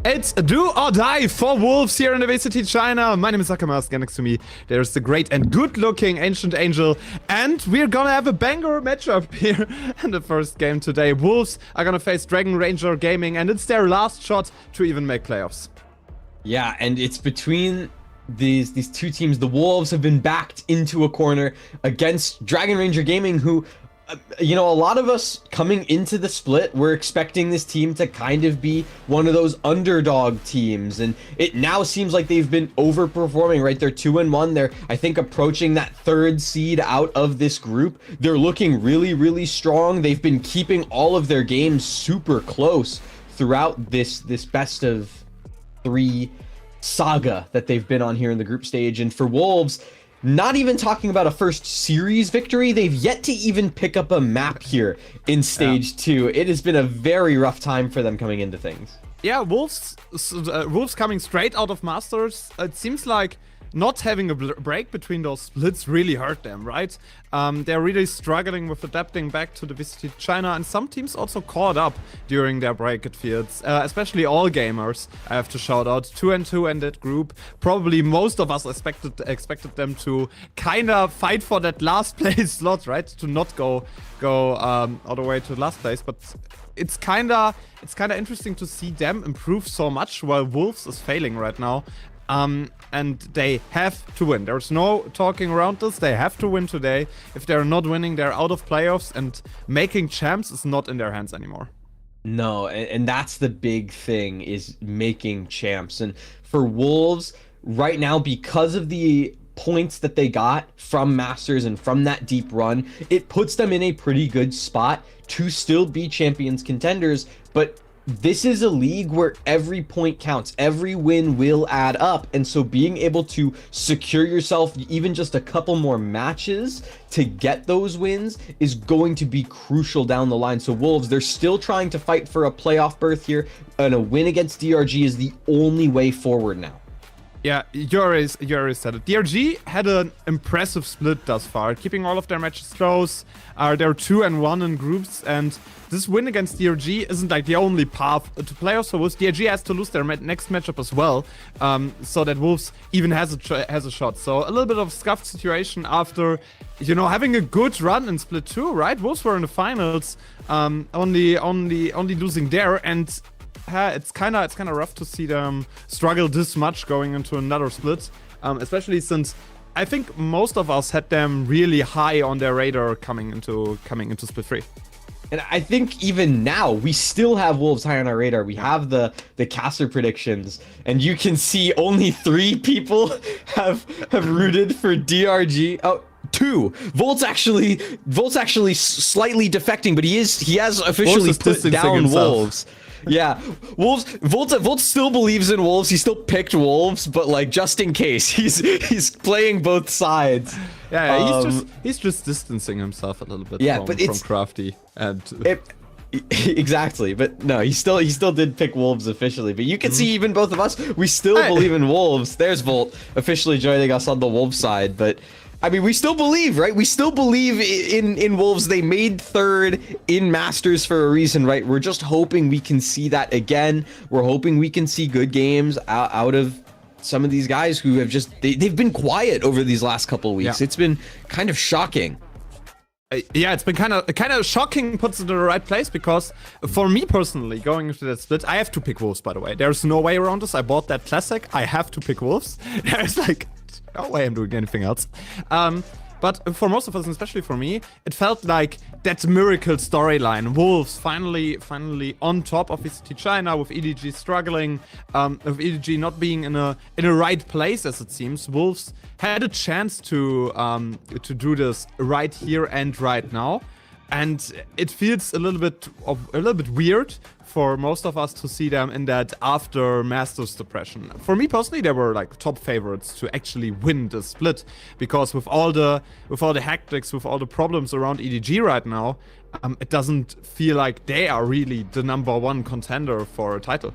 It's do or die for Wolves here in the VCT China. My name is Akamask, and next to me there's the great and good-looking Ancient Angel, and we're gonna have a banger matchup here in the first game today. Wolves are gonna face Dragon Ranger Gaming, and it's their last shot to even make playoffs. Yeah, and it's between these two teams. The Wolves have been backed into a corner against Dragon Ranger Gaming, who, you know, a lot of us coming into the split, we're expecting this team to kind of be one of those underdog teams, and it now seems like they've been overperforming, right? They're 2-1. They're, I think, approaching that third seed out of this group. They're looking really, really strong. They've been keeping all of their games super close throughout this best of 3 saga that they've been on here in the group stage. And for Wolves, not even talking about a first series victory, they've yet to even pick up a map here in stage 2. It has been a very rough time for them coming into things. Yeah, Wolves coming straight out of Masters. It seems like not having a break between those splits really hurt them, right? They're really struggling with adapting back to the VCT China, and some teams also caught up during their break, it feels. Especially All Gamers, I have to shout out. 2-2 in that group. Probably most of us expected them to kind of fight for that last place slot, right? To not go all the way to last place, but it's kinda interesting to see them improve so much while Wolves is failing right now. And they have to win. There's no talking around this. They have to win today. If they're not winning, they're out of playoffs, and making champs is not in their hands anymore. No, and that's the big thing, is making champs. And for Wolves right now, because of the points that they got from Masters and from that deep run, it puts them in a pretty good spot to still be champions contenders. But this is a league where every point counts, every win will add up, and so being able to secure yourself even just a couple more matches to get those wins is going to be crucial down the line. So Wolves, they're still trying to fight for a playoff berth here, and a win against DRG is the only way forward now. Yeah, you already said it. DRG had an impressive split thus far, keeping all of their matches close. They're 2-1 in groups, and this win against DRG isn't like the only path to playoffs for Wolves. DRG has to lose their next matchup as well, so that Wolves even has a shot. So a little bit of scuffed situation after, you know, having a good run in split 2, right? Wolves were in the finals, only losing there, and it's kind of rough to see them struggle this much going into another split, especially since I think most of us had them really high on their radar coming into split 3. And I think even now we still have Wolves high on our radar. We have the caster predictions, and you can see only 3 people have rooted for DRG. Oh, 2. Volt's actually slightly defecting, but he has officially put down himself. Wolves. Yeah, Volt still believes in Wolves. He still picked Wolves, but like just in case, he's playing both sides. Yeah, he's just distancing himself a little bit from Crafty and exactly. But no, he still did pick Wolves officially. But you can see even both of us, we still believe in Wolves. There's Volt officially joining us on the Wolves side, but I mean, we still believe, right? We still believe in Wolves. They made 3rd in Masters for a reason, right? We're just hoping we can see that again. We're hoping we can see good games out of some of these guys who have just, they've been quiet over these last couple of weeks. Yeah. It's been kind of shocking. Yeah, it's been kind of shocking, puts it in the right place, because for me personally, going into that split, I have to pick Wolves, by the way. There's no way around this. I bought that classic. I have to pick Wolves. There's like no way I'm doing anything else. But for most of us, and especially for me, it felt like that miracle storyline. Wolves finally on top of VCT China, with EDG struggling, with EDG not being in a right place, as it seems. Wolves had a chance to do this right here and right now, and it feels a little bit weird for most of us to see them in that after Masters depression. For me personally, they were like top favorites to actually win the split, because with all the hectics, with all the problems around EDG right now, it doesn't feel like they are really the #1 contender for a title.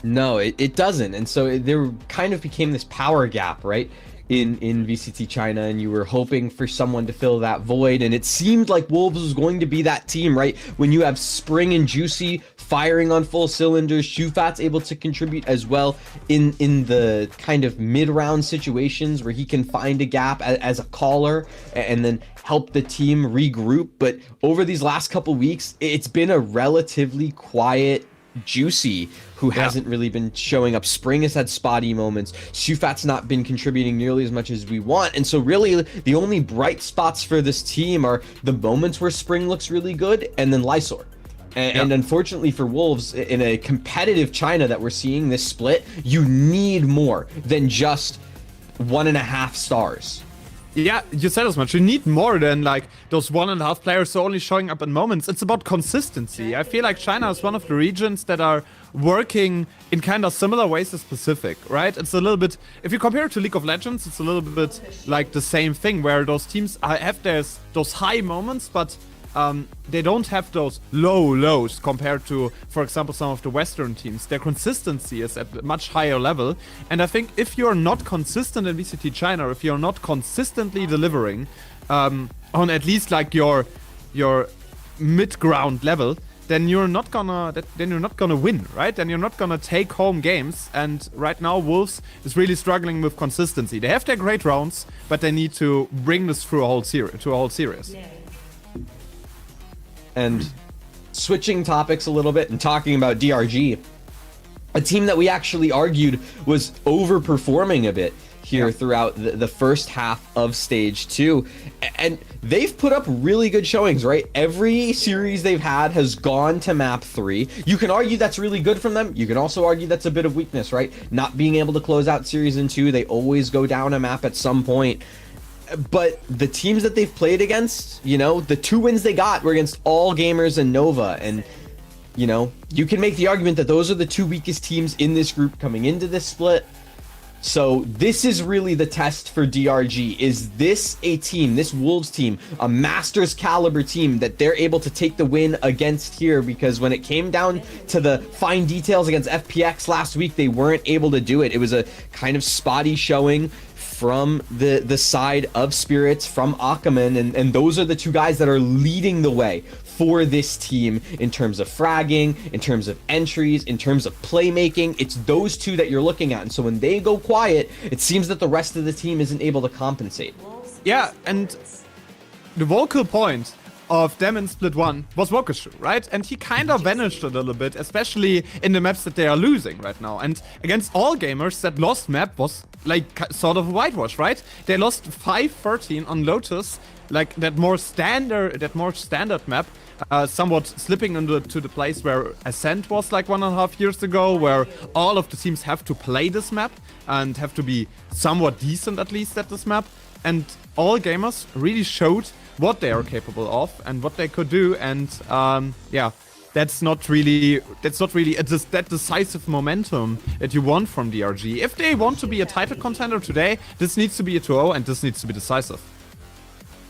No, it doesn't. And so there kind of became this power gap, right? in VCT China, and you were hoping for someone to fill that void, and it seemed like Wolves was going to be that team, right? When you have Spring and Juicy firing on full cylinders, Shufat's able to contribute as well in the kind of mid-round situations where he can find a gap as a caller and then help the team regroup. But over these last couple weeks, it's been a relatively quiet Juicy who hasn't really been showing up. Spring has had spotty moments. Shufat's not been contributing nearly as much as we want. And so really the only bright spots for this team are the moments where Spring looks really good and then Lysor. And unfortunately for Wolves, in a competitive China that we're seeing this split, you need more than just 1.5 stars. Yeah, you said as much. You need more than like those 1.5 players only showing up in moments. It's about consistency. I feel like China is one of the regions that are working in kind of similar ways as Pacific, right? It's a little bit, if you compare it to League of Legends, it's a little bit like the same thing where those teams have those high moments, but they don't have those low lows compared to, for example, some of the Western teams. Their consistency is at a much higher level. And I think if you're not consistent in VCT China, if you're not consistently delivering on at least like your mid-ground level, then you're not gonna win, right? Then you're not gonna take home games. And right now, Wolves is really struggling with consistency. They have their great rounds, but they need to bring this through a whole series. And switching topics a little bit and talking about DRG, a team that we actually argued was overperforming a bit here throughout the first half of Stage 2. And they've put up really good showings, right? Every series they've had has gone to map 3. You can argue that's really good from them. You can also argue that's a bit of weakness, right? Not being able to close out series in 2. They always go down a map at some point. But the teams that they've played against, you know, the 2 wins they got were against All Gamers and Nova. And, you know, you can make the argument that those are the 2 weakest teams in this group coming into this split. So this is really the test for DRG. Is this a team, this Wolves team, a Masters caliber team that they're able to take the win against here? Because when it came down to the fine details against FPX last week, they weren't able to do it. It was a kind of spotty showing from the side of Spirits, from Akaman, and those are the 2 guys that are leading the way for this team in terms of fragging, in terms of entries, in terms of playmaking. It's those 2 that you're looking at, and so when they go quiet, it seems that the rest of the team isn't able to compensate. Yeah, and the vocal point of them in Split 1 was Wokishu, right? And he kind of vanished a little bit, especially in the maps that they are losing right now. And against All Gamers, that lost map was like sort of a whitewash, right? They lost 5-13 on Lotus, like that more standard map, somewhat slipping into the place where Ascent was like 1.5 years ago, where all of the teams have to play this map and have to be somewhat decent at least at this map. And All Gamers really showed what they are capable of and what they could do, and yeah, that's not really that decisive momentum that you want from DRG. If they want to be a title contender today, this needs to be a 2-0 and this needs to be decisive.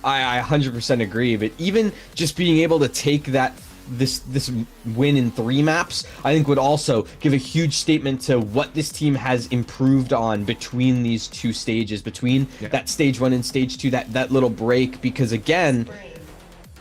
I 100% agree, but even just being able to take that this win in 3 maps, I think would also give a huge statement to what this team has improved on between these 2 stages, between that Stage 1 and Stage 2, that little break, because again,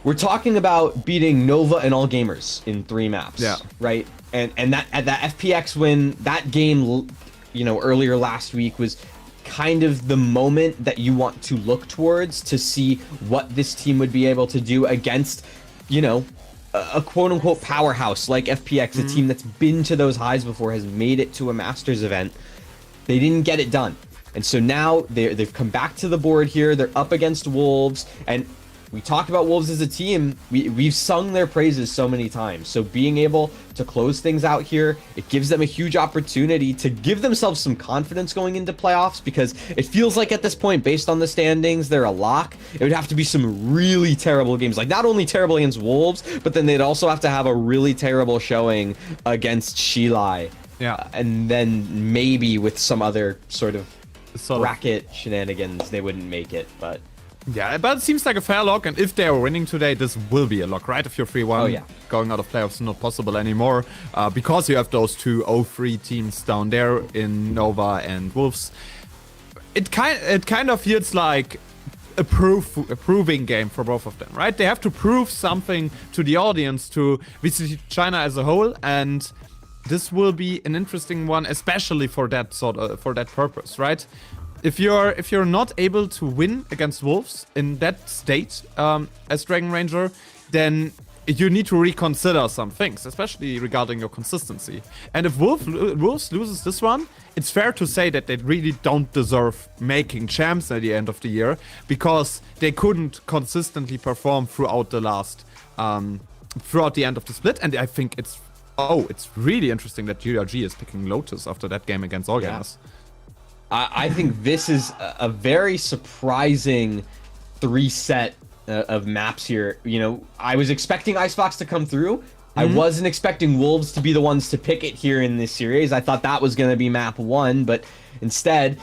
we're talking about beating Nova and All Gamers in 3 maps, right? And that FPX win, that game, you know, earlier last week was kind of the moment that you want to look towards to see what this team would be able to do against, you know, a quote-unquote powerhouse like FPX, a team that's been to those highs before, has made it to a Masters event. They didn't get it done. And so now they've come back to the board here. They're up against Wolves. And we talked about Wolves as a team. We've sung their praises so many times. So being able to close things out here, it gives them a huge opportunity to give themselves some confidence going into playoffs, because it feels like at this point, based on the standings, they're a lock. It would have to be some really terrible games, like not only terrible against Wolves, but then they'd also have to have a really terrible showing against Shilai. Yeah. And then maybe with some other sort of bracket shenanigans, they wouldn't make it, but... Yeah, but it seems like a fair lock, and if they are winning today, this will be a lock, right? If you're 3-1, going out of playoffs is not possible anymore, because you have those 2 0-3 teams down there in Nova and Wolves. it kind of feels like a proving game for both of them, right? They have to prove something to the audience, to VCT China as a whole, and this will be an interesting one, especially for that for that purpose, right? If you're not able to win against Wolves in that state as Dragon Ranger, then you need to reconsider some things, especially regarding your consistency. And if Wolves loses this one, it's fair to say that they really don't deserve making champs at the end of the year, because they couldn't consistently perform throughout the last, throughout the end of the split. And I think it's really interesting that DRG is picking Lotus after that game against All Gamers. I think this is a very surprising 3-set of maps here. You know, I was expecting Icebox to come through. I wasn't expecting Wolves to be the ones to pick it here in this series. I thought that was going to be map 1, but instead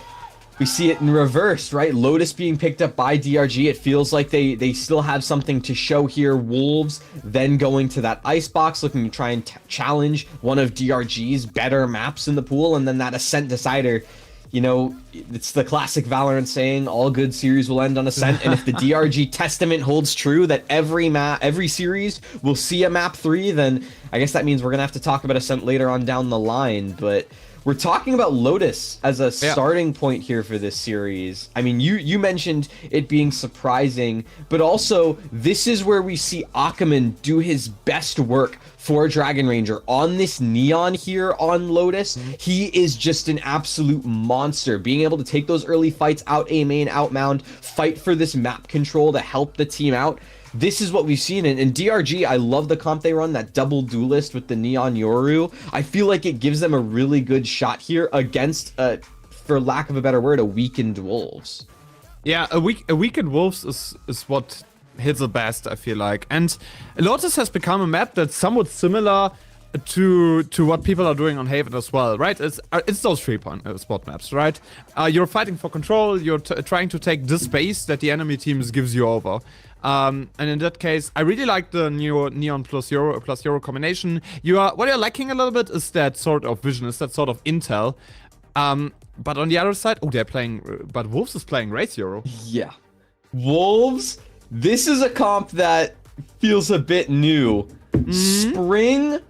we see it in reverse, right? Lotus being picked up by DRG. It feels like they still have something to show here. Wolves then going to that Icebox, looking to try and challenge one of DRG's better maps in the pool, and then that Ascent decider. You know, it's the classic Valorant saying, all good series will end on Ascent. And if the DRG testament holds true that every series will see a map 3, then I guess that means we're going to have to talk about Ascent later on down the line. But we're talking about Lotus as a starting point here for this series. I mean, you mentioned it being surprising, but also this is where we see Ackerman do his best work for Dragon Ranger. On this Neon here on Lotus, he is just an absolute monster. Being able to take those early fights, out A main, out mound, fight for this map control to help the team out. This is what we've seen. And DRG, I love the comp they run, that double duelist with the Neon Yoru. I feel like it gives them a really good shot here against, for lack of a better word, a weakened Wolves. Yeah, a weakened Wolves is what hits the best, I feel like. And Lotus has become a map that's somewhat similar to what people are doing on Haven as well, right? It's those 3-point spot maps, right? You're fighting for control, you're trying to take the space that the enemy teams gives you over. And in that case, I really like the new Neon plus Euro combination. What you're lacking a little bit is that sort of vision, is that sort of intel. But on the other side, they're playing, but Wolves is playing Race Euro. Yeah. Wolves, this is a comp that feels a bit new. Spring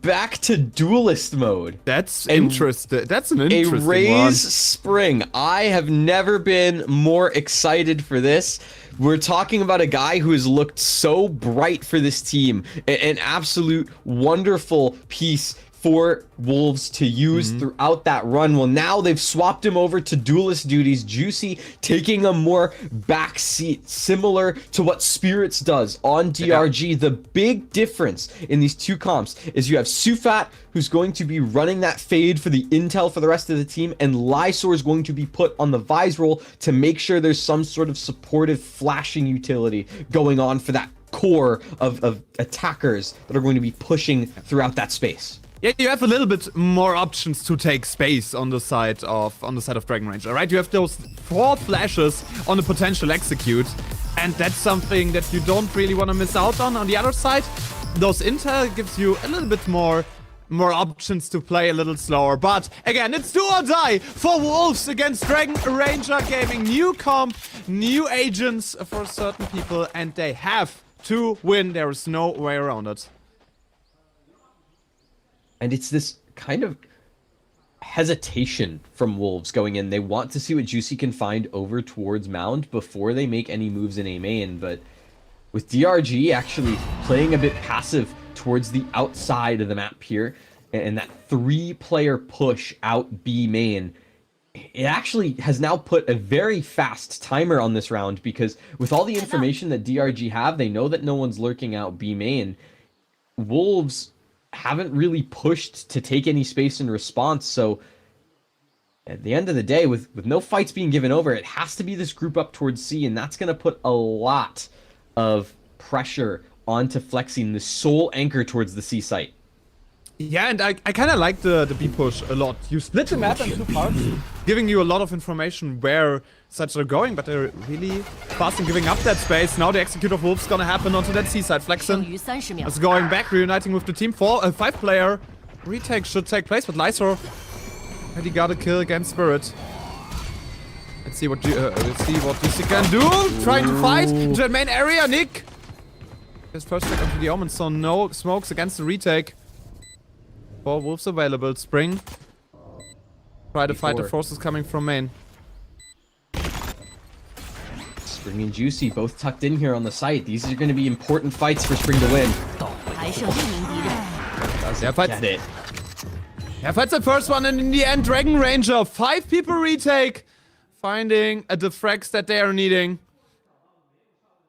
back to duelist mode. That's interesting. That's an interesting one. A Raise one. Spring. I have never been more excited for this. We're talking about a guy who has looked so bright for this team. An absolute wonderful piece for Wolves to use throughout that run. Well, now they've swapped him over to duelist duties. Juicy taking a more backseat, similar to what Spirits does on DRG. The big difference in these two comps is you have Sufat, who's going to be running that fade for the intel for the rest of the team, and Lysor is going to be put on the Vise roll to make sure there's some sort of supportive flashing utility going on for that core of attackers that are going to be pushing throughout that space. Yeah, you have a little bit more options to take space on the side of Dragon Ranger, right? You have those 4 flashes on the potential execute, and that's something that you don't really want to miss out on. On the other side, those intel gives you a little bit more options to play a little slower. But again, it's do or die for Wolves against Dragon Ranger Gaming. New comp, new agents for certain people, and they have to win. There is no way around it. And it's this kind of hesitation from Wolves going in. They want to see what Juicy can find over towards Mound before they make any moves in A main. But with DRG actually playing a bit passive towards the outside of the map here, and that 3-player push out B main, it actually has now put a very fast timer on this round, because with all the information that DRG have, they know that no one's lurking out B main. Wolves haven't really pushed to take any space in response, so at the end of the day, with no fights being given over, it has to be this group up towards C, and that's going to put a lot of pressure onto flexing the sole anchor towards the C site. Yeah, and I kind of like the B push a lot. You split the map in 2 parts, giving you a lot of information where sides are going, but they're really fast in giving up that space. Now the execute of Wolf's gonna happen onto that C side. Flexen is going back, reuniting with the team. 5-player retake should take place, but Lysor Already got a kill against Spirit. Let's see what DC can do. Trying to fight into that main area. Nick. His first pick onto the Omen, so no smokes against the retake. 4 wolves available. Spring. Try to fight the forces coming from main. Spring and Juicy both tucked in here on the site. These are going to be important fights for Spring to win. Yeah, fights it. Yeah, fights the first one, and in the end, Dragon Ranger. 5 people retake. Finding the frags that they are needing.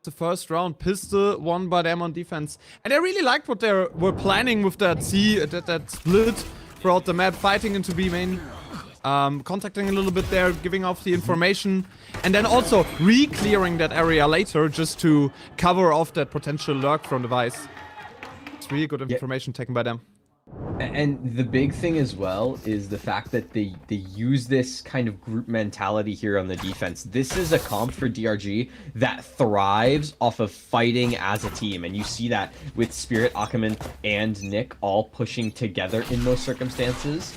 The first round, pistol won by them on defense. And I really liked what they were planning with that that split throughout the map, fighting into B main. Contacting a little bit there, giving off the information, and then also re-clearing that area later just to cover off that potential lurk from the Vice. It's really good information taken by them. And the big thing as well is the fact that they use this kind of group mentality here on the defense. This is a comp for DRG that thrives off of fighting as a team, and you see that with Spirit, Ackerman, and Nick all pushing together in those circumstances.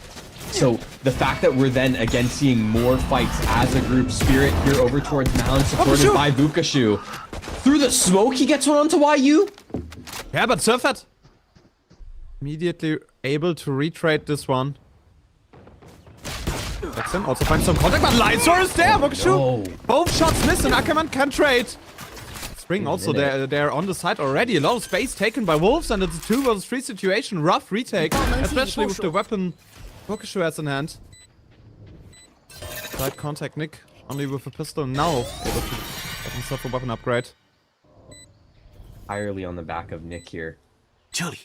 So the fact that we're then again seeing more fights as a group, Spirit here over towards Mound, supported by Vukashu. Through the smoke, he gets one onto YU. Yeah, but Surfet immediately able to retrade this one. That's him. Also finds some contact, but Lightsor is there. Vukashu. Both shots miss, and Ackerman can trade. Spring also they're on the side already. A lot of space taken by Wolves, and it's a 2 vs 3 situation. Rough retake, especially with the weapon Vukashu has in hand. Side contact Nick, only with a pistol now, able to get himself a weapon upgrade. Entirely on the back of Nick here. Swing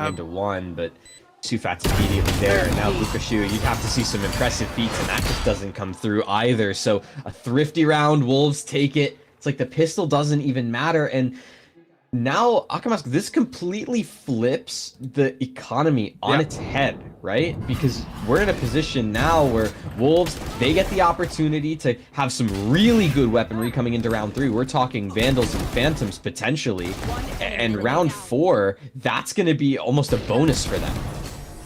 into one, but Sufat's immediately there, and now Vukashu, you'd have to see some impressive feats, and that just doesn't come through either. So a thrifty round, Wolves take it. It's like the pistol doesn't even matter, and now, Akamask, this completely flips the economy on its head, right? Because we're in a position now where Wolves, they get the opportunity to have some really good weaponry coming into round 3. We're talking Vandals and Phantoms potentially. And round 4, that's going to be almost a bonus for them.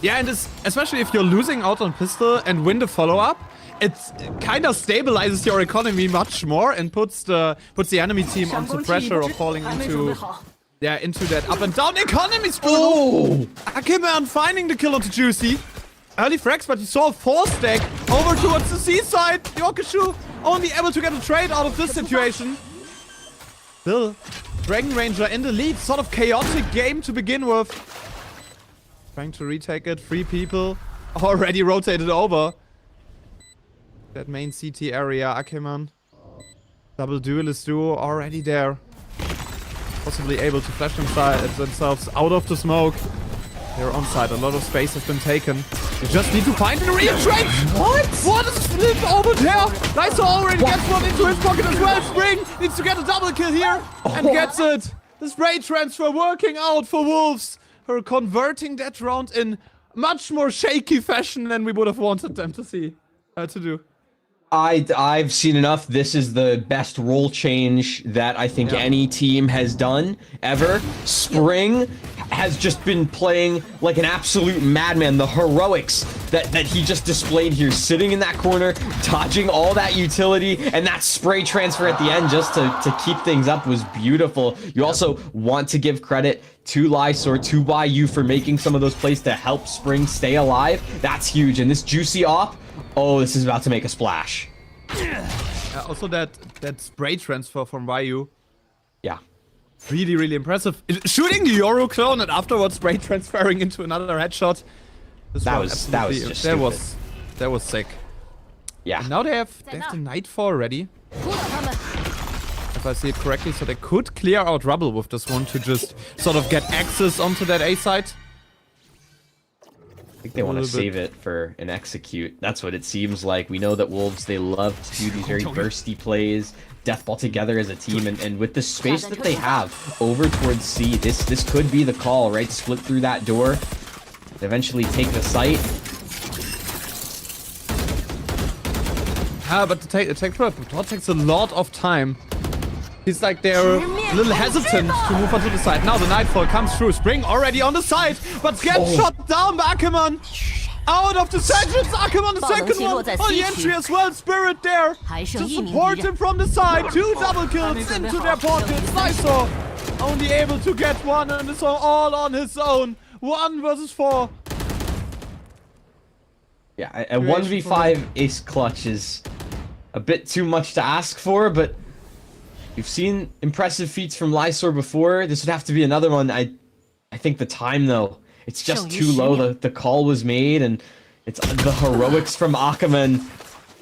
Yeah, and especially if you're losing out on pistol and win the follow-up, it kind of stabilizes your economy much more and puts the enemy team onto pressure of falling into that up and down economy struggle. Ackerman finding the kill onto Juicy. Early frags, but you saw a 4-stack over towards the seaside. Vukashu only able to get a trade out of this situation. Still, Dragon Ranger in the lead. Sort of chaotic game to begin with. Trying to retake it. 3 people already rotated over. That main CT area, Ackerman. Double duelist duo already there. Possibly able to flash themselves out of the smoke. They're on side. A lot of space has been taken. They just need to find a real trade. What? What is split over there? Lysa already gets one into his pocket as well. Spring needs to get a double kill here and gets it. The spray transfer working out for Wolves. Her converting that round in much more shaky fashion than we would have wanted them to see. To do. I've seen enough. This is the best role change that I think any team has done ever. Spring has just been playing like an absolute madman. The heroics that he just displayed here, sitting in that corner, dodging all that utility, and that spray transfer at the end just to keep things up was beautiful. You also want to give credit to Lysor, to YU for making some of those plays to help Spring stay alive. That's huge. And this Juicy off, oh, this is about to make a splash. Also that spray transfer from YU. Yeah. Really, really impressive. Shooting the Yoru clone and afterwards spray transferring into another headshot. That was sick. Yeah. And now they have the Nightfall ready. If I see it correctly, so they could clear out rubble with this one to just sort of get access onto that A side. I think they want to save it for an execute. That's what it seems like. We know that Wolves, they love to do these very bursty plays, deathball together as a team, and with the space that they have over towards C, this could be the call, right? Split through that door, eventually take the site. But the take takes a lot of time. He's like they're a little hesitant to move onto the side. Now the Nightfall comes through. Spring already on the side, but gets shot down by Ackerman. Out of the sections, Ackerman the second one on the entry as well. Spirit there to support him from the side. 2 double kills into their pockets. Lysor only able to get one and it's all on his own. 1 versus 4. Yeah, a 1v5 ace clutch is a bit too much to ask for, but you've seen impressive feats from Lysor before. This would have to be another one. I think the time, though, it's just too low. The call was made, and it's the heroics from Ackerman.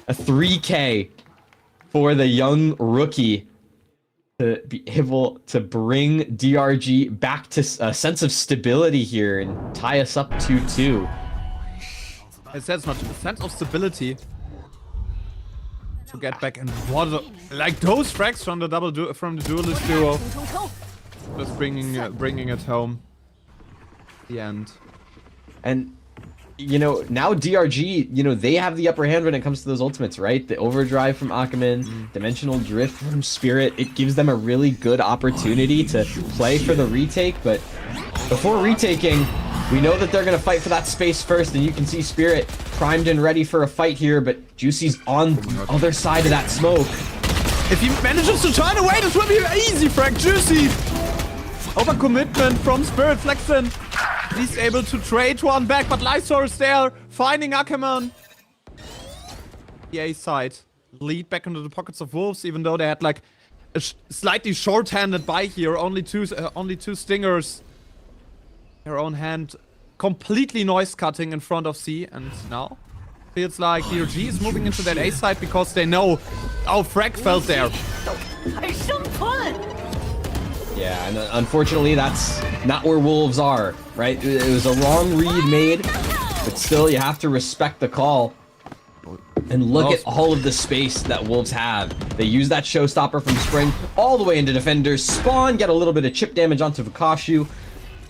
A 3K for the young rookie to be able to bring DRG back to a sense of stability here and tie us up 2-2. It says much. A sense of stability to get back and what like those frags from the from the duelist duo, just bringing it home. The end. And you know, now DRG, you know, they have the upper hand when it comes to those ultimates, right? The overdrive from Ackerman, dimensional drift from Spirit. It gives them a really good opportunity to play for the retake, but before retaking, we know that they're going to fight for that space first, and you can see Spirit primed and ready for a fight here, but Juicy's on the other side of that smoke. If he manages to turn away, this will be an easy frag. Juicy! Overcommitment from Spirit Flexen. He's able to trade one back, but Lysor is there, finding Ackerman. The A side. Lead back into the pockets of Wolves, even though they had like a slightly short-handed buy here. Only two stingers. Their own hand completely noise cutting in front of C, and now feels like DRG is moving into that A side because they know how frag felt there. Yeah, and unfortunately that's not where Wolves are, right? It was a wrong read made, but still you have to respect the call. And look at all of the space that Wolves have. They use that showstopper from Spring all the way into defenders, spawn, get a little bit of chip damage onto Vakashu.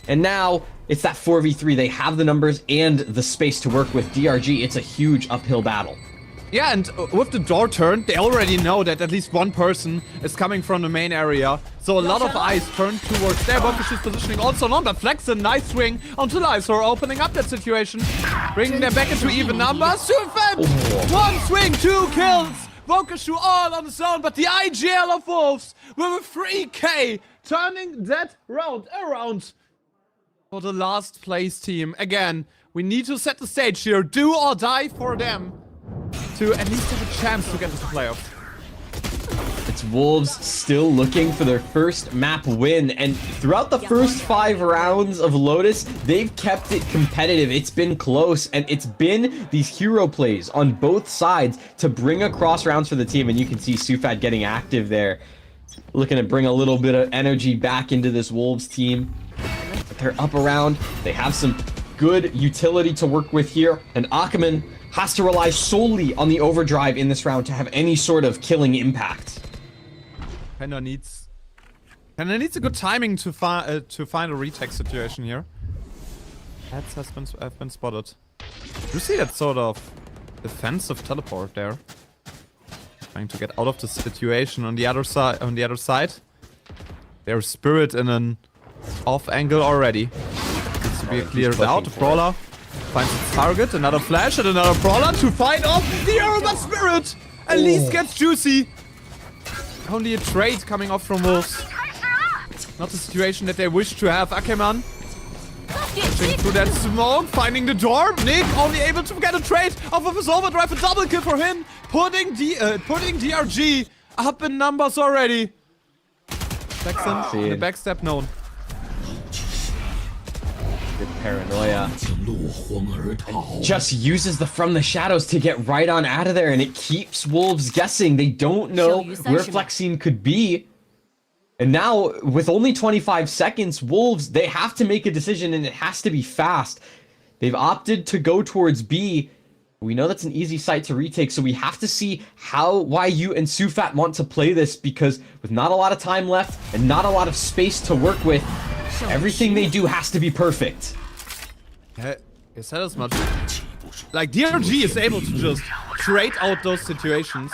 And now, it's that 4v3. They have the numbers and the space to work with. DRG, it's a huge uphill battle. Yeah, and with the door turn, they already know that at least one person is coming from the main area. So a lot of eyes turn towards their Vakashu's positioning also on. But Flexen, nice swing onto Lysor, opening up that situation. Bringing them back into even numbers. Sufet! One swing, 2 kills! Vakashu all on his own, but the IGL of Wolves with a 3K turning that round around. For the last place team. Again, we need to set the stage here. Do or die for them to at least have a chance to get into the playoffs. It's Wolves still looking for their first map win, and throughout the first 5 rounds of Lotus, they've kept it competitive. It's been close, and it's been these hero plays on both sides to bring across rounds for the team, and you can see Sufat getting active there, looking to bring a little bit of energy back into this Wolves team. But they're up around, they have some good utility to work with here, and Ackerman has to rely solely on the overdrive in this round to have any sort of killing impact. Panda needs a good timing to find a retake situation here. Heads have been spotted. You see that sort of defensive teleport there, trying to get out of the situation on the other side. There's Spirit in an off angle already. Needs to be cleared out. The brawler finds its target. Another flash and another brawler to fight off the arrow, but Spirit at least gets Juicy. Only a trade coming off from Wolves. Not the situation that they wish to have. Ackerman pushing through that smoke, finding the door. Nick only able to get a trade off of his overdrive. A double kill for him, putting DRG up in numbers already. Jackson, the backstep known. Good paranoia. And just uses the from the shadows to get right on out of there, and it keeps Wolves guessing. They don't know where Flexine could be. And now, with only 25 seconds, Wolves, they have to make a decision, and it has to be fast. They've opted to go towards B. We know that's an easy site to retake, so we have to see why you and Sufat want to play this, because with not a lot of time left and not a lot of space to work with, everything they do has to be perfect. Yeah, you said as much. Like, DRG is able to just trade out those situations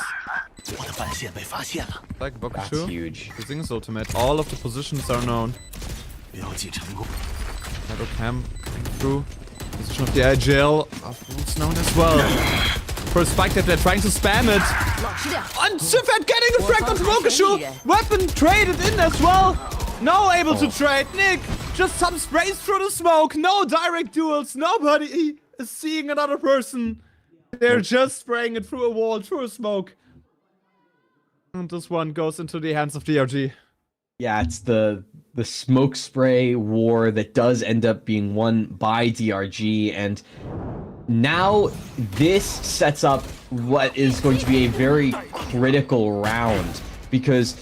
Like That's Bokushu huge. using his ultimate. All of the positions are known. Shadow Cam coming through. Position of the IGL is known as well. For a spike that they're trying to spam it. And Sifat getting a frag onto Bokushu. Weapon traded in as well. No able to trade. Nick, just some sprays through the smoke. No direct duels. Nobody is seeing another person. They're just spraying it through a wall, through a smoke. And this one goes into the hands of DRG. Yeah, it's the smoke spray war that does end up being won by DRG, and now this sets up what is going to be a very critical round, because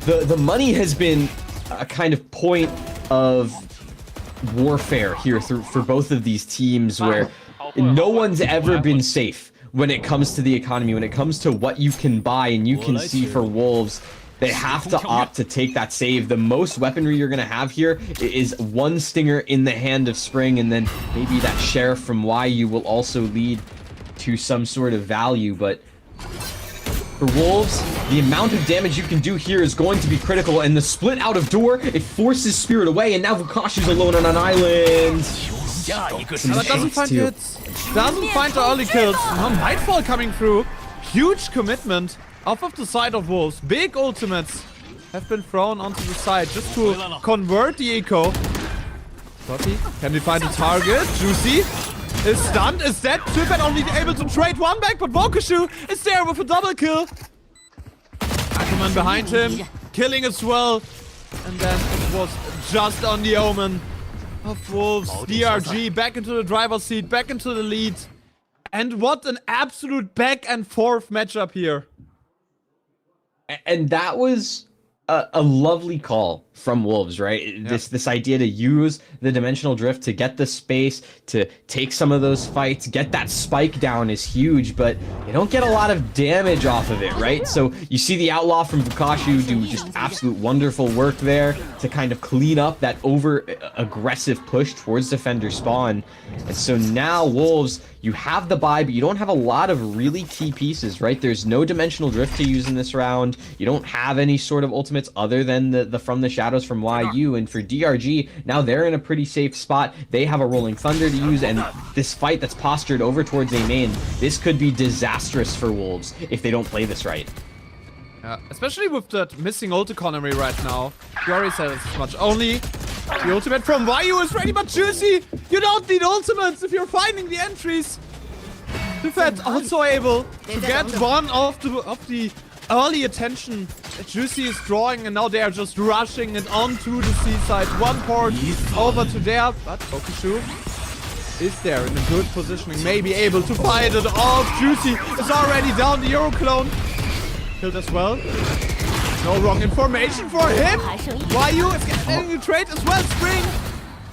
the money has been a kind of point of warfare here for both of these teams, where no one's ever been safe when it comes to the economy, when it comes to what you can buy. And you can see for Wolves, they have to opt to take that save. The most weaponry you're going to have here is one stinger in the hand of Spring, and then maybe that Sheriff from YU will also lead to some sort of value. But for Wolves, the amount of damage you can do here is going to be critical, and the split out of door, it forces Spirit away, and now Vukashi's alone on an island. But doesn't find hits. Doesn't find the early kills. Now Nightfall coming through. Huge commitment off of the side of Wolves. Big ultimates have been thrown onto the side just to convert the eco. Floppy, can we find a target? Juicy is stunned, is dead. Sifat only able to trade one back, but Bokushu is there with a double kill. Ackerman behind him, killing as well. And then it was just on the omen of Wolves. DRG back into the driver's seat, back into the lead. And what an absolute back and forth matchup here. And that was a lovely call from Wolves, right? Yeah. This idea to use the dimensional drift to get the space, to take some of those fights, get that spike down is huge, but you don't get a lot of damage off of it, right? So you see the Outlaw from Vukashu do just absolute wonderful work there to kind of clean up that over-aggressive push towards defender spawn. And so now Wolves, you have the buy, but you don't have a lot of really key pieces, right? There's no dimensional drift to use in this round. You don't have any sort of ultimates other than the From the Shadows from YU. And for DRG, now they're in a pretty safe spot. They have a Rolling Thunder to use, and this fight that's postured over towards A main, this could be disastrous for Wolves if they don't play this right. Especially with that missing ult economy right now. You already said as much. Only the ultimate from YU is ready, but Juicy, you don't need ultimates if you're finding the entries. Sifat also able to get one of the early attention that Juicy is drawing, and now they are just rushing it onto the seaside. One port over to there, but Bokushu is there in a good positioning, maybe able to fight it off. Juicy is already down, the Euro clone killed as well. No wrong information for him. YU is getting a trade as well. Spring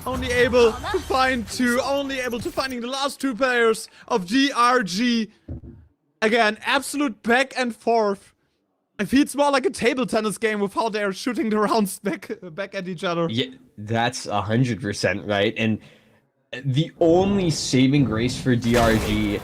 only able to find two, only able to finding the last two players of DRG. Again, absolute back and forth. It feels more like a table tennis game with how they're shooting the rounds back at each other. Yeah, that's 100% right. And the only saving grace for DRG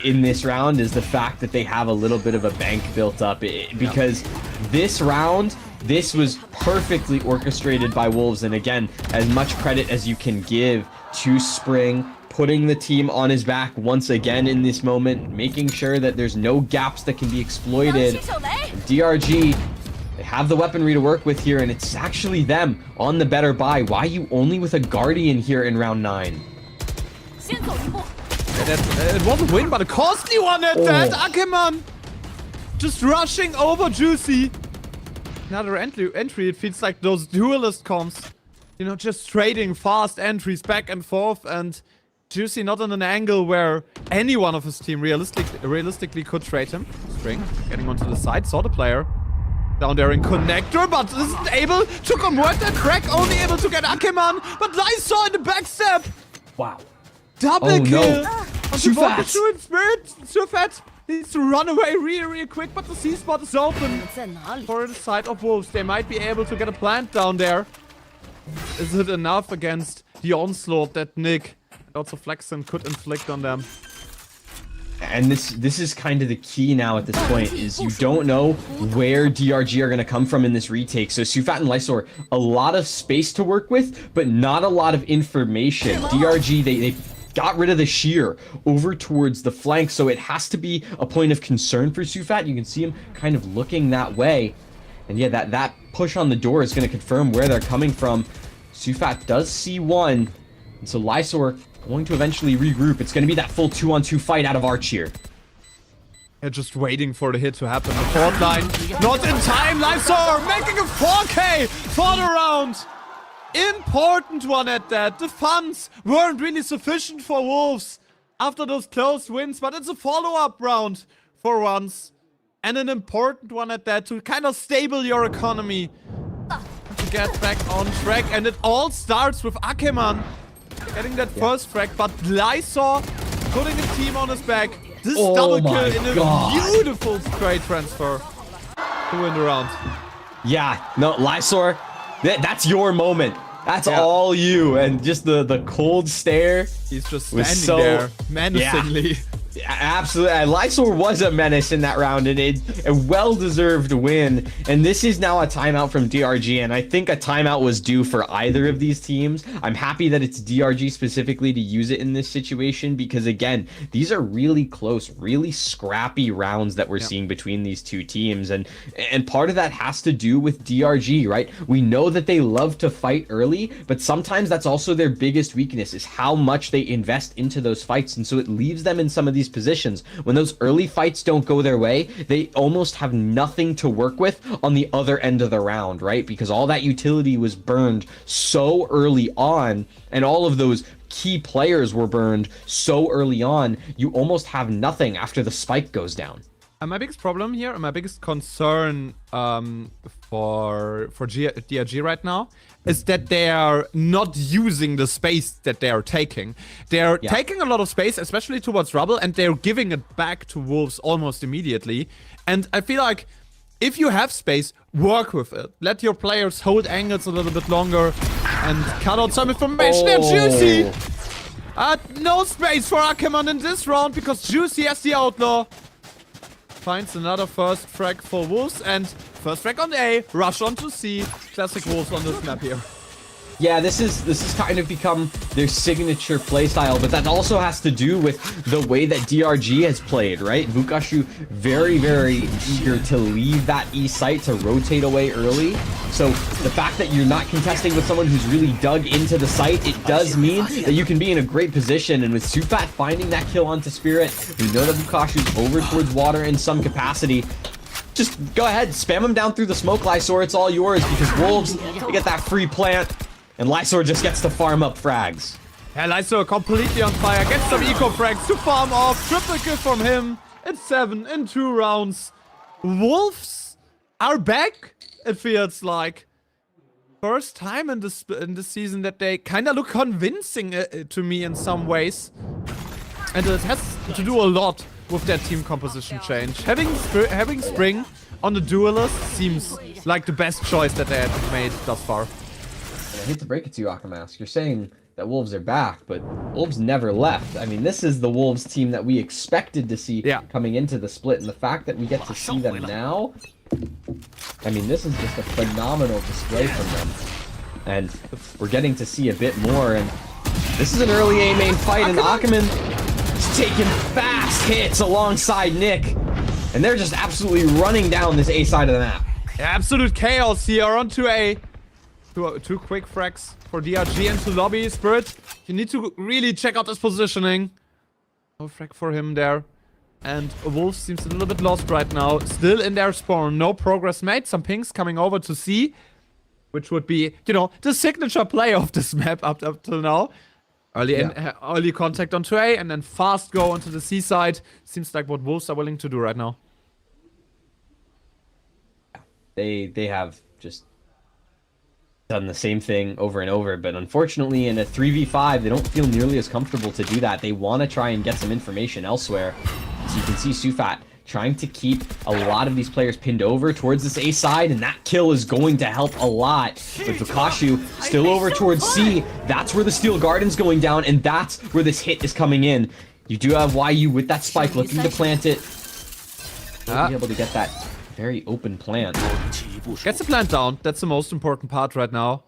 in this round is the fact that they have a little bit of a bank built up, because this round, this was perfectly orchestrated by Wolves. And again, as much credit as you can give to Spring, putting the team on his back once again in this moment, making sure that there's no gaps that can be exploited. DRG, they have the weaponry to work with here, and it's actually them on the better buy. YU only with a Guardian here in round 9. It was a win, but a costly one at that. Ackerman just rushing over Juicy. Another entry. It feels like those duelist comps. You know, just trading fast entries back and forth, and Juicy not on an angle where any one of his team realistically could trade him. Spring getting onto the side, saw the player down there in connector, but isn't able to convert that crack, only able to get Ackerman, but nice saw in the backstep. Wow. Double kill. No. Sifat. Sifat needs to run away really quick, but the C-spot is open for the side of Wolves. They might be able to get a plant down there. Is it enough against the onslaught that Nick and also Flexen could inflict on them? and this is kind of the key now at this point, is you don't know where DRG are going to come from in this retake. So Sufat and Lysor, a lot of space to work with, but not a lot of information. DRG, they got rid of the shear over towards the flank, so it has to be a point of concern for Sufat. You can see him kind of looking that way. And yeah, that push on the door is going to confirm where they're coming from. Sufat does see one, and so Lysor going to eventually regroup. It's going to be that full 2-on-2 fight out of Arch here. Yeah, just waiting for the hit to happen. The fourth line, not in time. Lysor making a 4K for the round. Important one at that. The funds weren't really sufficient for Wolves after those close wins, but it's a follow-up round for once. And an important one at that to kind of stable your economy. To get back on track. And it all starts with Akeman getting that first frag, but Lysor putting a team on his back. This double kill in a beautiful straight transfer to win the round. Yeah, no, Lysor, that's your moment. That's all you. And just the cold stare. He's just standing there menacingly. Yeah. Absolutely. Lysor was a menace in that round, and a well-deserved win. And this is now a timeout from DRG, and I think a timeout was due for either of these teams. I'm happy that it's DRG specifically to use it in this situation, because again, these are really close, really scrappy rounds that we're seeing between these two teams. And part of that has to do with DRG, right? We know that they love to fight early, but sometimes that's also their biggest weakness, is how much they invest into those fights. And so it leaves them in some of these positions. When those early fights don't go their way, they almost have nothing to work with on the other end of the round, right? Because all that utility was burned so early on, and all of those key players were burned so early on, you almost have nothing after the spike goes down. And my biggest problem here, and my biggest concern for DRG right now, is that they are not using the space that they are taking. They're taking a lot of space, especially towards Rubble, and they're giving it back to Wolves almost immediately. And I feel like if you have space, work with it. Let your players hold angles a little bit longer and cut out some information. They're Juicy! No space for Akeman in this round, because Juicy has the outlaw. Finds another first frag for Wolves, and first frag on A, rush on to C. Classic Wolves on this map here. Yeah, this is kind of become their signature playstyle, but that also has to do with the way that DRG has played, right? Vukashu very, very eager to leave that E site to rotate away early. So the fact that you're not contesting with someone who's really dug into the site, it does mean that you can be in a great position. And with Sufat finding that kill onto Spirit, we know that Vukashu's over towards water in some capacity. Just go ahead, spam him down through the smoke, Lysor. It's all yours, because Wolves, they get that free plant. And Lysor just gets to farm up frags. Yeah, Lysor completely on fire. Gets some eco frags to farm off. Triple kill from him. It's 7 in 2 rounds. Wolves are back, it feels like. First time in this season that they kind of look convincing to me in some ways. And it has to do a lot with their team composition change. Having Spring on the duelist seems like the best choice that they have made thus far. And I hate to break it to you, Akamask. You're saying that Wolves are back, but Wolves never left. I mean, this is the Wolves team that we expected to see coming into the split, and the fact that we get to see them now, I mean, this is just a phenomenal display from them. And we're getting to see a bit more, and this is an early A main fight, and Ackerman is taking fast hits alongside Nick, and they're just absolutely running down this A side of the map. Absolute chaos here onto A. Two quick frags for DRG into lobby. Spirit, you need to really check out this positioning. No frag for him there. And Wolf seems a little bit lost right now. Still in their spawn. No progress made. Some pings coming over to C. Which would be, you know, the signature play of this map up till now. Early contact onto A and then fast go onto the C side. Seems like what Wolves are willing to do right now. They have just done the same thing over and over, but unfortunately in a 3v5 they don't feel nearly as comfortable to do that. They want to try and get some information elsewhere. So you can see Sufat trying to keep a lot of these players pinned over towards this A side, and that kill is going to help a lot. But Vukashu still over towards C. That's where the Steel Garden's going down, and that's where this hit is coming in. You do have YU with that spike looking to plant it. Will be able to get that very open plant. Gets the plant down. That's the most important part right now.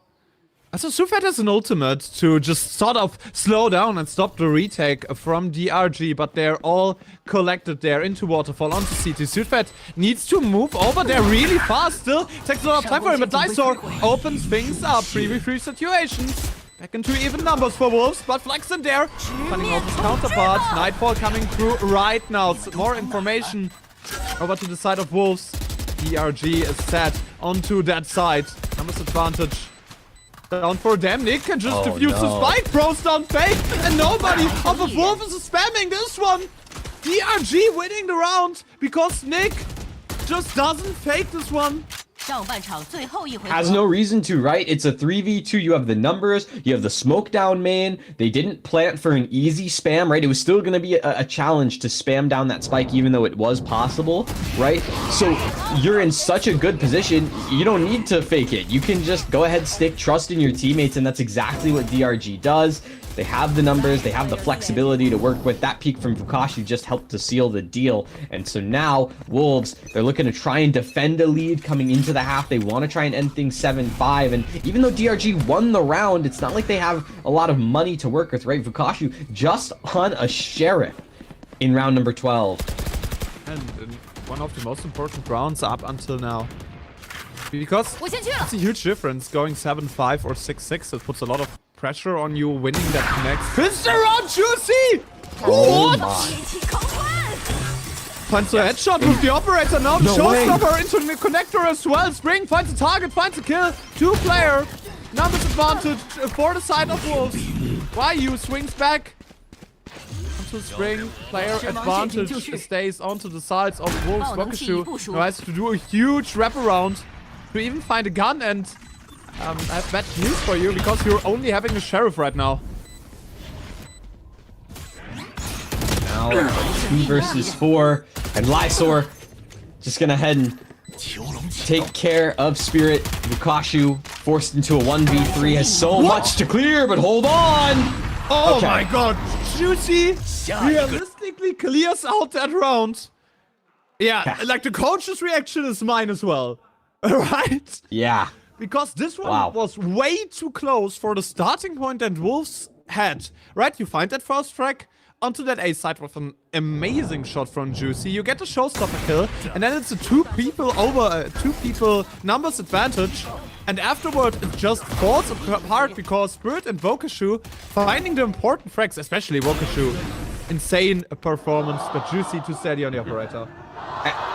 So Sufat has an ultimate to just sort of slow down and stop the retake from DRG, but they're all collected there into Waterfall onto CT. Sufat needs to move over there really fast still. Takes a lot of time for him, but Lysor opens things up. 3v3 situation. Back into even numbers for Wolves, but Flex in there. Finding out his counterpart. Nightfall coming through right now. More information over to the side of Wolves. DRG is set onto that side. Numbers advantage. Down for them. Nick can just defuse the spike. Bros down fake. And nobody of the Wolf is spamming this one. DRG winning the round because Nick just doesn't fake this one. Has no reason to, right? It's a 3v2. You have the numbers. You have the smoke down main. They didn't plant for an easy spam, right? It was still going to be a challenge to spam down that spike, even though it was possible, right? So you're in such a good position. You don't need to fake it. You can just go ahead, stick trust in your teammates, and that's exactly what DRG does. They have the numbers, they have the flexibility to work with. That peek from Fukashi just helped to seal the deal. And so now, Wolves, they're looking to try and defend a lead coming into the half. They want to try and end things 7-5. And even though DRG won the round, it's not like they have a lot of money to work with, right? Fukashi just on a Sheriff in round number 12. And one of the most important rounds up until now. Because it's a huge difference going 7-5 or 6-6. It puts a lot of pressure on you winning that next. Fister on Juicy! What? Finds a headshot with the operator now. The showstopper into the connector as well. Spring finds a target, finds a kill. 2-player. Numbers advantage for the side of Wolves. YU swings back. Onto Spring. Player advantage stays onto the sides of Wolves. Wakashu now has to do a huge wraparound to even find a gun, and I have bad news for you because you're only having a Sheriff right now. Now 2 versus 4, and Lysor just gonna head and take care of Spirit. Mukashu forced into a 1v3, has so much to clear, but hold on! Oh my god, Juicy realistically clears out that round. Yeah, like the coach's reaction is mine as well. Right? Yeah. Because this one was way too close for the starting point that Wolves had. Right? You find that first frag onto that A side with an amazing shot from Juicy. You get the showstopper kill, and then it's a 2 people numbers advantage. And afterward, it just falls apart because Spirit and Wakashu finding the important frags, especially Wakashu. Insane performance, but Juicy too steady on the operator.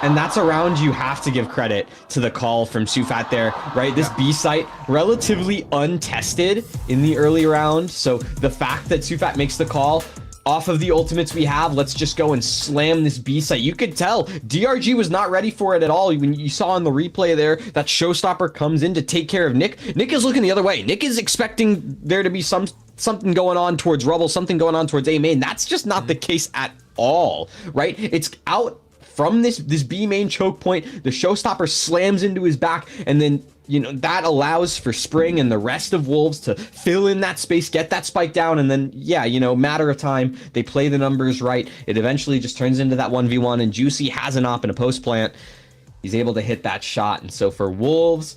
And that's a round you have to give credit to the call from Sufat there, right? This B site, relatively untested in the early round. So the fact that Sufat makes the call off of the ultimates we have, let's just go and slam this B site. You could tell DRG was not ready for it at all. When you saw on the replay there, that showstopper comes in to take care of Nick. Nick is looking the other way. Nick is expecting there to be something going on towards Rubble, something going on towards A main. That's just not the case at all, right? It's out from this B main choke point. The showstopper slams into his back, and then, you know, that allows for Spring and the rest of Wolves to fill in that space, get that spike down, and then, yeah, you know, matter of time, they play the numbers right. It eventually just turns into that 1v1, and Juicy has an op and a post plant. He's able to hit that shot, and so for Wolves,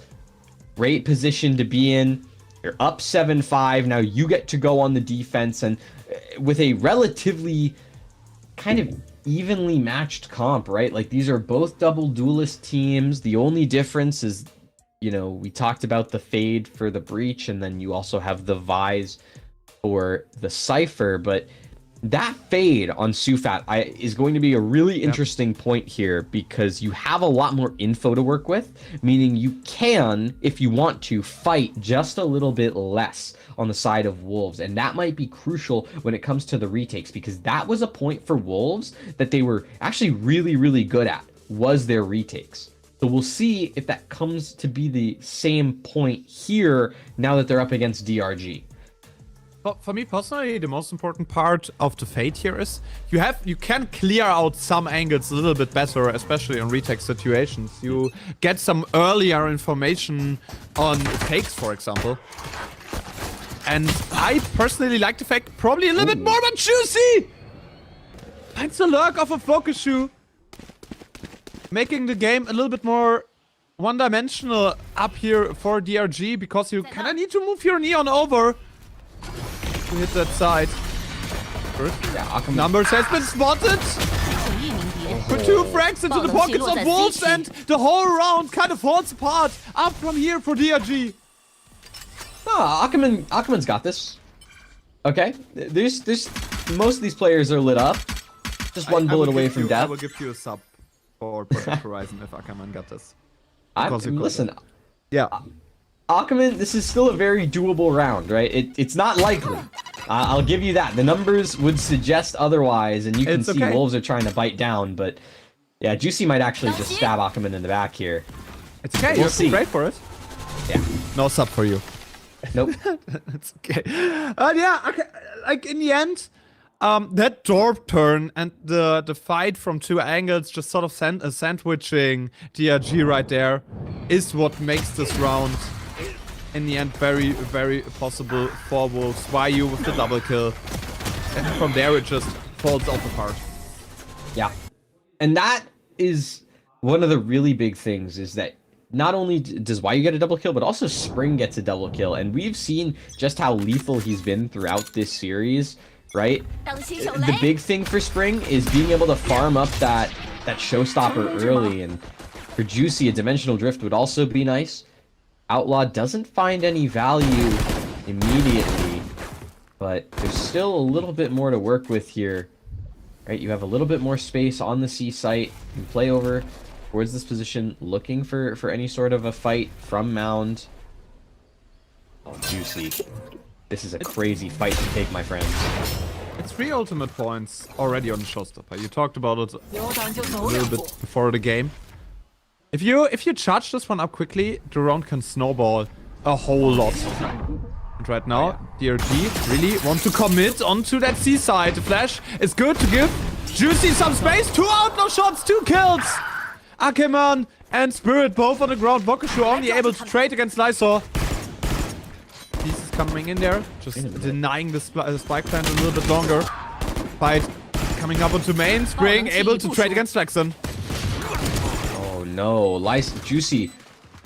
great position to be in. You're up 7-5. Now you get to go on the defense, and with a relatively kind of evenly matched comp, right? Like, these are both double duelist teams. The only difference is, you know, we talked about the fade for the breach, and then you also have the vise for the Cypher, but that fade on Sufat is going to be a really interesting point here, because you have a lot more info to work with, meaning you can, if you want to, fight just a little bit less on the side of Wolves, and that might be crucial when it comes to the retakes, because that was a point for Wolves that they were actually really, really good at, was their retakes. So we'll see if that comes to be the same point here now that they're up against DRG. Well, for me personally, the most important part of the fate here is you can clear out some angles a little bit better, especially in retake situations. You get some earlier information on fakes, for example. And I personally like the fact probably a little bit more, but Juicy Finds the lurk of a focus shoe. Making the game a little bit more one-dimensional up here for DRG because you kind of need to move your neon over to hit that side. First, Numbers has been spotted. Put 2 frags into the pockets of Wolves and the whole round kind of falls apart up from here for DRG. Ah, Ackerman's got this. Okay, there's most of these players are lit up. Just one bullet away from death. I will give you a sub for Project Horizon if Ackerman got this. Listen, yeah, Ackerman, this is still a very doable round, right? It's not likely. I'll give you that. The numbers would suggest otherwise, and you can see Wolves are trying to bite down, but yeah, Juicy might actually just stab Ackerman in the back here. It's okay. We'll see. Great for it. Yeah. No sub for you. Nope. It's okay. Yeah, okay. Like in the end, that door turn and the fight from 2 angles, just sort of sandwiching DRG right there, is what makes this round in the end very, very possible for Wolves. YU with the double kill, and from there it just falls off apart. Yeah, and that is one of the really big things, is that not only does YU get a double kill, but also Spring gets a double kill, and we've seen just how lethal he's been throughout this series, right? The big thing for Spring is being able to farm up that showstopper early, and for Juicy, a dimensional drift would also be nice. Outlaw doesn't find any value immediately, but there's still a little bit more to work with here, right? You have a little bit more space on the C site. You can play over towards this position, looking for any sort of a fight from Mound. Oh, Juicy. This is a crazy fight to take, my friends. It's 3 ultimate points already on the showstopper. You talked about it a little bit before the game. If you charge this one up quickly, the round can snowball a whole lot. And right now, DRG really want to commit onto that C side. The flash is good to give Juicy some space. 2 outlaw shots, 2 kills. Ackerman and Spirit both on the ground. Bokushu only able to trade against Lysor. Pieces coming in there, just denying the spike plant a little bit longer. Fight coming up onto main. Spring able to trade against Flexen. Oh no, Juicy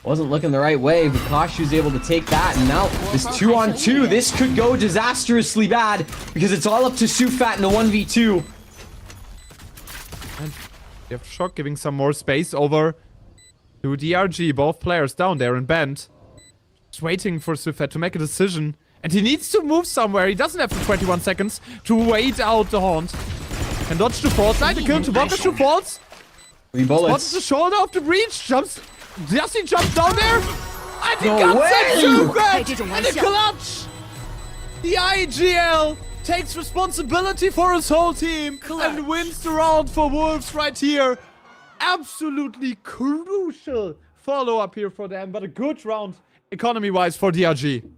wasn't looking the right way, but Kashu's able to take that, and now this 2-on-2, this could go disastrously bad, because it's all up to Sufat in a 1v2. And you have Shock giving some more space over to DRG, both players down there in bend. Just waiting for Sufat to make a decision, and he needs to move somewhere. He doesn't have the 21 seconds to wait out the haunt. And dodge the falls, like the kill to Bokushu falls. 3 bullets. Spots the shoulder of the breach, jumps. Just he jumps down there, and he No comes way! in too bad, and a clutch. The IGL takes responsibility for his whole team and wins the round for Wolves right here. Absolutely crucial follow-up here for them, but a good round economy-wise for DRG.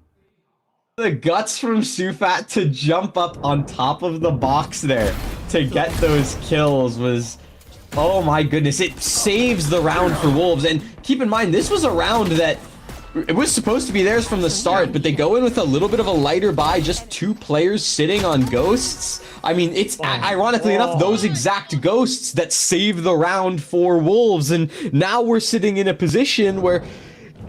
The guts from Sufat to jump up on top of the box there to get those kills was... Oh my goodness, it saves the round for Wolves. And keep in mind, this was a round that it was supposed to be theirs from the start, but they go in with a little bit of a lighter buy, just 2 players sitting on ghosts. I mean, it's ironically enough those exact ghosts that save the round for Wolves. And now we're sitting in a position where,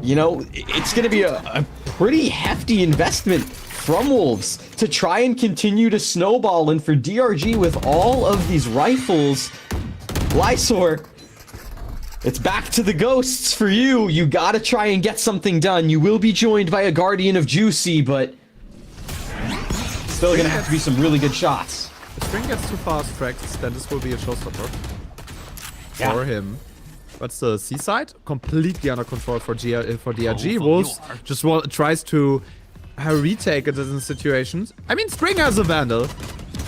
you know, it's going to be a pretty hefty investment from Wolves to try and continue to snowball. And for DRG with all of these rifles, Lysor, it's back to the ghosts for you. You gotta try and get something done. You will be joined by a Guardian of Juicy, but still gonna have to be some really good shots. If Spring gets too fast frags, then this will be a showstopper for him. But the C side completely under control for DRG. Wolves just tries to retake it in situations. I mean, Spring has a Vandal,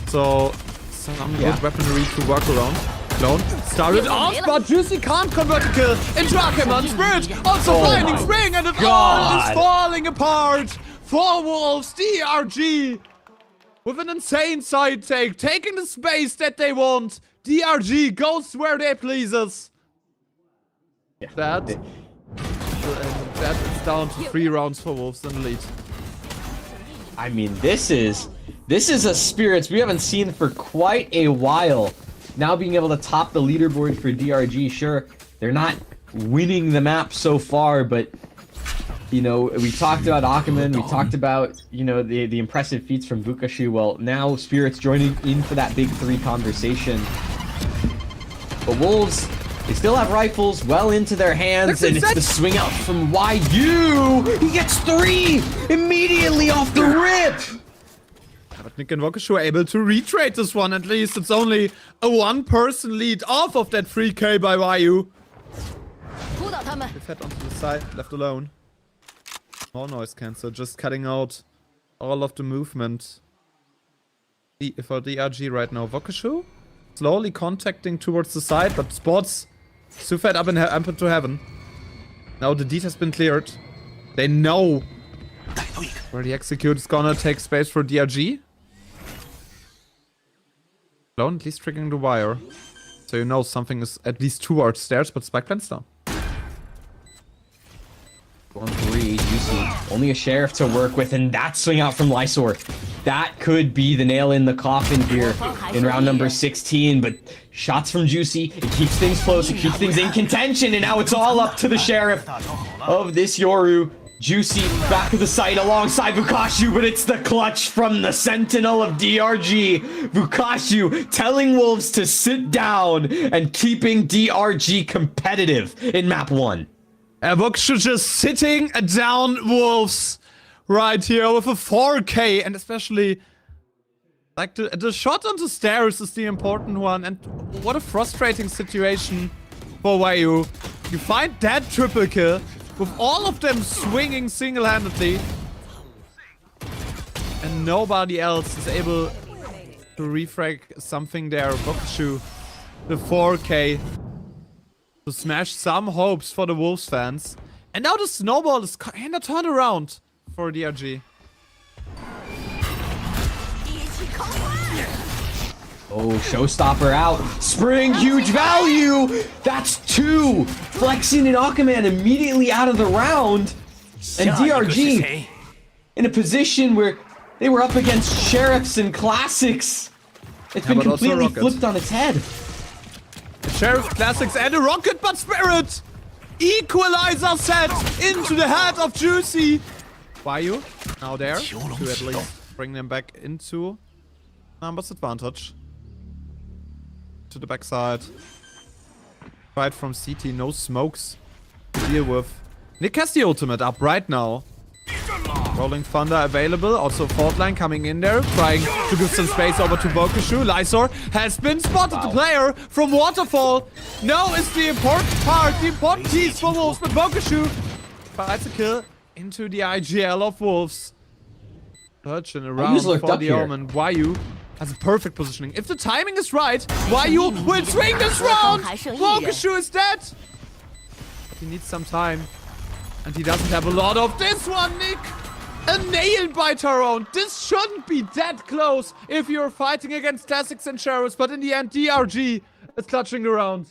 so some good weaponry to work around. Clone started off, but Juicy can't convert the kill into Ackerman. Spirit also finding Spring, and it all is falling apart for Wolves. DRG with an insane side take, taking the space that they want. DRG goes where they pleases. That is down to 3 rounds for Wolves in the lead. I mean, this is a Spirits we haven't seen for quite a while. now being able to top the leaderboard for DRG. Sure, they're not winning the map so far, but you know, we talked about Akaman, we talked about, you know, the impressive feats from Vukashu. Well, now Spirit's joining in for that big 3 conversation. But Wolves, they still have rifles well into their hands, and it's the swing out from YU. He gets 3 immediately off the rip. But Nick and Vukashu are able to retrade this one. At least it's only a 1-person lead off of that 3K by YU. They've head onto the side, left alone. Small noise cancel, just cutting out all of the movement. For DRG right now, Vukashu slowly contacting towards the side, but spots Sufed up into heaven. Now the deed has been cleared. They know where the execute is gonna take space for DRG. Alone, at least triggering the wire. So you know something is at least towards stairs, but spike plant's down. 1-3, Juicy. Only a sheriff to work with, and that swing out from Lysor. That could be the nail in the coffin here in round number 16, but shots from Juicy, it keeps things close, it keeps things in contention, and now it's all up to the sheriff of this Yoru. Juicy back of the site alongside Vukashu, but it's the clutch from the Sentinel of DRG. Vukashu telling Wolves to sit down and keeping DRG competitive in map 1. Vukashu just sitting down Wolves right here with a 4K, and especially like the shot on the stairs is the important one. And what a frustrating situation for YU. You find that triple kill with all of them swinging single-handedly, and nobody else is able to refrag something there. Vukashu, the 4K. To smash some hopes for the Wolves fans. And now the snowball is kinda turned around for DRG. Oh, showstopper out. Spring, huge value. That's 2. Flexing and Akaman immediately out of the round. And DRG in a position where they were up against Sheriffs and Classics. It's been completely flipped on its head. Sheriff Classics and a rocket, but Spirit! Equalizer set into the head of Juicy. YU now there to at least bring them back into numbers advantage. To the backside. Right from CT, no smokes to deal with. Nick has the ultimate up right now. Rolling Thunder available. Also Fault Line coming in there, trying to give some space over to Vukashu. Lysor has been spotted. The player from Waterfall. Now is the important part, the important piece for Wolves, but Vukashu finds a kill into the IGL of Wolves. Searching around for the Omen. YU has a perfect positioning. If the timing is right, YU will swing this round. Vukashu is dead. But he needs some time. And he doesn't have a lot of this one, Nick. A nail biter round. This shouldn't be that close if you're fighting against Classics and Sheriffs, but in the end, DRG is clutching around.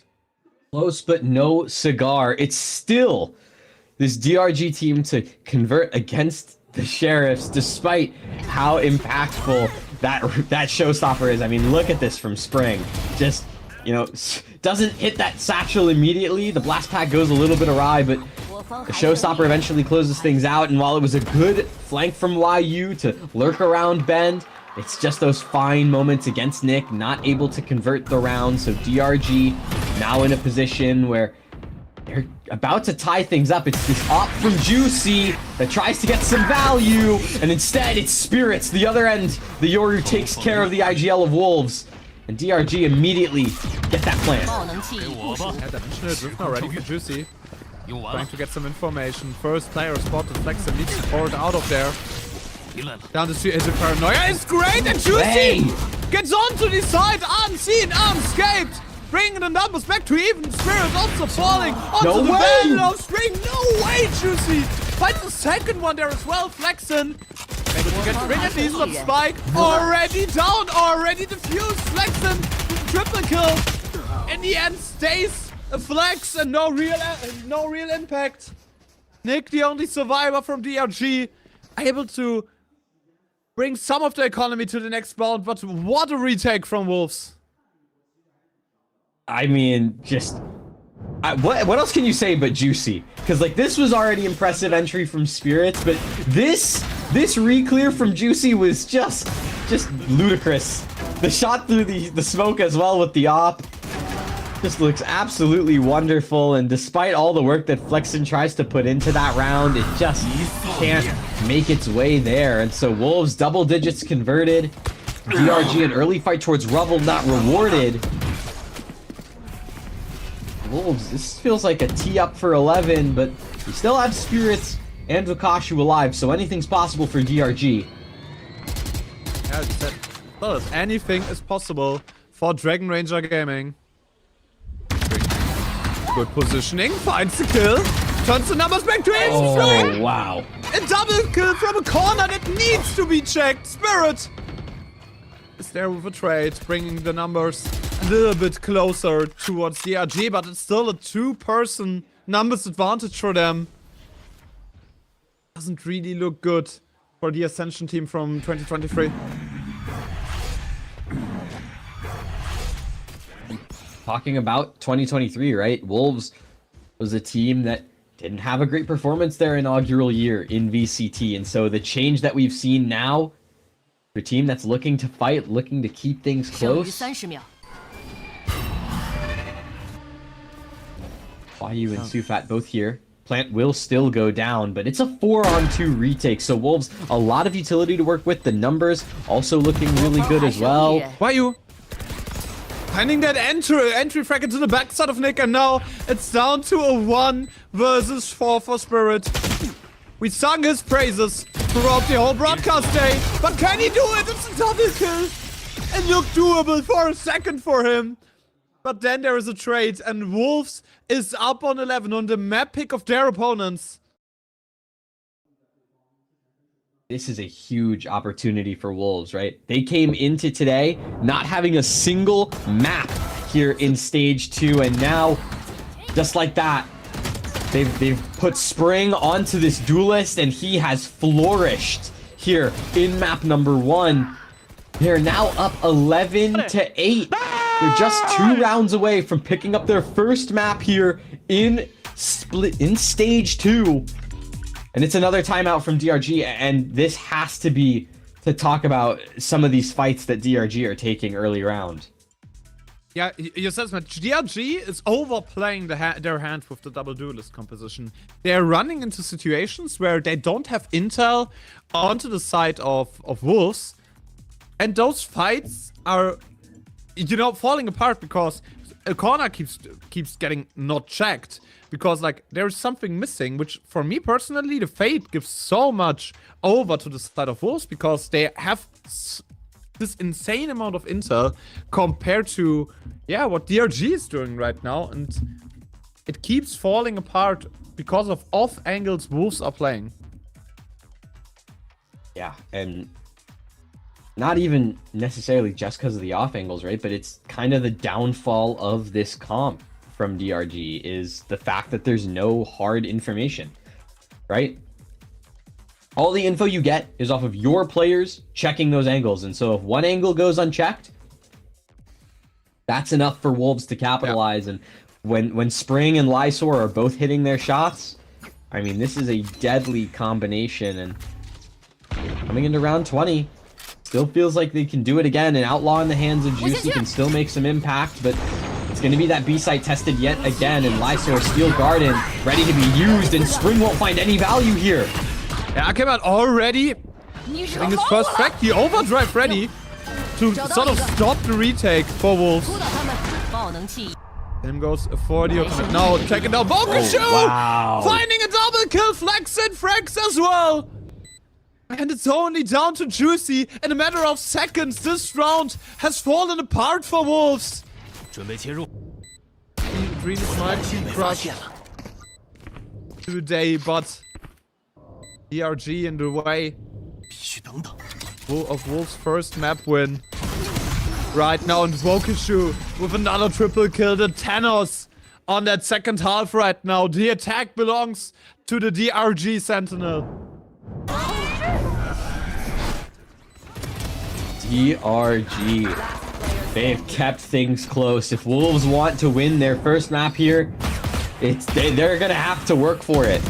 Close, but no cigar. It's still this DRG team to convert against the Sheriffs, despite how impactful that showstopper is. I mean, look at this from Spring. Just, you know, doesn't hit that satchel immediately. The blast pack goes a little bit awry, but the showstopper eventually closes things out, and while it was a good flank from YU to lurk around Bend, it's just those fine moments against Nick, not able to convert the round. So DRG now in a position where they're about to tie things up. It's this op from Juicy that tries to get some value, and instead it's Spirits. The other end, the Yoru takes care of the IGL of Wolves, and DRG immediately get that plan. Already for Juicy. Trying to get some information. First player spotted, Flex and needs support out of there. Down the street is a paranoia. It's great, and Juicy gets onto the side, unseen, unscaped. Bringing the numbers back to even. Spirit also falling onto the band of Spring. No way, Juicy. Finds the second one there as well, Flexen. Able to get ring at least on Spike. Already down, already defused. Flexen, triple kill. In the end, stays a flex and no real impact. Nick, the only survivor from DRG, able to bring some of the economy to the next round, but what a retake from Wolves. I mean, just what else can you say but juicy? Because like this was already impressive entry from Spirits, but this re-clear from Juicy was just ludicrous. The shot through the smoke as well with the op just looks absolutely wonderful, and despite all the work that Flexen tries to put into that round, it just can't make its way there. And so Wolves double digits converted. DRG an early fight towards Rubble not rewarded. Wolves, this feels like a tee up for 11, but we still have Spirits and Wakashu alive, so anything's possible for DRG. Yeah, well, anything is possible for Dragon Ranger Gaming. Good positioning, finds the kill, turns the numbers back to 83! Oh, wow. A double kill from a corner that needs to be checked. Spirit is there with a trade, bringing the numbers a little bit closer towards DRG, but it's still a two-person numbers advantage for them. Doesn't really look good for the Ascension team from 2023. Talking about 2023, right? Wolves was a team that didn't have a great performance their inaugural year in VCT, and so the change that we've seen now, the team that's looking to fight, looking to keep things close. Yu and Sufat both here. Plant will still go down, but it's a 4-on-2 retake, so Wolves, a lot of utility to work with. The numbers also looking really good as well. Why you? Finding that entry frag into the backside of Nick, and now it's down to a 1 versus 4 for Spirit. We sung his praises throughout the whole broadcast day, but can he do it? It's a double kill. It looked doable for a second for him. But then there is a trade, and Wolves is up on 11 on the map pick of their opponents. This is a huge opportunity for Wolves, right? They came into today not having a single map here in Stage 2, and now, just like that, they've put Spring onto this duelist, and he has flourished here in map number 1. They're now up 11-8. They're just 2 rounds away from picking up their first map here in Stage 2. And it's another timeout from DRG, and this has to be to talk about some of these fights that DRG are taking early round. Yeah, you said that DRG is overplaying their hand with the double duelist composition. They're running into situations where they don't have intel onto the side of Wolves, and those fights are, you know, falling apart because a corner keeps getting not checked. Because, like, there's something missing, which, for me personally, the Fate gives so much over to the side of Wolves because they have this insane amount of intel compared to, yeah, what DRG is doing right now. And it keeps falling apart because of off angles Wolves are playing. Yeah, and not even necessarily just because of the off angles, right? But it's kind of the downfall of this comp from DRG is the fact that there's no hard information, right? All the info you get is off of your players checking those angles. And so if one angle goes unchecked, that's enough for Wolves to capitalize. Yeah. And when Spring and Lysor are both hitting their shots, I mean, this is a deadly combination. And coming into round 20, still feels like they can do it again. And Outlaw in the hands of Juicy can still make some impact, but it's going to be that B-site tested yet again, and Lysor Steel Garden ready to be used, and Spring won't find any value here. Yeah, I came out already getting his first frag. The overdrive ready to sort of stop the retake for Wolves. Him goes for the ultimate. Now check it out. Wakashu! Wow. Finding a double kill. Flexen frags as well. And it's only down to Juicy. In a matter of seconds, this round has fallen apart for Wolves. Really smart team crush today, but DRG in the way of Wolves' first map win right now, and Wakashu with another triple kill. The Thanos on that second half right now. The attack belongs to the DRG Sentinel. DRG They have kept things close. If Wolves want to win their first map here, they're gonna have to work for it.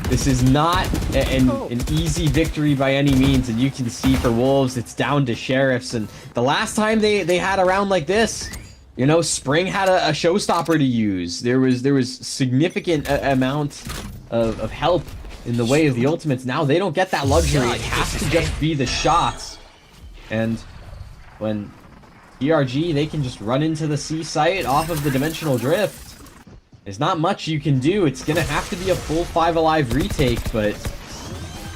This is not an easy victory by any means, and you can see for Wolves, it's down to Sheriffs. And the last time they had a round like this, you know, Spring had a showstopper to use. There was significant amount of help in the way of the ultimates. Now they don't get that luxury. It has to just be the shots. And when DRG, they can just run into the C site off of the dimensional drift. There's not much you can do. It's gonna have to be a full 5 alive retake, but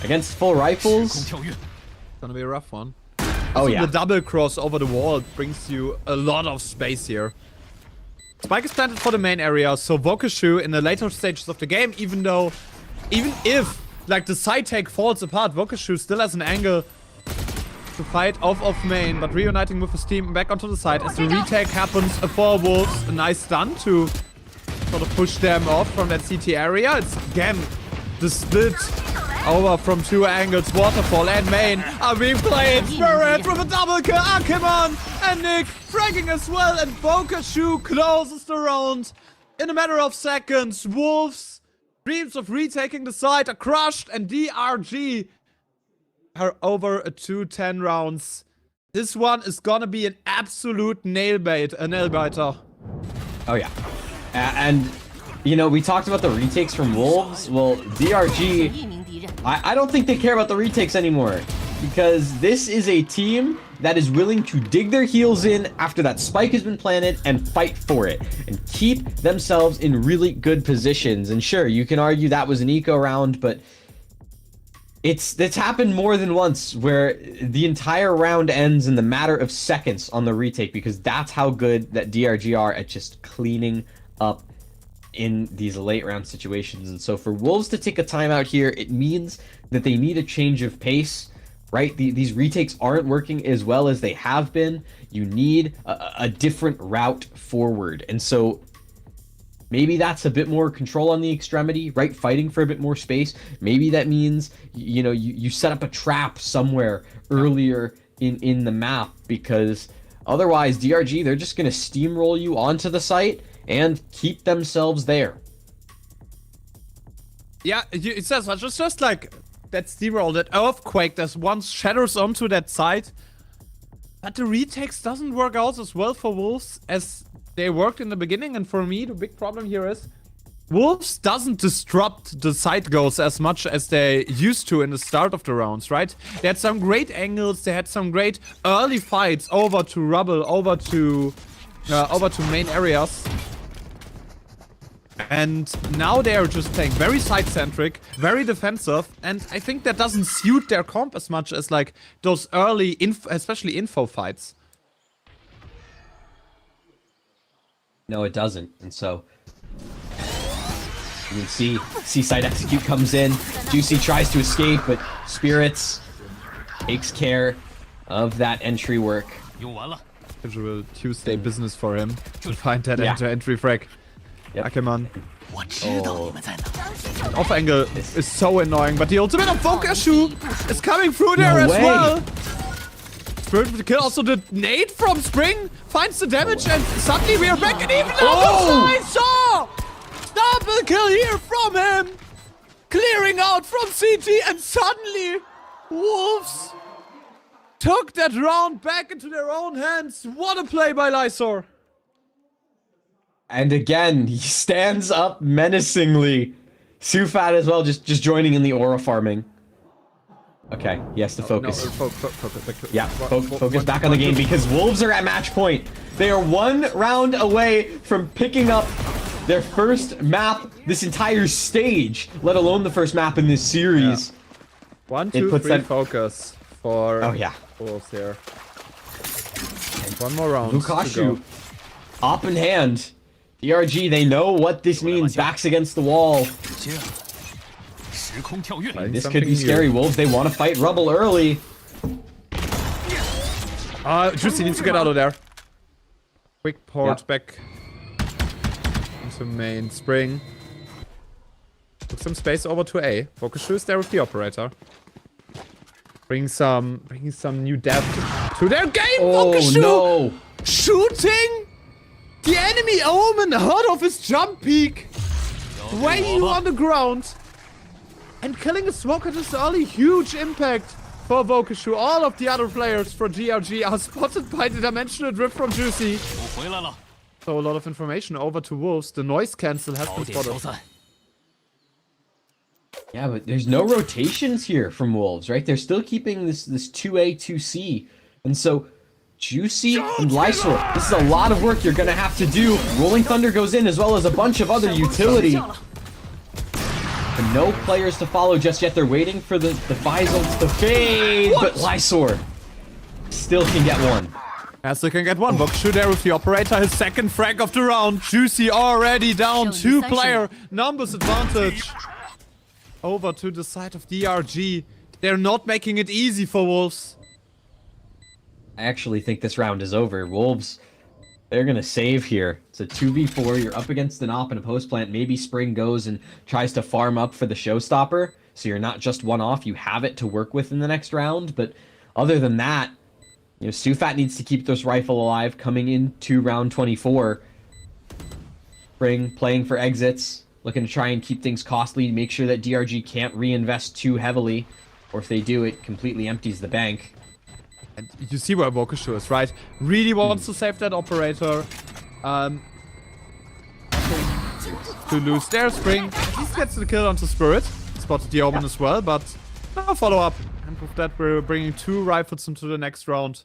against full rifles, it's gonna be a rough one. Oh yeah. The double cross over the wall brings you a lot of space here. Spike is planted for the main area, so Vokashu in the later stages of the game, even if like the side take falls apart, Vokashu still has an angle to fight off main, but reuniting with his team back onto the side as the retake happens for Wolves. A nice stun to sort of push them off from that CT area. It's again the split over from two angles. Waterfall and main are being played. Spirit with a double kill. Akimon and Nick fragging as well, and Vokashu closes the round in a matter of seconds. Wolves' dreams of retaking the site are crushed, and DRG are over a 2-10 rounds. This one is gonna be an absolute nail biter. Oh yeah. And, you know, we talked about the retakes from Wolves. Well, DRG, I don't think they care about the retakes anymore. Because this is a team that is willing to dig their heels in after that spike has been planted and fight for it. And keep themselves in really good positions. And sure, you can argue that was an eco round, but it's happened more than once where the entire round ends in the matter of seconds on the retake, because that's how good that DRG are at just cleaning up in these late round situations. And so for Wolves to take a timeout here, it means that they need a change of pace, right? These retakes aren't working as well as they have been. You need a different route forward. And so maybe that's a bit more control on the extremity, right? Fighting for a bit more space. Maybe that means, you know, you set up a trap somewhere earlier in the map, because otherwise DRG, they're just going to steamroll you onto the site and keep themselves there. Yeah, it says it's just like that steamroll, that earthquake that once shatters onto that side. But the retakes doesn't work out as well for Wolves as they worked in the beginning. And for me, the big problem here is Wolves doesn't disrupt the side goals as much as they used to in the start of the rounds, right? They had some great angles, they had some great early fights over to rubble, over to main areas. And now they are just playing very side-centric, very defensive, and I think that doesn't suit their comp as much as like those early, especially info fights. No, it doesn't. And so you can see Seaside Execute comes in. Juicy tries to escape, but Spirits takes care of that entry work. Usual Tuesday business for him to find that entry frag. Yep. Ackerman. Off angle is so annoying, but the ultimate of Vokashu is coming through there as well. Spirit with the kill, also the nade from Spring finds the damage, and suddenly we are back and even outside. So double kill here from him, clearing out from CT, and suddenly Wolves took that round back into their own hands. What a play by Lysor. And again, he stands up menacingly. Sufat as well, just joining in the aura farming. Okay, he has to focus. Focus back on the game, because Wolves are at match point. They are one round away from picking up their first map this entire stage, let alone the first map in this series. Yeah. 1, 2, 3 focus for Wolves here. And one more round. Vokashu up in hand. DRG, they know what this means. Backs against the wall. This could be scary. Wolves, they want to fight Rubble early. Juicy needs to get out of there. Quick port back into main. Spring. Took some space over to A. Vokashu is there with the operator. Bring some new depth. to their game. Oh, Vokashu no. shooting the enemy Omen out of his jump peak. Way on the ground. And killing a smoker this early, huge impact for Vokashu. All of the other players for DRG are spotted by the dimensional drift from Juicy. So a lot of information over to Wolves. The noise cancel has been spotted. Yeah, but there's no rotations here from Wolves, right? They're still keeping this 2A, 2C. And so, Juicy and Lysor, this is a lot of work you're going to have to do. Rolling Thunder goes in as well as a bunch of other utility. And no players to follow just yet. They're waiting for the Visals to fade. But Lysor still can get one. As they can get one. Vokashu there with the operator. His second frag of the round. Juicy already down. 2-player numbers advantage. Over to the side of DRG. They're not making it easy for Wolves. I actually think this round is over. Wolves, they're going to save here. It's a 2v4. You're up against an op and a post plant. Maybe Spring goes and tries to farm up for the showstopper. So you're not just one off. You have it to work with in the next round. But other than that, you know, Sufat needs to keep this rifle alive coming into round 24. Spring playing for exits. Looking to try and keep things costly, make sure that DRG can't reinvest too heavily, or if they do, it completely empties the bank. And you see where Vokashu is, right? Really wants to save that operator. To lose their Spring. At least gets the kill onto Spirit. Spotted the Omen as well, but no follow-up. And with that, we're bringing 2 rifles into the next round.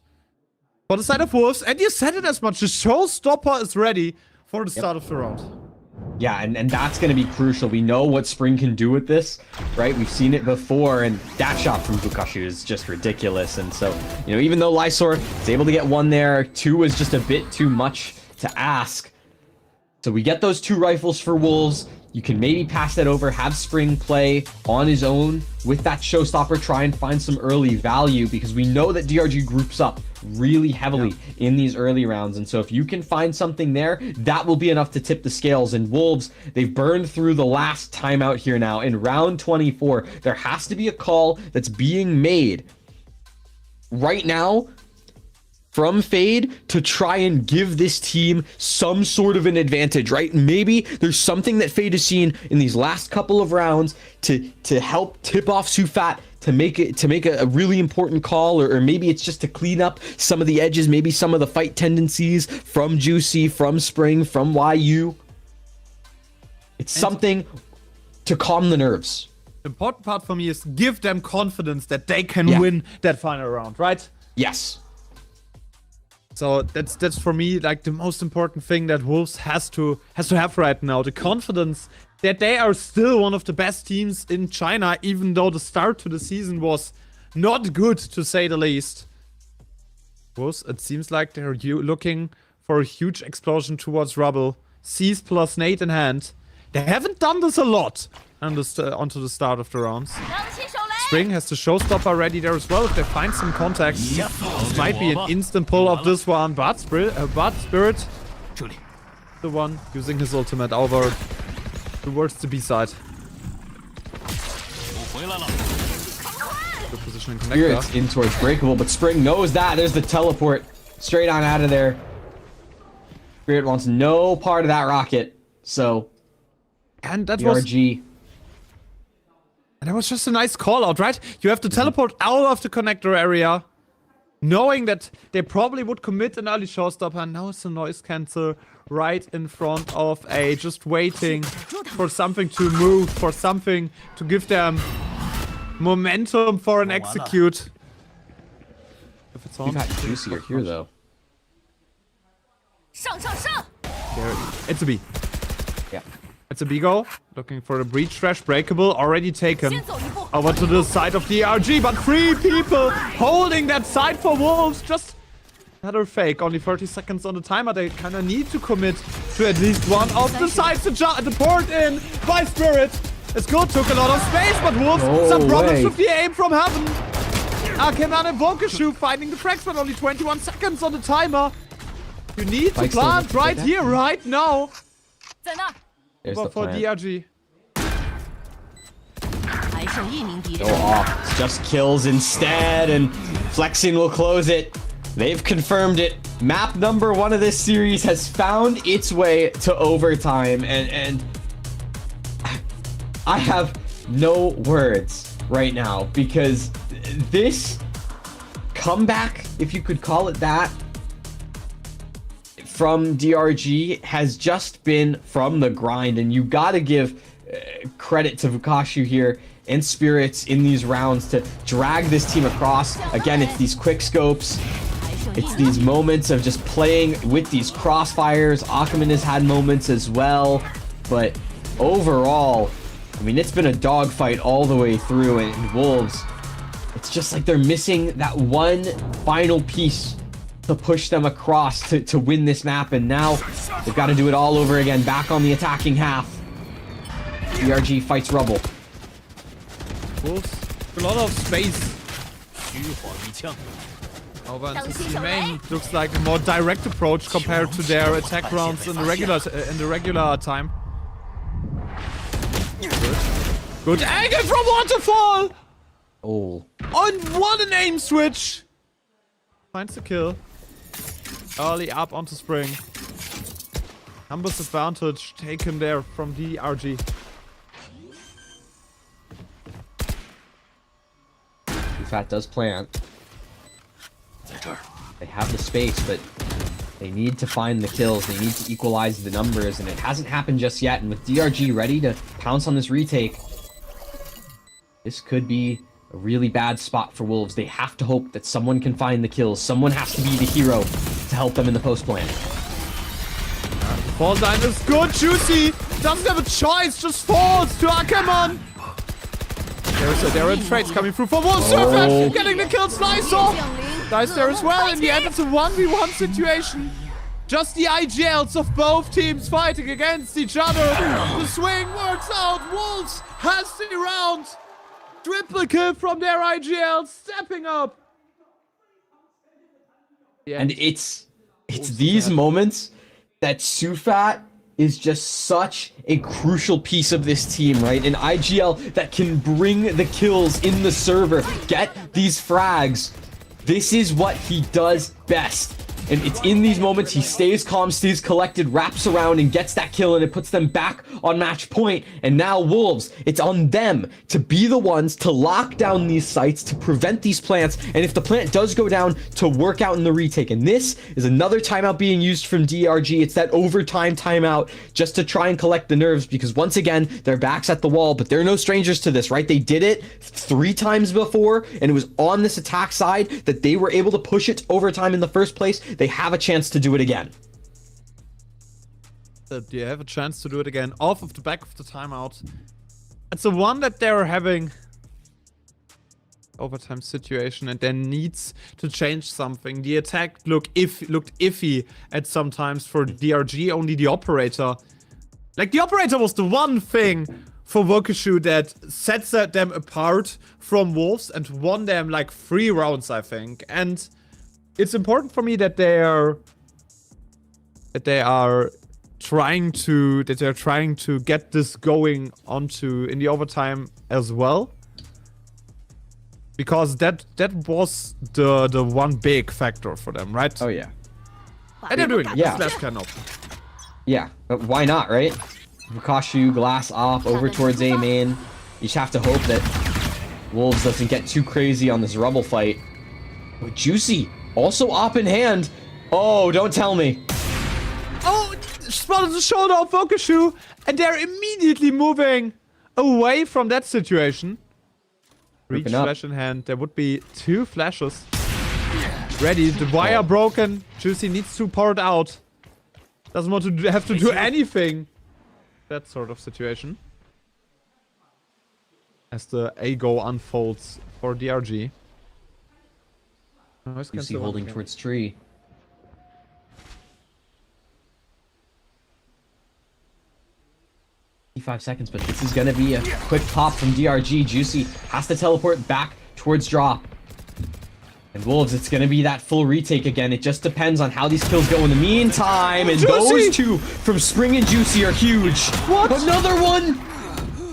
For the side of Wolves, and you said it as much, the showstopper is ready for the start of the round. Yeah, and that's going to be crucial. We know what Spring can do with this, right? We've seen it before, and that shot from Vokashu is just ridiculous. And so, you know, even though Lysor is able to get 1 there, 2 was just a bit too much to ask. So we get those 2 rifles for Wolves. You can maybe pass that over, have Spring play on his own with that showstopper, try and find some early value, because we know that DRG groups up really heavily in these early rounds. And so if you can find something there, that will be enough to tip the scales. And Wolves, they've burned through the last timeout here now. In round 24, there has to be a call that's being made right now from Fade to try and give this team some sort of an advantage, right? Maybe there's something that Fade has seen in these last couple of rounds to help tip off Sufat to make a really important call, or maybe it's just to clean up some of the edges, maybe some of the fight tendencies from Juicy, from Spring, from YU. It's something to calm the nerves. The important part for me is give them confidence that they can win that final round, right? Yes. So that's for me like the most important thing that Wolves has to have right now. The confidence that they are still one of the best teams in China, even though the start to the season was not good, to say the least. Wolves, it seems like they're looking for a huge explosion towards Rubble. Seize plus nade in hand. They haven't done this a lot onto the start of the rounds. Spring has the showstopper ready there as well. If they find some contact, this might be an instant pull of this one. But Spirit, the one using his ultimate over towards the B side. Good positioning connector. Spirit's in towards breakable, but Spring knows that. There's the teleport straight on out of there. Spirit wants no part of that rocket, so and that DRG. And that was just a nice call out, right? You have to teleport out of the connector area, knowing that they probably would commit an early showstopper, and now it's a noise cancel right in front of A, just waiting for something to move, for something to give them momentum for an execute. If it's on. You've got Juicier here, though. There, it's a B. Yeah. It's a B go. Looking for the breach trash. Breakable. Already taken. Over to the side of the DRG. But 3 people holding that side for Wolves. Just another fake. Only 30 seconds on the timer. They kind of need to commit to at least one of the sides. The port in by Spirit. It's good. Took a lot of space. But Wolves, some problems with the aim from heaven. Arkeman and Vokashu finding the frags. But only 21 seconds on the timer. You need to plant right here, right now. There's But for DRG. Go off. It's just kills instead, and flexing will close it. They've confirmed it. Map number 1 of this series has found its way to overtime, and I have no words right now because this comeback, if you could call it that, from DRG has just been from the grind, and you gotta give credit to Vukashu here and Spirits in these rounds to drag this team across. Again, it's these quick scopes. It's these moments of just playing with these crossfires. Ackerman has had moments as well, but overall, I mean, it's been a dogfight all the way through, and Wolves, it's just like they're missing that one final piece to push them across to win this map, and now they've got to do it all over again, back on the attacking half. DRG fights Rubble. Wolves, a lot of space. Over into the main looks like a more direct approach compared to their attack rounds in the regular time. Good angle from Waterfall! Oh. And what an aim switch! Finds the kill. Early up onto Spring. Numbers advantage taken there from DRG. Fat does plant. They have the space, but they need to find the kills. They need to equalize the numbers, and it hasn't happened just yet. And with DRG ready to pounce on this retake, this could be a really bad spot for Wolves. They have to hope that someone can find the kills. Someone has to be the hero to help them in the post plan. Fall line is good. Juicy doesn't have a choice. Just falls to Ackerman. There are trades coming through for Wolves. Surface getting the kills. Nice off. Nice there as well. In the end, it's a 1v1 situation. Just the IGLs of both teams fighting against each other. The swing works out. Wolves has the round. Triple kill from their IGL, stepping up. And it's these moments that Sufat is just such a crucial piece of this team, right? An IGL that can bring the kills in the server, get these frags. This is what he does best. And it's in these moments he stays calm, stays collected, wraps around, and gets that kill, and it puts them back on match point. And now Wolves, it's on them to be the ones to lock down these sites, to prevent these plants, and if the plant does go down, to work out in the retake. And this is another timeout being used from DRG. It's that overtime timeout just to try and collect the nerves, because once again, their back's at the wall, but they're no strangers to this, right? They did it 3 times before, and it was on this attack side that they were able to push it to overtime in the first place. They have a chance to do it again. You have a chance to do it again off of the back of the timeout. It's the one that they're having overtime situation, and then needs to change something. The attack looked iffy at sometimes for DRG. Only the operator, like the operator, was the one thing for Vukashu that sets them apart from Wolves and won them like 3 rounds, I think. And it's important for me that they're trying to get this going onto in the overtime as well, because that was the one big factor for them, right? Oh yeah, and they're doing it. Yeah. Left can open. Yeah, but why not, right? Vukashu, glass off, over towards A main. You just have to hope that Wolves doesn't get too crazy on this Rubble fight. But Juicy also op in hand. Oh, don't tell me. Oh, spotted the shoulder of Vukashu, and they're immediately moving away from that situation. Reach flash in hand. There would be 2 flashes ready. The wire broken. Juicy needs to pour it out. Doesn't want to have to do anything. That sort of situation. As the A-go unfolds for DRG. Juicy holding towards tree. $5 seconds, but this is gonna be a quick pop from DRG. Juicy has to teleport back towards drop. And Wolves, it's gonna be that full retake again. It just depends on how these kills go in the meantime. And those 2 from Spring and Juicy are huge. What? Another one!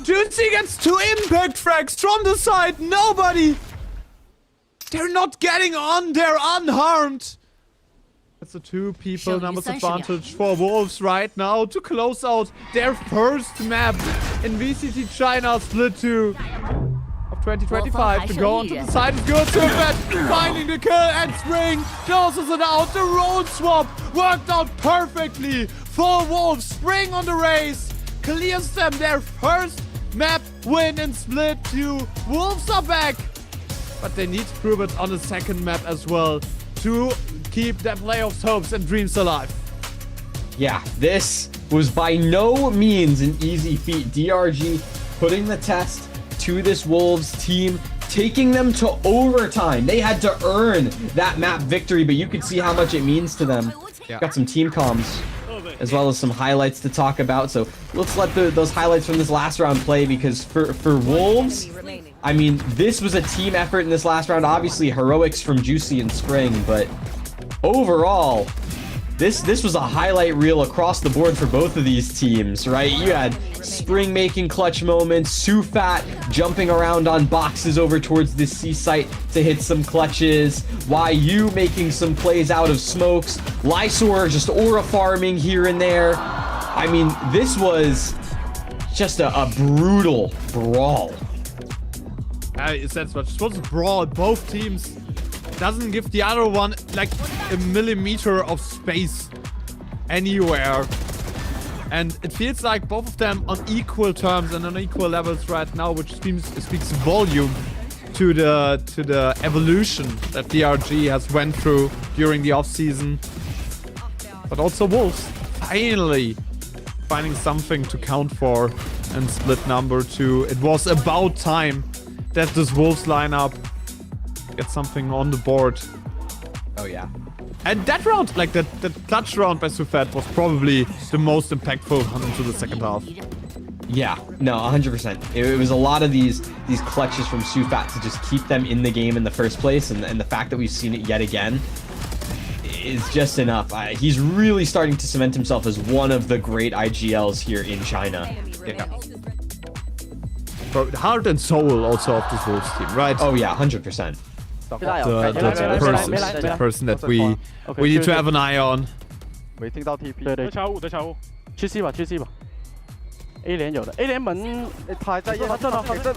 Juicy gets 2 impact frags from the side. Nobody They're not getting on. They're unharmed. It's a 2 people numbers advantage for Wolves right now to close out their first map in VCT China Split 2 of 2025. To go onto the side is good. Surfet finding the kill, and Spring closes it out. The role swap worked out perfectly for Wolves. Spring on the race clears them their first map win in Split 2. Wolves are back, but they need to prove it on the second map as well to keep their playoffs hopes and dreams alive. Yeah, this was by no means an easy feat. DRG putting the test to this Wolves team, taking them to overtime. They had to earn that map victory, but you could see how much it means to them. Yeah. Got some team comms as well as some highlights to talk about. So let's let those highlights from this last round play, because for Wolves, I mean, this was a team effort in this last round. Obviously, heroics from Juicy and Spring, but overall, this was a highlight reel across the board for both of these teams, right? You had Spring making clutch moments, Sufat jumping around on boxes over towards this C site to hit some clutches, YU making some plays out of smokes, Lysor just aura farming here and there. I mean, this was just a brutal brawl. It's that much. It was a brawl. Both teams doesn't give the other one like a millimeter of space anywhere, and it feels like both of them on equal terms and on equal levels right now, which speaks volume to the evolution that DRG has went through during the offseason. But also Wolves finally finding something to count for in split number 2. It was about time that this Wolves lineup get something on the board. Oh yeah. And that round, like that clutch round by Sufat, was probably the most impactful one into the second half. Yeah, no, 100%. It was a lot of these clutches from Sufat to just keep them in the game in the first place, and the fact that we've seen it yet again is just enough. He's really starting to cement himself as one of the great IGLs here in China. Yeah. But heart and soul also of this Wolves team, right? Oh yeah, 100%. The person that we need to have an eye on. 没听到 TP。得查五，得查五。去 C 吧，去 C 吧。A 连有的 ，A 连门，他还在验，正了，给正。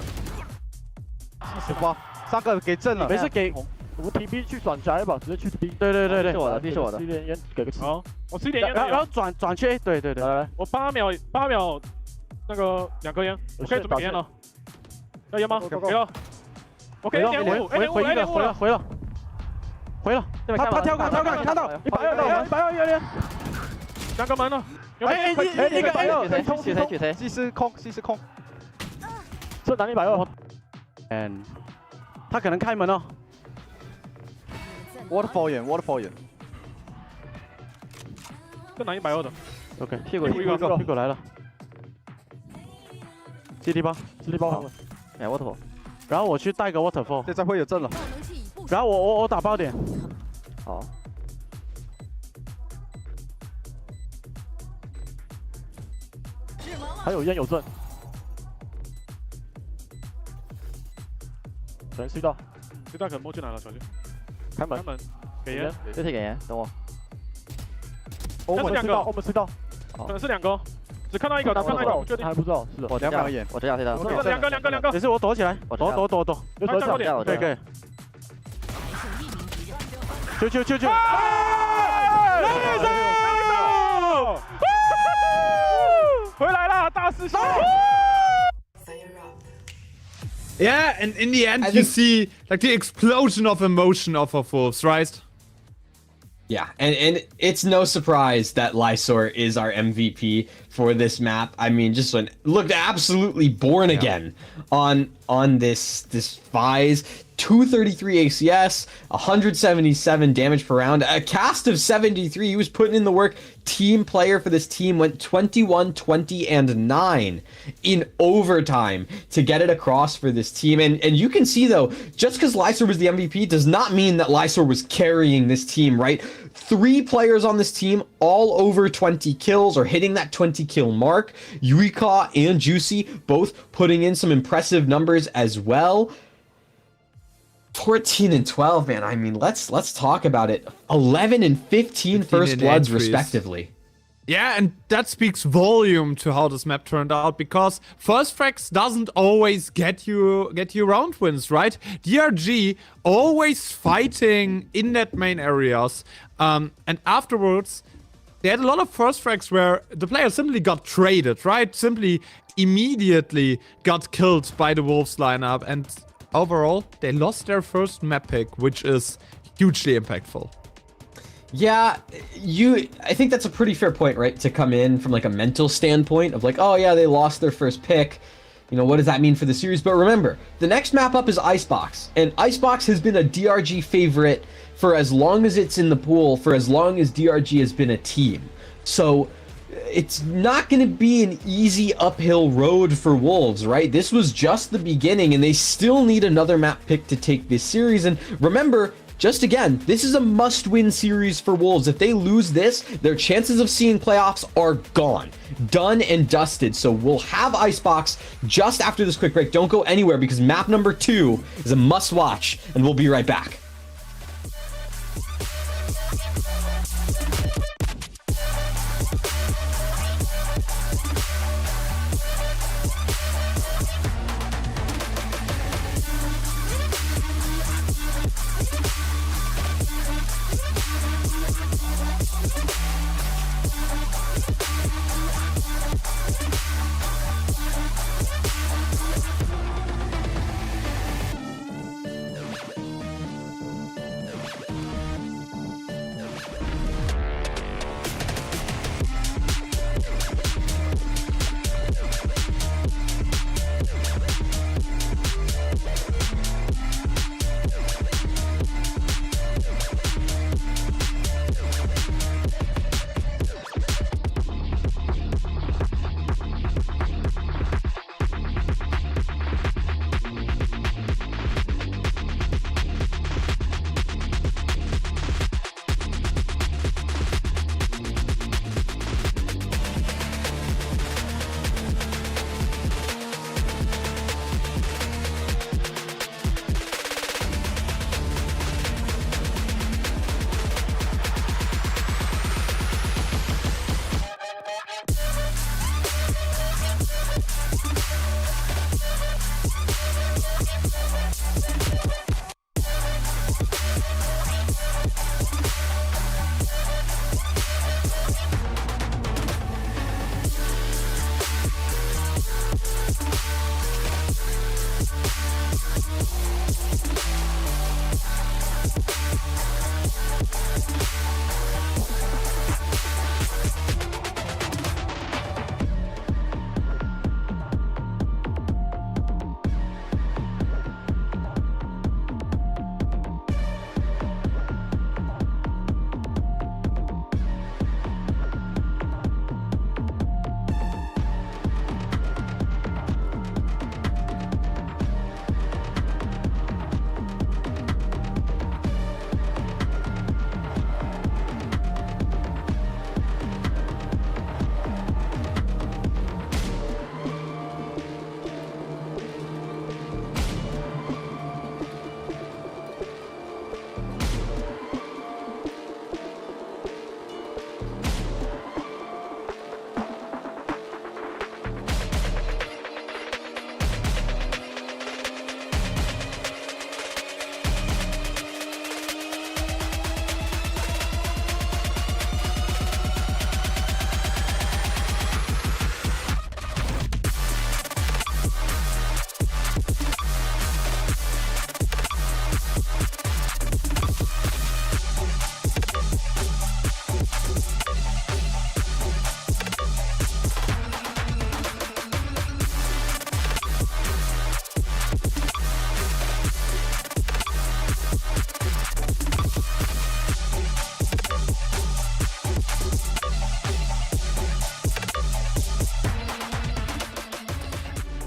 78，三个给正了。没事，给我 TP 去转起来吧，直接去 B。对，是我的，B 是我的。C 连烟给个7。好，我吃一点烟。然后转去 A， 对，来，我8秒，那个2颗烟，我可以准备烟了。要烟吗？给了。OK， 回了，他跳杆，看到120有点，2个门了，一个取谁？西施空，这哪里120 ？And 他可能开门了。Waterfall 远，这哪120的 ？OK， 屁股来了。GD 包，哎 Waterfall。然后我去带个 waterfall， 现在会有阵了。然后我打爆点。好。还有烟有阵。等隧道可能摸进来了，小心。开门，给烟，这是给烟，等我。我们隧道，可能是2个。只看到一个，我确定。还不知道，是的。我2秒眼，我这样，两个。也是我躲起来，躲。对。救！回来了，大师兄。Yeah, and in the end, you see like the explosion of emotion of Wolves, right? Yeah, and it's no surprise that Lysor is our MVP for this map. I mean, just looked absolutely born again on this Fize. 233 ACS, 177 damage per round, a cast of 73. He was putting in the work. Team player for this team went 21, 20, and 9 in overtime to get it across for this team. And you can see, though, just because Lysor was the MVP does not mean that Lysor was carrying this team, right? 3 players on this team, all over 20 kills or hitting that 20 kill mark. Yuika and Juicy both putting in some impressive numbers as well. 14 and 12, man. I mean, let's talk about it. 11 and 15 first bloods, entries. respectively. Yeah, and that speaks volume to how this map turned out, because first frags doesn't always get you round wins, right? DRG always fighting in that main areas, and afterwards they had a lot of first frags where the player simply got traded, right? Simply immediately got killed by the Wolves lineup, and overall they lost their first map pick, which is hugely impactful. Yeah, I think that's a pretty fair point, right? To come in from like a mental standpoint of like, oh yeah, they lost their first pick. You know, what does that mean for the series? But remember, the next map up is Icebox. And Icebox has been a DRG favorite for as long as it's in the pool, for as long as DRG has been a team. So it's not going to be an easy uphill road for Wolves, right? This was just the beginning, and they still need another map pick to take this series. And remember, just again, this is a must-win series for Wolves. If they lose this, their chances of seeing playoffs are gone. Done and dusted. So we'll have Icebox just after this quick break. Don't go anywhere, because map number 2 is a must-watch, and we'll be right back.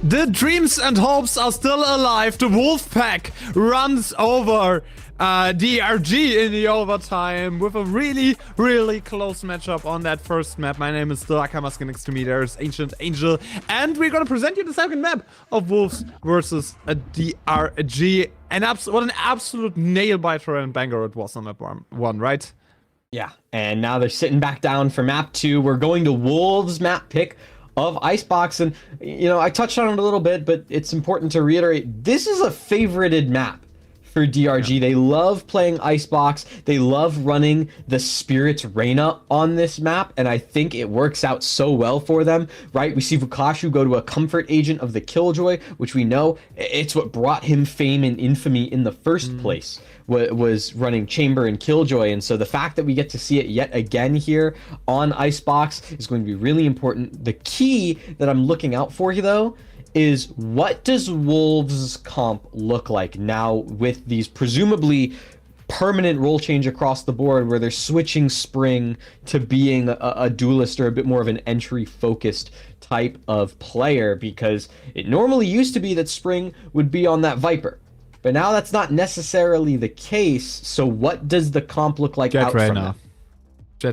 The dreams and hopes are still alive. The wolf pack runs over DRG in the overtime with a really, really close matchup on that first map. My name is still Akamask, next to me there's Ancient Angel, and we're gonna present you the second map of Wolves versus a DRG. What an absolute nail-biter and banger it was on map 1, right? Yeah, and now they're sitting back down for map 2. We're going to Wolves map pick of Icebox, and you know, I touched on it a little bit, but it's important to reiterate, this is a favorited map for DRG. They love playing Icebox. They love running the Spirit's Reyna on this map, and I think it works out so well for them, right? We see Vukashu go to a comfort agent of the Killjoy, which we know it's what brought him fame and infamy in the first place, was running Chamber and Killjoy. And so the fact that we get to see it yet again here on Icebox is going to be really important. The key that I'm looking out for here, though, is what does Wolves' comp look like now with these presumably permanent role change across the board, where they're switching Spring to being a duelist or a bit more of an entry-focused type of player, because it normally used to be that Spring would be on that Viper. But now that's not necessarily the case, so what does the comp look like out from that?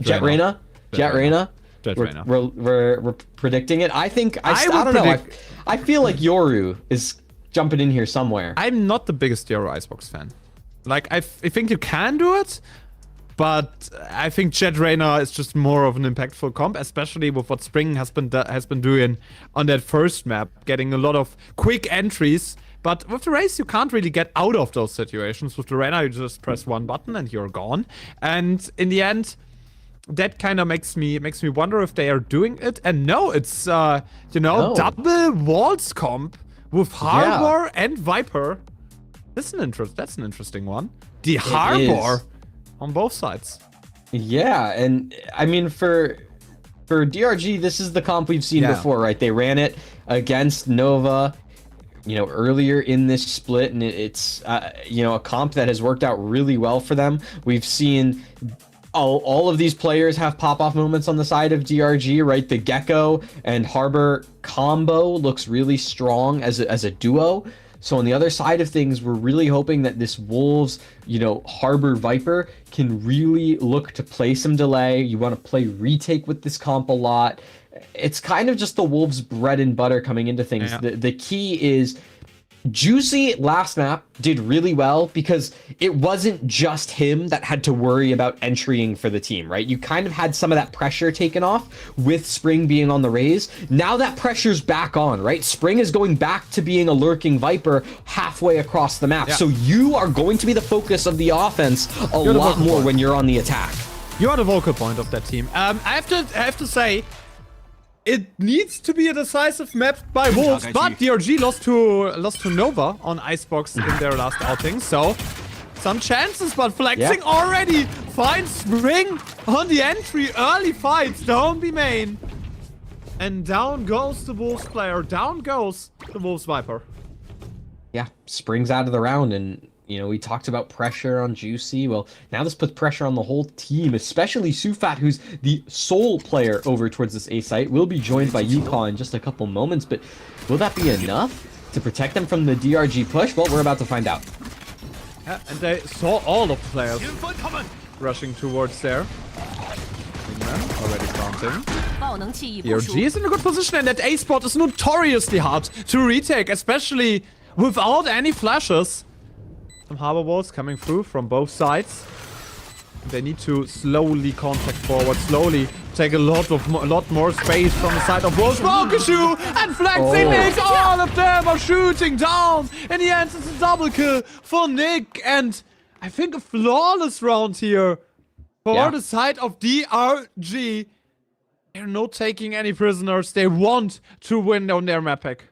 Jet Reyna? Jet Reyna? We're predicting it. I don't know. I feel like Yoru is jumping in here somewhere. I'm not the biggest Yoru Icebox fan. Like, I think you can do it, but I think Jet Reyna is just more of an impactful comp, especially with what Spring has been doing on that first map, getting a lot of quick entries. But with the Race, you can't really get out of those situations. With the Reyna, you just press one button and you're gone. And in the end, that kind of makes me wonder if they are doing it. And no, it's double walls comp with Harbor and Viper. That's an interesting one. The Harbor on both sides. Yeah, and I mean for DRG, this is the comp we've seen before, right? They ran it against Nova, you know, earlier in this split, and it's you know, a comp that has worked out really well for them. We've seen all of these players have pop-off moments on the side of DRG, right? The Gecko and Harbor combo looks really strong as a duo. So on the other side of things, we're really hoping that this Wolves, you know, Harbor Viper can really look to play some delay. You want to play retake with this comp a lot. It's kind of just the Wolves' bread and butter coming into things. Yeah. The key is Juicy last map did really well because it wasn't just him that had to worry about entrying for the team, right? You kind of had some of that pressure taken off with Spring being on the Raze. Now that pressure's back on, right? Spring is going back to being a lurking Viper halfway across the map. Yeah. So you are going to be the focus of the offense a lot more when you're on the attack. You are the vocal point of that team. I have to say, it needs to be a decisive map by Wolves, but DRG lost to Nova on Icebox in their last outing, so some chances, but flexing already finds Spring on the entry. Early fights, don't be main. And down goes the Wolves player, down goes the Wolves Viper. Yeah, Spring's out of the round, and you know, we talked about pressure on Juicy. Well, now this puts pressure on the whole team, especially Sufat, who's the sole player over towards this A site. Will be joined by Yukon in just a couple moments, but will that be enough to protect them from the DRG push? Well, we're about to find out. Yeah, and they saw all of the players rushing towards there. Already counting. DRG is in a good position, and that A spot is notoriously hard to retake, especially without any flashes. Some harbor walls coming through from both sides. They need to slowly contact forward, slowly take a lot more space from the side of Wolves. Vukashu and flexing Nick, all of them are shooting down. In the end, it's a double kill for Nick, and I think a flawless round here for the side of DRG. They're not taking any prisoners. They want to win on their map pick,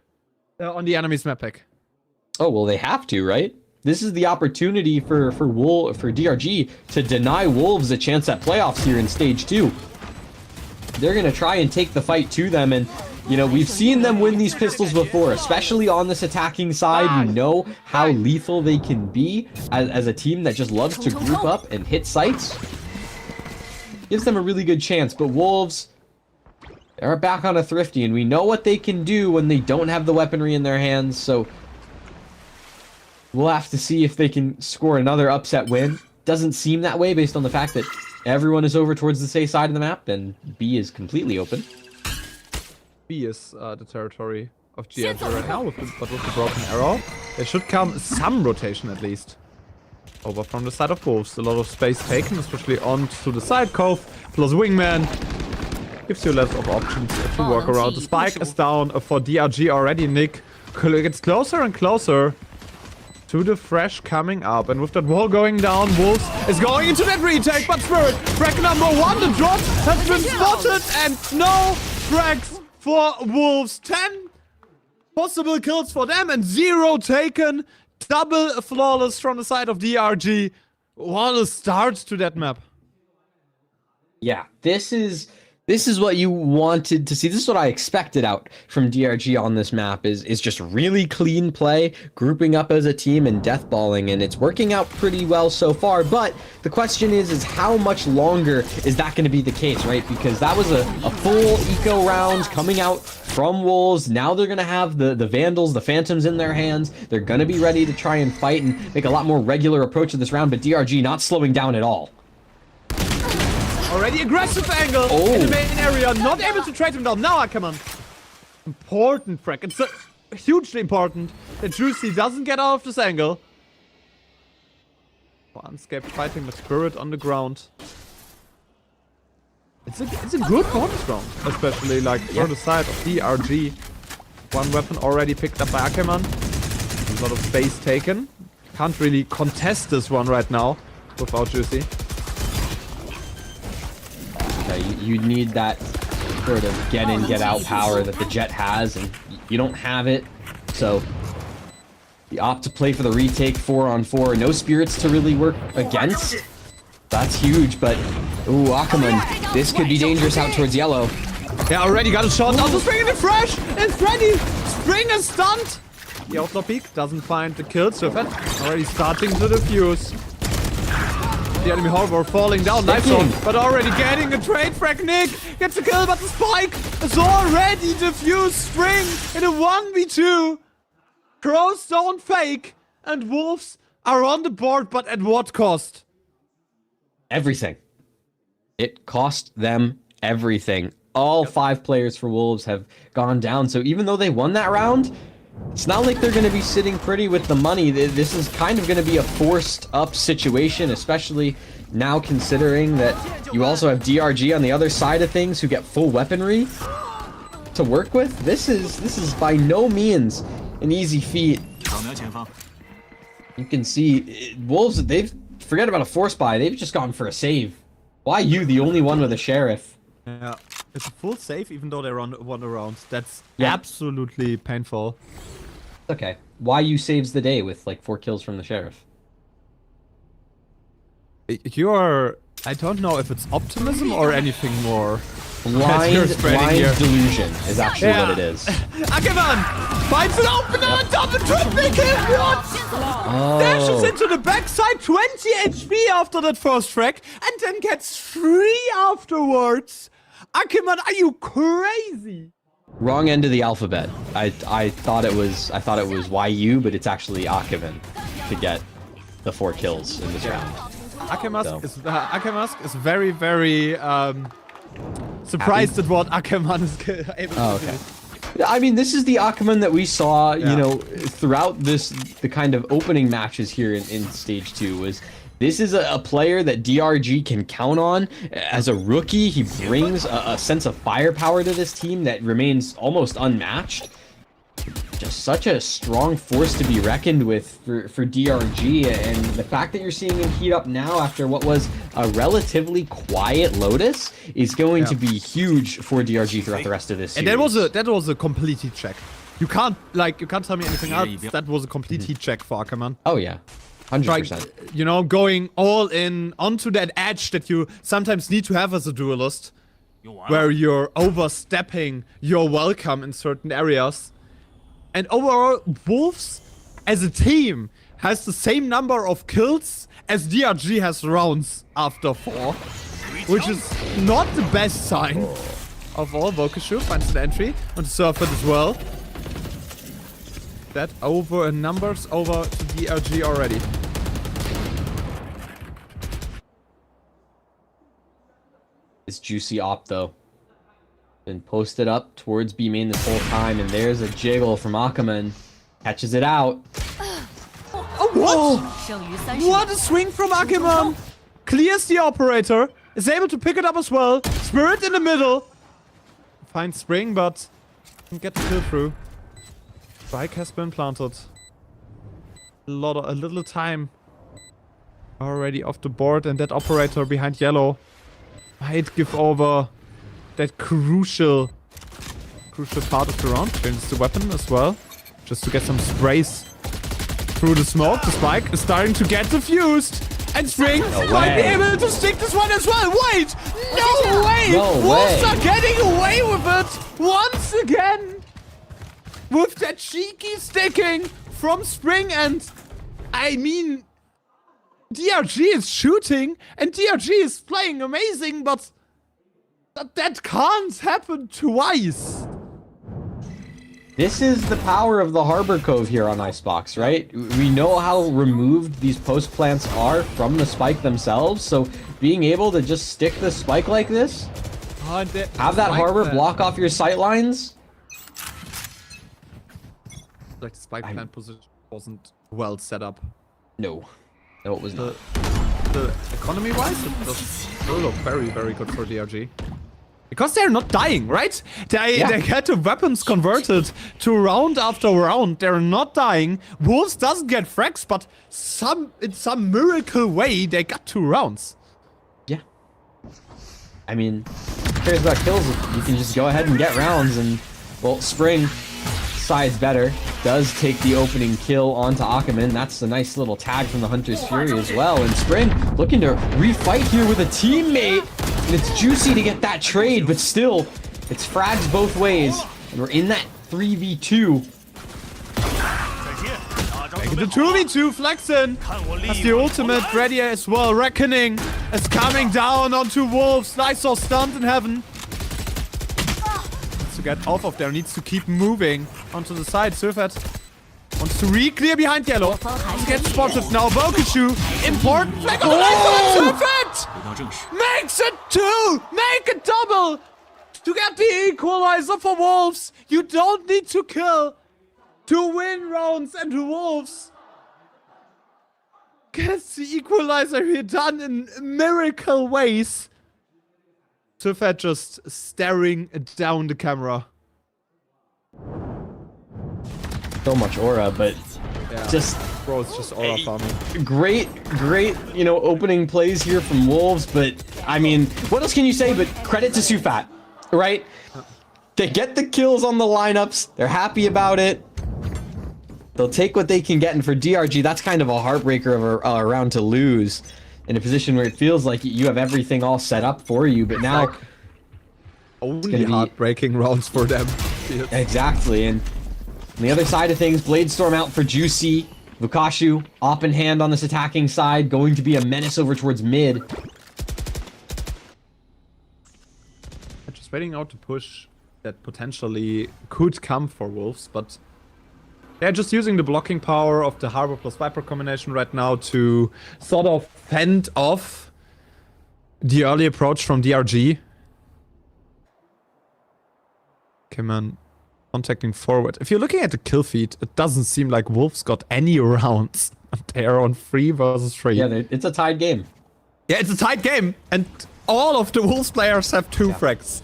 on the enemy's map pick. Oh well, they have to, right? This is the opportunity for DRG to deny Wolves a chance at playoffs here in Stage 2. They're going to try and take the fight to them, and, you know, we've seen them win these pistols before, especially on this attacking side. We know how lethal they can be as a team that just loves to group up and hit sites. Gives them a really good chance, but Wolves, they're back on a Thrifty, and we know what they can do when they don't have the weaponry in their hands, so We'll have to see if they can score another upset win. Doesn't seem that way based on the fact that everyone is over towards the A side of the map and B is completely open. B is the territory of DRG right now, but with the broken arrow, there should come some rotation at least. Over from the side of Wolves. A lot of space taken, especially onto the side cove, plus Wingman. Gives you less of options to work around. The spike is down for DRG already. Nick gets closer and closer to the fresh coming up. And with that wall going down, Wolves is going into that retake. But Spirit, frag number 1, the drop has been spotted. And no frags for Wolves. 10 possible kills for them and 0 taken. Double flawless from the side of DRG. What a start to that map. Yeah, this is what you wanted to see. This is what I expected out from DRG on this map is just really clean play, grouping up as a team and deathballing, and it's working out pretty well so far. But the question is how much longer is that going to be the case, right? Because that was a full eco round coming out from Wolves. Now they're going to have the Vandals, the Phantoms in their hands. They're going to be ready to try and fight and make a lot more regular approach to this round, but DRG not slowing down at all. Already aggressive angle in the main area, not able to trade him down. Now, come on. Important frag. It's hugely important that Juicy doesn't get out of this angle. Unscaped fighting with Spirit on the ground. It's a good bonus round, especially like for the side of DRG. One weapon already picked up by Ackerman. A lot of space taken. Can't really contest this one right now without Juicy. You need that sort of get in, get out power that the Jet has, and you don't have it. So you opt to play for the retake 4-on-4. No spirits to really work against. That's huge, but ooh, Ackerman, this could be dangerous out towards yellow. Yeah, already got a shot. Now the Spring in the fresh. It's ready. Spring is stunned. The outlaw peak doesn't find the kill. Swift already starting to defuse. The enemy harbor falling down. Nice zone, but already getting a trade frag. Nick gets a kill, but the spike is already defused. Spring in a 1v2. Crows don't fake, and Wolves are on the board, but at what cost? Everything. It cost them everything. All 5 players for Wolves have gone down. So even though they won that round, it's not like they're going to be sitting pretty with the money. This is kind of going to be a forced up situation, especially now considering that you also have DRG on the other side of things who get full weaponry to work with. This is by no means an easy feat. You can see Wolves, they've forget about a force buy. They've just gone for a save. Why you, the only one with a sheriff? Yeah, it's a full save even though they run one around. That's absolutely painful. Okay. Why you saves the day with like 4 kills from the sheriff? I don't know if it's optimism or anything more. Blind delusion is actually what it is. Ackerman finds an opener, double triple kill, what? Dashes into the backside, 20 HP after that first frag, and then gets 3 afterwards. Ackerman, are you crazy? Wrong end of the alphabet. I thought it was YU, but it's actually Ackerman to get the 4 kills in this round. Ackermask is very, very surprised at what Ackerman is able to do. I mean, this is the Ackerman that we saw, you know, throughout the kind of opening matches here in Stage 2. This is a player that DRG can count on. As a rookie, he brings a sense of firepower to this team that remains almost unmatched. Just such a strong force to be reckoned with for DRG, and the fact that you're seeing him heat up now after what was a relatively quiet Lotus is going to be huge for DRG throughout the rest of this series. And that was a complete heat check. You can't tell me anything else. That was a complete heat check for Ackerman. Oh yeah. 100%. Like, you know, going all in onto that edge that you sometimes need to have as a duelist, where you're overstepping your welcome in certain areas. And overall, Wolves as a team has the same number of kills as DRG has rounds after 4, which is not the best sign of all. Vokashu finds an entry on the surface as well. That over in numbers over to DRG already. This juicy op though. Been posted up towards B main this whole time, and there's a jiggle from Akaman. Catches it out. Oh, what? What a swing from Akimon! Clears the operator, is able to pick it up as well. Spirit in the middle. Finds Spring, but doesn't get the kill through. Strike has been planted. A little time already off the board, and that operator behind yellow might give over that crucial part of the round. Changes the weapon as well, just to get some sprays through the smoke. The spike is starting to get diffused, and Spring might be able to stick this one as well. Wait, no way! Wolves are getting away with it once again with that cheeky sticking from Spring, and I mean, DRG is shooting and DRG is playing amazing, but that can't happen twice. This is the power of the Harbor Cove here on Icebox, right? We know how removed these post plants are from the spike themselves, so being able to just stick the spike like this, have that harbor block off your sight lines. Like the spike plant position wasn't well set up. No, it was not. The economy-wise, it does still look very, very good for DRG. Because they're not dying, right? They get the weapons converted to round after round. They're not dying. Wolves doesn't get frags, but in some miracle way, they got 2 rounds. Yeah. I mean, who cares about kills? You can just go ahead and get rounds, and, well, Spring sides better. Does take the opening kill onto Akaman. That's a nice little tag from the Hunter's Fury as well. And Spring looking to refight here with a teammate. And it's juicy to get that trade, but still, it's frags both ways. And we're in that 3v2. The 2v2 flexing. Has the ultimate ready as well. Reckoning is coming down onto Wolves. Nice or stunned in heaven. To get off of there, needs to keep moving onto the side. Surfet wants to re-clear behind yellow. Gets spotted now. Bokashu, important flag on the line. Surfet makes it 2. Make it double to get the equalizer for Wolves. You don't need to kill to win rounds, and Wolves gets the equalizer here done in miracle ways. Surfet just staring down the camera. So much aura, but just... Bro, it's just aura farming. Great, you know, opening plays here from Wolves, but, I mean, what else can you say but credit to Sufat, right? They get the kills on the lineups, they're happy about it. They'll take what they can get, and for DRG, that's kind of a heartbreaker of a round to lose. In a position where it feels like you have everything all set up for you, but now... Only heartbreaking rounds for them. Exactly, and on the other side of things, Bladestorm out for Juicy. Vukashu, op in hand on this attacking side, going to be a menace over towards mid. Just waiting out to push that potentially could come for Wolves, but... they're just using the blocking power of the Harbor plus Viper combination right now to sort of fend off the early approach from DRG. Okay, man. Contacting forward. If you're looking at the kill feed, it doesn't seem like Wolves got any rounds. They're on 3 versus 3. Yeah, it's a tied game. Yeah, it's a tied game. And all of the Wolves players have 2 frags.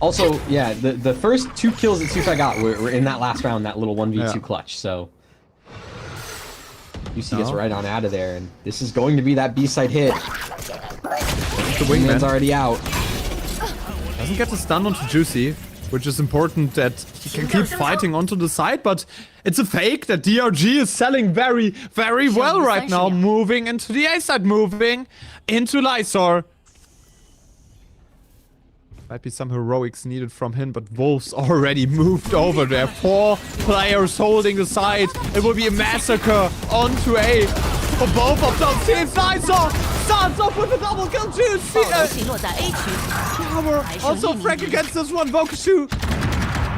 Also, yeah, the first 2 kills that Sufat got were in that last round, that little 1v2 clutch, so... UC gets right on out of there, and this is going to be that B-side hit. The wingman's already out. Doesn't get the stun onto Juicy, which is important that he can keep fighting onto the side, but it's a fake that DRG is selling very, very well right now. Moving into the A side, moving into Lysor. Might be some heroics needed from him, but Wolves already moved over there. 4 players holding the side. It will be a massacre onto A for both of those teams. Lysor starts off with a double kill too. Also Frank against this one. Vokashu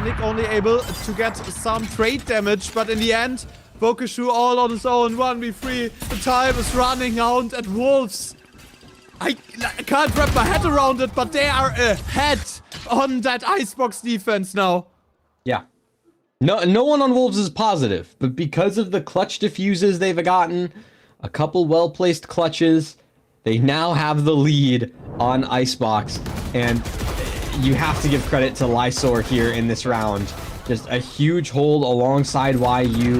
Nick only able to get some trade damage, but in the end, Vokishu all on his own, 1v3. The time is running out at Wolves. I can't wrap my head around it, but they are ahead on that Icebox defense now. Yeah. No one on Wolves is positive, but because of the clutch diffuses they've gotten, a couple well-placed clutches, they now have the lead on Icebox, and you have to give credit to Lysor here in this round. Just a huge hold alongside YU.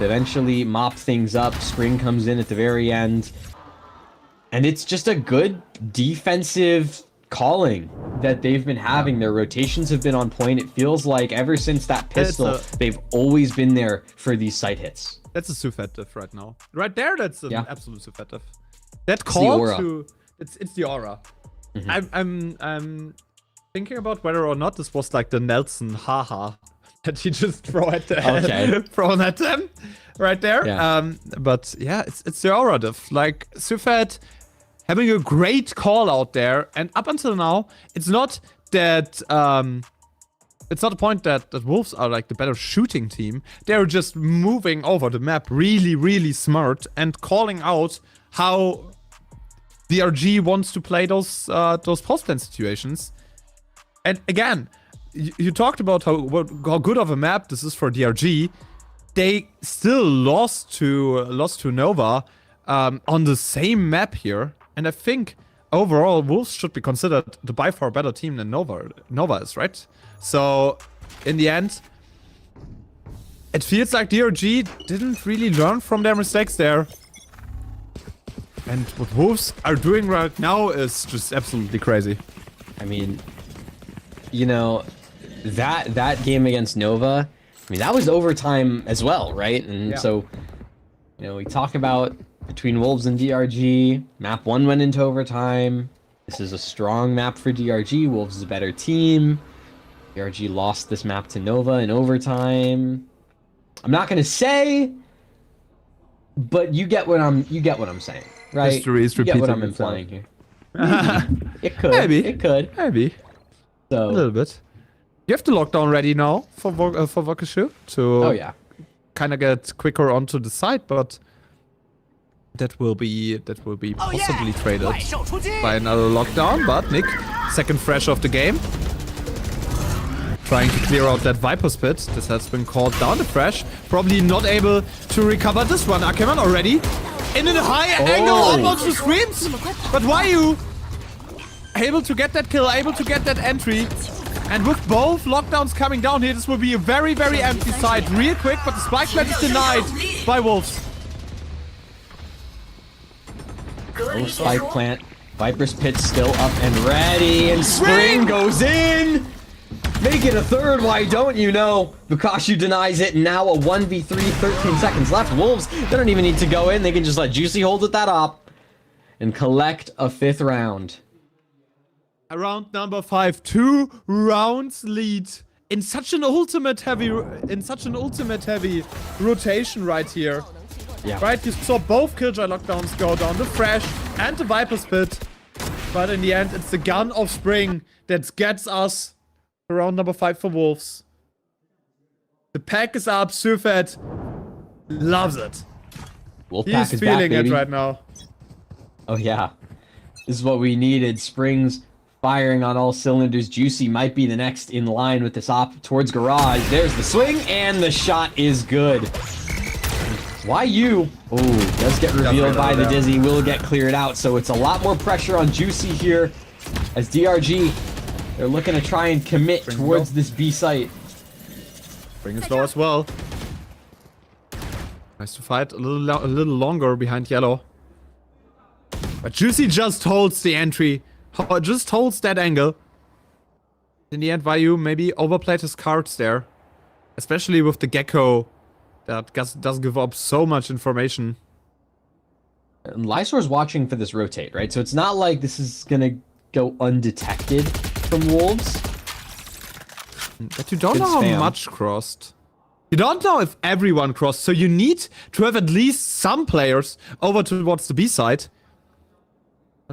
Eventually mop things up. Spring comes in at the very end. And it's just a good defensive calling that they've been having. Their rotations have been on point. It feels like ever since that pistol, they've always been there for these sight hits. That's a Sufetiv right now. Right there, that's an absolute Sufetiv. That It's call the aura. to... It's the aura. I'm thinking about whether or not this was like the Nelson haha that he just thrown at them right there. Yeah. But yeah, it's the aura diff. Like Sufet having a great call out there, and up until now, it's not that it's not the point that Wolves are like the better shooting team. They're just moving over the map really, really smart and calling out how DRG wants to play those post-plan situations. And again, you talked about how good of a map this is for DRG. They still lost to Nova on the same map here, and I think overall Wolves should be considered the by far better team than Nova is, right? So in the end, it feels like DRG didn't really learn from their mistakes there. And what Wolves are doing right now is just absolutely crazy. I mean, you know, that game against Nova, I mean, that was overtime as well, right? And so, you know, we talk about between Wolves and DRG, map 1 went into overtime. This is a strong map for DRG. Wolves is a better team. DRG lost this map to Nova in overtime. I'm not gonna say, but you get what I'm saying, right? History is you get what I'm repeating implying here. It could. Maybe. It could. Maybe. So A little bit. You have the lockdown ready now for Vokishu to kind of get quicker onto the side, but that will be possibly traded by another lockdown. But Nick, second fresh of the game, trying to clear out that Viper spit. This has been called down to fresh. Probably not able to recover this one. Ackerman already in a high angle, almost to screams. But YU able to get that kill, able to get that entry. And with both lockdowns coming down here, this will be a very, very empty side real quick. But the spike plant is denied by Wolves. no spike plant. Viper's Pit's still up and ready, and Spring goes in! Make it a third, why don't you know? Bukashu denies it, and now a 1v3, 13 seconds left. Wolves, they don't even need to go in, they can just let Juicy hold at that op and collect a 5th round. Round number 5, 2 rounds lead in such an ultimate heavy rotation right here. Yeah. Right, you saw both Killjoy lockdowns go down, the Fresh and the Viper Spit. But in the end, it's the gun of Spring that gets us to round number 5 for Wolves. The pack is up, Sufet loves it. Wolfpack He's is feeling back, baby. it right now. Oh yeah. This is what we needed. Spring's firing on all cylinders. Juicy might be the next in line with this op towards Garage. There's the swing, and the shot is good. YU, does get revealed by the Dizzy, will get cleared out, so it's a lot more pressure on Juicy here as DRG, they're looking to try and commit towards this B site. Spring is low as well. Nice to fight a little longer behind yellow. But Juicy just holds the entry, just holds that angle. In the end, YU maybe overplayed his cards there, especially with the Gecko. That does give up so much information. And Lysor's watching for this rotate, right? So it's not like this is gonna go undetected from Wolves. But you don't know how much crossed. You don't know if everyone crossed, so you need to have at least some players over towards the B side.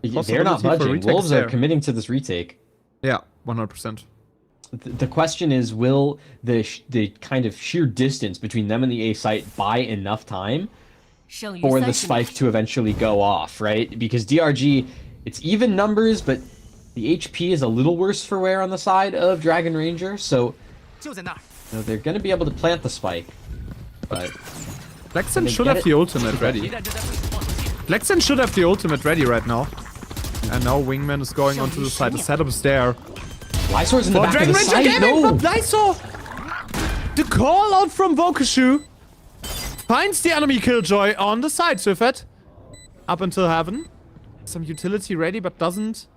They're not budging. Wolves are committing to this retake. Yeah, 100%. the question is, will the kind of sheer distance between them and the A site buy enough time for the spike to eventually go off, right? Because DRG, it's even numbers, but the HP is a little worse for wear on the side of Dragon Ranger, so they're going to be able to plant the spike. But Blackson should have the ultimate ready. Blackson should have the ultimate ready right now. And now Wingman is going onto the side. The setup is there. Lysor's in the back of the site. Gaming, No! but Lysor! The call out from Vokashu finds the enemy killjoy on the side, Swift. Up until heaven. Some utility ready, but doesn't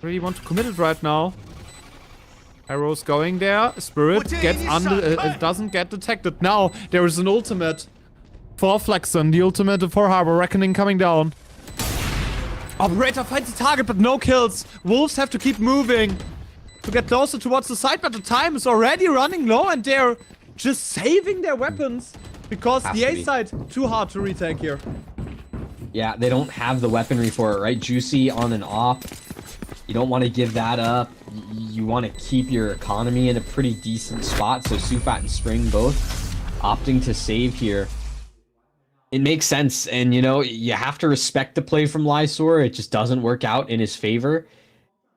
really want to commit it right now. Arrow's going there. Spirit gets under. Doesn't get detected. Now there is an ultimate for Flexon. The ultimate for Harbor Reckoning coming down. Operator finds the target, but no kills. Wolves have to keep moving to get closer towards the site, but the time is already running low, and they're just saving their weapons because the A side too hard to retake here. Yeah, they don't have the weaponry for it, right? Juicy on an op. You don't want to give that up. You want to keep your economy in a pretty decent spot. So Sufat and Spring both opting to save here. It makes sense. And, you know, you have to respect the play from Lysor. It just doesn't work out in his favor.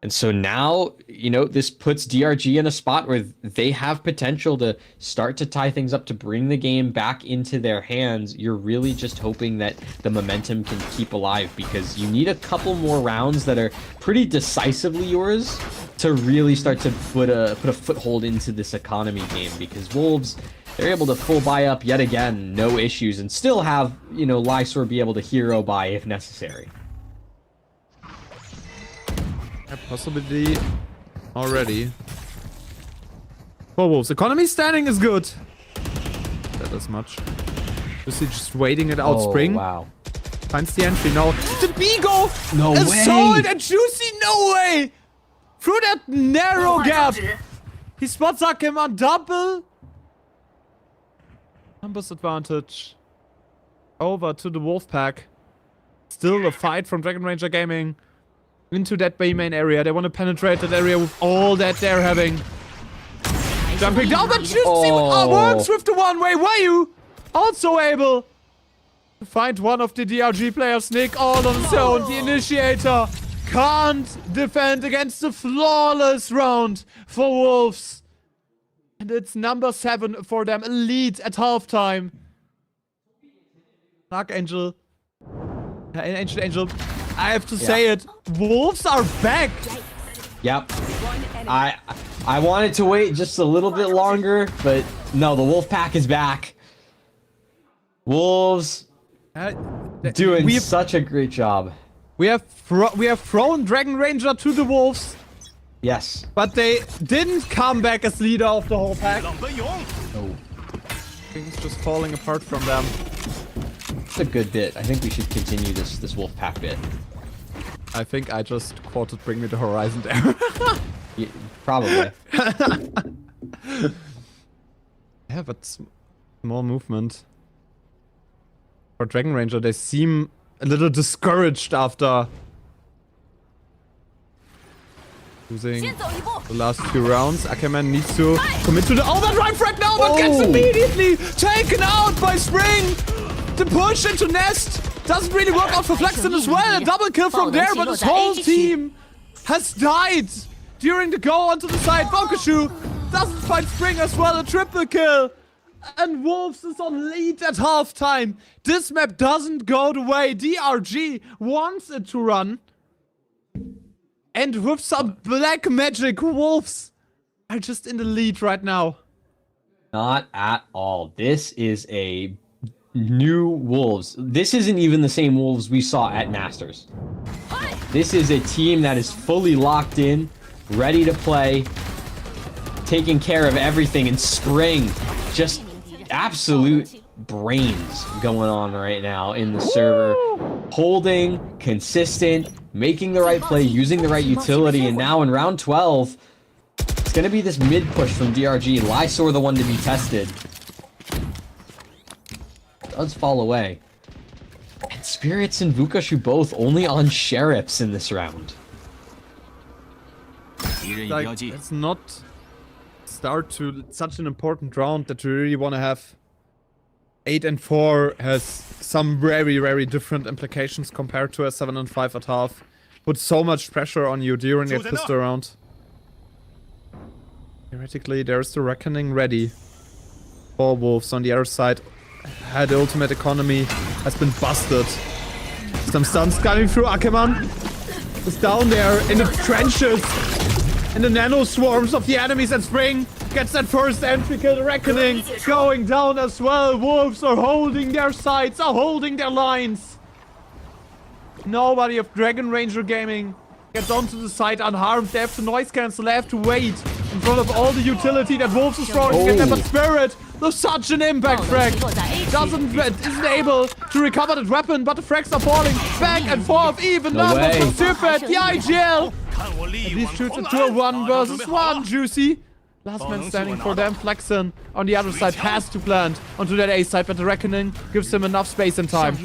And so now, you know, this puts DRG in a spot where they have potential to start to tie things up, to bring the game back into their hands. You're really just hoping that the momentum can keep alive, because you need a couple more rounds that are pretty decisively yours to really start to put a foothold into this economy game, because Wolves, they're able to full buy up yet again, no issues, and still have, you know, Lysor be able to hero buy if necessary. Possibility already. For Wolves. Economy standing is good. That is much. Is he just waiting it out? Oh, Spring? Wow. Finds the entry now. The Bigo! No way! Assault and Juicy, no way! Through that narrow gap. He spots him on double. Numbers advantage. Over to the Wolf Pack. Still a fight from Dragon Ranger Gaming. Into that B main area. They want to penetrate that area with all that they're having. Jumping down, but Juicy works with the one-way. Were you also able to find one of the DRG players, Nick, all on his own? The initiator can't defend against the flawless round for Wolves. And it's number 7 for them. A lead at halftime. Archangel. Angel. I have to say it. Wolves are back. Yep. I wanted to wait just a little bit longer, but no, the Wolf Pack is back. Wolves doing such a great job. We have thrown Dragon Ranger to the Wolves. Yes. But they didn't come back as leader of the whole pack. No. Things just falling apart from them. It's a good bit. I think we should continue this Wolf Pack bit. I think I just quoted Bring Me the Horizon there. Yeah, probably. Yeah, but more movement. For Dragon Ranger, they seem a little discouraged after losing the last few rounds. Ackerman needs to commit to the overdrive right now, but gets immediately taken out by Spring. The push into Nest doesn't really work out for Flexon as well. A double kill from there, but his whole team has died during the go onto the side. Vokashu doesn't find Spring as well. A triple kill. And Wolves is on lead at halftime. This map doesn't go the way DRG wants it to run. And with some black magic, Wolves are just in the lead right now. Not at all. This is a new Wolves. This isn't even the same Wolves we saw at Masters. This is a team that is fully locked in, ready to play, taking care of everything, and Spring, just absolute brains going on right now in the server. Holding, consistent, making the right play, using the right utility, and now in round 12, it's going to be this mid push from DRG. Lysor the one to be tested. Does fall away. And Spirits and Vukashu both only on Sheriffs in this round. Like, it's not start to such an important round that you really want to have 8 and 4 has some very, very different implications compared to a 7 and 5 at half. Put so much pressure on you during that pistol round. Theoretically, there's the Reckoning ready. 4 Wolves on the other side. The ultimate economy has been busted. Some stuns coming through. Ackermann is down there in the trenches. In the nano swarms of the enemies, and Spring gets that first entry kill. The Reckoning going down as well. Wolves are holding their sides, are holding their lines. Nobody of Dragon Ranger Gaming gets onto the side unharmed. They have to noise cancel. They have to wait in front of all the utility that Wolves is throwing to get them. But Spirit does such an impact frag. Isn't able to recover that weapon, but the frags are falling back and forth. Even now, from Stupid, the IGL. And these shoots into a 1 versus 1. Juicy. Last man standing for them. Flexen on the other side has to plant onto that A side, but the Reckoning gives him enough space and time.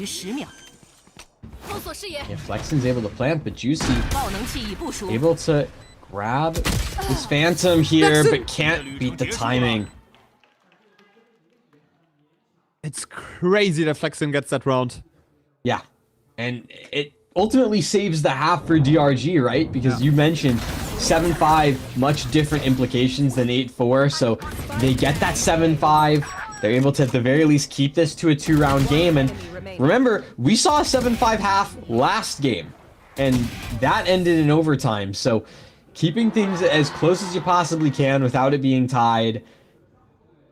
Yeah, Flexen's able to plant, but Juicy able to grab this Phantom here, but can't beat the timing. It's crazy that Flexen gets that round. Yeah, and it ultimately saves the half for DRG, right? Because you mentioned 7-5, much different implications than 8-4, so they get that 7-5. They're able to, at the very least, keep this to a 2-round game. And remember, we saw a 7-5 half last game, and that ended in overtime. So keeping things as close as you possibly can without it being tied,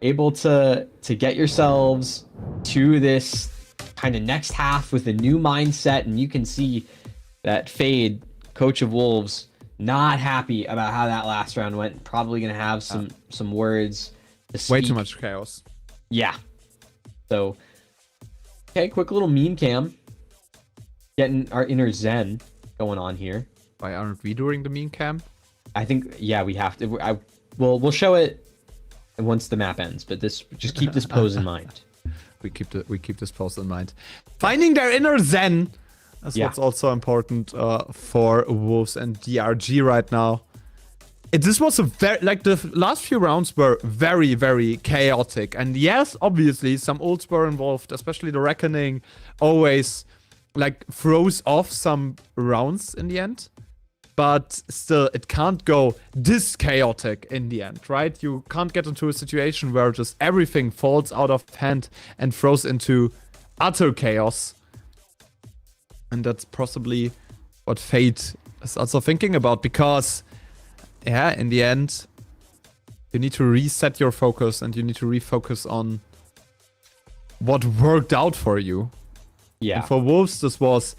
able to get yourselves to this kind of next half with a new mindset. And you can see that Fade, coach of Wolves, not happy about how that last round went. Probably going to have some words to speak. Way too much chaos. Yeah. So, okay, quick little meme cam. Getting our inner Zen going on here. Why aren't we doing the meme cam? I think, yeah, we have to. We'll show it once the map ends, but just keep this pose in mind. We keep this pose in mind. Finding their inner Zen is what's also important for Wolves and DRG right now. This was a very, like, the last few rounds were very, very chaotic. And yes, obviously, some ults were involved, especially the Reckoning always, like, throws off some rounds in the end. But still, it can't go this chaotic in the end, right? You can't get into a situation where just everything falls out of hand and throws into utter chaos. And that's possibly what Fate is also thinking about, because yeah, in the end, you need to reset your focus and you need to refocus on what worked out for you. Yeah. And for Wolves, this was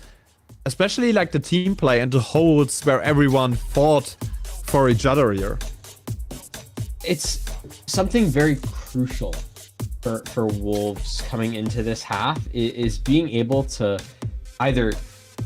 especially like the team play and the holds where everyone fought for each other here. It's something very crucial for Wolves coming into this half is being able to either,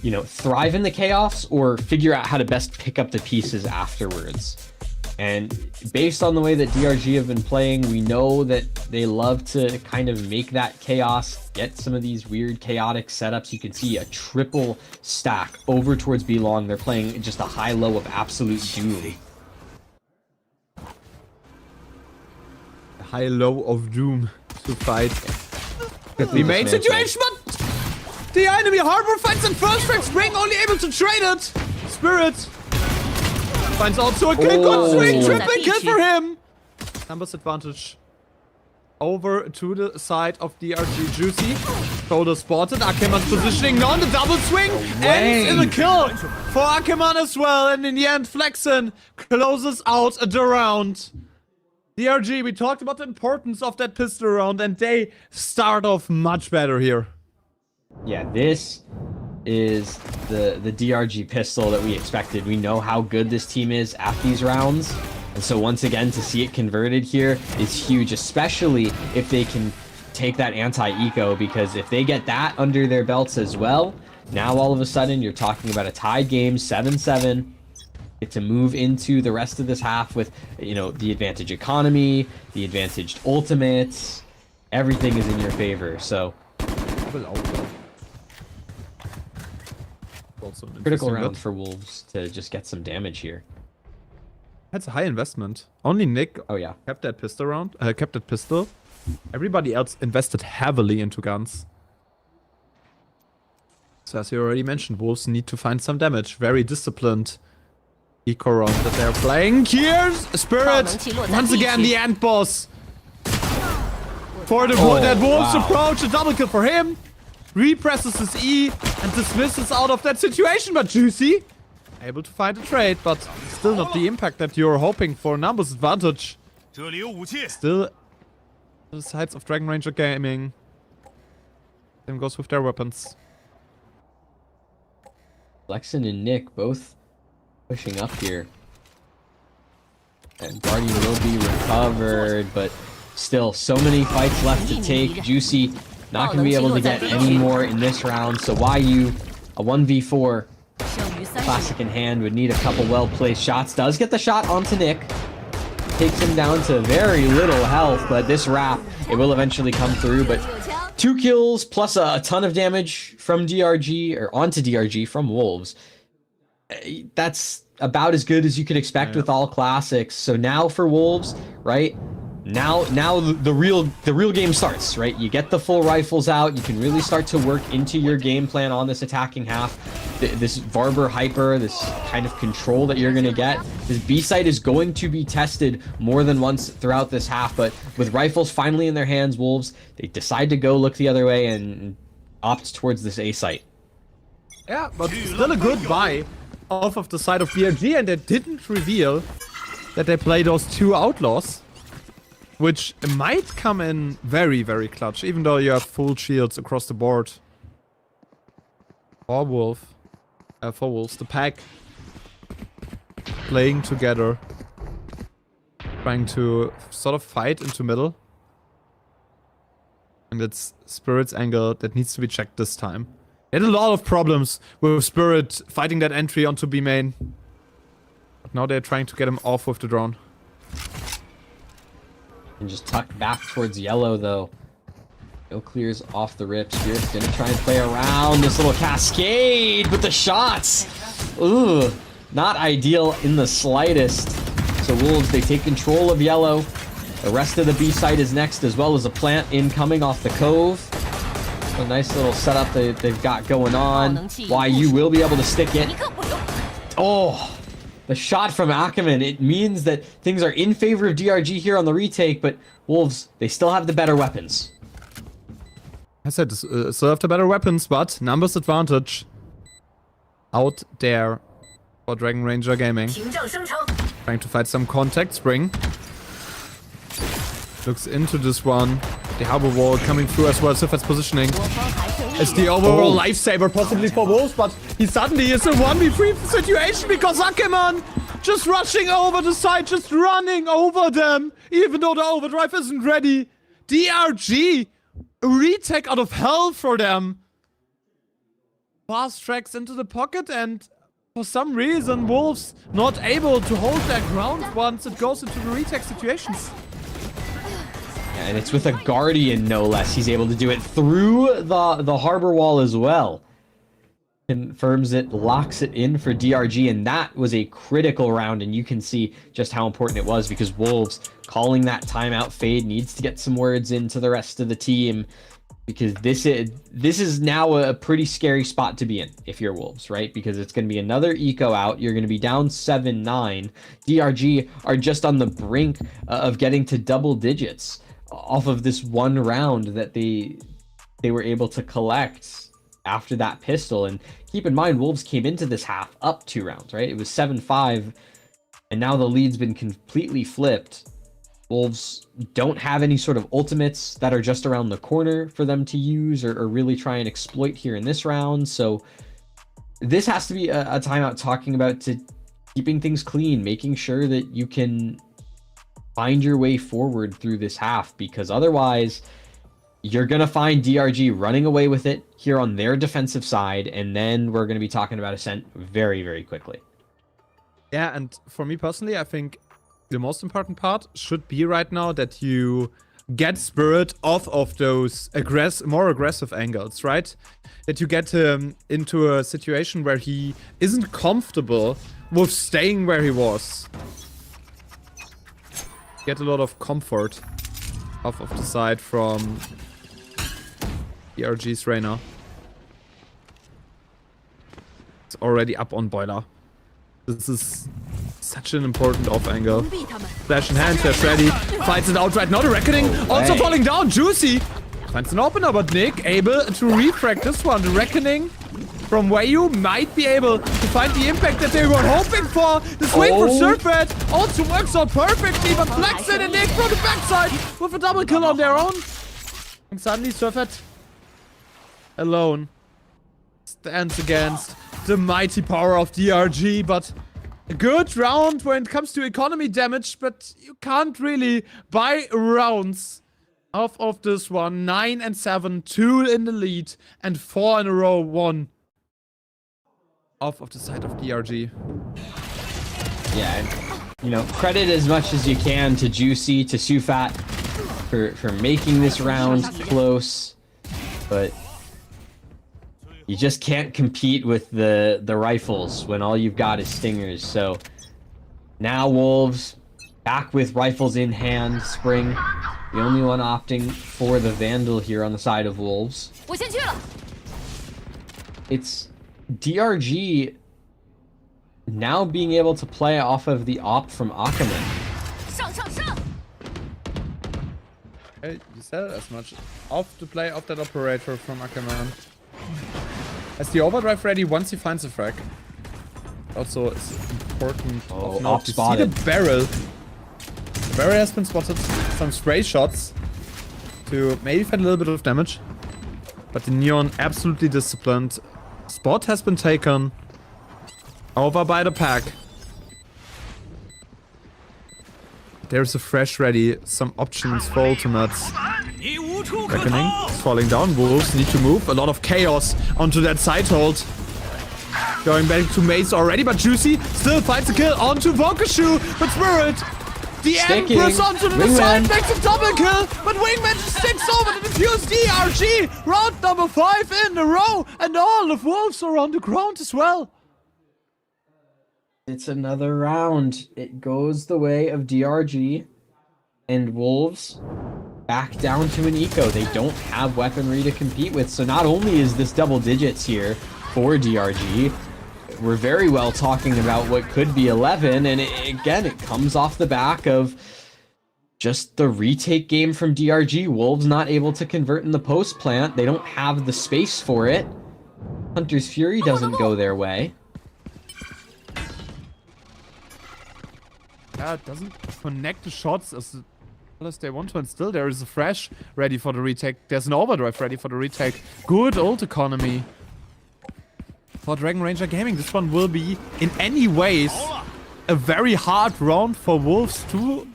you know, thrive in the chaos or figure out how to best pick up the pieces afterwards. And based on the way that DRG have been playing, we know that they love to kind of make that chaos, get some of these weird chaotic setups. You can see a triple stack over towards B-Long. They're playing just a high-low of absolute doom. High-low of doom to fight. We made situation, but the enemy harbor finds in first frag. Spring only able to trade it. Spirit finds also a kill. Good swing, triple kill for him. Numbers advantage over to the side of DRG. Juicy. Shoulder spotted. Ackermann's positioning on the double swing. Ends in the kill for Ackermann as well. And in the end, Flexen closes out the round. DRG, we talked about the importance of that pistol round, and they start off much better here. Yeah, this is the DRG pistol that we expected. We know how good this team is at these rounds. And so once again, to see it converted here is huge, especially if they can take that anti-eco, because if they get that under their belts as well, now all of a sudden you're talking about a tied game, 7-7. Get to move into the rest of this half with, you know, the advantage economy, the advantaged ultimates. Everything is in your favor, so critical round for Wolves to just get some damage here. That's a high investment. Only Nick Oh yeah. kept that pistol. Everybody else invested heavily into guns. So as you already mentioned, Wolves need to find some damage. Very disciplined eco round that they're playing. Here's Spirit. Once again, the end boss. For the that Wolves approach, a double kill for him. Represses his E and dismisses out of that situation. But Juicy, able to find a trade, but still not the impact that you're hoping for. Numbers advantage. Still the sides of Dragon Ranger Gaming. Same goes with their weapons. Lexon and Nick both pushing up here. And Guardian will be recovered, but still so many fights left to take. Juicy not going to be able to get any more in this round, so YU, a 1v4, classic in hand, would need a couple well-placed shots. Does get the shot onto Nick. Takes him down to very little health, but this wrap, it will eventually come through, but 2 kills plus a ton of damage from DRG, or onto DRG from Wolves. That's about as good as you could expect with all classics. So now for Wolves, right? Now the real game starts, right? You get the full rifles out. You can really start to work into your game plan on this attacking half. This Barber hyper, this kind of control that you're gonna get. This B site is going to be tested more than once throughout this half, but with rifles finally in their hands, Wolves, they decide to go look the other way and opt towards this A site. Yeah, but still a good buy off of the side of DRG, and they didn't reveal that they play those 2 outlaws, which might come in very, very clutch, even though you have full shields across the board. For Wolves, the pack playing together, trying to sort of fight into middle. And it's Spirit's angle that needs to be checked this time. They had a lot of problems with Spirit fighting that entry onto B main. But now they're trying to get him off with the drone. And just tuck back towards yellow, though. No clears off the rip. Spirit's gonna try and play around this little cascade with the shots. Ooh, not ideal in the slightest. So Wolves, they take control of yellow. The rest of the B site is next, as well as a plant incoming off the cove. A nice little setup they've got going on. YU will be able to stick it. Oh, the shot from Ackerman. It means that things are in favor of DRG here on the retake, but Wolves, they still have the better weapons. I said, still have the better weapons, but numbers advantage out there for Dragon Ranger Gaming. Trying to fight some contact. Spring looks into this one. The harbor wall coming through as well. Sifet's positioning is the overall lifesaver possibly for Wolves, but he suddenly is a 1v3 situation because Ackerman just rushing over the side, just running over them, even though the overdrive isn't ready. DRG, a retake out of hell for them. Fast tracks into the pocket, and for some reason Wolves not able to hold their ground once it goes into the retake situations. And it's with a Guardian, no less. He's able to do it through the harbor wall as well. Confirms it, locks it in for DRG, and that was a critical round, and you can see just how important it was because Wolves calling that timeout fade needs to get some words into the rest of the team because this is now a pretty scary spot to be in if you're Wolves, right? Because it's going to be another eco out. You're going to be down 7-9. DRG are just on the brink of getting to double digits off of this one round that they were able to collect after that pistol. And keep in mind, Wolves came into this half up 2 rounds, right? It was 7-5, and now the lead's been completely flipped. Wolves don't have any sort of ultimates that are just around the corner for them to use or really try and exploit here in this round. So this has to be a timeout talking about to keeping things clean, making sure that you can find your way forward through this half, because otherwise you're going to find DRG running away with it here on their defensive side, and then we're going to be talking about Ascent very, very quickly. Yeah, and for me personally, I think the most important part should be right now that you get Spirit off of those more aggressive angles, right? That you get him into a situation where he isn't comfortable with staying where he was. get a lot of comfort off of the side from DRG's Reyna. It's already up on boiler. This is such an important off angle. Flash in hand, flash ready. Fights it outright. Now the Reckoning also falling down. Juicy finds an opener, but Nick able to refrag this one. The Reckoning from Wayu might be able to find the impact that they were hoping for. The swing for Surfet also works out perfectly, but Flexen and Nick from the backside with a double kill on their own. And suddenly Surfet alone stands against the mighty power of DRG, but a good round when it comes to economy damage, but you can't really buy rounds off of this one. 9 and 7, 2 in the lead, and 4 in a row, 1 off of the side of DRG. Yeah, you know, credit as much as you can to Juicy, to Sufat for making this round close, but you just can't compete with the rifles when all you've got is stingers. So now Wolves back with rifles in hand. Spring, the only one opting for the Vandal here on the side of Wolves. It's DRG now being able to play off of the op from Akaman. Hey, you said it as much. Off to play off that operator from Akaman. Has the overdrive ready once he finds a frag. Also, it's important to see the barrel. The barrel has been spotted. Some spray shots to maybe find a little bit of damage. But the Neon absolutely disciplined. Spot has been taken over by the pack. There's a fresh ready. Some options for ultimates. Reckoning is falling down. Wolves need to move. A lot of chaos onto that side hold. Going back to Mace already, but Juicy still finds a kill onto Vokashu. But Spirit, the Empress onto the Ascent makes a double kill. But Wingman just takes over the defuse DRG. Round number 5 in a row. And all of Wolves are on the ground as well. It's another round. It goes the way of DRG. And Wolves back down to an eco. They don't have weaponry to compete with. So not only is this double digits here for DRG, we're very well talking about what could be 11. And again, it comes off the back of just the retake game from DRG. Wolves not able to convert in the post plant. They don't have the space for it. Hunter's Fury doesn't go their way. Yeah, it doesn't connect the shots as well as they want to, and still there is a fresh ready for the retake. There's an overdrive ready for the retake. Good ult economy for Dragon Ranger Gaming. This one will be, in any ways, a very hard round for Wolves to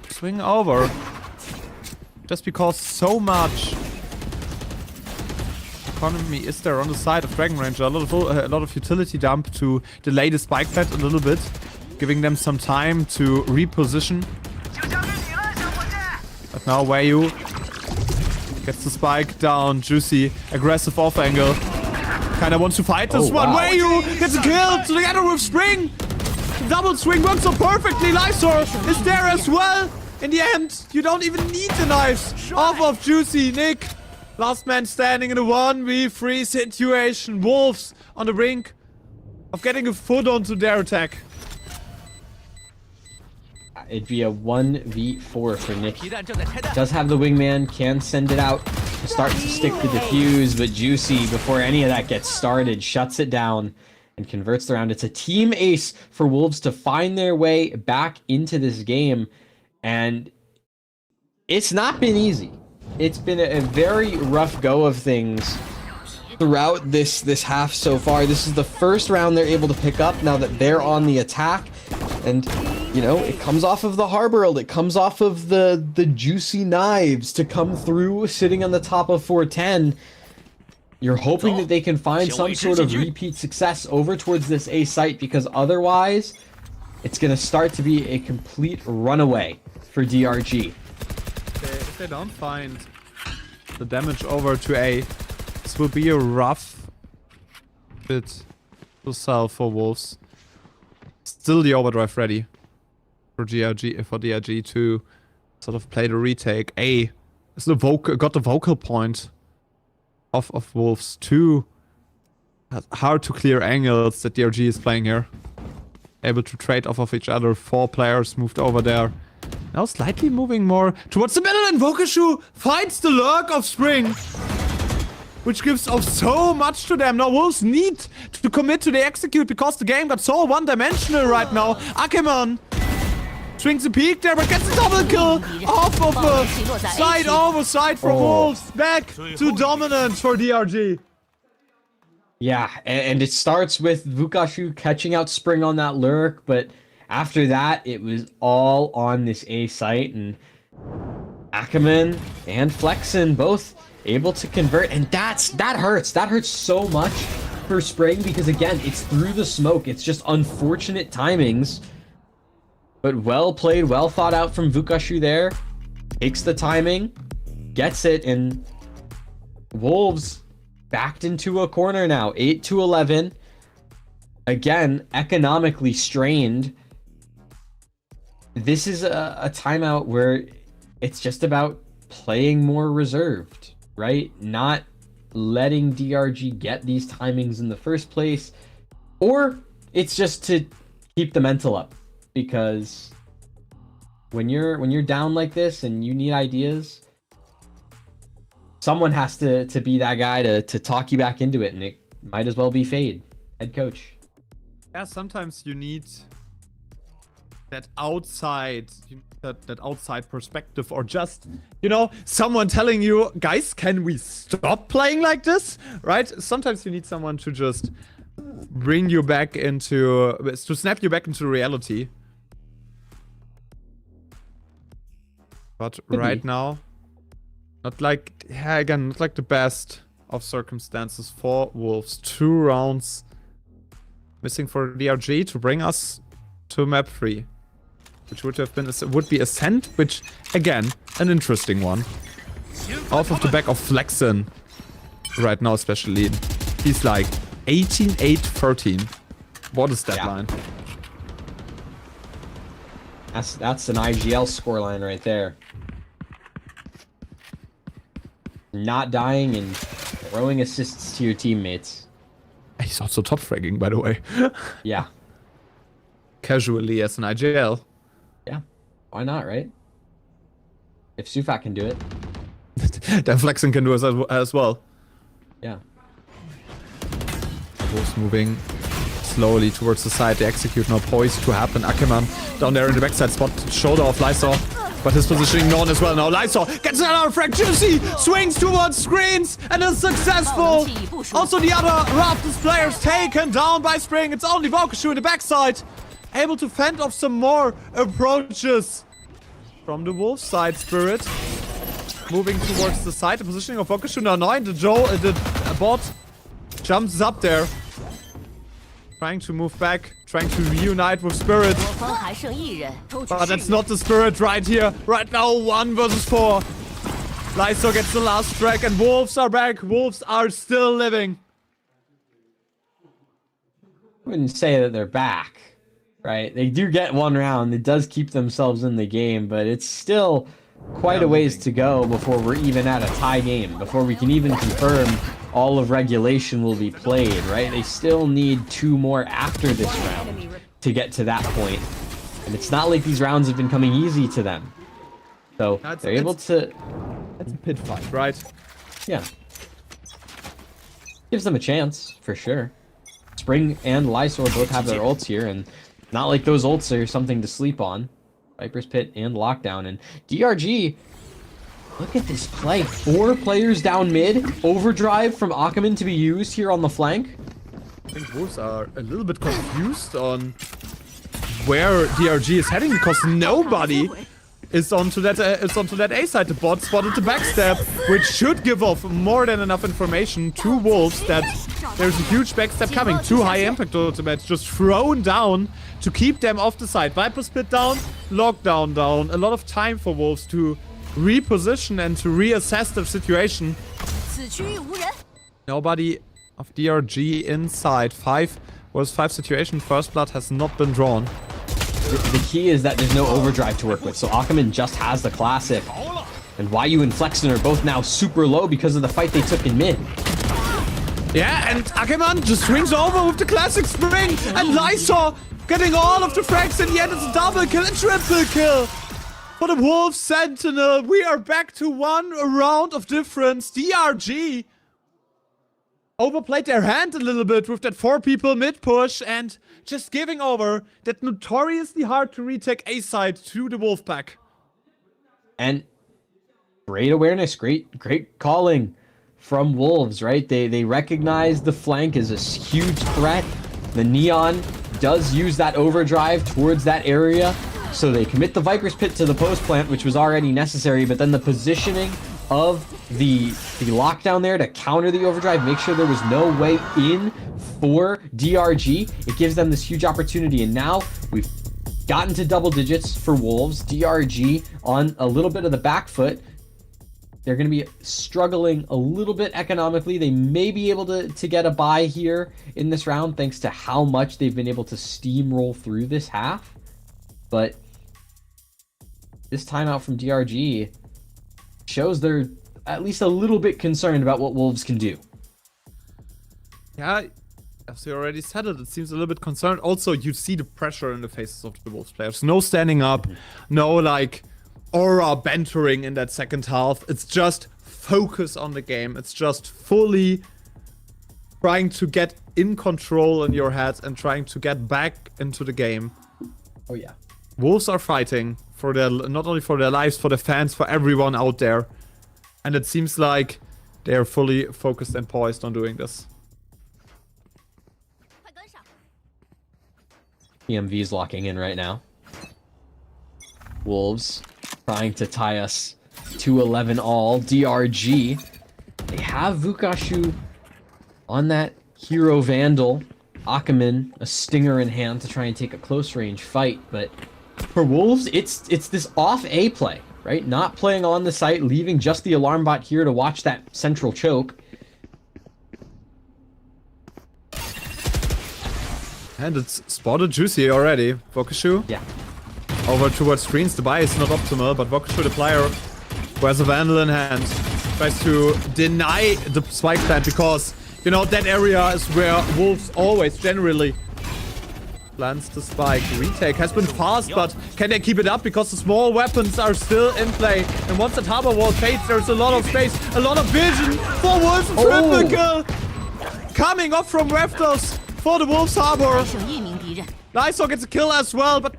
swing over. Just because so much economy is there on the side of Dragon Ranger. A lot of utility dump to delay the spike plant a little bit, giving them some time to reposition. But now Wayu gets the spike down. Juicy, aggressive off angle. Kinda wants to fight this one. Wow. Wayu gets a kill together with Spring. The double swing works so perfectly. Lysor is there as well. In the end, you don't even need the knives off of Juicy. Nick, last man standing in a 1v3 situation. Wolves on the brink of getting a foot onto their attack. It'd be a 1v4 for Nick. Does have the wingman, can send it out to start to stick the defuse, but Juicy, before any of that gets started, shuts it down and converts the round. It's a team ace for Wolves to find their way back into this game, and it's not been easy. It's been a very rough go of things throughout this half so far. This is the first round they're able to pick up now that they're on the attack. And, you know, it comes off of the Harbor Ult. It comes off of the Juicy knives to come through sitting on the top of 410. You're hoping that they can find some sort of repeat success over towards this A site, because otherwise it's going to start to be a complete runaway for DRG. If they don't find the damage over to A, this will be a rough bit to sell for Wolves. Still the overdrive ready. for DRG to sort of play the retake. A is the got the vocal point of Wolves. 2 hard to clear angles that DRG is playing here. Able to trade off of each other. 4 players moved over there. Now slightly moving more towards the middle, and Vokashu finds the lurk of Spring, which gives off so much to them. Now Wolves need to commit to the execute because the game got so one-dimensional right now. Akeman swings a peek there, but gets a double kill off of a side overside from Wolves. Back to dominance for DRG. Yeah, and it starts with Vukashu catching out Spring on that lurk, but after that, it was all on this A site, and Ackerman and Flexen both able to convert, and that hurts. That hurts so much for Spring because, again, it's through the smoke. It's just unfortunate timings, but well played, well thought out from Vukashu there. Takes the timing, gets it, and Wolves backed into a corner now, 8-11. Again, economically strained. This is a timeout where it's just about playing more reserved, right? Not letting DRG get these timings in the first place, or it's just to keep the mental up, because when you're down like this and you need ideas, someone has to be that guy to talk you back into it, and it might as well be Fade, head coach. Yeah, sometimes you need that outside perspective, or just, you know, someone telling you, guys, can we stop playing like this? Right? Sometimes you need someone to just bring you back into, to snap you back into reality. But right now, not like, yeah, again, not like the best of circumstances for Wolves. 2 rounds missing for DRG to bring us to map 3. Which would be Ascent, which, again, an interesting one. Off of the back of Flexen right now, especially. He's like 18-8-13. What is that line? That's an IGL scoreline right there. Not dying and throwing assists to your teammates. He's also top fragging, by the way. Yeah. Casually as an IGL. Yeah. Why not, right? If Sufat can do it. Then Flexen can do it as well. Yeah. Wolves moving slowly towards the side. The execute now poised to happen. Ackerman down there in the backside spot. Shoulder of Lysor. But his positioning known as well now. Lysor gets another frag. Juicy swings towards screens and is successful. Also the other Raptors players taken down by Spring. It's only Vokashu in the backside. Able to fend off some more approaches from the Wolf side. Spirit moving towards the side. The positioning of Vokashu now 9. The bot jumps up there. Trying to move back. Trying to reunite with Spirit. But that's not the Spirit right here. Right now, 1 versus 4. Lysor gets the last frag and Wolves are back. Wolves are still living. I wouldn't say that they're back, right? They do get 1 round. It does keep themselves in the game, but it's still quite a ways to go before we're even at a tie game, before we can even confirm all of regulation will be played, right? They still need 2 more after this round to get to that point. And it's not like these rounds have been coming easy to them. So they're able to... That's a pit fight, right? Yeah. Gives them a chance, for sure. Spring and Lysor both have their ults here, and not like those ults are something to sleep on. Viper's Pit and Lockdown, and DRG, look at this play. 4 players down mid, overdrive from Ackerman to be used here on the flank. I think Wolves are a little bit confused on where DRG is heading, because nobody is onto that A side. The bot spotted the backstab, which should give off more than enough information to Wolves that there's a huge backstab coming. 2 high impact ultimates just thrown down to keep them off the side. Viper's Pit down, Lockdown down. A lot of time for Wolves to reposition and to reassess the situation. Nobody of DRG inside. 5 versus 5 situation. First blood has not been drawn. the key is that there's no overdrive to work with. So Ackerman just has the classic. And Wyu and Flexen are both now super low because of the fight they took in mid. Yeah, and Ackerman just swings over with the classic spring. And Lysor getting all of the frags. In the end, it's a double kill, a triple kill. For the Wolves Sentinel, we are back to 1 round of difference. DRG overplayed their hand a little bit with that 4 people mid push and just giving over that notoriously hard to retake A side to the Wolfpack. And great awareness, great calling from Wolves, right? They recognize the flank as a huge threat. The Neon does use that overdrive towards that area. So they commit the Viper's Pit to the post plant, which was already necessary, but then the positioning of the lockdown there to counter the overdrive, make sure there was no way in for DRG. It gives them this huge opportunity, and now we've gotten to double digits for Wolves. DRG on a little bit of the back foot. They're going to be struggling a little bit economically. They may be able to get a buy here in this round thanks to how much they've been able to steamroll through this half. But this timeout from DRG shows they're at least a little bit concerned about what Wolves can do. Yeah, as you already said it seems a little bit concerned. Also, you see the pressure in the faces of the Wolves players. No standing up, no like aura bantering in that second half. It's just focus on the game. It's just fully trying to get in control in your head and trying to get back into the game. Oh yeah. Wolves are fighting for their, not only for their lives, for the fans, for everyone out there. And it seems like they're fully focused and poised on doing this. EMV's locking in right now. Wolves trying to tie us to 11 all. DRG, they have Vukashu on that Hero Vandal. Ackerman, a stinger in hand to try and take a close range fight, but for Wolves, it's this off A play, right? Not playing on the site, leaving just the alarm bot here to watch that central choke. And it's spotted Juicy already. Vokashu. Yeah. Over towards screens. The buy is not optimal, but Vokashu, the player who has a Vandal in hand, tries to deny the spike plant because, you know, that area is where Wolves always generally plants the spike. Retake has been fast, but can they keep it up? Because the small weapons are still in play. And once that harbor wall fades, there's a lot of space, a lot of vision for Wolves. Triple kill coming up from Rafters for the Wolves harbor. Lysor gets a kill as well, but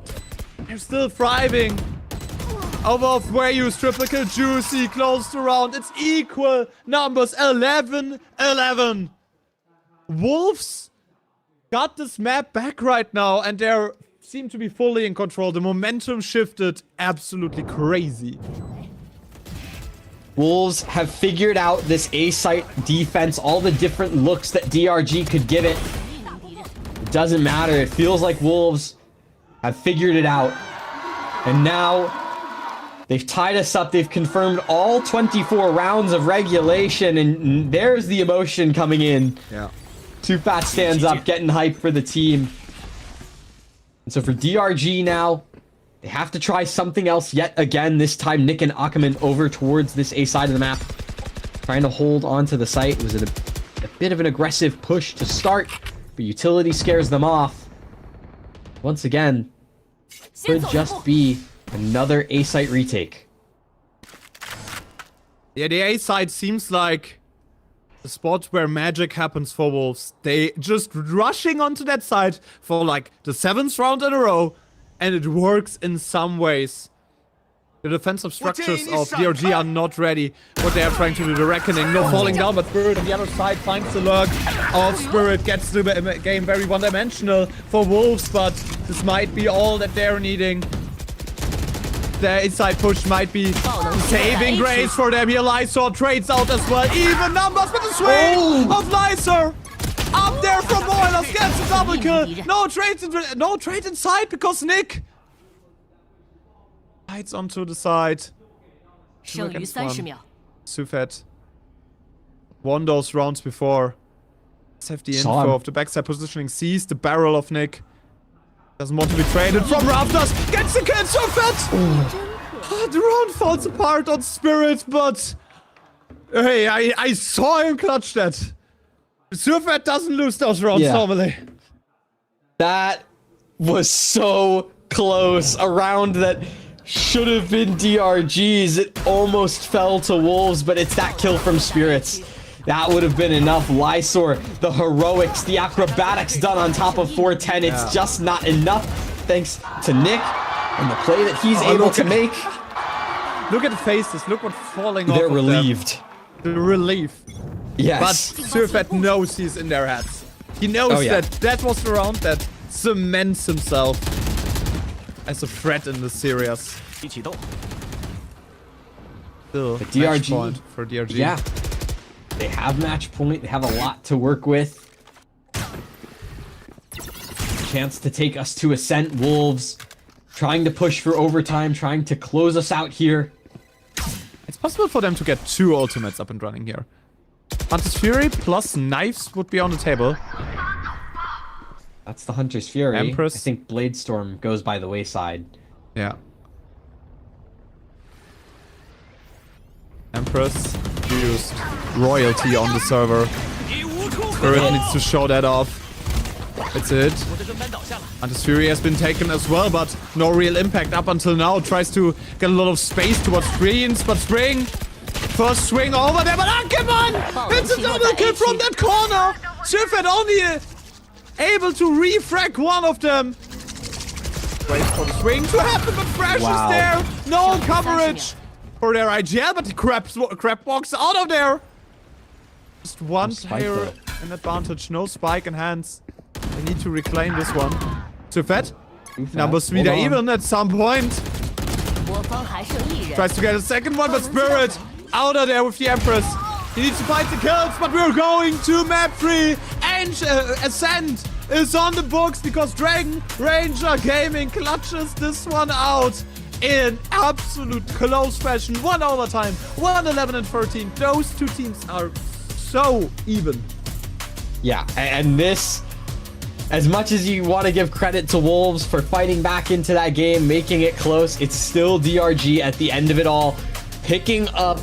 they're still thriving. Over where you triple kill Juicy, close to round. It's equal numbers, 11-11. Wolves got this map back right now, and they seem to be fully in control. The momentum shifted absolutely crazy. Wolves have figured out this A-site defense, all the different looks that DRG could give it. It doesn't matter. It feels like Wolves have figured it out. And now they've tied us up. They've confirmed all 24 rounds of regulation, and there's the emotion coming in. Yeah. Too Fat stands up, getting hype for the team. And so for DRG now, they have to try something else yet again. This time, Nick and Ackerman over towards this A side of the map. Trying to hold on to the site. It was a bit of an aggressive push to start, but utility scares them off. Once again, could just be another A site retake. Yeah, the A side seems like the spot where magic happens for Wolves. They just rushing onto that side for like the 7th round in a row, and it works in some ways. The defensive structures of DRG are not ready. What they are trying to do, the reckoning, no falling down, but Spirit on the other side finds the lurk of Spirit, gets the game very one-dimensional for Wolves, but this might be all that they're needing. The inside push might be saving grace for them here. Lysor trades out as well. Even numbers with the swing of Lysor. Up there from Boilers, gets a double kill. No trade inside because Nick hides onto the side. 剩余30秒。 Sufet won those rounds before. Let's have the Saw info him. of the backside positioning. Sees the barrel of Nick. Doesn't want to be traded from rafters. Gets the kill so fast. The round falls apart on Spirit, but hey, I saw him clutch that. Surfet doesn't lose those rounds normally. That was so close. A round that should have been DRG's. It almost fell to Wolves, but it's that kill from Spirits. That would have been enough. Lysor, the heroics, the acrobatics done on top of 410. It's just not enough thanks to Nick and the play that he's able to make. Look at the faces. Look what's falling off. They're relieved. The relief. Yes. But Surfet knows he's in their heads. He knows that was the round that cements himself as a threat in the series. Still, DRG, match point for DRG. Yeah. They have match point. They have a lot to work with. Chance to take us to Ascent. Wolves trying to push for overtime, trying to close us out here. It's possible for them to get 2 ultimates up and running here. Hunter's Fury plus knives would be on the table. That's the Hunter's Fury. Empress. I think Bladestorm goes by the wayside. Yeah. Empress used royalty on the server. Spirit needs to show that off. That's it. Hunter's Fury has been taken as well, but no real impact up until now. Tries to get a lot of space towards screens, but Spring. First swing over there, but come on! It's a double kill from that corner! Surfet only able to refrag one of them. Wait for the swing to happen, but Fresh is there. No coverage for their IGL, but the crab walks out of there. Just one player in advantage, no spike in hands. They need to reclaim this one. Surfet, numbers wieder even at some point. Tries to get a second one, but Spirit out of there with the Empress. He needs to fight the kills, but we're going to map 3. And Ascent is on the books because Dragon Ranger Gaming clutches this one out in absolute close fashion. 1 overtime, 1-11 and 13. Those two teams are so even. Yeah, and this, as much as you want to give credit to Wolves for fighting back into that game, making it close, it's still DRG at the end of it all, picking up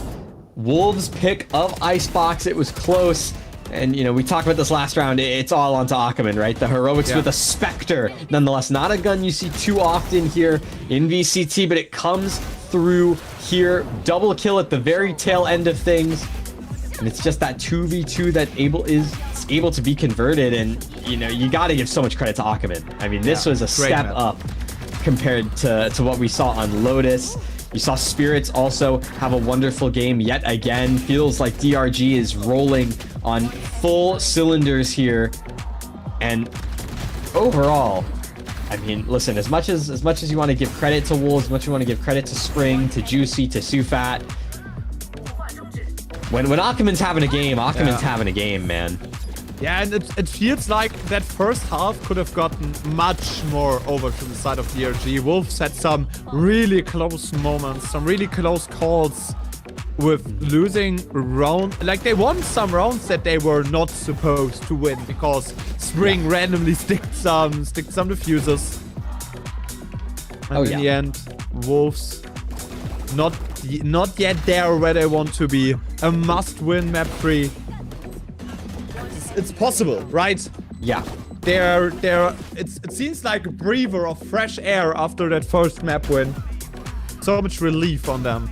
Wolves' pick of Icebox. It was close. And, you know, we talked about this last round. It's all onto Ackerman, right? The heroics with a Spectre. Nonetheless, not a gun you see too often here in VCT, but it comes through here. Double kill at the very tail end of things. And it's just that 2v2 that is able to be converted. And, you know, you got to give so much credit to Ackerman. I mean, this was a step up compared to what we saw on Lotus. You saw Spirits also have a wonderful game yet again. Feels like DRG is rolling on full cylinders here. And overall, I mean, listen, as much as you want to give credit to Wolves, as much as you want to give credit to Spring, to Juicy, to Sufat, when Ackerman's having a game, Ackerman's having a game, man. Yeah, and it feels like that first half could have gotten much more over to the side of DRG. Wolves had some really close moments, some really close calls with losing round. Like, they won some rounds that they were not supposed to win because Spring randomly sticked some diffusers. And in the end, Wolves not yet there where they want to be. A must-win map 3. It's possible, right? Yeah. It seems like a breather of fresh air after that first map win. So much relief on them.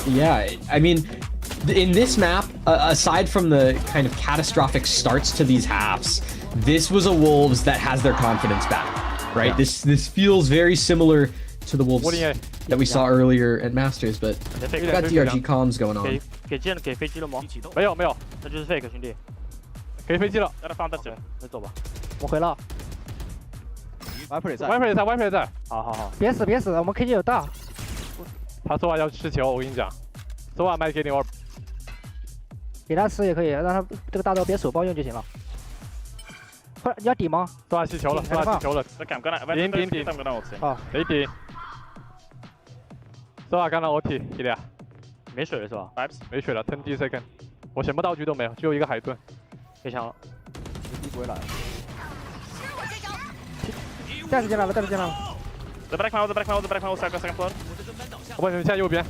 Yeah, I mean, in this map, aside from the kind of catastrophic starts to these halves, this was a Wolves that has their confidence back, right? Yeah. This feels very similar to the Wolves that we saw earlier at Masters, but we've got DRG comms going on. 给剑了，给飞机了吗？没有，那就是 fake 兄弟。给飞机了，让他放大走，那走吧。我回了。Viper 也在 ，Viper 也在。好。别死，我们 KG 有大。他说话要吃球，我跟你讲，说话卖给你我。给他吃也可以，让他这个大招别手包用就行了。不是你要底吗？说话吸球了，说话吸球了。顶。好，你顶。说话刚让我踢，弟弟。 没水了是吧？没水了 ，10 second， 我什么道具都没有，只有一个海盾，飞枪了，飞机不会来了。战士进来了，战士进来了。The back panel, the back panel, the back panel, second floor. 我们现在右边。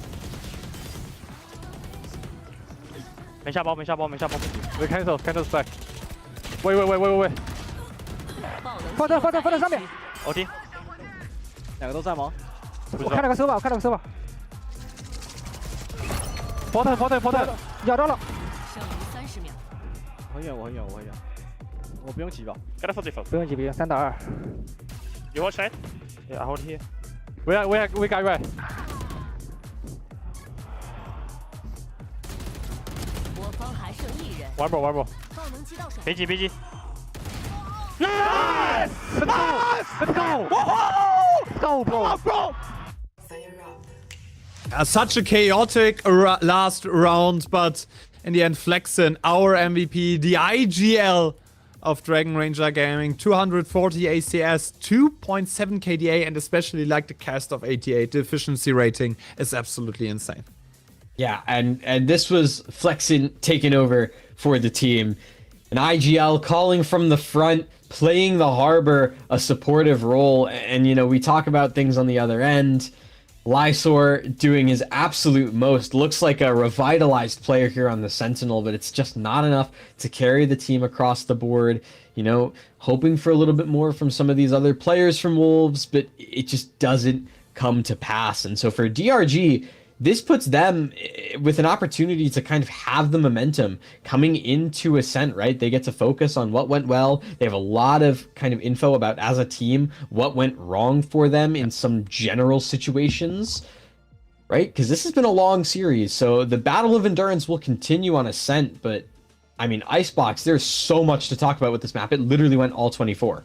没下包，没下包，没下包。We cancel stack。喂。放在上面。OT。两个都在吗？我看了个搜吧，佛特，咬到了。剩余30秒。我很远。我不用急吧？不用急，3打2。You hold side? Yeah, I hold here. We got right. 我方还剩1人。玩不？爆能击到手。别急。Nice! Let's go! Go, bro! Such a chaotic last round, but in the end, Flexen, our MVP, the IGL of Dragon Ranger Gaming, 240 ACS, 2.7 KDA, and especially like the cast of 88, the efficiency rating is absolutely insane. Yeah, and this was Flexen taking over for the team. An IGL calling from the front, playing the harbor, a supportive role, and you know, we talk about things on the other end. Lysor doing his absolute most, looks like a revitalized player here on the Sentinel, but it's just not enough to carry the team across the board. You know, hoping for a little bit more from some of these other players from Wolves, but it just doesn't come to pass. And so for DRG, this puts them with an opportunity to kind of have the momentum coming into Ascent, right? They get to focus on what went well. They have a lot of kind of info about, as a team, what went wrong for them in some general situations, right? Because this has been a long series. So the Battle of Endurance will continue on Ascent, but I mean, Icebox, there's so much to talk about with this map. It literally went all 24.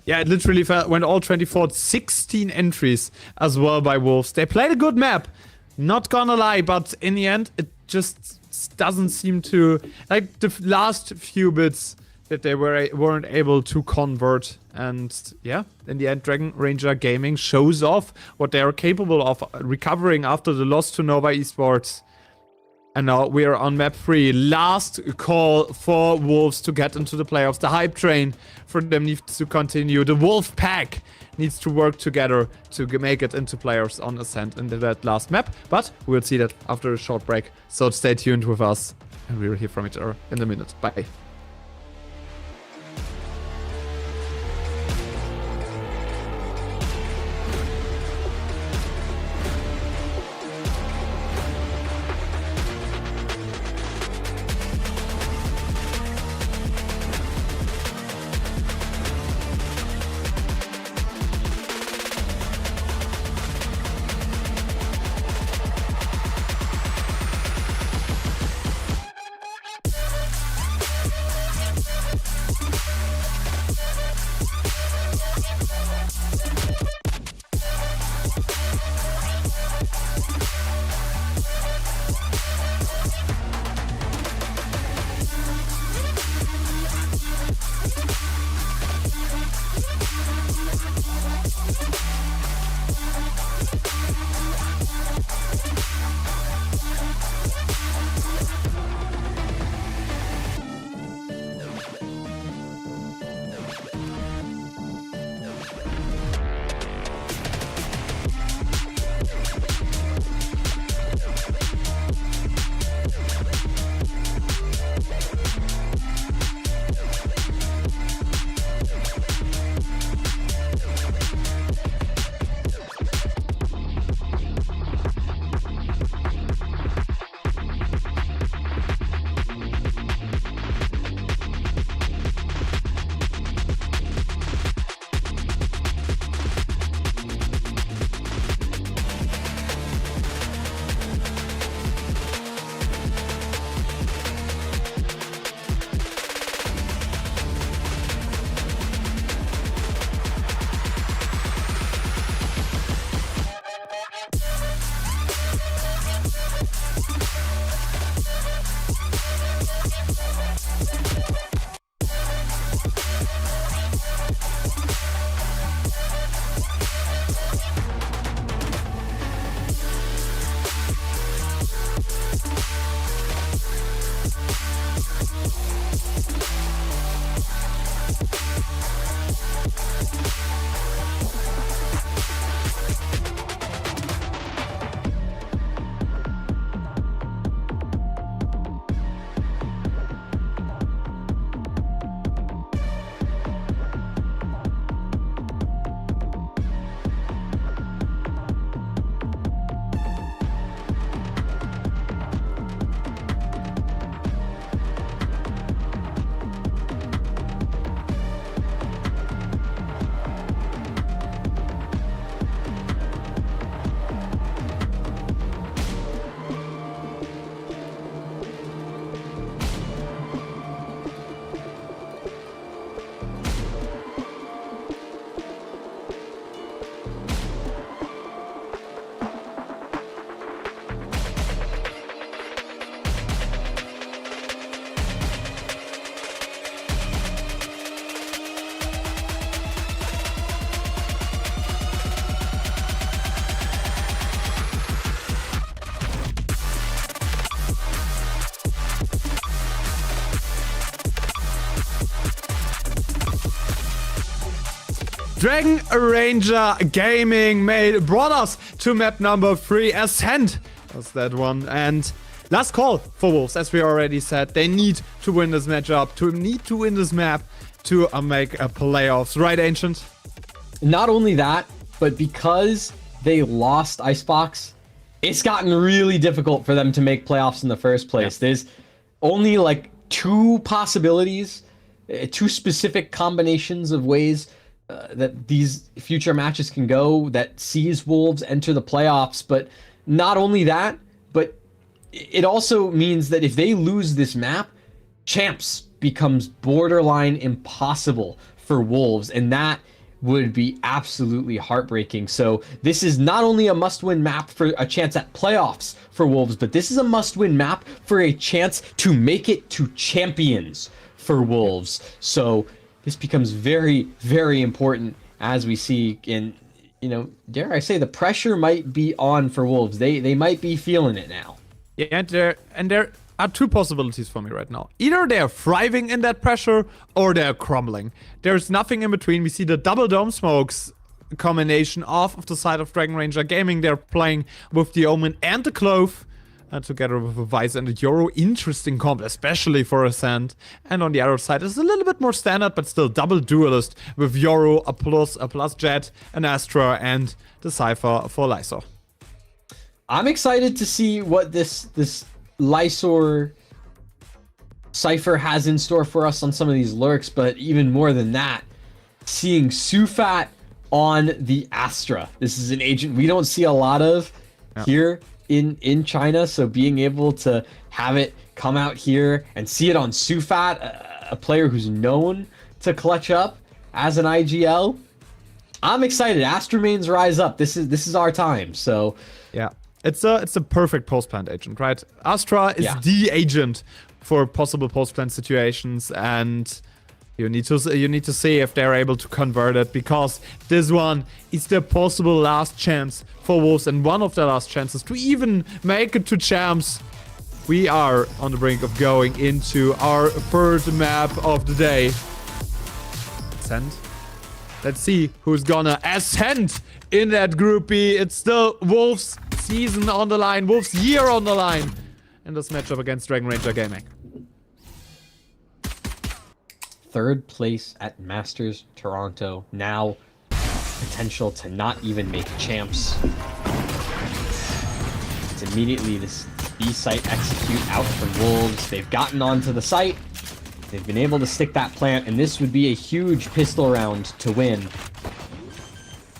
Yeah, it literally went all 24, 16 entries as well by Wolves. They played a good map. Not gonna lie, but in the end, it just doesn't seem to, like the last few bits that they weren't able to convert. And yeah, in the end, Dragon Ranger Gaming shows off what they are capable of, recovering after the loss to Nova Esports. And now we are on map 3. Last call for Wolves to get into the playoffs. The hype train for them needs to continue. The Wolf Pack needs to work together to make it into playoffs on Ascent into that last map. But we'll see that after a short break. So stay tuned with us. And we'll hear from each other in a minute. Bye. Dragon Ranger Gaming brought us to map number 3. Ascent was that one. And last call for Wolves, as we already said. They need to win this matchup, need to win this map to make a playoffs. Right, Ancient? Not only that, but because they lost Icebox, it's gotten really difficult for them to make playoffs in the first place. Yeah. There's only like 2 possibilities, 2 specific combinations of ways that these future matches can go that sees Wolves enter the playoffs. But not only that, but it also means that if they lose this map, champs becomes borderline impossible for Wolves, and that would be absolutely heartbreaking. So this is not only a must-win map for a chance at playoffs for Wolves, but this is a must-win map for a chance to make it to champions for Wolves. So this becomes very, very important as we see in, you know, dare I say, the pressure might be on for Wolves. They might be feeling it now. Yeah, and there are 2 possibilities for me right now. Either they're thriving in that pressure or they're crumbling. There's nothing in between. We see the double dome smokes combination off of the side of Dragon Ranger Gaming. They're playing with the Omen and the Clove together with a Vice and a Yoro. Interesting comp, especially for Ascent. And on the other side, it's a little bit more standard, but still double duelist with Yoro, a plus Jet, an Astra, and Decisive for Lysor. I'm excited to see what this Lysor Cypher has in store for us on some of these lurks, but even more than that, seeing Sufat on the Astra. This is an agent we don't see a lot of here in China, so being able to have it come out here and see it on Sufat, a player who's known to clutch up as an IGL, I'm excited. Astra mains rise up. This is our time. So yeah. It's a perfect post-plant agent, right? Astra is the agent for possible post-plant situations, and you need to see if they're able to convert it, because this one is the possible last chance for Wolves, and one of the last chances to even make it to champs. We are on the brink of going into our 3rd map of the day. Ascent. Let's see who's gonna ascend in that Group B. It's still Wolves season on the line, Wolves year on the line in this matchup against Dragon Ranger Gaming. 3rd place at Masters Toronto. Now potential to not even make champs. It's immediately this B site execute out from Wolves. They've gotten onto the site. They've been able to stick that plant, and this would be a huge pistol round to win.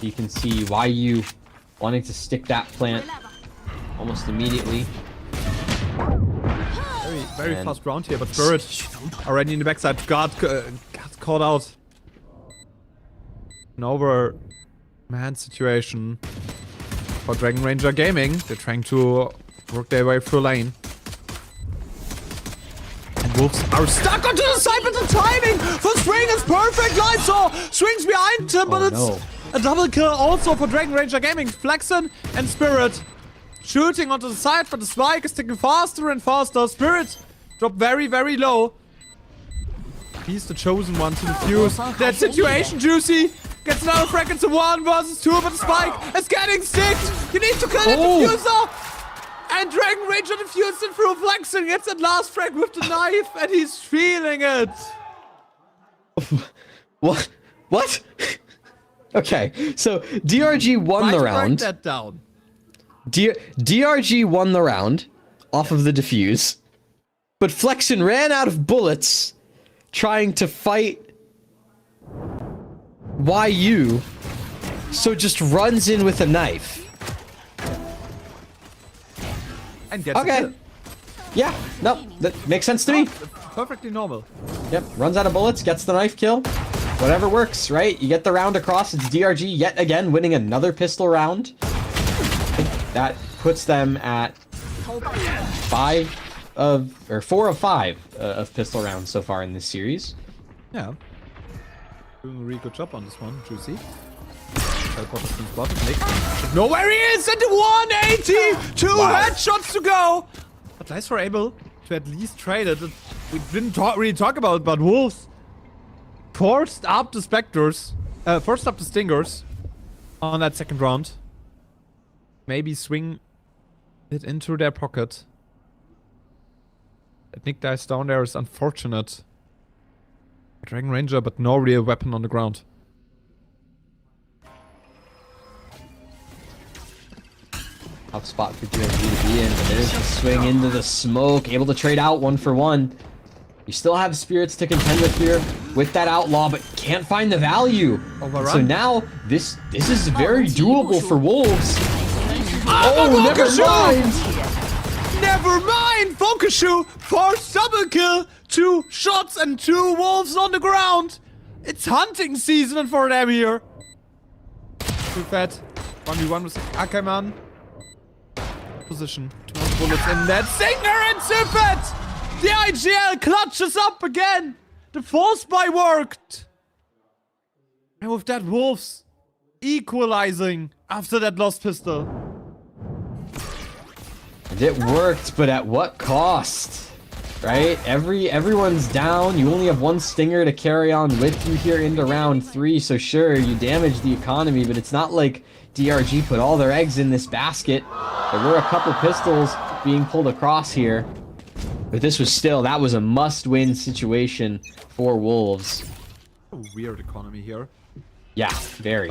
You can see YU wanting to stick that plant almost immediately. Very fast round here, but Spirit already in the backside got caught out. An overman situation for Dragon Ranger Gaming. They're trying to work their way through lane. And Wolves are stuck onto the side, but the timing for Swing is perfect. Lysor swings behind him, but it's a double kill also for Dragon Ranger Gaming. Flexen and Spirit shooting onto the side, but the spike is ticking faster and faster. Spirit dropped very, very low. He's the chosen one to defuse that situation. Juicy gets another frag. It's a 1 versus 2, but the spike is getting sticked. You need to kill the diffuser. And Dragon Ranger defused it through Flexen. Gets that last frag with the knife, and he's feeling it. What? Okay, so DRG won the round. That down. DRG won the round off of the defuse, but Flexen ran out of bullets trying to fight YU, so just runs in with a knife. And gets okay. Yeah, no, that makes sense to me. Perfectly normal. Yep, runs out of bullets, gets the knife kill. Whatever works, right? You get the round across. It's DRG yet again winning another pistol round. That puts them at 4 of 5 of pistol rounds so far in this series. Yeah. Doing a really good job on this one, Juicy. Teleporter's been spotted. Nick should know where he is, and 180! 2 headshots to go! But Lysor were able to at least trade it. We didn't really talk about it, but Wolves forced up the Spectres First up the Stingers on that second round. Maybe swing it into their pocket. That Nick dies down there is unfortunate. Dragon Ranger, but no real weapon on the ground. Tough spot for DRG to be in, but there's the swing into the smoke, able to trade out 1 for 1. You still have spirits to contend with here with that outlaw, but can't find the value. Overrun. So now this is very doable for Wolves. Oh, never mind. Never mind! Focushu for double kill! 2 shots and 2 wolves on the ground! It's hunting season for them here! Too fat. 1v1 with Ackerman. Position. 2 bullets in that Singer and Sifet! The IGL clutches up again! The force buy worked! And with that wolves equalizing after that lost pistol. And it worked, but at what cost? Right? Everyone's down. You only have 1 stinger to carry on with you here into round 3. So sure, you damage the economy, but it's not like DRG put all their eggs in this basket. There were a couple pistols being pulled across here. But this was still, that was a must-win situation for Wolves. A weird economy here. Yeah, very.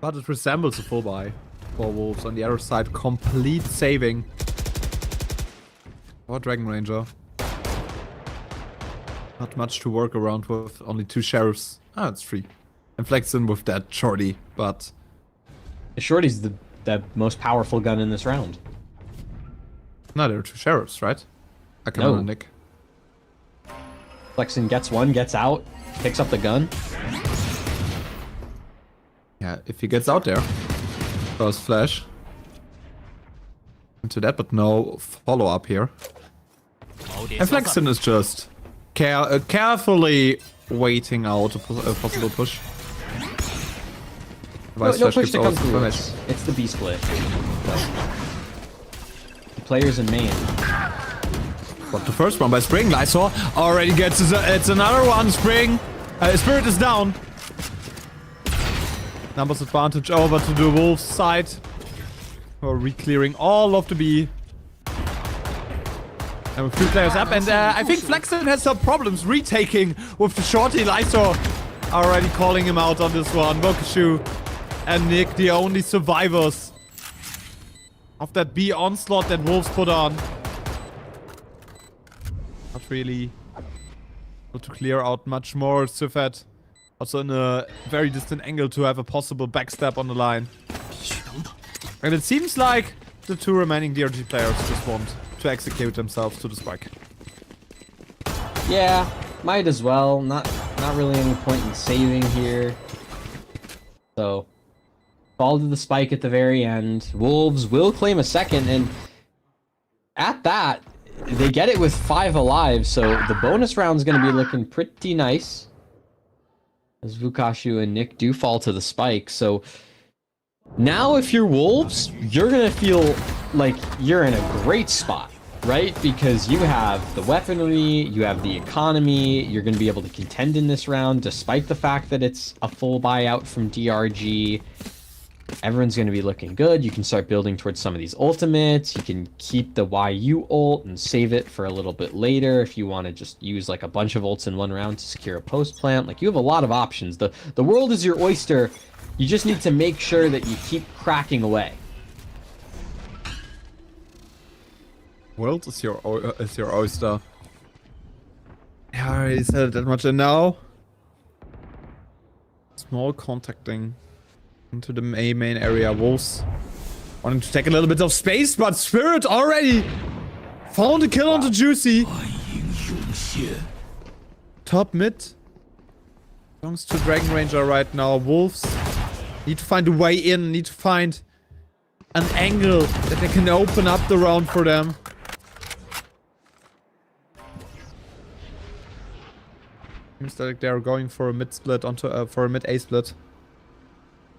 But it resembles a full buy for Wolves. On the other side, complete saving. Or Dragon Ranger. Not much to work around with. Only 2 sheriffs. Ah, it's free. And Flexen with that shorty, but... The shorty's the most powerful gun in this round. No, there are 2 sheriffs, right? I can No. Nick. Flexen gets 1, gets out, picks up the gun. Yeah, if he gets out there. First flash. Into that, but no follow-up here. And Flexen is just carefully waiting out a possible push. No push to come through. It's the B split. The players in main. But the first one by Spring. Lysor already gets it's another one. Spring. Spirit is down. Numbers advantage over to the Wolves side. We're re-clearing all of the B. And with 3 players up. And I think Flexen has some problems retaking with the shorty. Lysor already calling him out on this one. Bokashu and Nick, the only survivors of that B onslaught that Wolves put on. Not really able to clear out much more. Sifet also in a very distant angle to have a possible backstab on the line. And it seems like the 2 remaining DRG players just want to execute themselves to the spike. Yeah, might as well. Not really any point in saving here. So, fall to the spike at the very end. Wolves will claim a second, and at that, they get it with 5 alive, so the bonus round's going to be looking pretty nice. As Vukashu and Nick do fall to the spike, so now if you're Wolves, you're going to feel like you're in a great spot, right? Because you have the weaponry, you have the economy, you're going to be able to contend in this round, despite the fact that it's a full buyout from DRG. Everyone's going to be looking good. You can start building towards some of these ultimates. You can keep the YU ult and save it for a little bit later if you want to just use like a bunch of ults in one round to secure a post plant. Like, you have a lot of options. The world is your oyster. You just need to make sure that you keep cracking away. World is your oyster. Yeah, I already said it that much. And now, small contacting into the main area. Wolves wanting to take a little bit of space, but Spirit already found a kill onto Juicy. Top mid belongs to Dragon Ranger right now. Wolves need to find a way in, need to find an angle that they can open up the round for them. Seems like they're going for a mid split onto for a mid A split.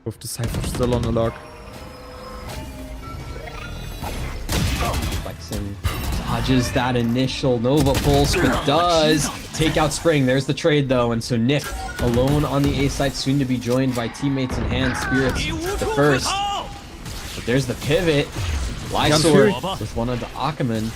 With Decisive still on the log. But Flexen dodges that initial Nova pulse, but does take out Spring. There's the trade though, and so Nick alone on the A site, soon to be joined by teammates in hand. Spirits the first. But there's the pivot. Lysor with one of the Ackerman.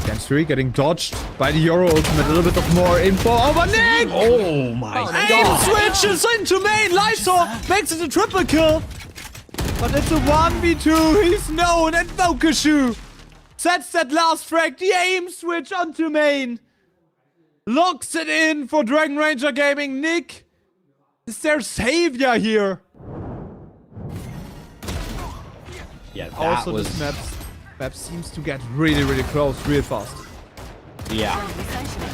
Against 3, getting dodged by the Euro ultimate. A little bit of more info over Nick! Oh my Aim god! switches into main. Lysor makes it a triple kill. But it's a 1v2. He's known. And Vokashu sets that last frag. The aim switch onto main. Locks it in for Dragon Ranger Gaming. Nick is their savior here. Yeah, that Also, was... this map seems to get really, really close real fast. Yeah. 剩余30秒，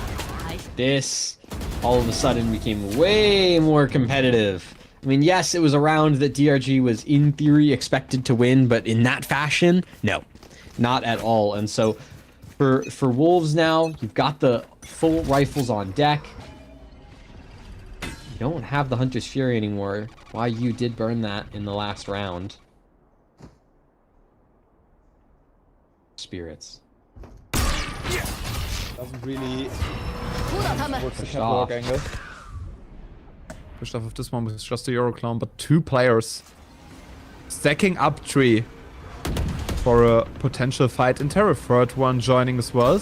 还是 This all of a sudden became way more competitive. I mean, yes, it was a round that DRG was in theory expected to win, but in that fashion, no, not at all. And so for Wolves now, you've got the full rifles on deck. You don't have the Hunter's Fury anymore. Why you did burn that in the last round. Spirits. Doesn't really 扑倒他们。 work the Pushed catwalk off. angle. Pushed off of this one with just a Euro clone, but 2 players stacking up 3 for a potential fight in Terra. Third one joining as well.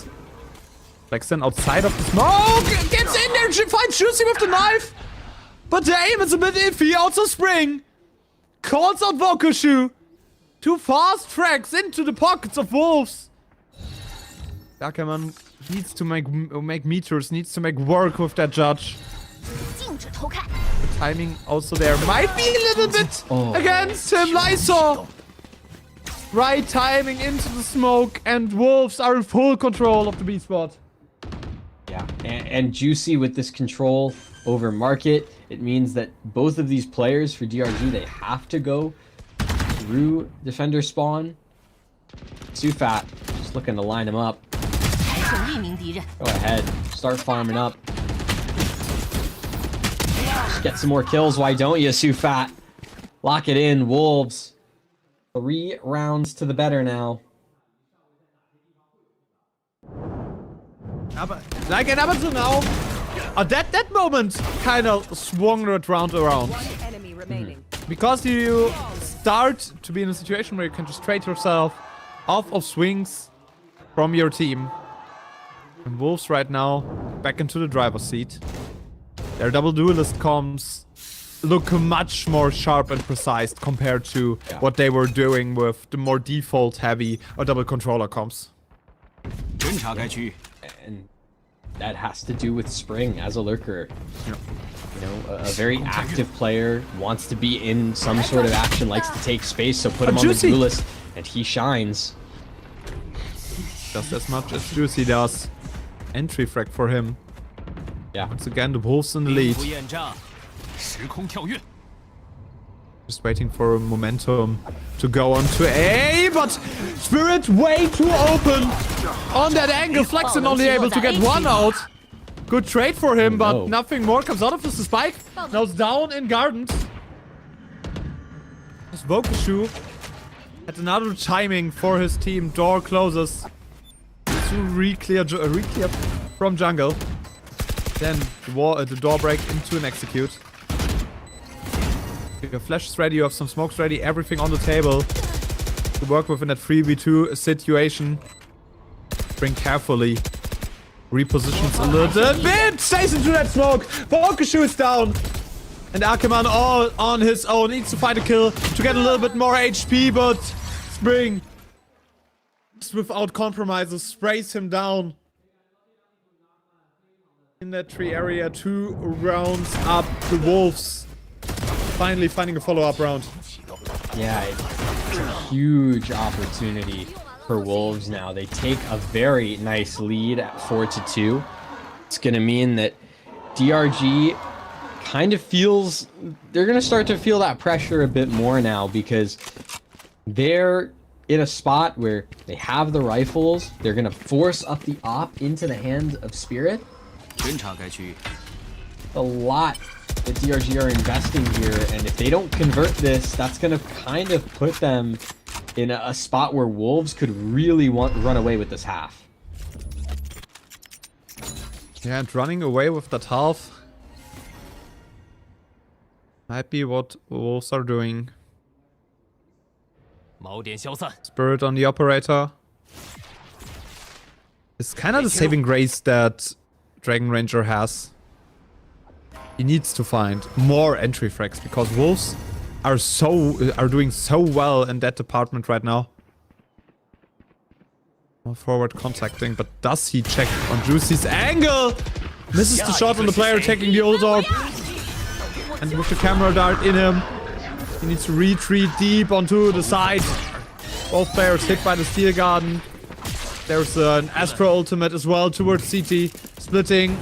Flexen outside of the smoke, gets in there, finds Juicy with the knife, but the aim is a bit iffy. Also Spring calls out Vokashu. 2 fast frags into the pockets of Wolves. Ackerman needs to make meters, needs to make work with that judge. 禁止偷看。 The timing also there might be a little bit against him. Lysor. Right timing into the smoke, and Wolves are in full control of the B spot. Yeah, and Juicy with this control over market, it means that both of these players for DRG, they have to go through defender spawn. Sufat just looking to line him up. 还剩1名敌人。 Go ahead, start farming up. Just get some more kills, why don't you, Sufat? Lock it in, Wolves. 3 rounds to the better now. Like an Amazon now. That moment kind of swung that round around. One enemy remaining. Because you start to be in a situation where you can just trade yourself off of swings from your team. And Wolves right now back into the driver's seat. Their double duelist comms look much more sharp and precise compared to what they were doing with the more default heavy or double controller comms. And that has to do with Spring as a lurker. You know, a very active player, wants to be in some sort of action, likes to take space, so put him on the duelist, and he shines. Just as much as Juicy does. Entry frag for him. Yeah. Once again, the Wolves in the lead. Just waiting for a momentum to go on to A, but Spirit way too open on that angle. Flexen only able to get 1 out. Good trade for him, but nothing more comes out of this. The spike now it's down in Gardens. This Vokashu had another timing for his team. Door closes to re-clear from jungle. Then the door break into an execute. Your flash is ready, you have some smokes ready, everything on the table to work with in that 3v2 situation. Bring carefully. Repositions a little bit, stays into that smoke. Vokashu is down. And Ackerman all on his own needs to find a kill to get a little bit more HP, but Spring, just without compromises, sprays him down. In that tree area, 2 rounds up, the Wolves finally finding a follow-up round. Yeah, it's a huge opportunity for Wolves now. They take a very nice lead at 4-2. It's gonna mean that DRG kind of feels, they're gonna start to feel that pressure a bit more now, because they're in a spot where they have the rifles. They're gonna force up the op into the hands of Spirit. A lot that DRG are investing here, and if they don't convert this, that's gonna kind of put them in a spot where Wolves could really run away with this half. Yeah, and running away with that half might be what Wolves are doing. Spirit on the operator. It's kind of the saving grace that Dragon Ranger has. He needs to find more entry frags because Wolves are doing so well in that department right now. More forward contacting, but does he check on Juicy's angle? Misses the shot on the player taking the ult orb. And with the camera dart in him, he needs to retreat deep onto the side. Both players hit by the Steel Garden. There's an Astro ultimate as well towards CT. Splitting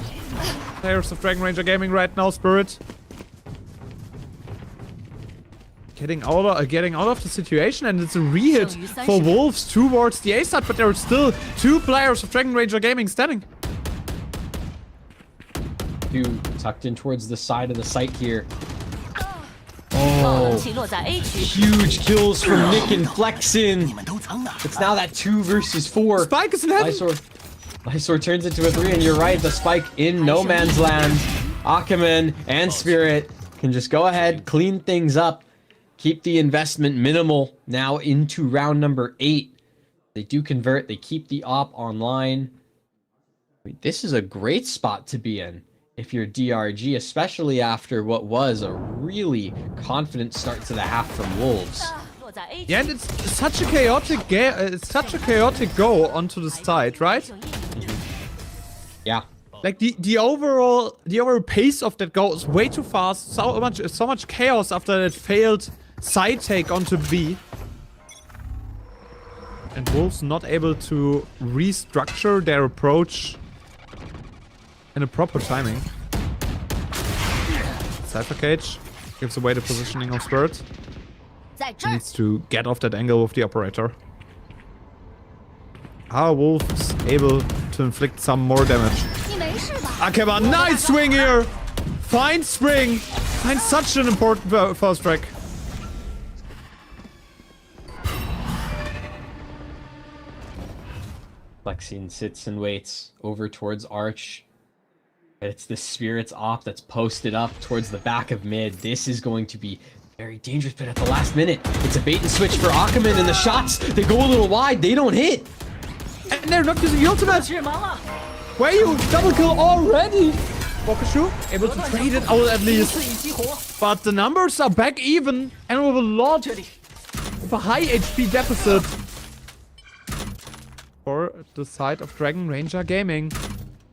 players of Dragon Ranger Gaming right now, Spirit. Getting out of the situation, and it's a re-hit for Wolves towards the A side, but there are still 2 players of Dragon Ranger Gaming standing. Two tucked in towards the side of the site here. 爆 Oh, 器落在 A 区， huge kills from Nick and Flexin. It's now that 2 versus 4. Spike is in heaven. Lysor turns into a 3, and you're right, the Spike in no man's land. Akaman and Spirit can just go ahead, clean things up, keep the investment minimal now into round number 8. They do convert, they keep the op online. I mean, this is a great spot to be in if you're DRG, especially after what was a really confident start to the half from Wolves. 落在 A 区。 Yeah, and it's such a chaotic game. It's such a chaotic go onto the side, right? Yeah. Like the overall pace of that go is way too fast. So much chaos after that failed side take onto B. And Wolves not able to restructure their approach in a proper timing. Cypher Cage gives away the positioning of Spirit. 在这 He 儿， needs to get off that angle with the operator. Are Wolves able to inflict some more damage? 你没事吧？ Akeba, nice swing here! Fine spring! Finds such an important first track. Flexin sits and waits over towards Arch. It's the Spirit's op that's posted up towards the back of mid. This is going to be very dangerous, but at the last minute, it's a bait and switch for Akaman, and the shots, they go a little wide, they don't hit. And they're not using the ultimate! 致盲了， Where you double kill already? Wakashu able to trade it out at 一 least. 寸激活， But the numbers are back even and with a lot of a high HP deficit for the side of Dragon Ranger Gaming.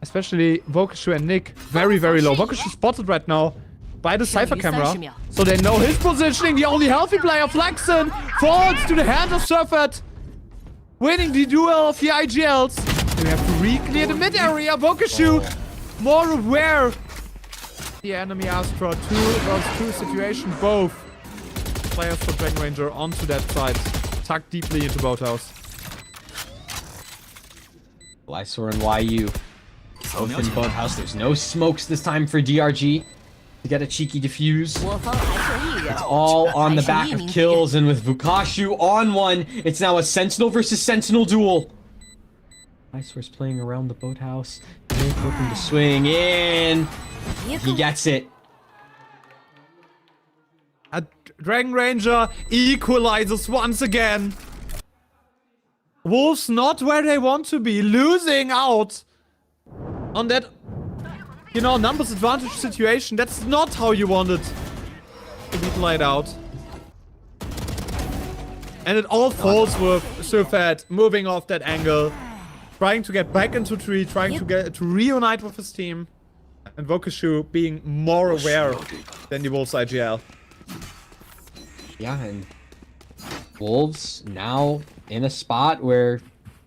Especially Wakashu and Nick. Very, very low. Wakashu spotted right now by the Cypher camera. So they know his positioning. The only healthy player, Flexin, falls to the hands of Surfet. Winning the duel of the IGLs. We have to re-clear the mid area. Wakashu more aware. The enemy Astra, 2 versus 2 situation. Both players for Dragon Ranger onto that side. Tucked deeply into boathouse. Lysor and YU. Both in boathouse. There's no smokes this time for DRG to get a cheeky defuse. 我方还剩一人， It's all on the 还剩 back 一 of 名敌人 kills, and with Vukashu on one, it's now a Sentinel versus Sentinel duel. Lysor's playing around the boathouse. Nick looking to swing in. 别 He 跟 gets it. A Dragon Ranger equalizes once again. Wolves not where they want to be, losing out on that, you know, numbers advantage situation. That's not how you want it to be played out. And it all falls with Surfet moving off that angle, trying to get back into tree, trying to reunite with his team, and Wakashu being more aware than the Wolves IGL. Yeah, and Wolves now in a spot where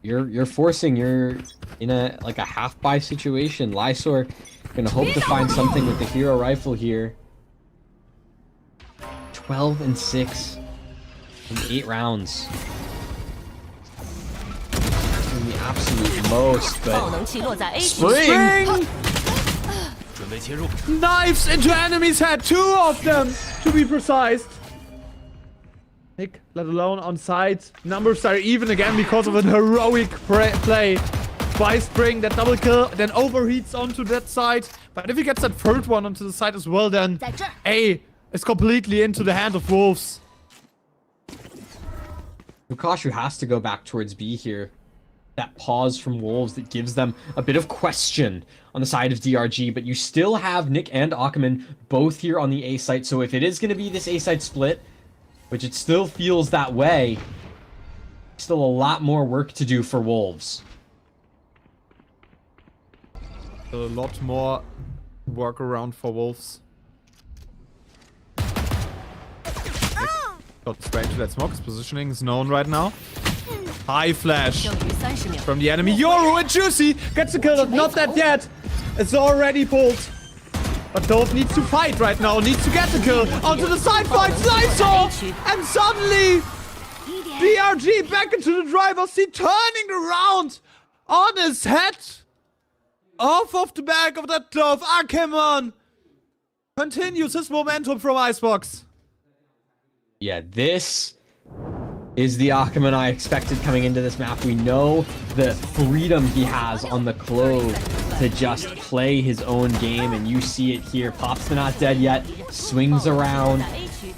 you're forcing, you're in a like a half buy situation. Lysor gonna hope to find something with the hero rifle here. 12 and 6 in 8 rounds. Doing the absolute most, 爆 but 能器落在 A 区， Spring! Knives into enemy's head, 2 of them to be precise. Nick, let alone on site. Numbers are even again because of an heroic play by Spring. That double kill then overheats onto that side. But if he gets that third one onto the side as well, then A is completely into the hand of Wolves. Lukashu has to go back towards B here. That pause from Wolves that gives them a bit of question on the side of DRG, but you still have Nick and Ackerman both here on the A site. So if it is going to be this A site split, which it still feels that way, still a lot more work to do for Wolves. A lot more work around for Wolves. Got straight to that smoke. His positioning is known right now. High flash from the enemy. Yoru and Juicy gets the kill. Not that yet. It's already pulled. But Dove needs to fight right now. Needs to get the kill. Onto the side fight. Nice off. And suddenly, DRG back into the driver's seat. Turning around on his head. Off of the back of that Dove. Ackerman continues his momentum from Icebox. Yeah, this is the Ackerman I expected coming into this map. We know the freedom he has on the Clove to just play his own game, and you see it here. Pops the not dead yet, swings around,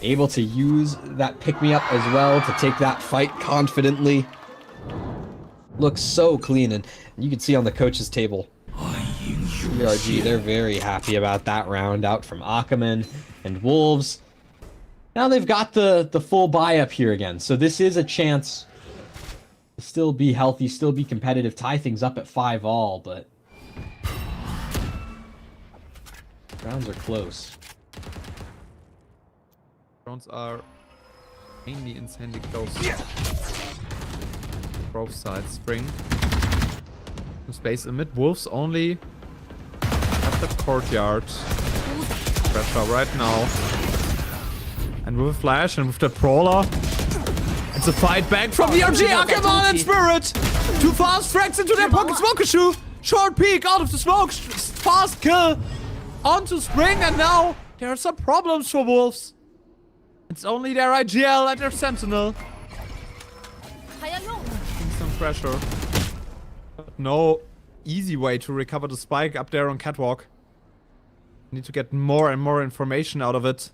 able to use that pick-me-up as well to take that fight confidently. Looks so clean, and you can see on the coach's table, DRG, they're very happy about that round out from Ackerman and Wolves. Now they've got the full buy up here again, so this is a chance to still be healthy, still be competitive, tie things up at 5-all, but rounds are close. Rounds are mainly insanely close. Both sides. Spring. Space amid. Wolves only at the courtyard. Pressure right now. And with a flash and with the brawler, it's a fight back from DRG. Ackerman and Spirit. Too fast, frags into their pocket. Smokeshoe. Short peek out of the smoke. Fast kill onto Spring, and now there are some problems for Wolves. It's only their IGL and their Sentinel. Some pressure. But no easy way to recover the spike up there on Catwalk. Need to get more and more information out of it.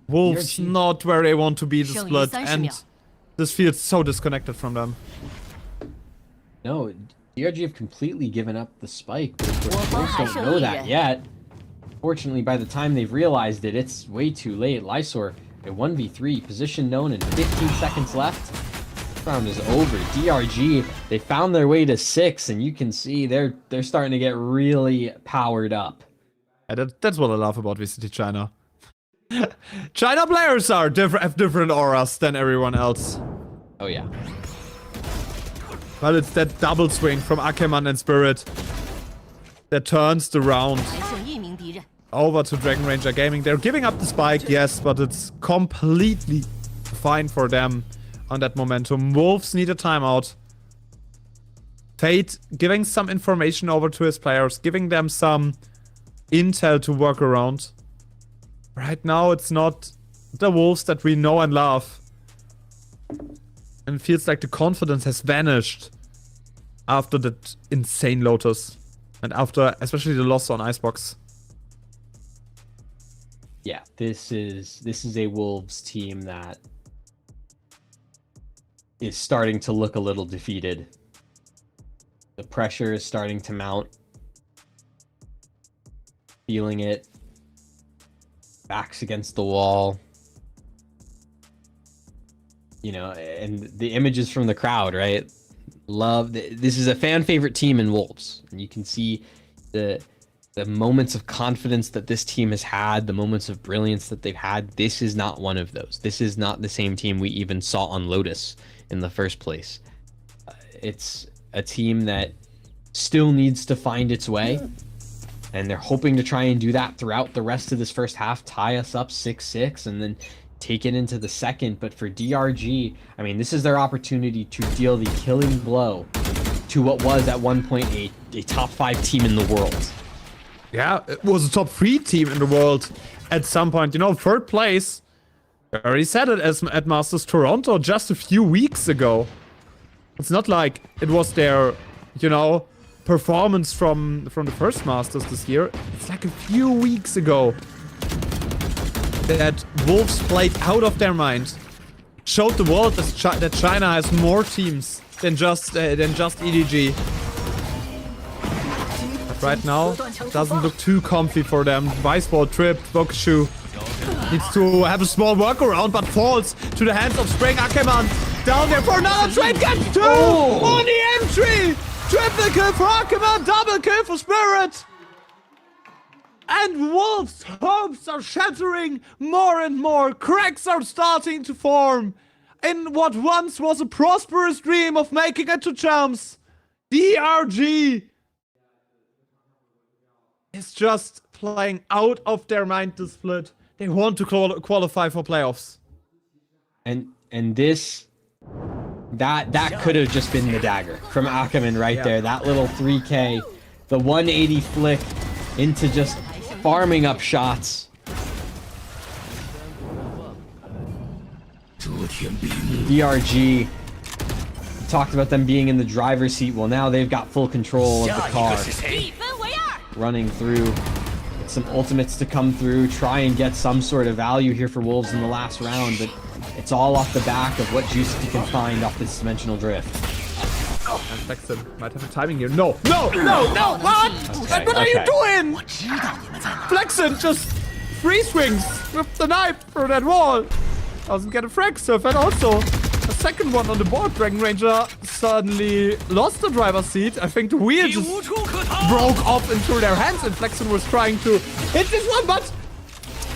Wolves not where they want to be the split, and this feels so disconnected from them. No, DRG have completely given up the spike, but of course Wolves don't know that yet. Fortunately, by the time they've realized it, it's way too late. Lysor, a 1v3, position known, and 15 seconds left. This round is over. DRG, they found their way to 6, and you can see they're starting to get really powered up. Yeah, that's what I love about VCT China. China players are have different auras than everyone else. Oh yeah. But it's that double swing from Ackerman and Spirit that turns the round over to Dragon Ranger Gaming. They're giving up the spike, yes, but it's completely fine for them on that momentum. Wolves need a timeout. Fate giving some information over to his players, giving them some intel to work around. Right now, it's not the Wolves that we know and love. And it feels like the confidence has vanished after that insane Lotus. And after, especially the loss on Icebox. Yeah, this is a Wolves team that is starting to look a little defeated. The pressure is starting to mount. Feeling it. Backs against the wall. You know, and the images from the crowd, right? This is a fan favorite team in Wolves. And you can see the moments of confidence that this team has had, the moments of brilliance that they've had. This is not one of those. This is not the same team we even saw on Lotus in the first place. It's a team that still needs to find its way. And they're hoping to try and do that throughout the rest of this first half, tie us up 6-6, and then take it into the second. But for DRG, I mean, this is their opportunity to deal the killing blow to what was at one point a top 5 team in the world. Yeah, it was a top 3 team in the world at some point. You know, third place I already said it at Masters Toronto just a few weeks ago. It's not like it was their, you know, performance from the first Masters this year. It's like a few weeks ago that Wolves played out of their mind. Showed the world that China has more teams than just EDG. But right now, it doesn't look too comfy for them. Viceball tripped, Bokushu needs to have a small workaround, but falls to the hands of Spring Ackerman. Down there for another trade, gets two on the entry! Triple kill for Ackerman, double kill for Spirit! And Wolves' hopes are shattering more and more. Cracks are starting to form in what once was a prosperous dream of making it to champs. DRG is just playing out of their mind this split. They want to qualify for playoffs. And this, that could have just been the dagger from Ackerman right there. That little 3K, the 180 flick into just farming up shots. DRG talked about them being in the driver's seat. Well, now they've got full control of the car. Running through. Some ultimates to come through, try and get some sort of value here for Wolves in the last round, but it's all off the back of what juice you can find off this dimensional drift. And Flexen might have a timing here. No! What? Okay, what are you doing? Flexen just free swings with the knife through that wall. Doesn't get a frag surf, and also a second one on the board. Dragon Ranger suddenly lost the driver's seat. I think the wheel just broke off into their hands, and Flexen was trying to hit this one, but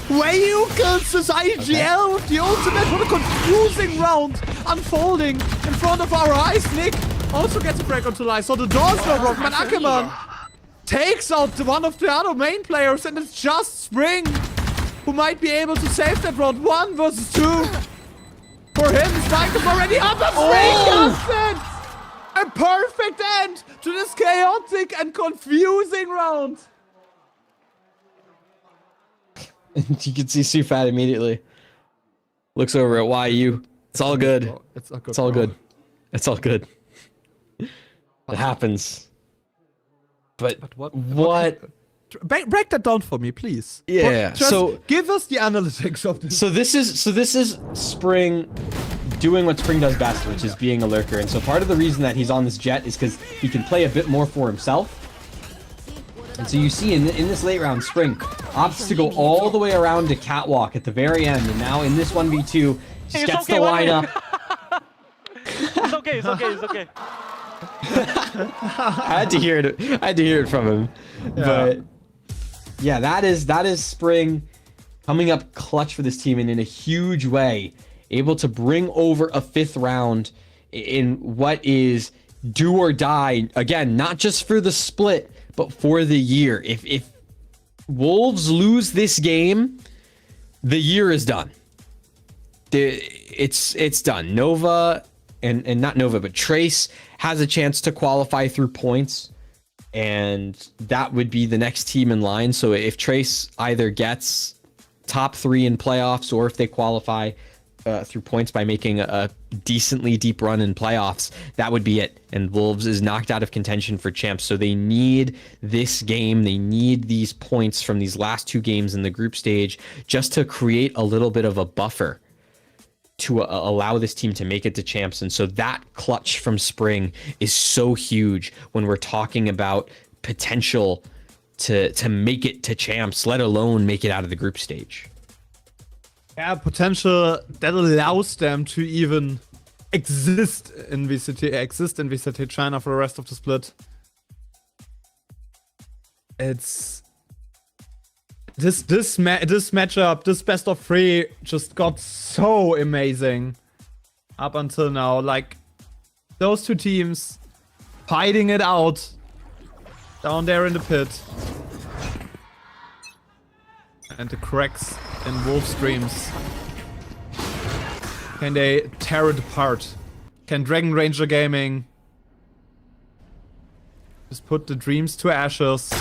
Wayu kills this IGL with the ultimate. What a confusing round unfolding in front of our eyes. Nick also gets a break onto life, so the door's not broken, but Ackerman takes out one of the other main players, and it's just Spring who might be able to save that round. 1 versus 2. For him, Spike is already up, and Spring does it! A perfect end to this chaotic and confusing round. You can see Sufat immediately looks over at YU. It's all good. It's all good. It's all good. It's all good. It happens. But what? Break that down for me, please. Yeah. So give us the analytics of this. So this is Spring doing what Spring does best, which is being a lurker. And so part of the reason that he's on this jet is because he can play a bit more for himself. And so you see in this late round, Spring opts to go all the way around to Catwalk at the very end. And now in this 1v2, just gets the lineup. It's okay, it's okay, it's okay. I had to hear it from him. Yeah. But yeah, that is Spring coming up clutch for this team and in a huge way, able to bring over a 5th round in what is do or die. Again, not just for the split, but for the year. If Wolves lose this game, the year is done. It's done. Nova and not Nova, but Trace has a chance to qualify through points, and that would be the next team in line. So if Trace either gets top 3 in playoffs, or if they qualify through points by making a decently deep run in playoffs, that would be it. And Wolves is knocked out of contention for champs. So they need this game. They need these points from these last 2 games in the group stage just to create a little bit of a buffer to allow this team to make it to champs. And so that clutch from Spring is so huge when we're talking about potential to make it to champs, let alone make it out of the group stage. Yeah, potential that allows them to even exist in VCT China for the rest of the split. It's this matchup, this best of 3 just got so amazing up until now. Like, those 2 teams fighting it out down there in the pit. And the cracks in Wolf's dreams. Can they tear it apart? Can Dragon Ranger Gaming just put the dreams to ashes?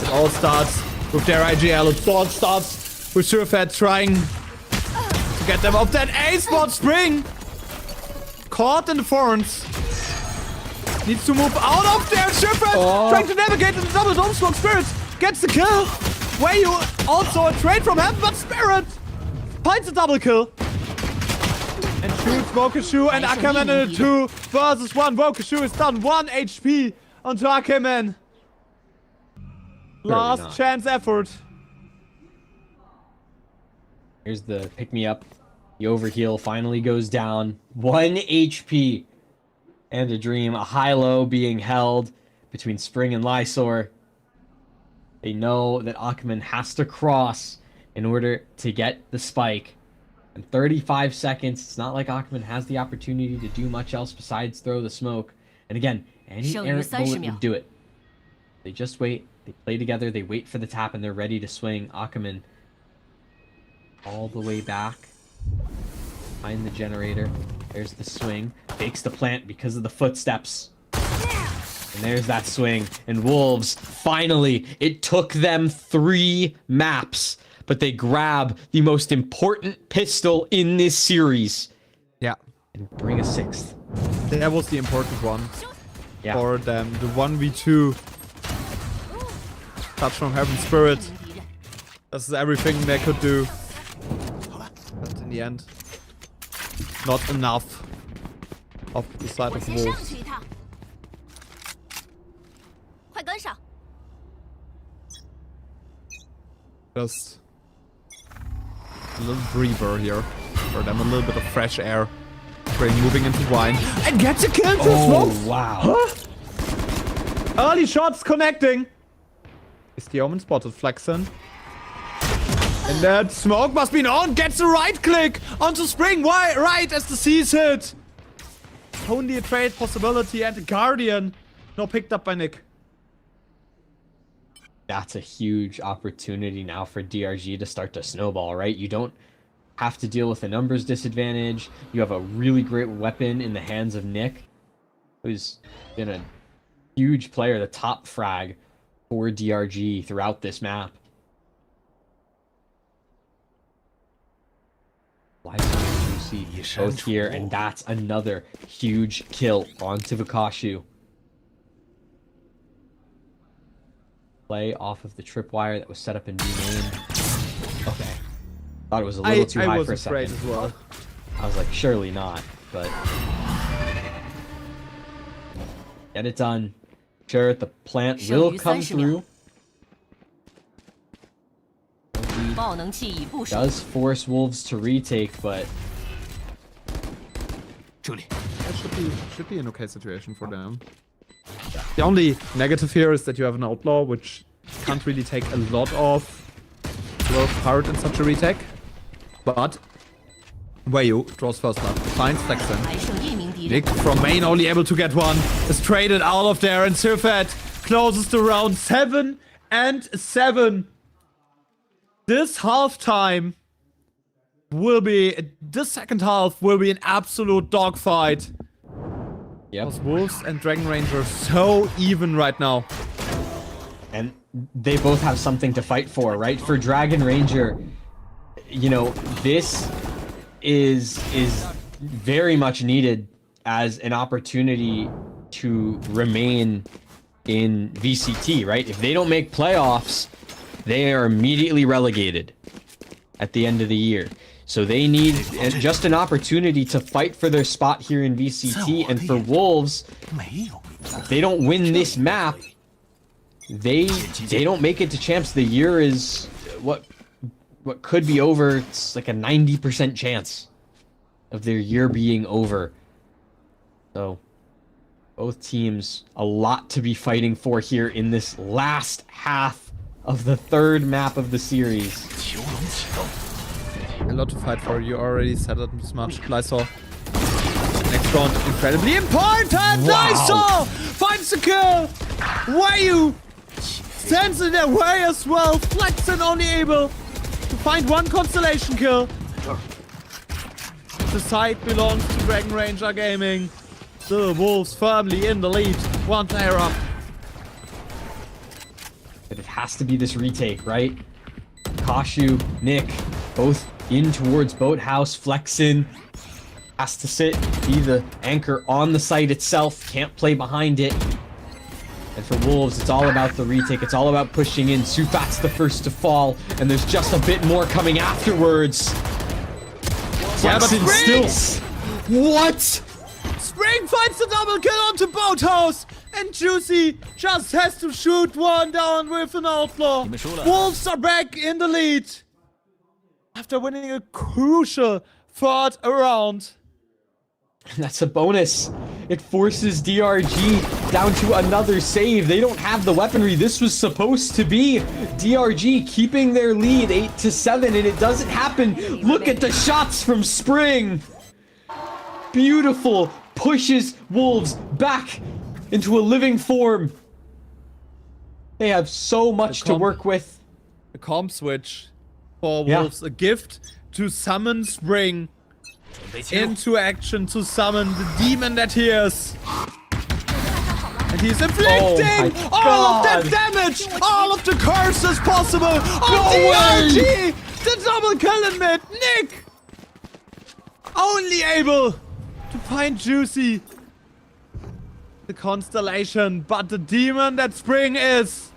It all starts with their IGL. It all starts with Surfhead trying get them off that A-spot spring. Caught in the thorns. Needs to move out of there. Shipwreck trying to navigate in the double dome smoke. Spirit gets the kill. Wayu also a trade from heaven, but Spirit finds a double kill. And shoots Vokashu and Akaman in a 2 versus 1. Vokashu is done 1 HP onto Akaman. Last chance effort. Here's the pick-me-up. The overheal finally goes down. 1 HP. And a dream. A high-low being held between Spring and Lysor. They know that Akaman has to cross in order to get the spike. In 35 seconds, it's not like Akaman has the opportunity to do much else besides throw the smoke. And again, any errant bullet would do it. They just wait. They play together. They wait for the tap, and they're ready to swing. Akaman all the way back behind the generator. There's the swing. Fakes the plant because of the footsteps. And there's that swing. And Wolves, finally, it took them 3 maps. But they grab the most important pistol in this series. Yeah. And bring a 6th. That was the important one. Yeah. For them. The 1v2. Touch from Heaven Spirit. This is everything they could do. But in the end, not enough of the side of Wolves. Just a little breather here for them, a little bit of fresh air. Spring moving into wine and gets a kill to smoke. Wow. Huh? Early shots connecting. Is the Omen spotted Flexen? And that smoke must be on. Gets the right click onto Spring. Why? Right as the C's hit. Only a trade possibility and a Guardian. No, picked up by Nick. That's a huge opportunity now for DRG to start to snowball, right? You don't have to deal with a numbers disadvantage. You have a really great weapon in the hands of Nick, who's been a huge player, the top frag for DRG throughout this map. Juicy both here, and that's another huge kill onto Vakashu. Play off of the tripwire that was set up in B-main. Okay. Thought it was a little too high for a second. As well. I was like, surely not, but get it done. Sure, the plant will come through. Does force Wolves to retake, but that should be an okay situation for them. The only negative here is that you have an outlaw, which can't really take a lot of part in such a retake. But Wayu draws first blood, finds Flexen. Nick from main only able to get one, is traded out of there, and Sirfet closes the round 7 and 7. This halftime will be, this second half will be an absolute dogfight. yep. Because Wolves and Dragon Ranger are so even right now. And they both have something to fight for, right? For Dragon Ranger, you know, this is very much needed as an opportunity to remain in VCT, right? If they don't make playoffs, they are immediately relegated at the end of the year. So they need just an opportunity to fight for their spot here in VCT. And for Wolves, if they don't win this map, they don't make it to champs. The year is what could be over. It's like a 90% chance of their year being over. So both teams, a lot to be fighting for here in this last half of the third map of the series. A lot to fight for. You already said it as much. Lysor. Next round, incredibly important. Wow. Lysor finds the kill. Wayu stands in their way as well. Flexen only able to find one constellation kill. The side belongs to Dragon Ranger Gaming. The Wolves firmly in the lead. One player up. But it has to be this retake, right? Kashu, Nick, both in towards Boathouse. Flexin has to sit, be the anchor on the site itself. Can't play behind it. And for Wolves, it's all about the retake. It's all about pushing in. Sufat's the first to fall, and there's just a bit more coming afterwards. Yeah, but Flexin still... What? Spring finds the double kill onto Boathouse, and Juicy just has to shoot one down with an outlaw. Wolves are back in the lead after winning a crucial third round. That's a bonus. It forces DRG down to another save. They don't have the weaponry. This was supposed to be DRG keeping their lead 8-7, and it doesn't happen. Look at the shots from Spring. Beautiful. Pushes Wolves back into a living form. They have so much to work with. The comp switch for Wolves, a gift to summon Spring into action, to summon the demon that he is. And he's inflicting all of that damage, all of the curses possible on DRG! The double kill in mid, Nick! Only able to find Juicy. The constellation, but the demon that Spring is.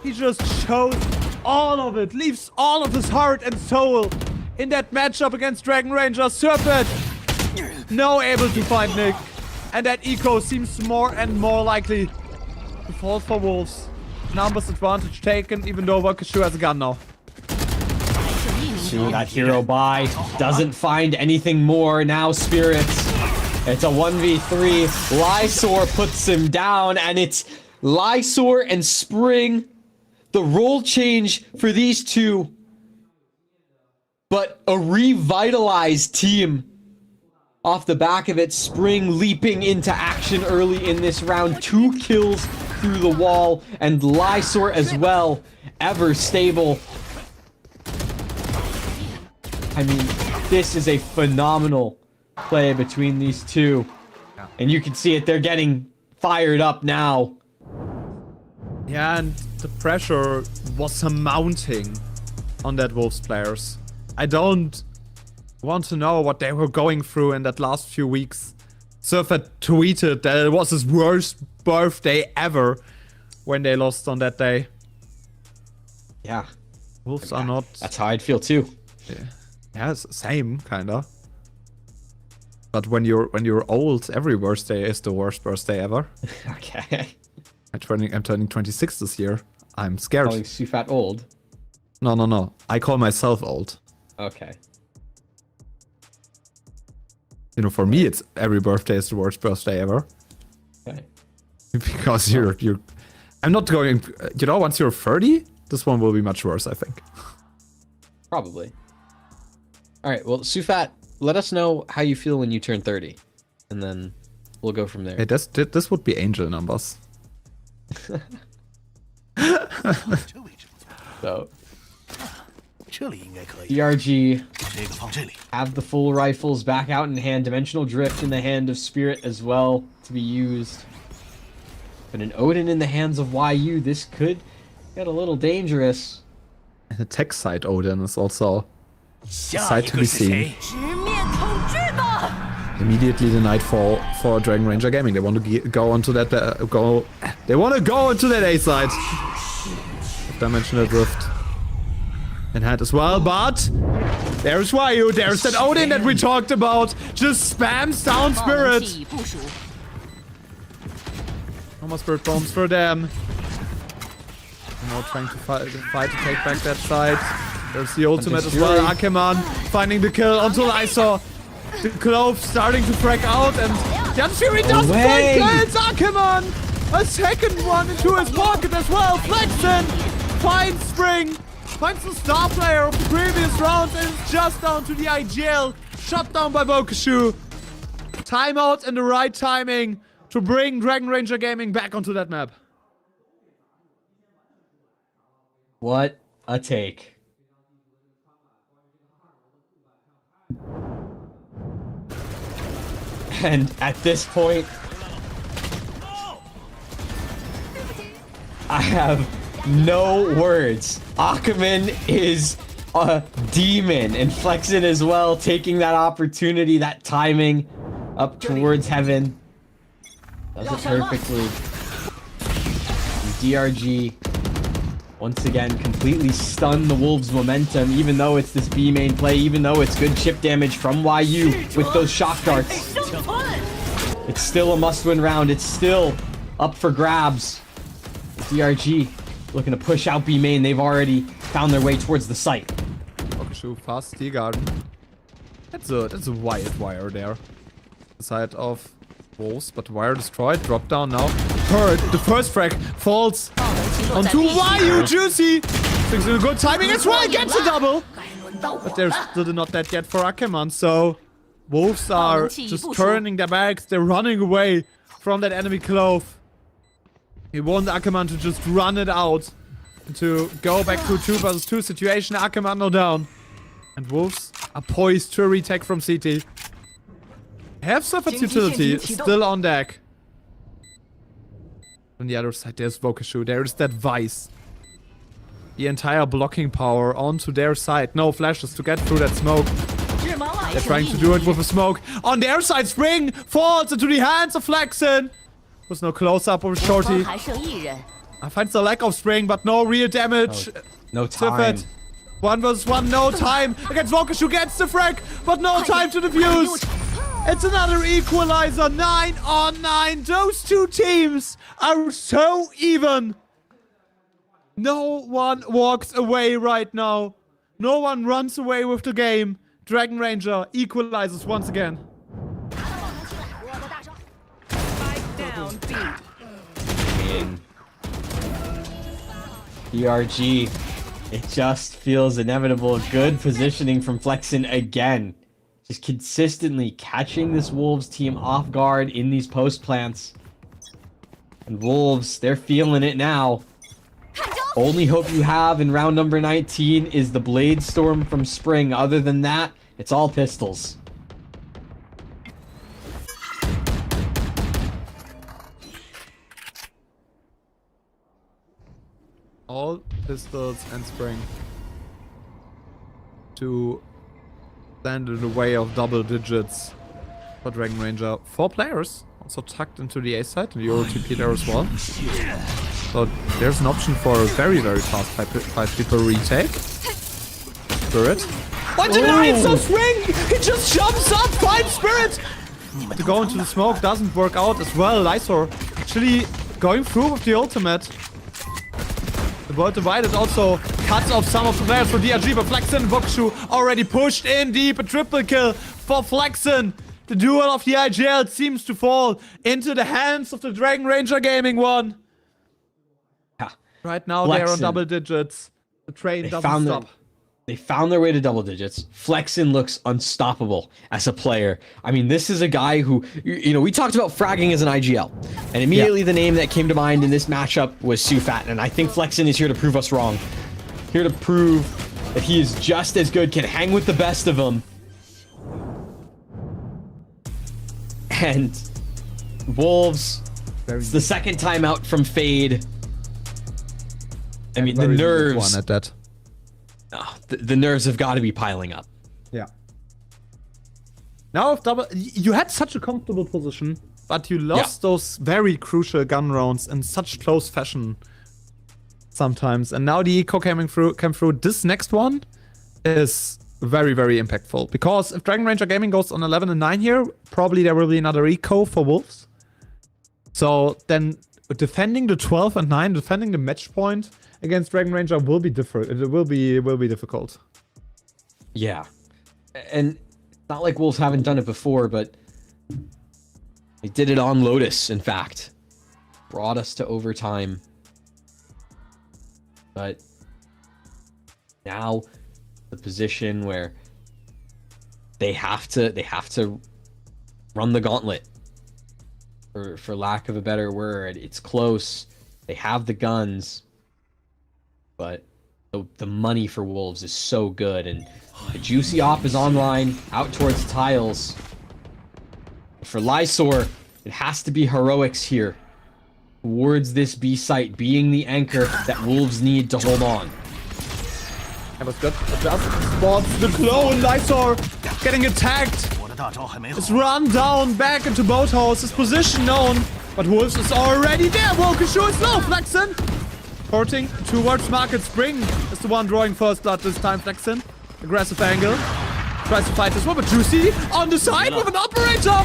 He just shows all of it, leaves all of his heart and soul in that matchup against Dragon Ranger. Serpent, no able to find Nick. And that eco seems more and more likely to fall for Wolves. Numbers advantage taken, even though Wakashu has a gun now. That hero buy doesn't find anything more. Now Spirits, it's a 1v3. Lysor puts him down, and it's Lysor and Spring. The role change for these two, but a revitalized team off the back of it. Spring leaping into action early in this round. 2 kills through the wall, and Lysor as well, ever stable. I mean, this is a phenomenal play between these two. And you can see it, they're getting fired up now. Yeah, and the pressure was mounting on that Wolves players. I don't want to know what they were going through in that last few weeks. Surfer tweeted that it was his worst birthday ever when they lost on that day. Yeah. Wolves are not... That's how I'd feel too. Yeah, same, kinda. But when you're old, every birthday is the worst birthday ever. Okay. I'm turning 26 this year. I'm scared. Calling Sufat old? No. I call myself old. Okay. You know, for me, it's every birthday is the worst birthday ever. Okay. Because you're... I'm not going... You know, once you're 30, this one will be much worse, I think. Probably. Alright, well, Sufat, let us know how you feel when you turn 30. And then we'll go from there. Hey, this would be angel numbers. So... DRG have the full rifles back out in hand. Dimensional Drift in the hand of Spirit as well to be used. But an Odin in the hands of YU, this could get a little dangerous. And the tech side Odin is also a sight to be seen. Immediately the nightfall for Dragon Ranger Gaming. They want to go onto that They want to go into that A side. Dimensional Drift in hand as well, but there's YU. There's that Odin that we talked about. Just spams down Spirit. No more Spirit bombs for them. Now trying to fight to take back that side. There's the ultimate as well. Akeman finding the kill onto Lysor. The Clove starting to frag out, and the Fury doesn't find kills. Akeman! A second one into his pocket as well. Flexin finds Spring. Finds the star player of the previous round, and it's just down to the IGL. Shut down by Bokashu. Timeout and the right timing to bring Dragon Ranger Gaming back onto that map. What a take. And at this point, I have no words. Ackerman is a demon, and Flexin as well, taking that opportunity, that timing, up towards heaven. Does it perfectly. And DRG, once again, completely stunned the Wolves' momentum, even though it's this B main play, even though it's good chip damage from YU with those shock darts. It's still a must-win round. It's still up for grabs. DRG looking to push out B main. They've already found their way towards the site. Shoot fast T garden. That's a wide wire there. The side of Wolves, but wire destroyed. Drop down now. The first frag falls onto YU Juicy. Thinks it's a good timing as well. Gets a double. But there's still not that yet for Ackermann. So Wolves are just turning their backs. They're running away from that enemy clove. He want Ackermann to just run it out. To go back to a 2 versus 2 situation. Ackermann now down. And Wolves are poised to retake from CT. Have Surfet's utility still on deck. On the other side, there's Vokashu. There is that Vice. The entire blocking power onto their side. No flashes to get through that smoke. They're trying to do it with a smoke. On their side, Spring falls into the hands of Flexin. There's no close-up of Shorty. I find the lack of Spring, but no real damage. No time. 1 versus 1, no time. Against Vokashu gets the frag, but no time to defuse. It's another equalizer. 9 on 9. Those two teams are so even. No one walks away right now. No one runs away with the game. Dragon Ranger equalizes once again. DRG, it just feels inevitable. Good positioning from Flexin again. Just consistently catching this Wolves team off guard in these post plants. And Wolves, they're feeling it now. Only hope you have in round number 19 is the Blade Storm from Spring. Other than that, it's all pistols. All pistols and Spring to stand in the way of double digits for Dragon Ranger. 4 players also tucked into the A side and the OTP there as well. So there's an option for a very, very fast 5 people retake. Spirit. What denies of Spring? He just jumps up, finds Spirit! To go into the smoke doesn't work out as well. Lysor actually going through with the ultimate. The World Divided also cuts off some of the players for DRG, but Flexin and Vokashu already pushed in deep. A triple kill for Flexin. The duel of the IGL seems to fall into the hands of the Dragon Ranger Gaming one. Yeah. Right now Flexin. they're on double digits. The train doesn't stop. They found their way to double digits. Flexin looks unstoppable as a player. I mean, this is a guy who, you know, we talked about fragging as an IGL. And immediately the name that came to mind in this matchup was Sufat. And I think Flexin is here to prove us wrong. Here to prove that he is just as good, can hang with the best of them. And Wolves, it's the second time out from Fade. I mean, the nerves. One at that. Oh, the nerves have got to be piling up. Yeah. Now if double, you had such a comfortable position, but you lost those very crucial gun rounds in such close fashion sometimes. And now the eco came through. This next one is very, very impactful, because if Dragon Ranger Gaming goes on 11 and 9 here, probably there will be another eco for Wolves. So then defending the 12 and 9, defending the match point against Dragon Ranger will be different. It will be difficult. Yeah. And it's not like Wolves haven't done it before, but they did it on Lotus, in fact. Brought us to overtime. But now the position where they have to run the gauntlet. For lack of a better word, it's close. They have the guns, but the money for Wolves is so good, and the juicy op is online, out towards tiles. For Lysor, it has to be heroics here towards this B site, being the anchor that Wolves need to hold on. That was good. Just spots the clone. Lysor getting attacked. It's run down back into boathouse. His position known. But Wolves is already there. Wokenshu is low. Flexen. Porting towards Market Spring is the one drawing first blood this time. Flexen. Aggressive angle. Tries to fight this one, but Juicy on the side with an operator.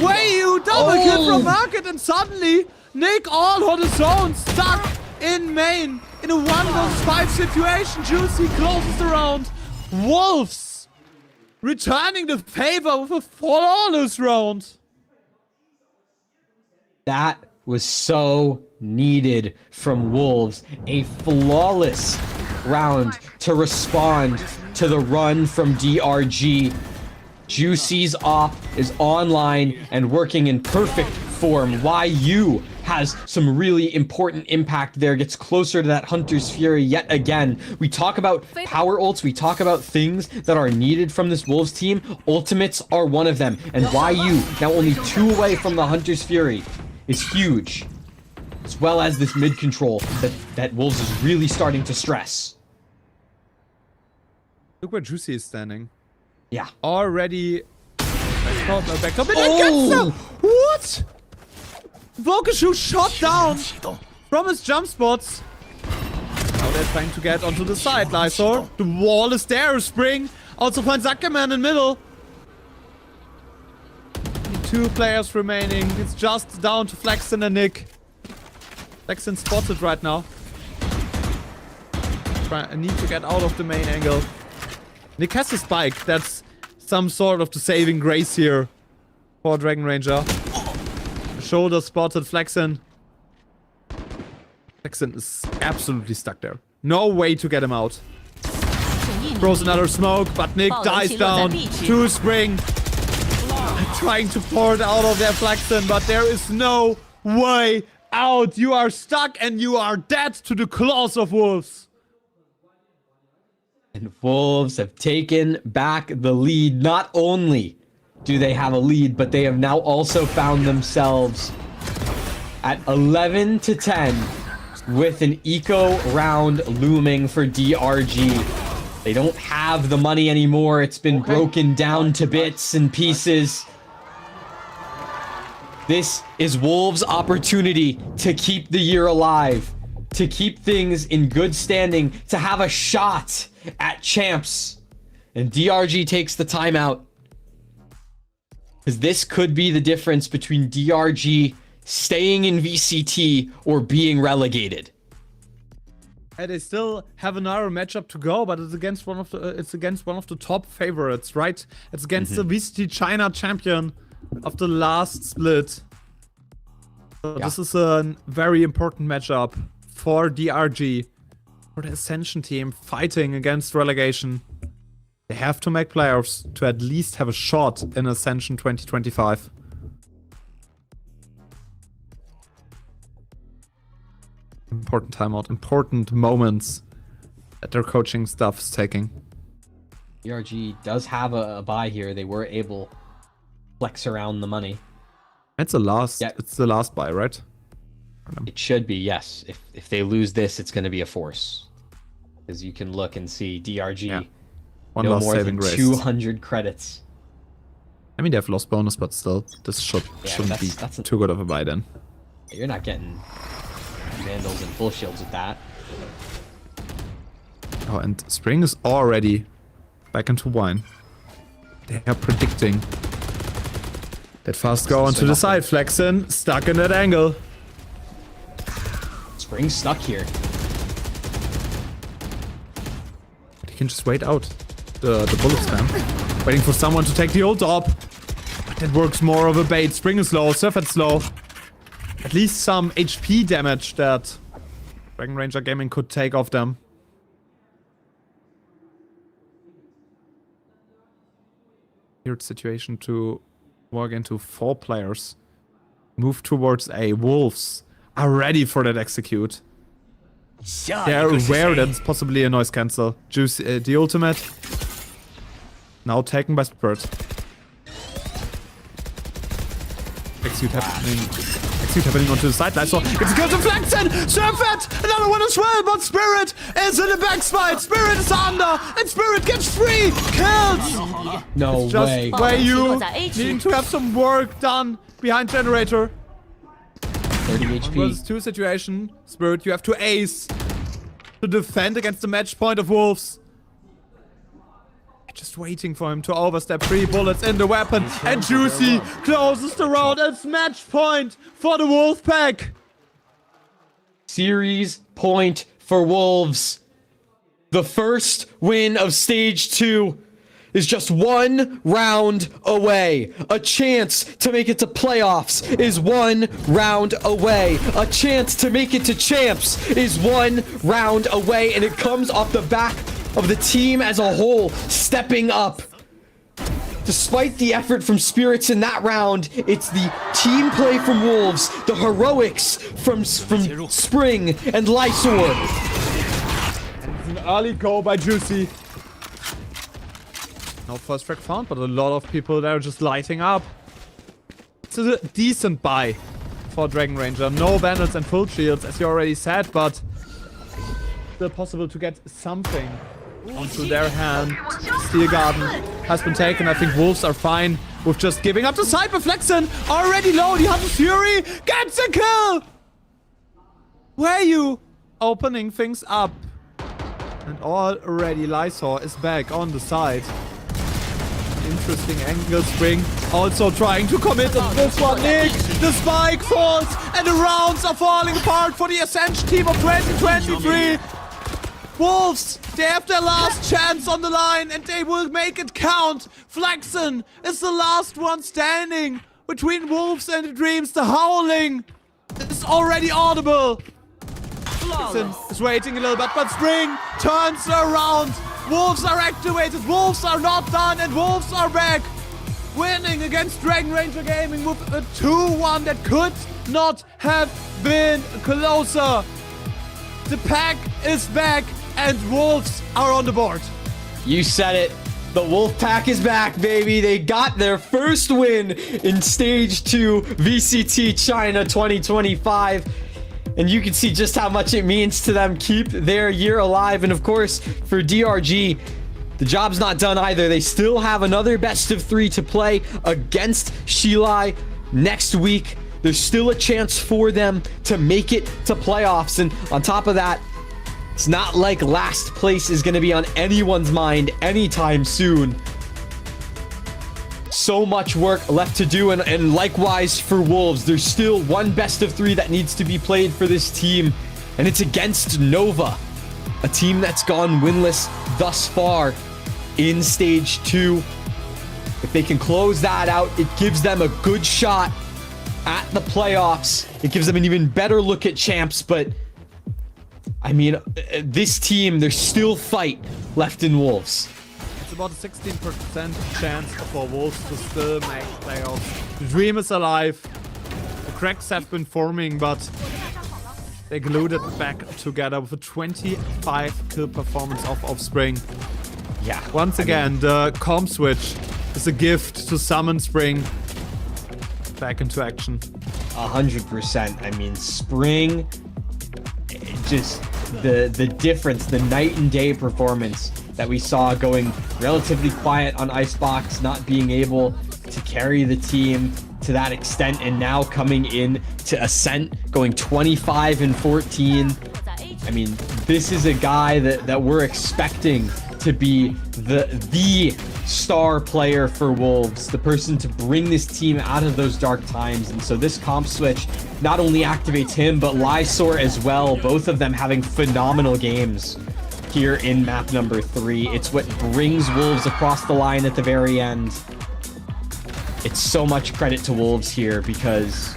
Way you double kill from Market, and suddenly Nick all on his own, stuck in main in a 1 vs 5 situation. Juicy closes the round. Wolves returning the favor with a flawless round. That was so needed from Wolves. A flawless round to respond to the run from DRG. Juicy's op is online and working in perfect form. YU has some really important impact there, gets closer to that Hunter's Fury yet again. We talk about power ults, we talk about things that are needed from this Wolves team. Ultimates are one of them, and YU, now only 2 away from the Hunter's Fury, is huge. As well as this mid control that Wolves is really starting to stress. Look where Juicy is standing. Yeah. Already back up. Oh! What? Wokenshu shot down from his jump spots. Now they're trying to get onto the side, Lysor. The wall is there, Spring. Also finds Zuckerman in middle. 2 players remaining. It's just down to Flexen and Nick. Flexen spotted right now. I need to get out of the main angle. Nick has a spike. That's some sort of the saving grace here for Dragon Ranger. Shoulder spotted Flexen. Flexen is absolutely stuck there. No way to get him out. Throws another smoke, but Nick dies down to Spring. Trying to pour it out of their Flexen, but there is no way out. You are stuck and you are dead to the claws of Wolves. And Wolves have taken back the lead. Not only do they have a lead, but they have now also found themselves at 11-10 with an eco round looming for DRG. They don't have the money anymore. It's been broken down to bits and pieces. This is Wolves' opportunity to keep the year alive, to keep things in good standing, to have a shot at champs. And DRG takes the timeout. Because this could be the difference between DRG staying in VCT or being relegated. And they still have another matchup to go, but it's against one of the top favorites, right? It's against the VCT China champion of the last split. So this is a very important matchup for DRG, for the Ascension team fighting against relegation. They have to make playoffs to at least have a shot in Ascension 2025. Important timeout, important moments that their coaching staff is taking. DRG does have a buy here. They were able to flex around the money. It's the last buy, right? It should be, yes. If they lose this, it's going to be a force. Because you can look and see DRG no more than 200 credits. I mean, they have lost bonus, but still, this shouldn't be too good of a buy then. You're not getting Vandals and full shields with that. Oh, and Spring is already back into wine. They are predicting that fast go onto the side. Flexen stuck in that angle. Spring's stuck here. He can just wait out the bullet spam. Waiting for someone to take the ult up. But that works more of a bait. Spring is low, Surfet's low. At least some HP damage that Dragon Ranger Gaming could take off them. Weird situation to walk into 4 players. Move towards A. Wolves are ready for that execute. They're aware that it's possibly a noise cancel. Juice the ultimate. Now taken by Spirit. Execute happening onto the side. Lysor gets a kill to Flexen. Surfet, another one as well, but Spirit is in the backspite. Spirit is under, and Spirit gets 3 kills. No Just way. where you needing to have some work done behind generator. 30 HP. Versus 2 situation. Spirit, you have to ace to defend against the match point of Wolves. Just waiting for him to overstep. 3 bullets in the weapon. And Juicy closes the round. It's match point for the Wolf Pack. Series point for Wolves. The first win of stage 2 is just 1 round away. A chance to make it to playoffs is 1 round away. A chance to make it to champs is 1 round away. And it comes off the back of the team as a whole stepping up. Despite the effort from Spirits in that round, it's the team play from Wolves, the heroics from Spring and Lysor. It's an early go by Juicy. No first frag found, but a lot of people there just lighting up. It's a decent buy for Dragon Ranger. No vandals and full shields, as you already said, but still possible to get something onto their hand. Steel Garden has been taken. I think Wolves are fine with just giving up the side. But Flexen already low. The Hunter's Fury gets a kill. Where are you? Opening things up. And already Lysor is back on the side. Interesting angle. Spring also trying to commit on this one. Nick, the spike falls and the rounds are falling apart for the Ascent team of 2023. Wolves, they have their last chance on the line and they will make it count. Flexen is the last one standing between Wolves and the Dreams. The howling is already audible. Flexen is waiting a little bit, but Spring turns around. Wolves are activated, Wolves are not done, and Wolves are back. Winning against Dragon Ranger Gaming with a 2-1 that could not have been closer. The pack is back. And Wolves are on the board. You said it. The Wolf Pack is back, baby. They got their first win in Stage 2 VCT China 2025. And you can see just how much it means to them. Keep their year alive. And of course, for DRG, the job's not done either. They still have another best of 3 to play against Shilai next week. There's still a chance for them to make it to playoffs. And on top of that, it's not like last place is going to be on anyone's mind anytime soon. So much work left to do, and likewise for Wolves. There's still one best of 3 that needs to be played for this team, and it's against Nova, a team that's gone winless thus far in Stage 2. If they can close that out, it gives them a good shot at the playoffs. It gives them an even better look at champs, but I mean, this team, there's still fight left in Wolves. It's about a 16% chance for Wolves to still make playoffs. The Dream is alive. The cracks have been forming, but they glued it back together with a 25 kill performance of Offspring. Yeah. Once again, the comp switch is a gift to summon Spring back into action. 100%. I mean, Spring, just the difference, the night and day performance that we saw going relatively quiet on Icebox, not being able to carry the team to that extent, and now coming in to Ascent, going 25 and 14. I mean, this is a guy that we're expecting to be the star player for Wolves, the person to bring this team out of those dark times. And so this comp switch not only activates him, but Lysor as well, both of them having phenomenal games here in map number 3. It's what brings Wolves across the line at the very end. It's so much credit to Wolves here, because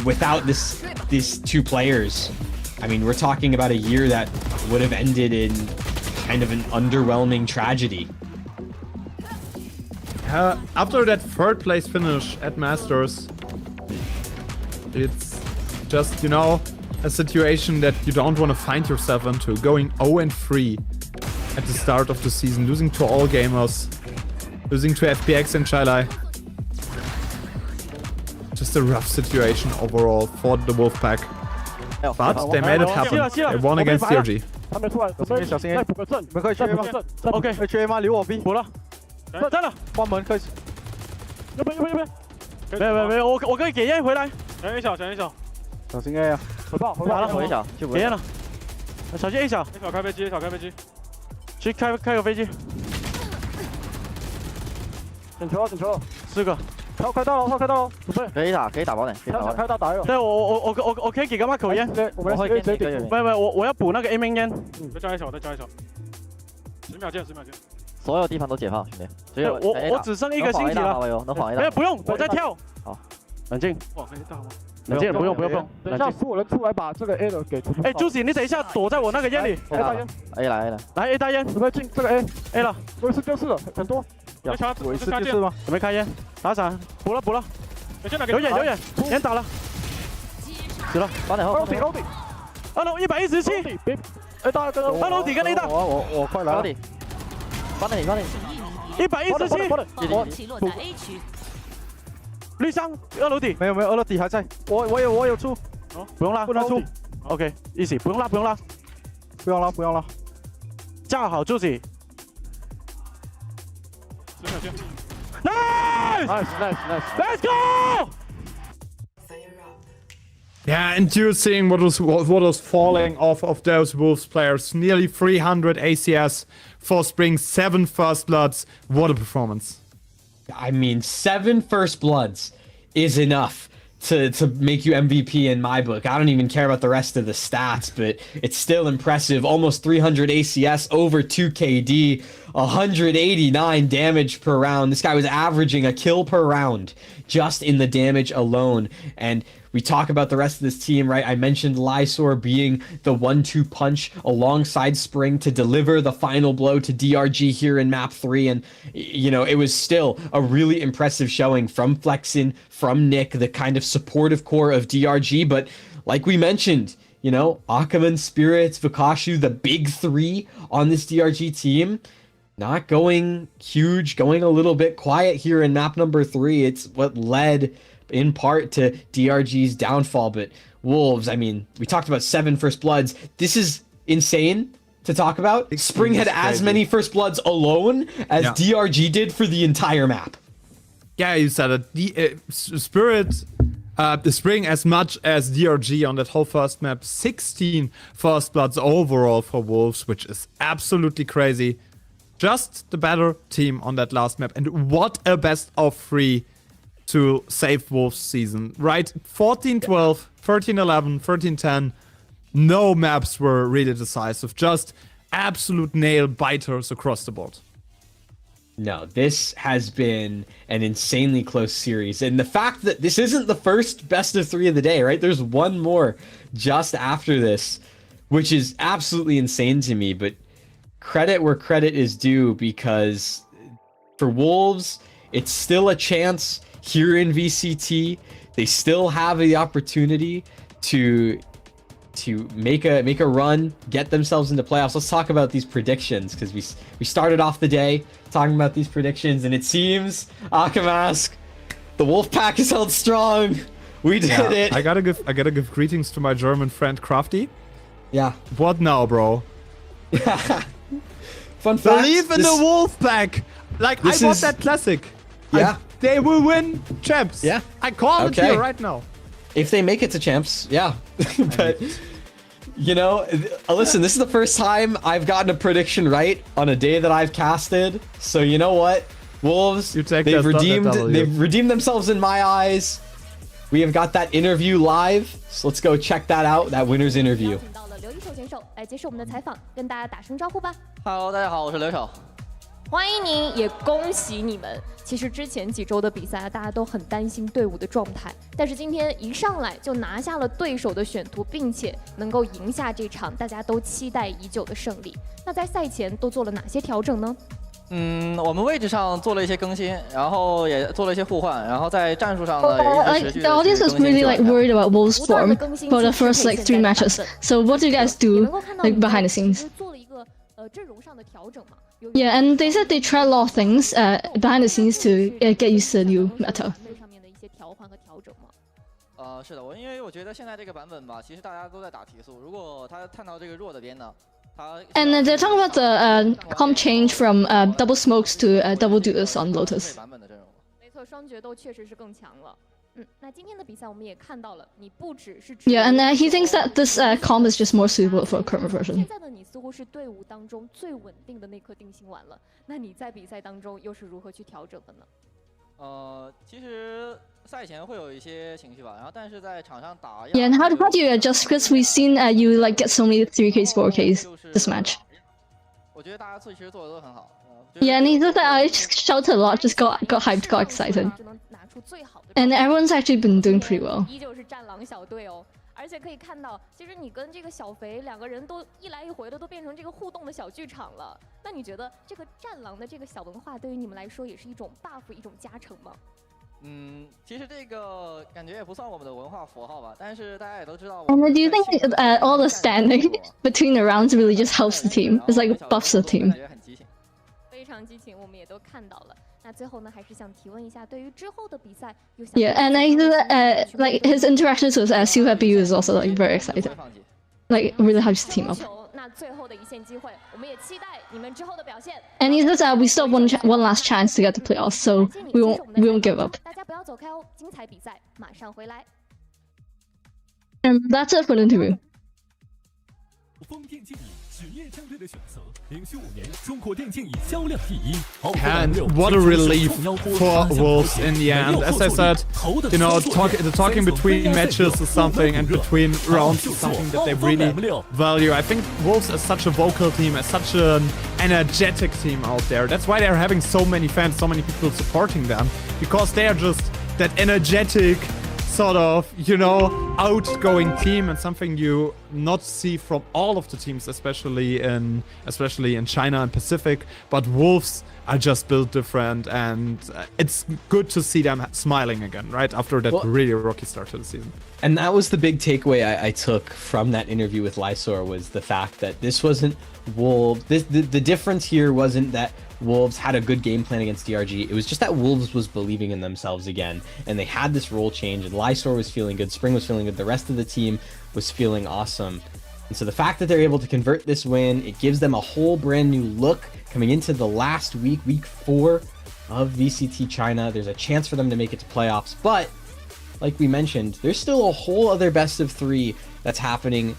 without these 2 players, I mean, we're talking about a year that would have ended in kind of an underwhelming tragedy. After that 3rd place finish at Masters, it's just, you know, a situation that you don't want to find yourself into. Going 0-3 at the start of the season, losing to all gamers, losing to FPX and Chilai. just a rough situation overall for the Wolfpack. But they made it happen. They won against DRG. 他没出来，准备小心再补个阵，你们可以去再补个阵。OK，可以去 A 吗？留我 B。补了，真的，关门可以。右边。没有，我可以给 A 回来。小心小。小心 A 啊！回爆了，回小，就给 A 了。小心 A 小。小开飞机。去开个飞机。捡球，4个。炮开到了，准备。可以打爆点，开到打一个。对，我可以给个麦口烟。我们直接点。没，我要补那个 A 明烟。再加一小。10秒见。所有地方都解放，兄弟。我只剩一个星体了。能晃一打。不用，我在跳。好，冷静。哇，可以打吗？冷静，不用。等一下，所有人出来把这个 A 的给出。哎，朱喜，你等一下躲在我那个烟里。A 大烟。A 来 A 大烟，准备进这个 A 了。我一次就是了，很多。我一次就是吗？准备开烟，打闪，补了。有眼，烟打了，死了。8点后。2楼117。A 大跟2楼底跟 A 大。我快来了。8点117。起落在 A 区。绿伤2楼底。没有，2楼底还在。我有出。不用拉，不能出。OK， 一起，不用拉。不用拉。架好助己。Nice! Let's go! Yeah, and you're seeing what was falling off of those Wolves players. Nearly 300 ACS for Spring, 7 First Bloods. What a performance. I mean, 7 First Bloods is enough to make you MVP in my book. I don't even care about the rest of the stats, but it's still impressive. Almost 300 ACS, over 2 KD, 189 damage per round. This guy was averaging a kill per round just in the damage alone. And we talk about the rest of this team, right? I mentioned Lysor being the 1-2 punch alongside Spring to deliver the final blow to DRG here in map 3. And, you know, it was still a really impressive showing from Flexin, from Nick, the kind of supportive core of DRG. But like we mentioned, you know, Akaman, Spirits, Vukashu, the big 3 on this DRG team, not going huge, going a little bit quiet here in map number 3. It's what led in part to DRG's downfall. But Wolves, I mean, we talked about 7 First Bloods. This is insane to talk about. Spring had as many First Bloods alone as DRG did for the entire map. Yeah, you said it. The Spirit, the Spring as much as DRG on that whole first map. 16 First Bloods overall for Wolves, which is absolutely crazy. Just the better team on that last map. And what a best of 3 to save Wolves season, right? 14-12, 13-11, 13-10. No maps were really decisive. Just absolute nail biters across the board. No, this has been an insanely close series. And the fact that this isn't the first best of 3 of the day, right? There's one more just after this, which is absolutely insane to me. But credit where credit is due, because for Wolves, it's still a chance here in VCT. They still have the opportunity to make a run, get themselves into playoffs. Let's talk about these predictions, because we started off the day talking about these predictions, and it seems, Akamask, the Wolfpack is held strong. We did it. I gotta give greetings to my German friend Crafty. Yeah. What now, bro? Fun fact. Believe in the Wolfpack. Like, I bought that classic. Yeah. They will win champs. Yeah. I call it here right now. If they make it to champs, yeah. But, you know, listen, this is the first time I've gotten a prediction right on a day that I've casted. So you know what? Wolves, they've redeemed themselves in my eyes. We have got that interview live. So let's go check that out, that winner's interview. Hello， 大家好，我是刘手。欢迎您，也恭喜你们。其实之前几周的比赛，大家都很担心队伍的状态，但是今天一上来就拿下了对手的选图，并且能够赢下这场大家都期待已久的胜利。那在赛前都做了哪些调整呢？我们位置上做了一些更新，然后也做了一些互换，然后在战术上呢也一直持续的 The audience was really like worried about Wolves' form for the first like 3 matches. So what did you guys do like behind the scenes? 做了一个阵容上的调整嘛。Yeah, and they said they tried a lot of things behind the scenes to get used to the new meta. 调换和调整吗？是的，因为我觉得现在这个版本吧，其实大家都在打提速，如果他看到这个弱的边呢，他 And they're talking about the comp change from double smokes to double duelers on Lotus. 版本的阵容。没错，双决斗确实是更强了。那今天的比赛我们也看到了，你不只是 Yeah, and he thinks that this comp is just more suitable for current version. 现在的你似乎是队伍当中最稳定的那颗定心丸了。那你在比赛当中又是如何去调整的呢？其实赛前会有一些情绪吧，然后但是在场上打。Yeah, and how do you adjust? Because we've seen you like get so many 3Ks, 4Ks this match. 我觉得大家其实做的都很好。Yeah, and he said that I just shouted a lot, just got hyped, got excited. And everyone's actually been doing pretty well. 依旧是战狼小队哦。而且可以看到，其实你跟这个小肥两个人都一来一回的都变成这个互动的小剧场了。那你觉得这个战狼的这个小文化对于你们来说也是一种 buff， 一种加成吗？其实这个感觉也不算我们的文化符号吧，但是大家也都知道。And do you think all the standing between the rounds really just helps the team? It's like buffs the team. 非常激情，我们也都看到了。那最后呢，还是想提问一下，对于之后的比赛，有想 Yeah, and I like his interactions with Super BU is also like very excited. Like really helps the team up. 那最后的一线机会，我们也期待你们之后的表现。And he says we still have one last chance to get to playoffs, so we won't give up. 大家不要走开哦，精彩比赛马上回来。And that's it for the interview. 风电竞椅职业战队的选择，连续5年中国电竞椅销量第一。And what a relief for Wolves in the end. As I said, you know, the talking between matches is something, and between rounds is something that they really value. I think Wolves is such a vocal team, is such an energetic team out there. That's why they're having so many fans, so many people supporting them, because they are just that energetic, sort of, you know, outgoing team, and something you not see from all of the teams, especially in China and Pacific. But Wolves are just built different, and it's good to see them smiling again, right, after that really rocky start to the season. And that was the big takeaway I took from that interview with Lysor, was the fact that this wasn't Wolves. The difference here wasn't that Wolves had a good game plan against DRG. It was just that Wolves was believing in themselves again, and they had this role change, and Lysor was feeling good, Spring was feeling good, the rest of the team was feeling awesome. And so the fact that they're able to convert this win, it gives them a whole brand new look coming into the last week, week 4 of VCT China. There's a chance for them to make it to playoffs, but like we mentioned, there's still a whole other best of 3 that's happening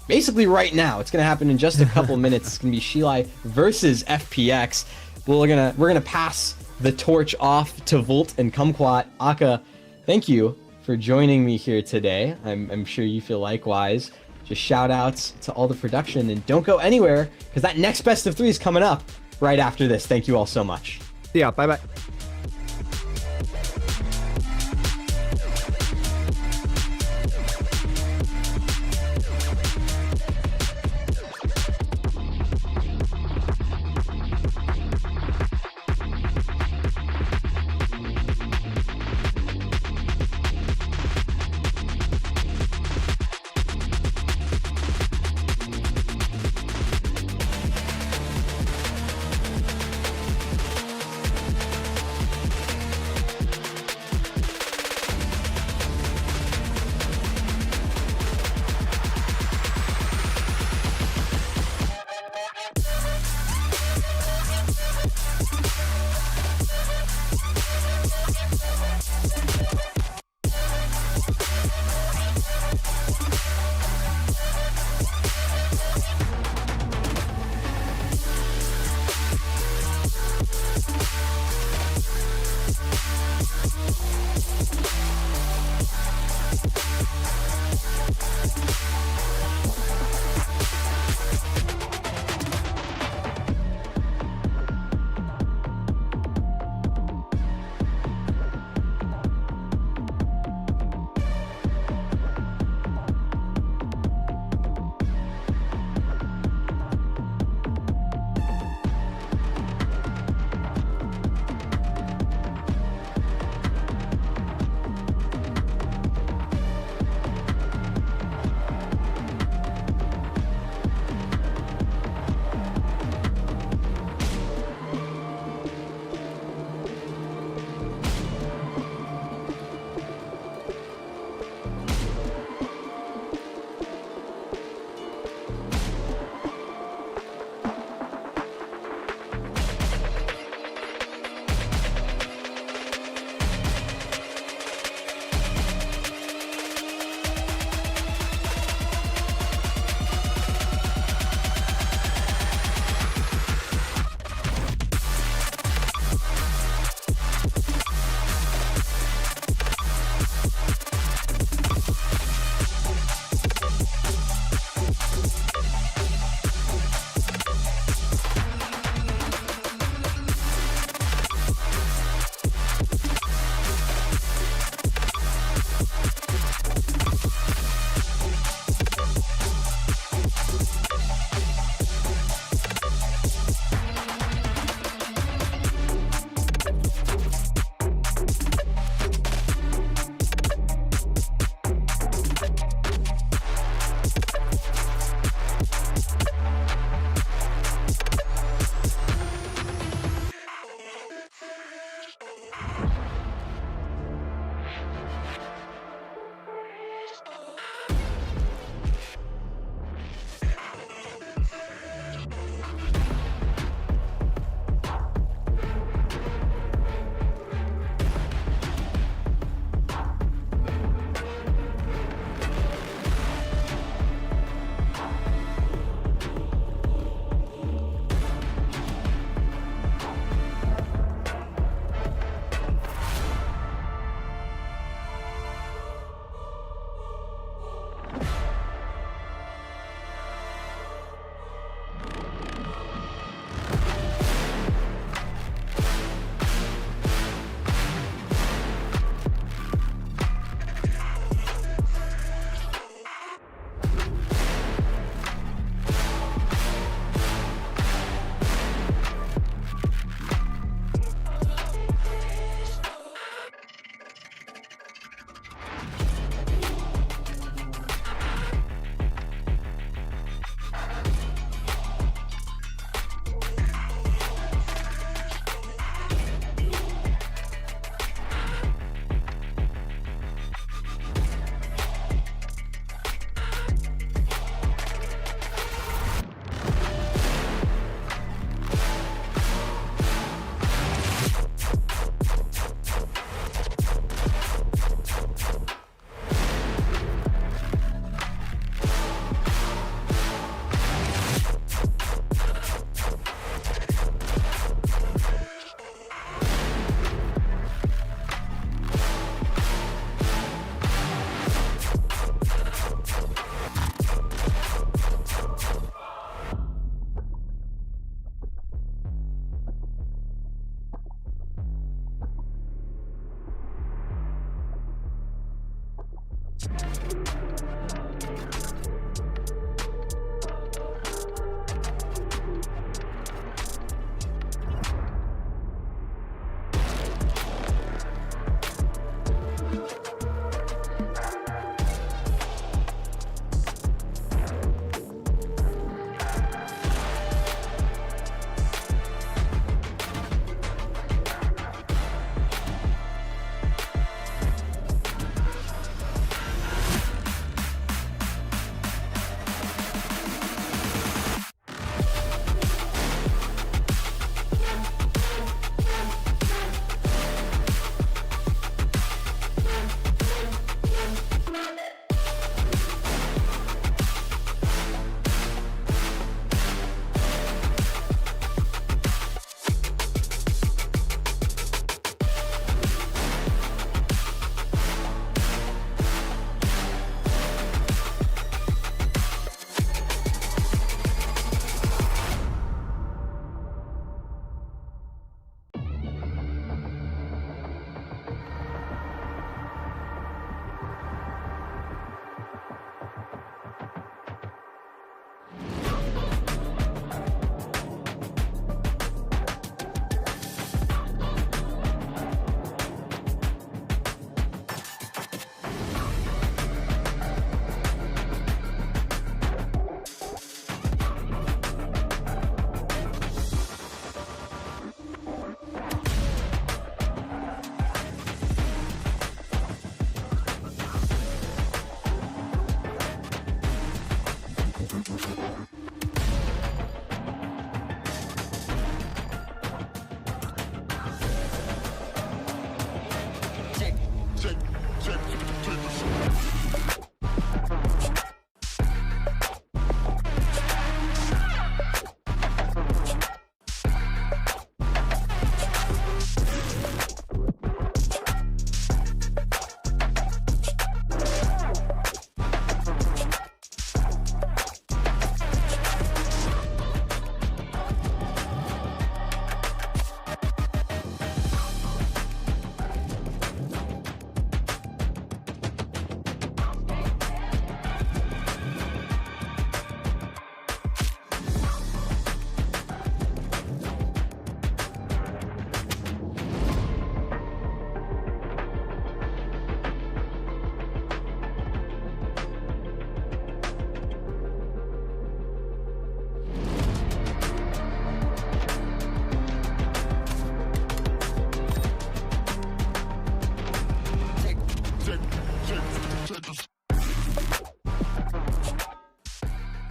basically right now. It's gonna happen in just a couple minutes. It's gonna be Shilai versus FPX. We're gonna pass the torch off to Volt and Kumquat. Aka, thank you for joining me here today. I'm sure you feel likewise. Just shout outs to all the production, and don't go anywhere, because that next best of 3 is coming up right after this. Thank you all so much. Yeah, bye bye.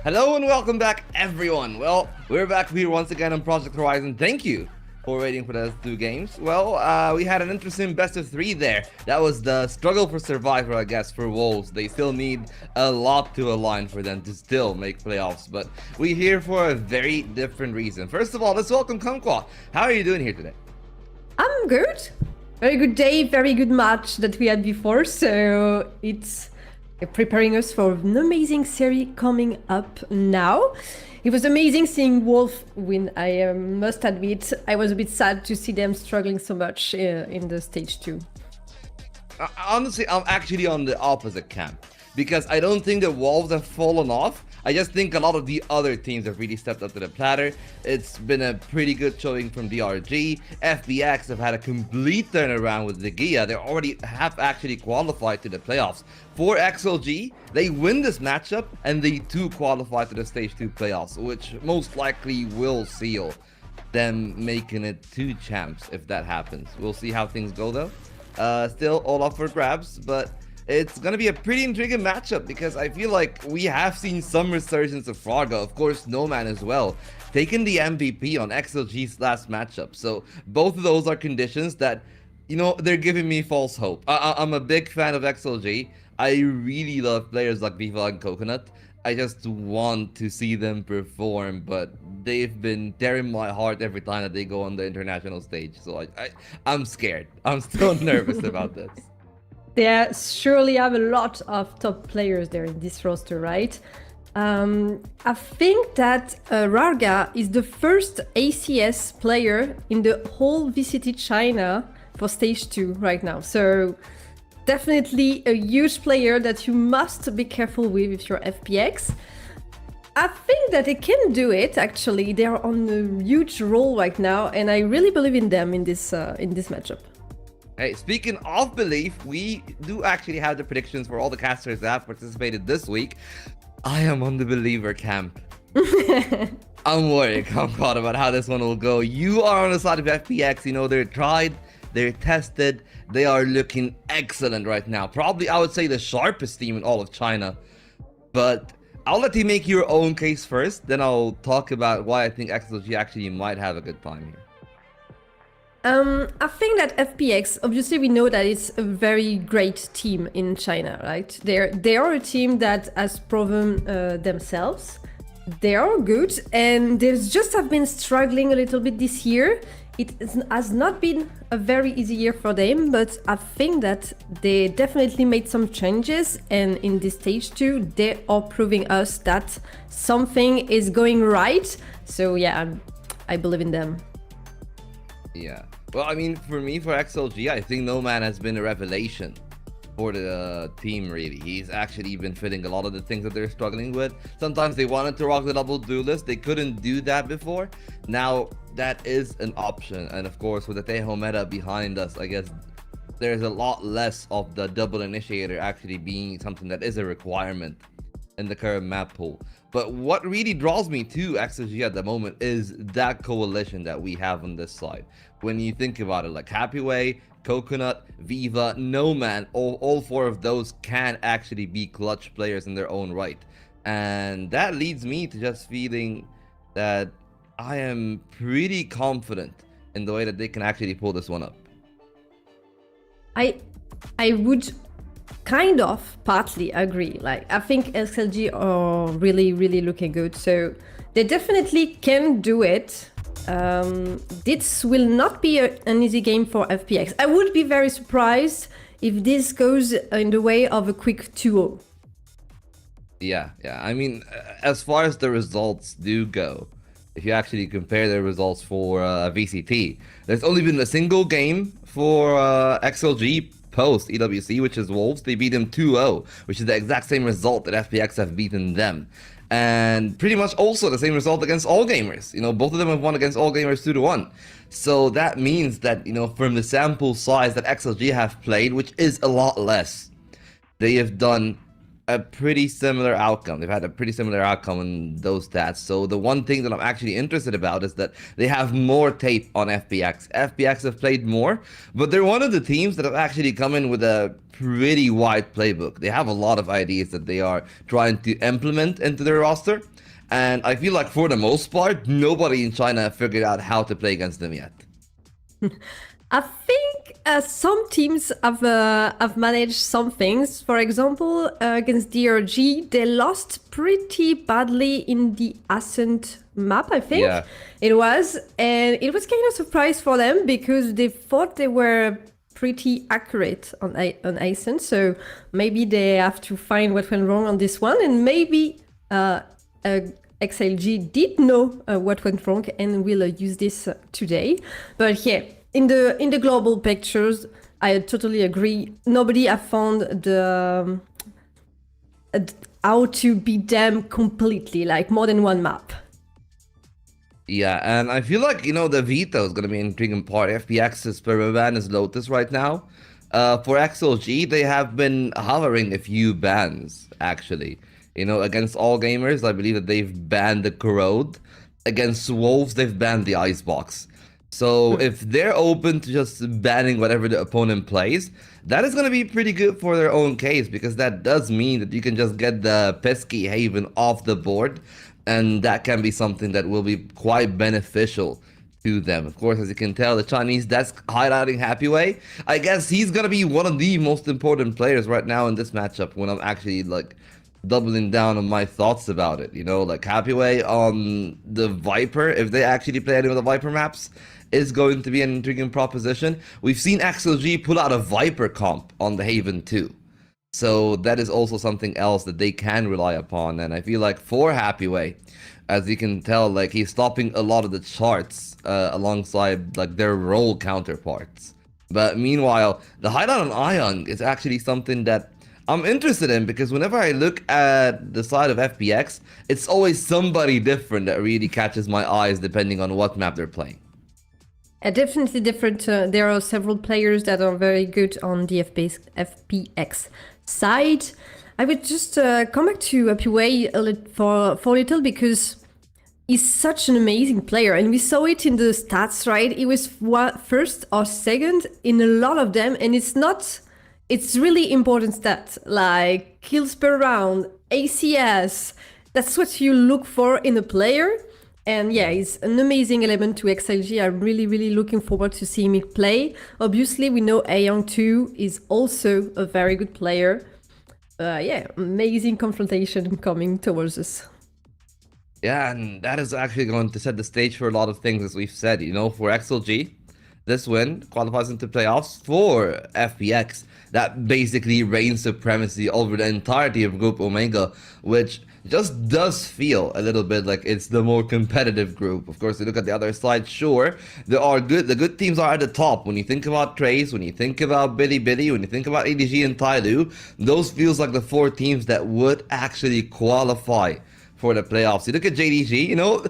Hello and welcome back, everyone. Well, we're back here once again on Project Horizon. Thank you for waiting for those 2 games. Well, we had an interesting best of 3 there. That was the struggle for survival, I guess, for Wolves. They still need a lot to align for them to still make playoffs, but we're here for a very different reason. First of all, let's welcome Kumquat. How are you doing here today? I'm good. Very good day, very good match that we had before, so it's preparing us for an amazing series coming up now. It was amazing seeing Wolf win. I must admit, I was a bit sad to see them struggling so much in the stage 2. Honestly, I'm actually on the opposite camp, because I don't think the Wolves have fallen off. I just think a lot of the other teams have really stepped up to the platter. It's been a pretty good showing from DRG. FPX have had a complete turnaround with Zegia. They already have actually qualified to the playoffs. For XLG, they win this matchup and they too qualify to the stage 2 playoffs, which most likely will seal them making it 2 champs if that happens. We'll see how things go though. Still all up for grabs, but it's gonna be a pretty intriguing matchup because I feel like we have seen some resurgence of Fraga, of course Snowman as well, taking the MVP on XLG's last matchup. So both of those are conditions that, you know, they're giving me false hope. I'm a big fan of XLG. I really love players like Viva and Coconut. I just want to see them perform, but they've been tearing my heart every time that they go on the international stage. So I'm scared. I'm still nervous about this. They surely have a lot of top players there in this roster, right? I think that Rarga is the first ACS player in the whole VCT China for stage 2 right now. So definitely a huge player that you must be careful with if you're FPX. I think that they can do it, actually. They're on a huge roll right now, and I really believe in them in this matchup. Hey, speaking of belief, we do actually have the predictions for all the casters that have participated this week. I am on the believer camp. I'm worried, Kumquat, about how this one will go. You are on the side of FPX. You know, they're tried, they're tested, they are looking excellent right now. Probably, I would say, the sharpest team in all of China. But I'll let you make your own case first, then I'll talk about why I think XLG actually might have a good time here. I think that FPX, obviously we know that it's a very great team in China, right? They are a team that has proven themselves. They are good, and they just have been struggling a little bit this year. It has not been a very easy year for them, but I think that they definitely made some changes, and in this stage 2, they are proving us that something is going right. So yeah, I believe in them. Yeah. Well, I mean, for me, for XLG, I think No Man has been a revelation for the team, really. He's actually been fitting a lot of the things that they're struggling with. Sometimes they wanted to rock the double duelist. They couldn't do that before. Now, that is an option. And of course, with the Tejo meta behind us, I guess there's a lot less of the double initiator actually being something that is a requirement in the current map pool. But what really draws me to XLG at the moment is that coalition that we have on this side. When you think about it, like Happyway, Coconut, Viva, No Man, all 4 of those can actually be clutch players in their own right. And that leads me to just feeling that I am pretty confident in the way that they can actually pull this one up. I would kind of partly agree. Like, I think XLG are really, really looking good. So they definitely can do it. This will not be an easy game for FPX. I would be very surprised if this goes in the way of a quick 2-0. Yeah. I mean, as far as the results do go, if you actually compare the results for VCT, there's only been a single game for XLG post EWC, which is Wolves. They beat them 2-0, which is the exact same result that FPX have beaten them. And pretty much also the same result against All Gamers. You know, both of them have won against All Gamers 2-1. So that means that, you know, from the sample size that XLG have played, which is a lot less, they have done a pretty similar outcome. They've had a pretty similar outcome in those stats. So the one thing that I'm actually interested about is that they have more tape on FPX. FPX have played more, but they're one of the teams that have actually come in with a pretty wide playbook. They have a lot of ideas that they are trying to implement into their roster. And I feel like for the most part, nobody in China figured out how to play against them yet. I think some teams have managed some things. For example, against DRG, they lost pretty badly in the Ascent map, I think. Yeah. It was. And it was kind of a surprise for them because they thought they were pretty accurate on Ascent. So maybe they have to find what went wrong on this one. And maybe XLG did know what went wrong and will use this today. But yeah. In the global pictures, I totally agree. Nobody have found the how to beat them completely, like more than one map. Yeah, and I feel like, you know, the veto is going to be an intriguing part. FPX's ban is Lotus right now. For XLG, they have been hovering a few bans, actually. You know, against all gamers, I believe that they've banned the Corrode. Against Wolves, they've banned the Icebox. So if they're open to just banning whatever the opponent plays, that is going to be pretty good for their own case, because that does mean that you can just get the pesky Haven off the board, and that can be something that will be quite beneficial to them. Of course, as you can tell, the Chinese desk highlighting Happyway. I guess he's going to be one of the most important players right now in this matchup when I'm actually like doubling down on my thoughts about it. You know, like Happyway on the Viper, if they actually play any of the Viper maps, is going to be an intriguing proposition. We've seen XLG pull out a Viper comp on the Haven too. So that is also something else that they can rely upon. And I feel like for Happyway, as you can tell, like he's stopping a lot of the charts alongside like their role counterparts. But meanwhile, the highlight on Ion is actually something that I'm interested in, because whenever I look at the side of FPX, it's always somebody different that really catches my eyes depending on what map they're playing. Definitely different. There are several players that are very good on the FPX side. I would just come back to Happyway for a little, because he's such an amazing player, and we saw it in the stats, right? He was first or second in a lot of them, and it's really important stats like kills per round, ACS. That's what you look for in a player. And yeah, he's an amazing element to XLG. I'm really, really looking forward to seeing him play. Obviously, we know Ayoung too is also a very good player. Yeah, amazing confrontation coming towards us. Yeah, and that is actually going to set the stage for a lot of things, as we've said. You know, for XLG, this win qualifies into playoffs. For FPX, that basically reigns supremacy over the entirety of Group Omega, which just does feel a little bit like it's the more competitive group. Of course, you look at the other side, sure, the good teams are at the top. When you think about Trace, when you think about Bilibili, when you think about ADG and Tyloo, those feels like the four teams that would actually qualify for the playoffs. You look at JDG, you know,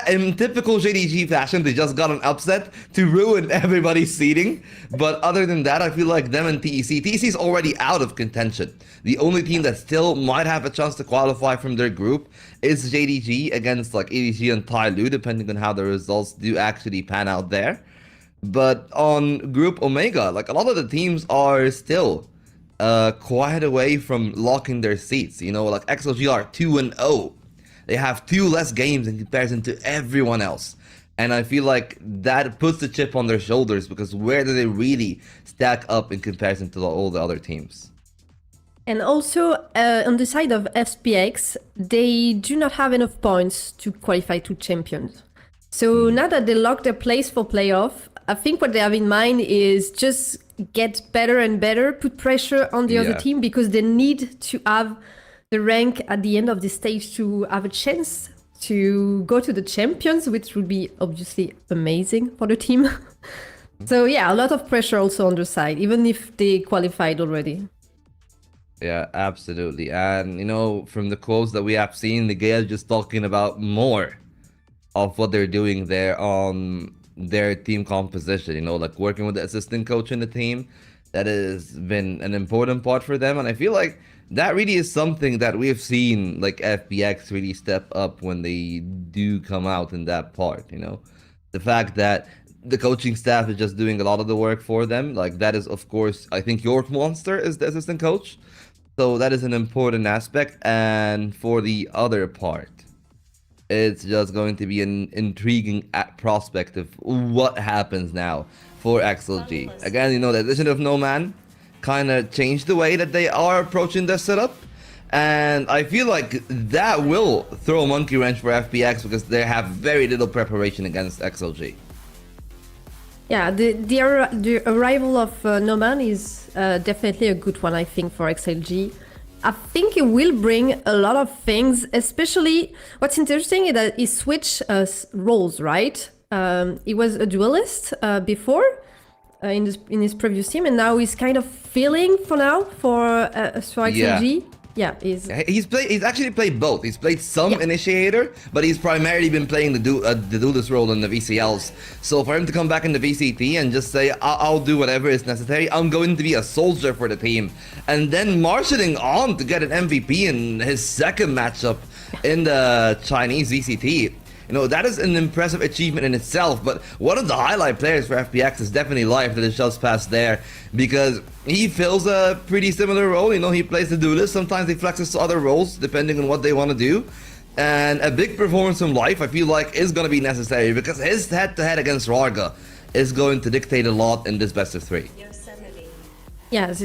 in typical JDG fashion, they just got an upset to ruin everybody's seeding. But other than that, I feel like them and TEC is already out of contention. The only team that still might have a chance to qualify from their group is JDG against like ADG and Tyloo, depending on how the results do actually pan out there. But on Group Omega, like a lot of the teams are still quite away from locking their seats. You know, like XLG are 2-0. They have 2 less games in comparison to everyone else. And I feel like that puts the chip on their shoulders, because where do they really stack up in comparison to all the other teams? And also, on the side of FPX, they do not have enough points to qualify to champions. So now that they locked their place for playoff, I think what they have in mind is just get better and better, put pressure on the other team, because they need to have the rank at the end of the stage to have a chance to go to the champions, which would be obviously amazing for the team. So yeah, a lot of pressure also on their side, even if they qualified already. Yeah, absolutely. And, you know, from the quotes that we have seen, the Gale just talking about more of what they're doing there on their team composition, you know, like working with the assistant coach in the team. That has been an important part for them. And I feel like that really is something that we've seen, like FPX really step up when they do come out in that part, you know. The fact that the coaching staff is just doing a lot of the work for them, like that is, of course, I think York Monster is the assistant coach. So that is an important aspect. And for the other part, it's just going to be an intriguing prospect of what happens now for XLG. Again, you know, the addition of No Man kind of changed the way that they are approaching their setup. And I feel like that will throw a monkey wrench for FPX because they have very little preparation against XLG. Yeah, the arrival of No Man is definitely a good one, I think, for XLG. I think it will bring a lot of things, especially what's interesting is that he switched roles, right? He was a duelist before in his previous team, and now he's kind of filling for now for XLG. Yeah, he's actually played both. He's played some initiator, but he's primarily been playing the duelist role in the VCLs. So for him to come back in the VCT and just say, I'll do whatever is necessary, I'm going to be a soldier for the team, and then marshalling on to get an MVP in his second matchup in the Chinese VCT. You know, that is an impressive achievement in itself, but one of the highlight players for FPX is definitely Life that is just past there, because he fills a pretty similar role. You know, he plays the duelist, sometimes he flexes to other roles depending on what they want to do, and a big performance from Life I feel like is going to be necessary, because his head-to-head against Rarga is going to dictate a lot in this best of 3. Yes,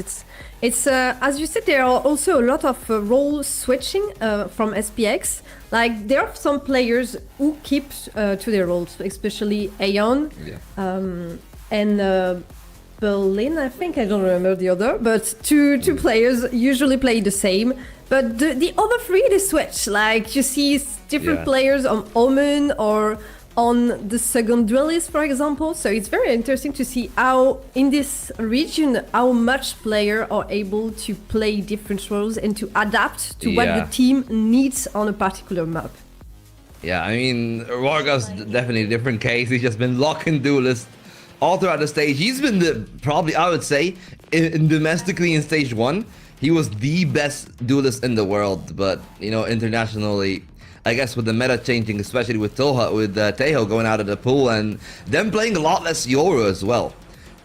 it's as you said, there are also a lot of role switching from SPX. Like, there are some players who keep to their roles, especially Aeon and Berlin, I think. I don't remember the other, but two players usually play the same. But the other 3, they switch. Like, you see different players on Omen or on the second duelist, for example. So it's very interesting to see how, in this region, how much players are able to play different roles and to adapt to what the team needs on a particular map. Yeah, I mean, Rarga's definitely a different case. He's just been locking duelist all throughout the stage. He's been probably, I would say, domestically in stage 1, he was the best duelist in the world. But, you know, internationally, I guess with the meta changing, especially with Teho going out of the pool and them playing a lot less Yoru as well,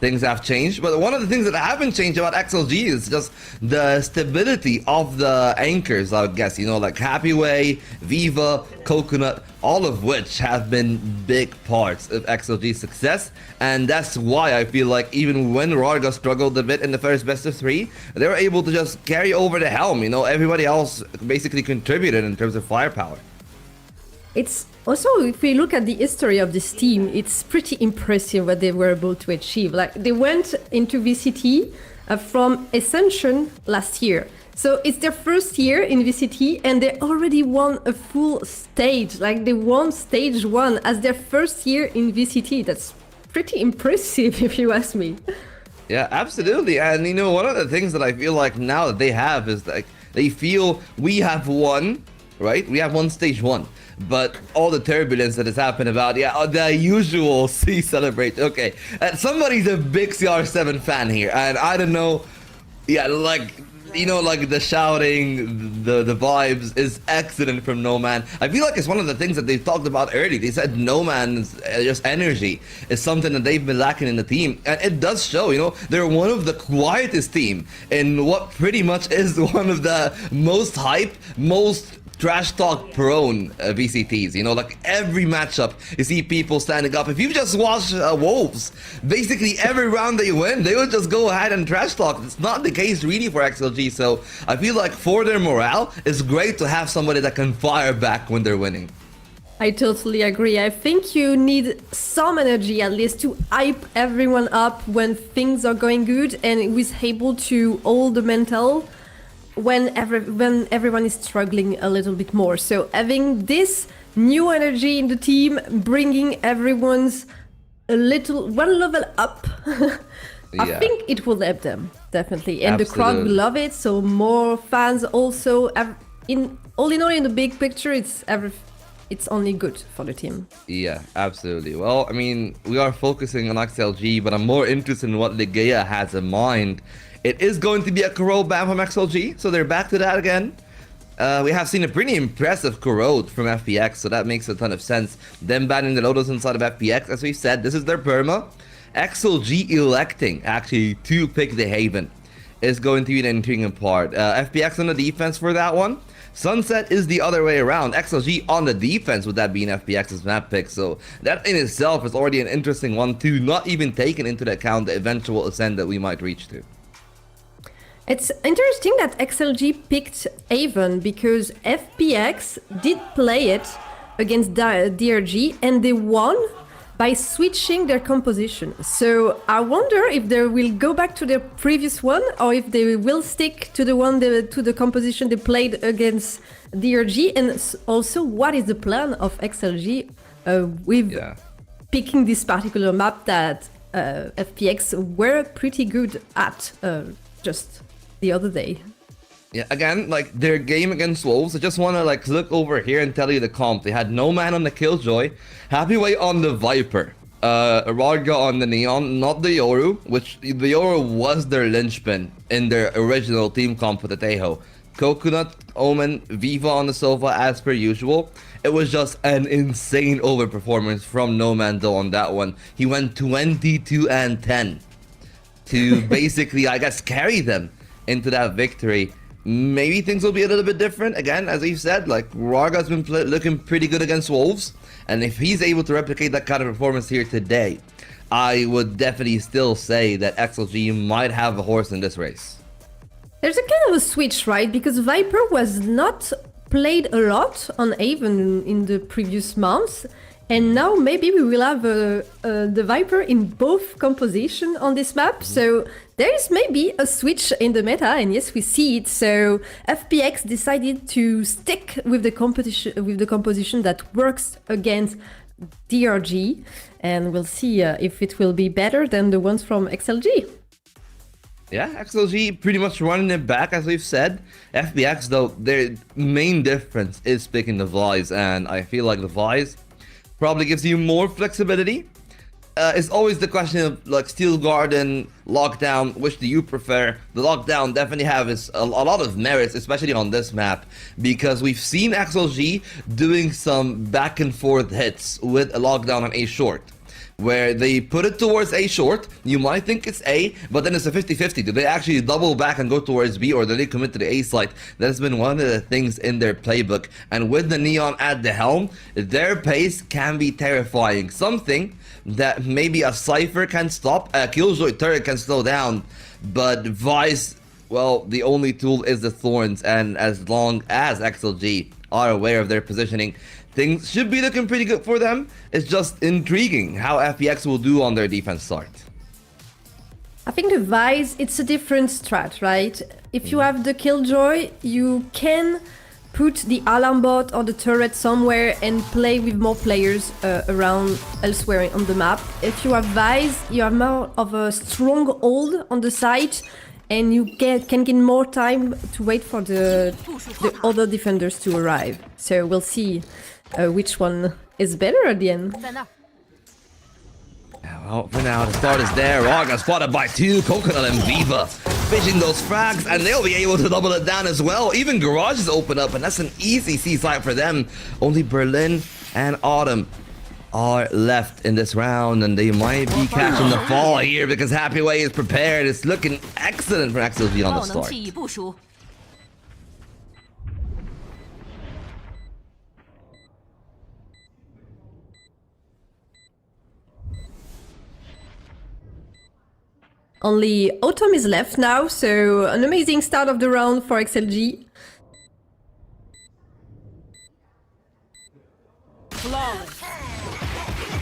things have changed. But one of the things that haven't changed about XLG is just the stability of the anchors, I would guess. You know, like Happyway, Viva, Coconut, all of which have been big parts of XLG's success. And that's why I feel like even when Rarga struggled a bit in the first best of 3, they were able to just carry over the helm. You know, everybody else basically contributed in terms of firepower. It's also, if we look at the history of this team, it's pretty impressive what they were able to achieve. Like, they went into VCT from Ascension last year. So it's their first year in VCT and they already won a full stage. Like, they won stage 1 as their first year in VCT. That's pretty impressive, if you ask me. Yeah, absolutely. And, you know, one of the things that I feel like now that they have is like, they feel we have won, right? We have won stage 1. But all the turbulence that has happened about, the usual C celebrate. Okay, somebody's a big CR7 fan here, and I don't know, like, you know, like the shouting, the vibes is excellent from No Man. I feel like it's one of the things that they've talked about early. They said No Man's just energy is something that they've been lacking in the team, and it does show. You know, they're one of the quietest team in what pretty much is one of the most hype, most trash talk prone VCTs. You know, like every matchup you see people standing up. If you just watch Wolves, basically every round they win, they would just go ahead and trash talk. It's not the case really for XLG, so I feel like for their morale, it's great to have somebody that can fire back when they're winning. I totally agree. I think you need some energy at least to hype everyone up when things are going good, and it was able to hold the mental when everyone is struggling a little bit more. So having this new energy in the team, bringing everyone's one level up, I think it will help them, definitely. And the crowd will love it, so more fans also. All in all, in the big picture, it's only good for the team. Yeah, absolutely. Well, I mean, we are focusing on XLG, but I'm more interested in what Ligea has in mind. It is going to be a corrode ban from XLG, so they're back to that again. We have seen a pretty impressive corrode from FPX, so that makes a ton of sense. Them banning the Lotus inside of FPX, as we said, this is their perma. XLG electing actually to pick the Haven is going to be the intriguing part. FPX on the defense for that one. Sunset is the other way around. XLG on the defense, with that being FPX's map pick. So that in itself is already an interesting one too, not even taking into account the eventual Ascent that we might reach to. It's interesting that XLG picked Avon because FPX did play it against DRG and they won by switching their composition. So I wonder if they will go back to their previous one or if they will stick to the composition they played against DRG, and also what is the plan of XLG with picking this particular map that FPX were pretty good at just the other day. Yeah, again, like their game against Wolves, I just want to like look over here and tell you the comp. They had No Man on the Killjoy, Happyway on the Viper, Rarga on the Neon, not the Yoru, which the Yoru was their linchpin in their original team comp with the Tejo. Coconut, Omen, Viva on the Sova as per usual. It was just an insane overperformance from No Man though on that one. He went 22 and 10 to basically, I guess, carry them into that victory. Maybe things will be a little bit different. Again, as you said, like Rarga's been looking pretty good against Wolves, and if he's able to replicate that kind of performance here today, I would definitely still say that XLG might have a horse in this race. There's a kind of a switch, right? Because Viper was not played a lot on Avon in the previous months, and now maybe we will have the Viper in both composition on this map. So there is maybe a switch in the meta, and yes, we see it. So FPX decided to stick with the composition that works against DRG, and we'll see if it will be better than the ones from XLG. Yeah, XLG pretty much running it back, as we've said. FPX, though, their main difference is picking the Vise, and I feel like the Vise probably gives you more flexibility. It's always the question of like Steel Garden, Lockdown, which do you prefer? The Lockdown definitely has a lot of merits, especially on this map, because we've seen XLG doing some back and forth hits with a Lockdown on A short, where they put it towards A short. You might think it's A, but then it's a 50-50. Do they actually double back and go towards B, or do they commit to the A site? That's been one of the things in their playbook. And with the Neon at the helm, their pace can be terrifying. Something that maybe a Cypher can stop, a Killjoy turret can slow down, but Vice, well, the only tool is the Thorns, and as long as XLG are aware of their positioning, things should be looking pretty good for them. It's just intriguing how FPX will do on their defense start. I think the Vise, it's a different strat, right? If you have the Killjoy, you can put the alarm bot or the turret somewhere and play with more players around elsewhere on the map. If you have Vise, you have more of a stronghold on the site, and you can get more time to wait for the other defenders to arrive. So we'll see which one is better at the end. Well, for now, the start is there. Raga spotted by two, Coconut and Viva fishing those frags, and they'll be able to double it down as well. Even garages open up, and that's an easy C-site for them. Only Berlin and Autumn are left in this round, and they might be catching the fall here because Happyway is prepared. It's looking excellent for XLG on the start. Only Autumn is left now, so an amazing start of the round for XLG.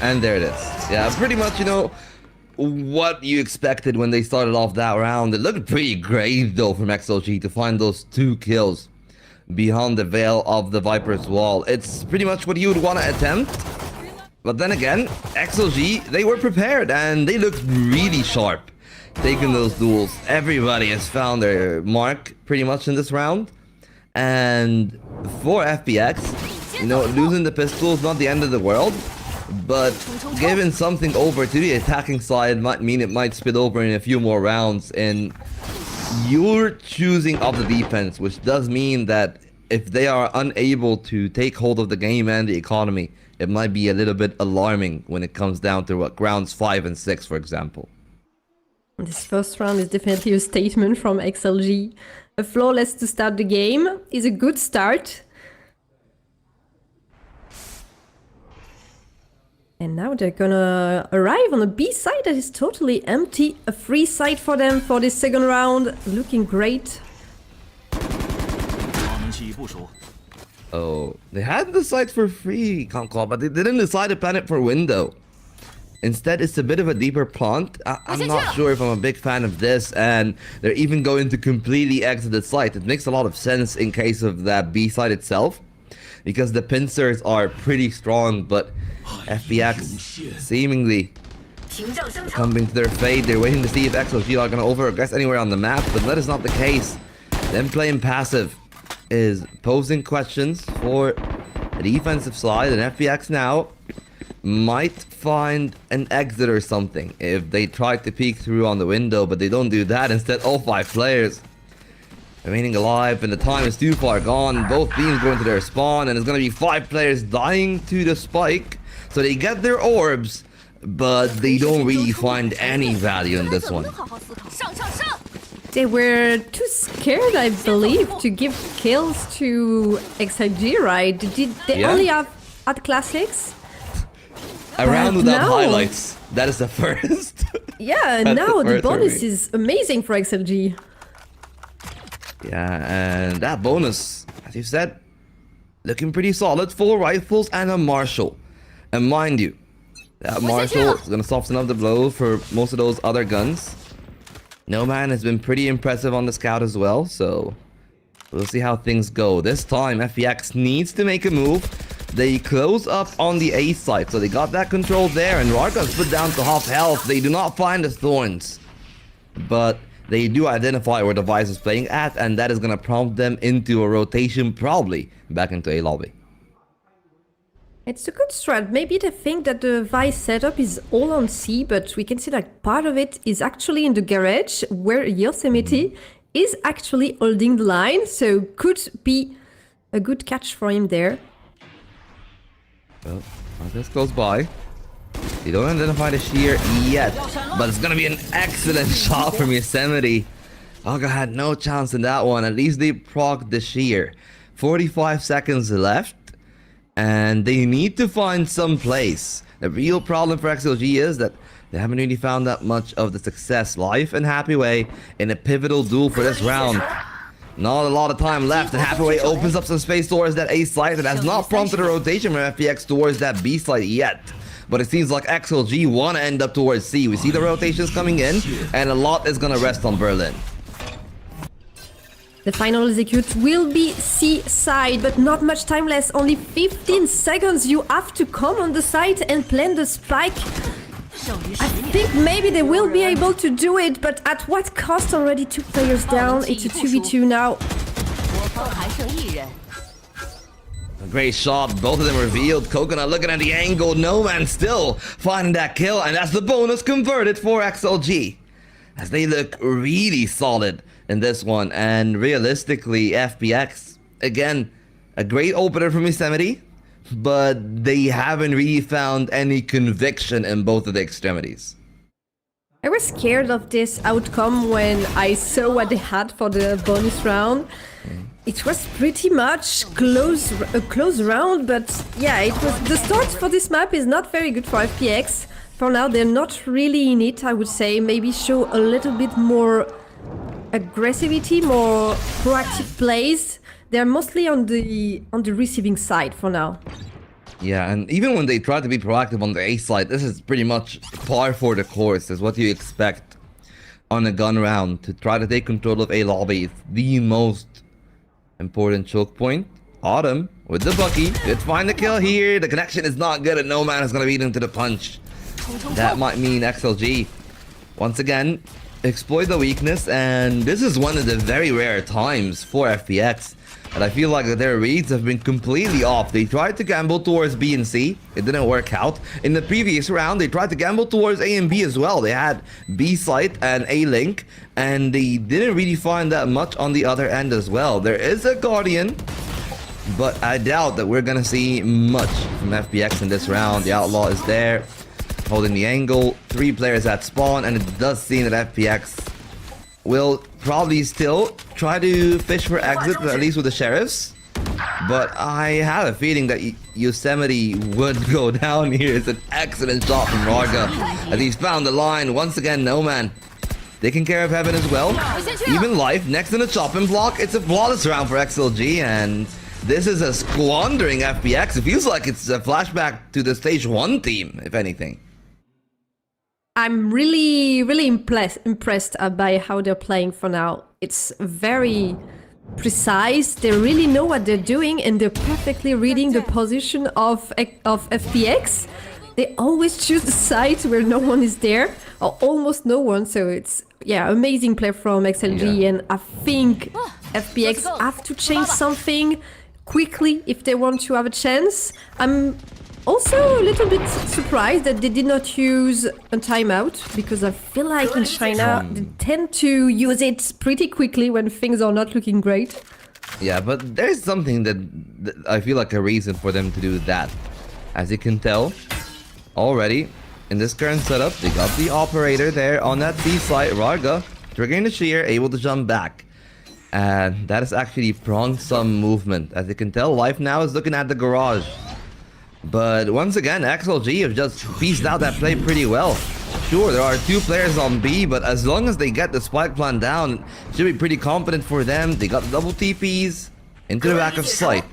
And there it is. Yeah, pretty much, you know, what you expected when they started off that round. It looked pretty great, though, from XLG to find those 2 kills beyond the veil of the Viper's wall. It's pretty much what you would want to attempt. But then again, XLG, they were prepared, and they looked really sharp taking those duels. Everybody has found their mark pretty much in this round. And for FPX, you know, losing the pistol is not the end of the world, but giving something over to the attacking side might mean it might spill over in a few more rounds, and you're choosing of the defense, which does mean that if they are unable to take hold of the game and the economy, it might be a little bit alarming when it comes down to what, rounds 5 and 6, for example. This first round is definitely a statement from XLG. A flawless to start the game is a good start. And now they're gonna arrive on a B side that is totally empty. A free side for them for this second round. Looking great. Oh, they had the site for free, Concord, but they didn't decide to plan it for window. Instead, it's a bit of a deeper plant. I'm not sure if I'm a big fan of this, and they're even going to completely exit the site. It makes a lot of sense in case of that B site itself, because the pincers are pretty strong, but FPX seemingly coming to their fate. They're waiting to see if XLG are going to over-aggress anywhere on the map, but that is not the case. Them playing passive is posing questions for the defensive side, and FPX now might find an exit or something if they try to peek through on the window, but they don't do that. Instead, all 5 players remaining alive, and the time is too far gone. Both teams go into their spawn, and it's going to be 5 players dying to the spike. So they get their orbs, but they don't really find any value in this one. They were too scared, I believe, to give kills to XLG, right? Did they only have at classics? A round without highlights. That is the first. Yeah, now the bonus is amazing for XLG. Yeah, and that bonus, as you said, looking pretty solid. 4 rifles and a Marshall. And mind you, that Marshall is going to soften up the blow for most of those other guns. No Man has been pretty impressive on the scout as well, so we'll see how things go. This time, FPX needs to make a move. They close up on the A side, so they got that control there, and Rarka's put down to half health. They do not find the thorns, but they do identify where the Vice is playing at, and that is going to prompt them into a rotation, probably back into A lobby. It's a good strat. Maybe they think that the Vice setup is all on C, but we can see that part of it is actually in the garage, where Yosemite is actually holding the line, so could be a good catch for him there. Well, this goes by. They don't identify the shear yet, but it's gonna be an excellent shot from Yosemite. Aga had no chance in that one. At least they procced the shear. 45 seconds left, and they need to find some place. The real problem for XLG is that they haven't really found that much of the success, life and Happyway, in a pivotal duel for this round. Not a lot of time left, and Happyway opens up some space towards that A site. It has not prompted a rotation from FPX towards that B site yet. But it seems like XLG want to end up towards C. We see the rotations coming in, and a lot is going to rest on Berlin. The final execute will be C side, but not much time left. Only 15 seconds. You have to come on the site and plant the spike. I think maybe they will be able to do it, but at what cost? Already 2 players down. It's a 2v2 now. A great shot, both of them revealed. Coconut looking at the angle, No Man still finding that kill, and that's the bonus converted for XLG. As they look really solid in this one, and realistically, FPX, again, a great opener from Yosemite, but they haven't really found any conviction in both of the extremities. I was scared of this outcome when I saw what they had for the bonus round. It was pretty much a close round, but yeah, it was the start for this map is not very good for FPX. For now, they're not really in it, I would say. Maybe show a little bit more aggressivity, more proactive plays. They're mostly on the receiving side for now. Yeah, and even when they try to be proactive on the A side, this is pretty much par for the course. Is what you expect on a gun round. To try to take control of A lobby is the most important choke point. Autumn with the Bucky. Did find the kill here. The connection is not good, and No Man is going to beat him to the punch. That might mean XLG once again exploit the weakness, and this is one of the very rare times for FPX and I feel like their reads have been completely off. They tried to gamble towards B and C, it didn't work out. In the previous round, they tried to gamble towards A and B as well. They had B site and A link, and they didn't really find that much on the other end as well. There is a Guardian, but I doubt that we're gonna see much from FPX in this round. The Outlaw is there. holding the angle. 3 players at spawn, and it does seem that FPX will probably still try to fish for exit, at least with the sheriffs. But I have a feeling that Yosemite would go down here. It's an excellent shot from Rarga as he's found the line. Once again, no man taking care of Heaven as well. Even Life next in the chopping block. It's a flawless round for XLG, and this is a squandering FPX. It feels like it's a flashback to the stage 1 team, if anything. I'm really impressed by how they're playing for now. It's very precise. They really know what they're doing, and they're perfectly reading the position of FPX. They always choose the site where no one is there, or almost no one. So it's, yeah, amazing play from XLG, and I think FPX have to change something quickly if they want to have a chance. I'm also a little bit surprised that they did not use a timeout, because I feel like in China they tend to use it pretty quickly when things are not looking great. Yeah, but there's something that I feel like a reason for them to do that. As you can tell, already in this current setup, they got the operator there on that C site, Rarga, triggering the shear, able to jump back. And that has actually pronged some movement. As you can tell, Life now is looking at the garage. But once again, XLG have just pieced out that play pretty well. Sure, there are 2 players on B, but as long as they get the spike plan down, it should be pretty confident for them. They got the double TPs into the back of sight.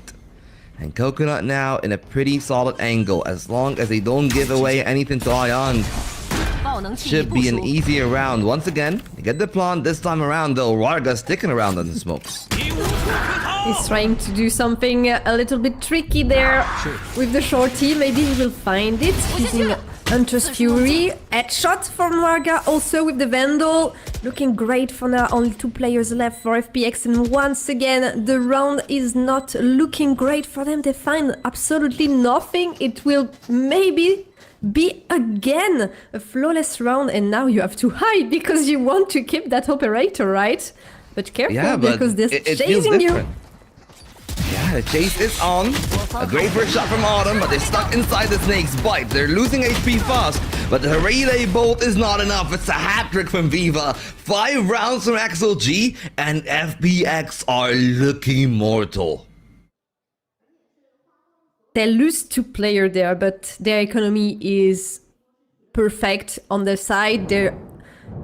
And Coconut now in a pretty solid angle. As long as they don't give away anything to Ion, should be an easier round. Once again, they get the plan. This time around, though, Rarga sticking around on the smokes. He's trying to do something a little bit tricky there with the shorty. Maybe he will find it using Hunter's Fury. Headshot from Rarga also with the Vandal. Looking great for now. Only 2 players left for FPX, and once again the round is not looking great for them. They find absolutely nothing. It will maybe be again a flawless round, and now you have to hide because you want to keep that operator, right? But careful, because they're chasing you. Yeah, the chase is on. A great first shot from Autumn, but they're stuck inside the snake's bite. They're losing HP fast, but the relay bolt is not enough. It's a hat-trick from Viva. 5 rounds from XLG, and FPX are looking mortal. They lose 2 players there, but their economy is perfect on their side. They're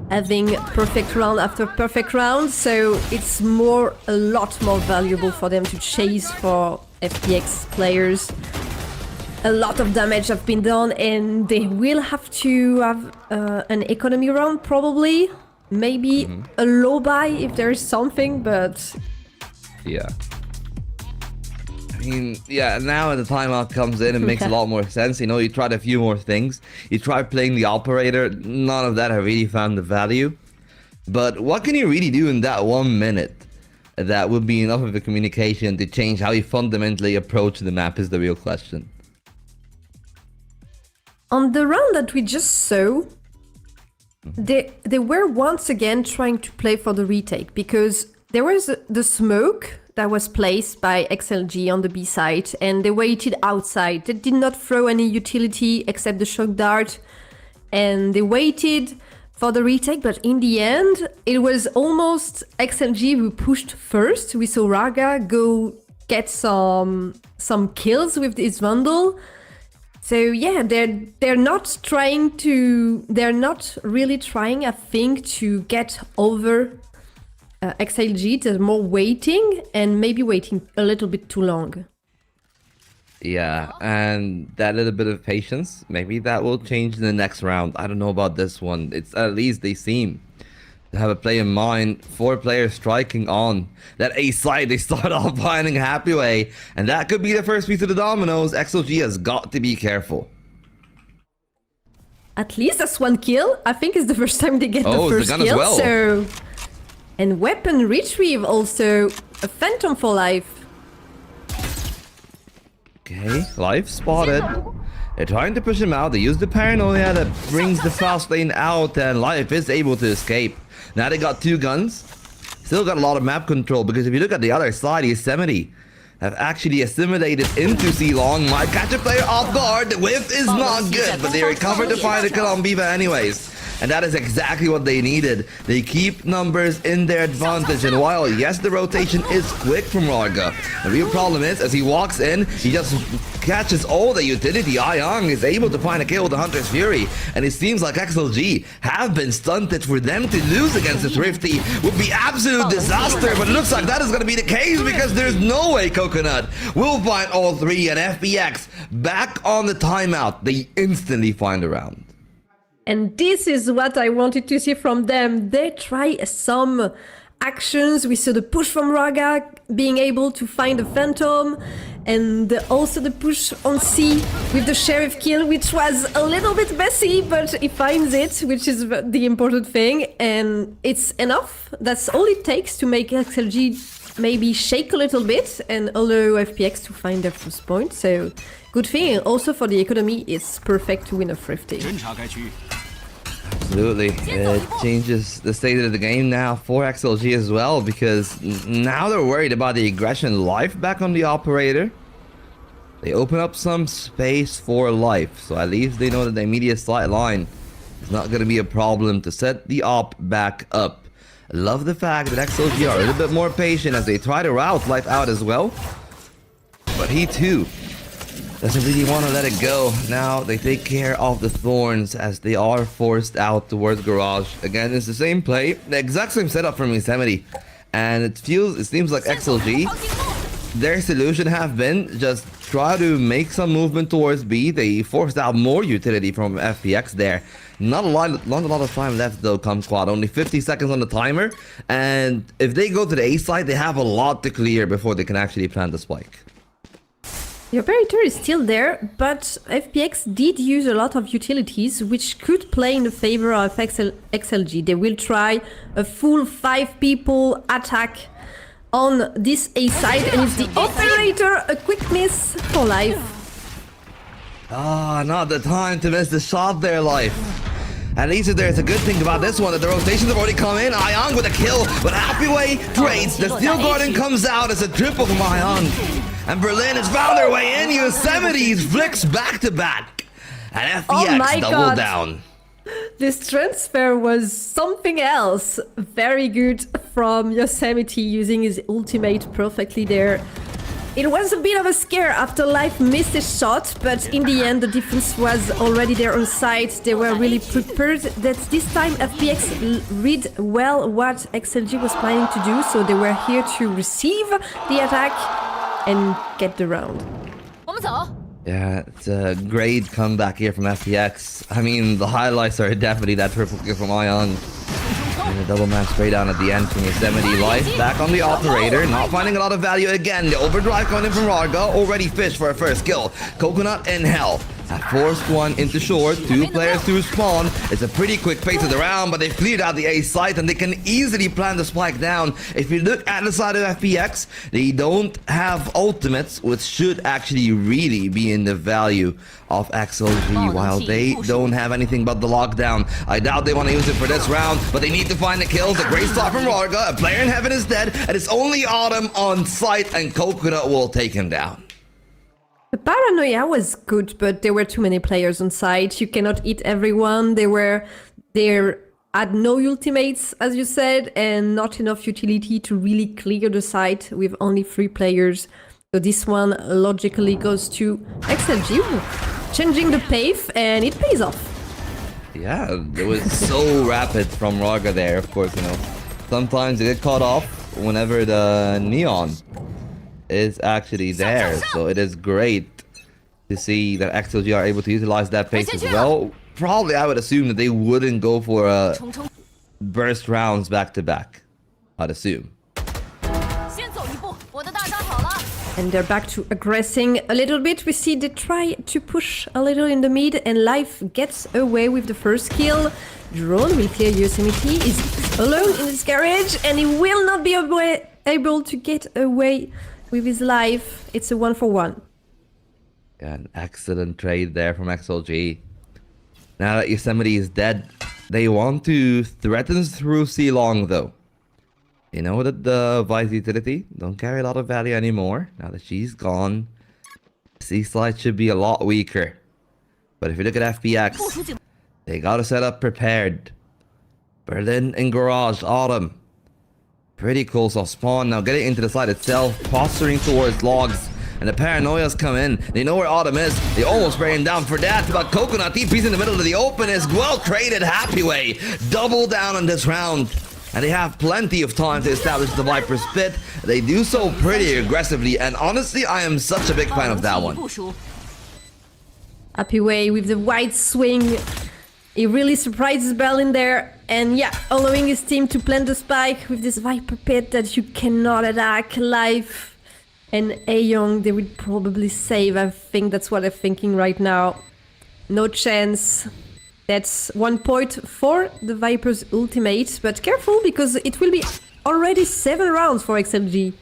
having perfect round after perfect round, so it's a lot more valuable for them to chase for FPX players. A lot of damage have been done, and they will have to have an economy round probably. Maybe a low buy if there is something, but yeah. I mean, yeah, now the timeout comes in, it makes a lot more sense. You know, you tried a few more things. You tried playing the operator. None of that have really found the value. But what can you really do in that 1 minute that would be enough of a communication to change how you fundamentally approach the map is the real question. On the round that we just saw, they were once again trying to play for the retake, because there was the smoke that was placed by XLG on the B side, and they waited outside. They did not throw any utility except the shock dart, and they waited for the retake, but in the end, it was almost XLG who pushed first. We saw Rarga go get some kills with his Vandal. So yeah, they're not really trying, I think, to get over XLG. They're more waiting, and maybe waiting a little bit too long. Yeah, and that little bit of patience, maybe that will change in the next round. I don't know about this one. It's at least they seem to have a play in mind. 4 players striking on that A side. They start off finding a happy way, and that could be the first piece of the dominoes. XLG has got to be careful. At least that's 1 kill. I think it's the first time they get the first kill. Well. So, and weapon retrieve also. A Phantom for Life. Okay, Life spotted. They're trying to push him out. They use the paranoia that brings the fast lane out, and Life is able to escape. Now they got 2 guns. Still got a lot of map control, because if you look at the other side, Yosemite have actually assimilated into C-Long. Might catch a player off guard. The whiff is not good, but they recover to find the kill on Viva anyways. And that is exactly what they needed. They keep numbers in their advantage. And while, yes, the rotation is quick from Rarga, the real problem is, as he walks in, he just catches all the utility. Ayang is able to find a kill with the Hunter's Fury. And it seems like XLG have been stunted. For them to lose against the Thrifty would be absolute disaster. But it looks like that is going to be the case, because there's no way Coconut will find all three. And FPX back on the timeout. They instantly find a round. And this is what I wanted to see from them. They try some actions. We saw the push from Raga, being able to find a Phantom, and also the push on C with the Sheriff kill, which was a little bit messy, but he finds it, which is the important thing. And it's enough. That's all it takes to make XLG maybe shake a little bit and allow FPX to find their first point. So good thing. Also for the economy, it's perfect to win a Thrifty. Absolutely. It changes the state of the game now for XLG as well, because now they're worried about the aggression life back on the operator. They open up some space for life, so at least they know that the immediate sight line is not going to be a problem to set the op back up. I love the fact that XLG are a little bit more patient as they try to route life out as well. But he too doesn't really want to let it go. Now they take care of the Thorns as they are forced out towards Garage. Again, it's the same play, the exact same setup from Yosemite. And it seems like XLG, their solution have been just try to make some movement towards B. They forced out more utility from FPX there. Not a lot of time left though, Kumquat. Only 50 seconds on the timer. And if they go to the A side, they have a lot to clear before they can actually plant the spike. The operator is still there, but FPX did use a lot of utilities, which could play in the favor of XLG. They will try a full 5 people attack on this A side, and it's the operator, a quick miss for life. Ah, not the time to miss the shot there, life. At least there's a good thing about this one, that the rotations have already come in. Ayang with a kill, but Happyway trades. The Steel Garden comes out as a triple from Ayang. And Berlin has found their way in. Yosemites flicks back to back. And FPX double down. This transfer was something else. Very good from Yosemite, using his ultimate perfectly there. It was a bit of a scare after Life missed a shot, but in the end the defense was already there on site. They were really prepared. That this time FPX read well what XLG was planning to do, so they were here to receive the attack and get the round. Yeah, it's a great comeback here from FPX. I mean, the highlights are definitely that triple kill from Ion. And a double match spray down at the end from Yosemite. Life back on the operator, not finding a lot of value again. The overdrive coming in from Rarga, already fished for a first kill. Coconut and Hell have forced one into short, 2 players to spawn. It's a pretty quick pace of the round, but they've cleared out the A site and they can easily plant the spike down. If you look at the side of FPX, they don't have ultimates, which should actually really be in the value of XLG, while they don't have anything but the lockdown. I doubt they want to use it for this round, but they need to find the kills. A great start from Rarga, a player in heaven is dead, and it's only Autumn on site, and Coconut will take him down. The paranoia was good, but there were too many players on site. You cannot eat everyone. They had no ultimates, as you said, and not enough utility to really clear the site with only 3 players. So this one logically goes to XLG, changing the pace, and it pays off. Yeah, it was so rapid from Raga there, of course, you know. Sometimes they get caught off whenever the neon is actually there, so it is great to see that XLG are able to utilize that pace as well. Probably I would assume that they wouldn't go for a burst rounds back to back, I'd assume. And they're back to aggressing a little bit. We see they try to push a little in the mid, and Life gets away with the first kill. Drone will clear Yosemite, is alone in his garage, and he will not be able to get away with his life. It's a 1-for-1. Yeah, an excellent trade there from XLG. Now that Yosemite is dead, they want to threaten through C-Long though. You know that the Vice utility don't carry a lot of value anymore. Now that she's gone, C-Slide should be a lot weaker. But if you look at FPX, they got a setup prepared. Berlin and Garage, Autumn. Pretty cool, so Spawn now getting into the side itself, posturing towards logs. And the paranoias come in. They know where Autumn is. They almost spray him down for that. But Coconut TP's in the middle of the open is well traded. Happy Way double down on this round. And they have plenty of time to establish the Viper's pit. They do so pretty aggressively. And honestly, I am such a big fan of that one. Happy Way with the wide swing. He really surprises Berlin there. And yeah, allowing his team to plant the spike with this Viper pit that you cannot attack live. And Ayoung, they would probably save. I think that's what they're thinking right now. No chance. That's 1 point for the Viper's ultimate. But careful, because it will be already 7 rounds for XLG.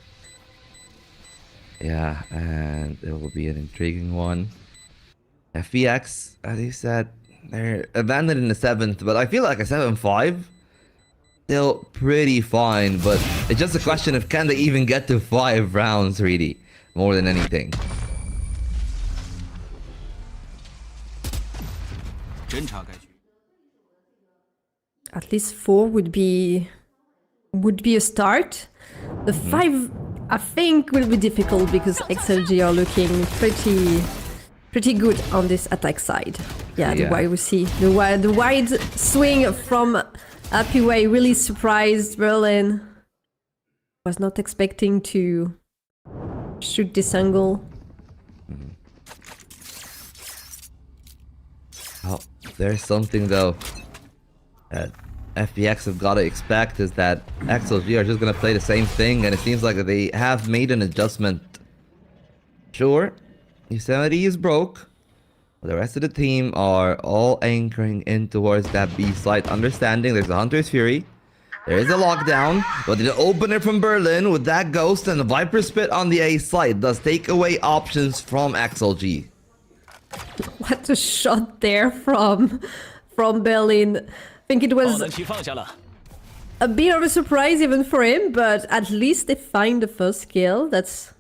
Yeah, and it will be an intriguing one. FPX, as you said, they're abandoned in the 7th, but I feel like a 7-5 still pretty fine, but it's just a question of can they even get to 5 rounds, really, more than anything. At least 4 would be a start. The 5, I think, will be difficult because XLG are looking pretty good on this attack side. Yeah, the wide we see the wide swing from Happy Way really surprised Berlin. Was not expecting to shoot this angle. Oh, there's something though that FPX have got to expect is that XLG are just gonna play the same thing, and it seems like they have made an adjustment. Sure, Yosemite is broke. The rest of the team are all anchoring in towards that B site, understanding there's a Hunter's Fury. There is a lockdown, but the opener from Berlin with that Ghost and the Viper Spit on the A site does take away options from XLG. What a shot there from Berlin. I think it was a bit of a surprise even for him, but at least they find the first kill. That's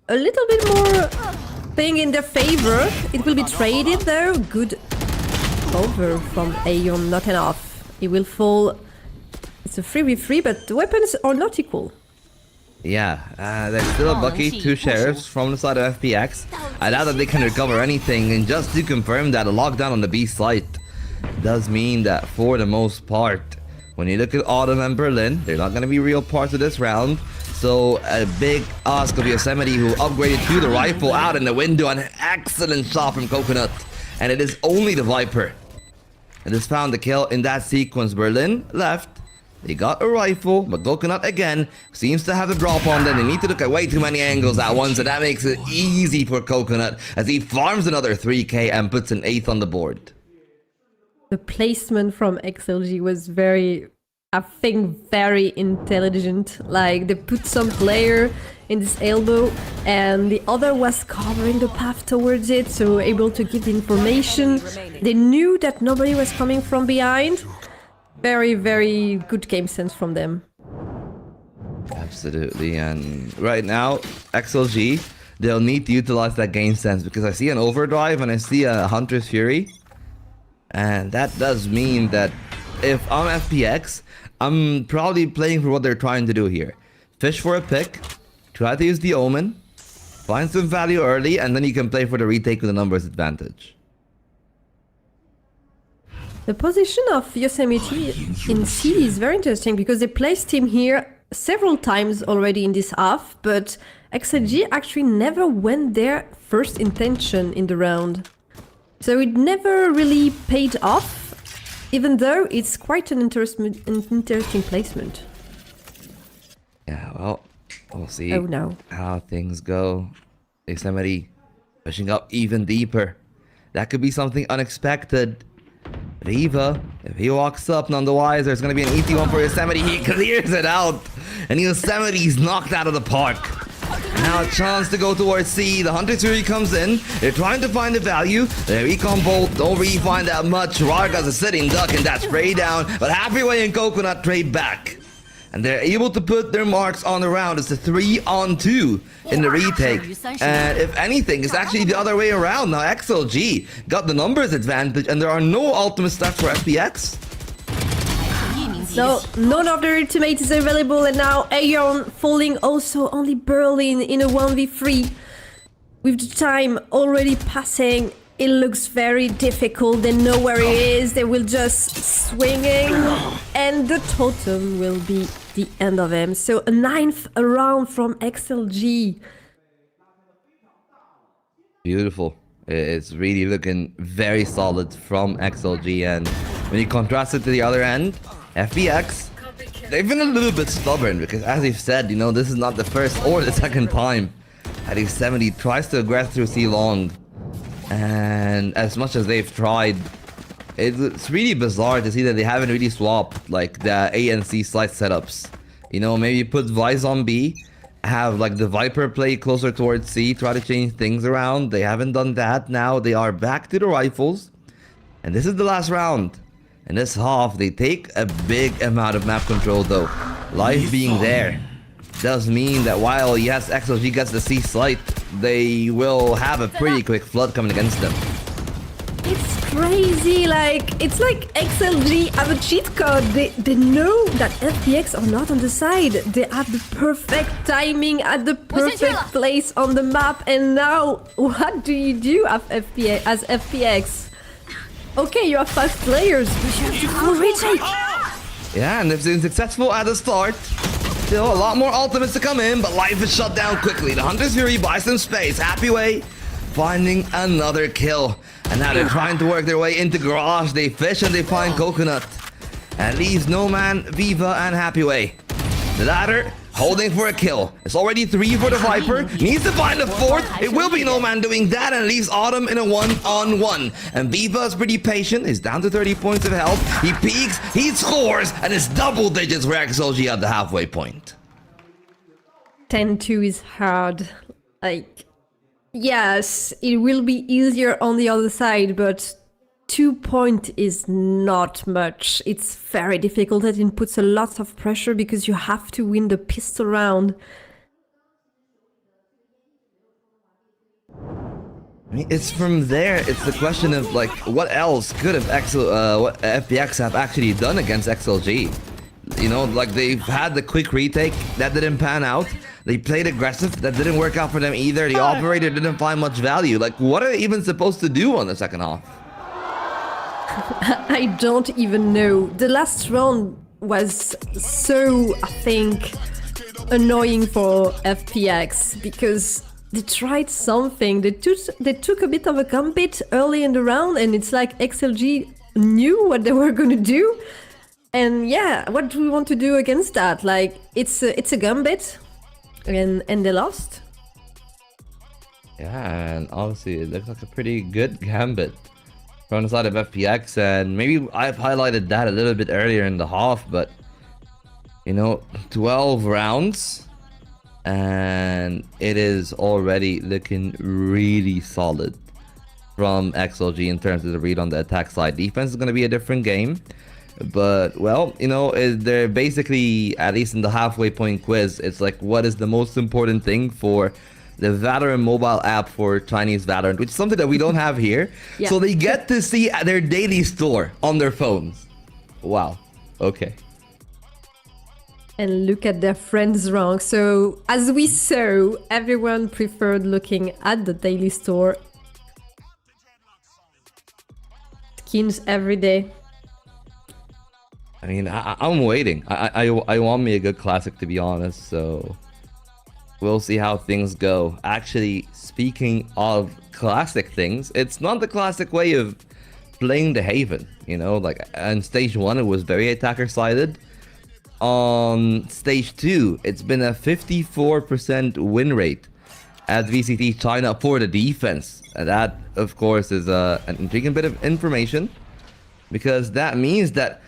a little bit more thing in their favor. It will be traded though. Good cover from Aeon, not enough. He will fall. It's a 3v3, but the weapons are not equal. Yeah, there's still a Bucky, 2 sheriffs from the side of FPX. I doubt that they can recover anything, and just to confirm that a lockdown on the B site does mean that for the most part, when you look at Autumn and Berlin, they're not going to be real parts of this round. So a big ask of Yosemite, who upgraded to the rifle out in the window. An excellent shot from Coconut. And it is only the Viper that has found the kill in that sequence. Berlin left. They got a rifle, but Coconut again seems to have a drop on them. They need to look at way too many angles at once, and that makes it easy for Coconut as he farms another 3k and puts an 8th on the board. The placement from XLG was very, I think, very intelligent. Like, they put some player in this elbow and the other was covering the path towards it, so able to give the information. They knew that nobody was coming from behind. Very, very good game sense from them. Absolutely, and right now, XLG, they'll need to utilize that game sense because I see an overdrive and I see a Hunter's Fury. And that does mean that if I'm FPX, I'm probably playing for what they're trying to do here. Fish for a pick, try to use the Omen, find some value early, and then you can play for the retake with a numbers advantage. The position of Yosemite in C is very interesting because they placed him here several times already in this half, but XLG actually never went their first intention in the round. So it never really paid off, even though it's quite an interesting placement. Yeah, well, we'll see how things go. Yosemite pushing up even deeper. That could be something unexpected. Riva, if he walks up, none the wiser, there's going to be an easy one for Yosemite. He clears it out, and Yosemite's knocked out of the park. Now a chance to go towards C. The Hunter's Fury comes in. They're trying to find the value. The recon bolt don't really find that much. Rarga's a sitting duck, and that's spray down. But Happy Way and Coconut trade back. and they're able to put their marks on the round. It's a 3-on-2 in the retake, and if anything, it's actually the other way around. Now XLG got the numbers advantage, and there are no ultimates left for FPX. So none of their ultimates is available, and now Aeon falling also only Berlin in a 1v3. With the time already passing, it looks very difficult. They know where he is, they will just swinging, and the totem will be the end of him. So a 9th round from XLG. Beautiful. It's really looking very solid from XLG, and when you contrast it to the other end, FPX, they've been a little bit stubborn because, as they've said, you know, this is not the first or the second time that X70 tries to aggress through C long. And as much as they've tried, it's really bizarre to see that they haven't really swapped like the A and C site setups. You know, maybe put Vice on B, have like the Viper play closer towards C, try to change things around. They haven't done that. Now they are back to the rifles, and this is the last round. In this half, they take a big amount of map control though. Life being there does mean that while, yes, XLG gets the C site, they will have a pretty quick flood coming against them. It's crazy, like, it's like XLG have a cheat code. They know that FPX are not on the side. They have the perfect timing at the perfect place on the map, and now what do you do as FPX? Okay, you have 5 players, but you have to full retake. Yeah, and they've been successful at the start. Still a lot more ultimates to come in, but life is shut down quickly. The Hunter's Fury buys some space. Happy Way finding another kill. And now they're trying to work their way into Garage. They fish and they find Coconut. And leaves No Man, Viva, and Happy Way. The latter holding for a kill. It's already 3 for the Viper. Needs to find a 4th. It will be No Man doing that, and leaves Autumn in a 1-on-1. And Viva is pretty patient. He's down to 30 points of health. He peeks, he scores, and it's double digits for XLG at the halfway point. 10-2 is hard. Like, yes, it will be easier on the other side, but 2 points is not much. It's very difficult, and it puts a lot of pressure because you have to win the pistol round. I mean, it's from there, it's the question of like, what else could have what FPX have actually done against XLG? You know, like they've had the quick retake, that didn't pan out. They played aggressive, that didn't work out for them either. The operator didn't find much value. Like, what are they even supposed to do on the second half? I don't even know. The last round was so, I think, annoying for FPX because they tried something. They took a bit of a gambit early in the round, and it's like XLG knew what they were going to do. And yeah, what do we want to do against that? Like, it's a gambit, and they lost. Yeah, and obviously it looks like a pretty good gambit from the side of FPX, and maybe I've highlighted that a little bit earlier in the half, but you know, 12 rounds, and it is already looking really solid from XLG in terms of the read on the attack side. Defense is going to be a different game, but well, you know, they're basically, at least in the halfway point quiz, it's like, what is the most important thing for the VALORANT mobile app for Chinese VALORANT, which is something that we don't have here. Yeah. So they get to see their daily store on their phones. Wow. Okay. And look at their friends rank. So as we saw, everyone preferred looking at the daily store. Skins every day. I mean, I'm waiting. I want me a good classic, to be honest, so we'll see how things go. Actually, speaking of classic things, it's not the classic way of playing the Haven, you know, like on stage 1 it was very attacker sided. On stage 2 it's been a 54% win rate at VCT China for the defense, and that of course is an intriguing bit of information, because that means that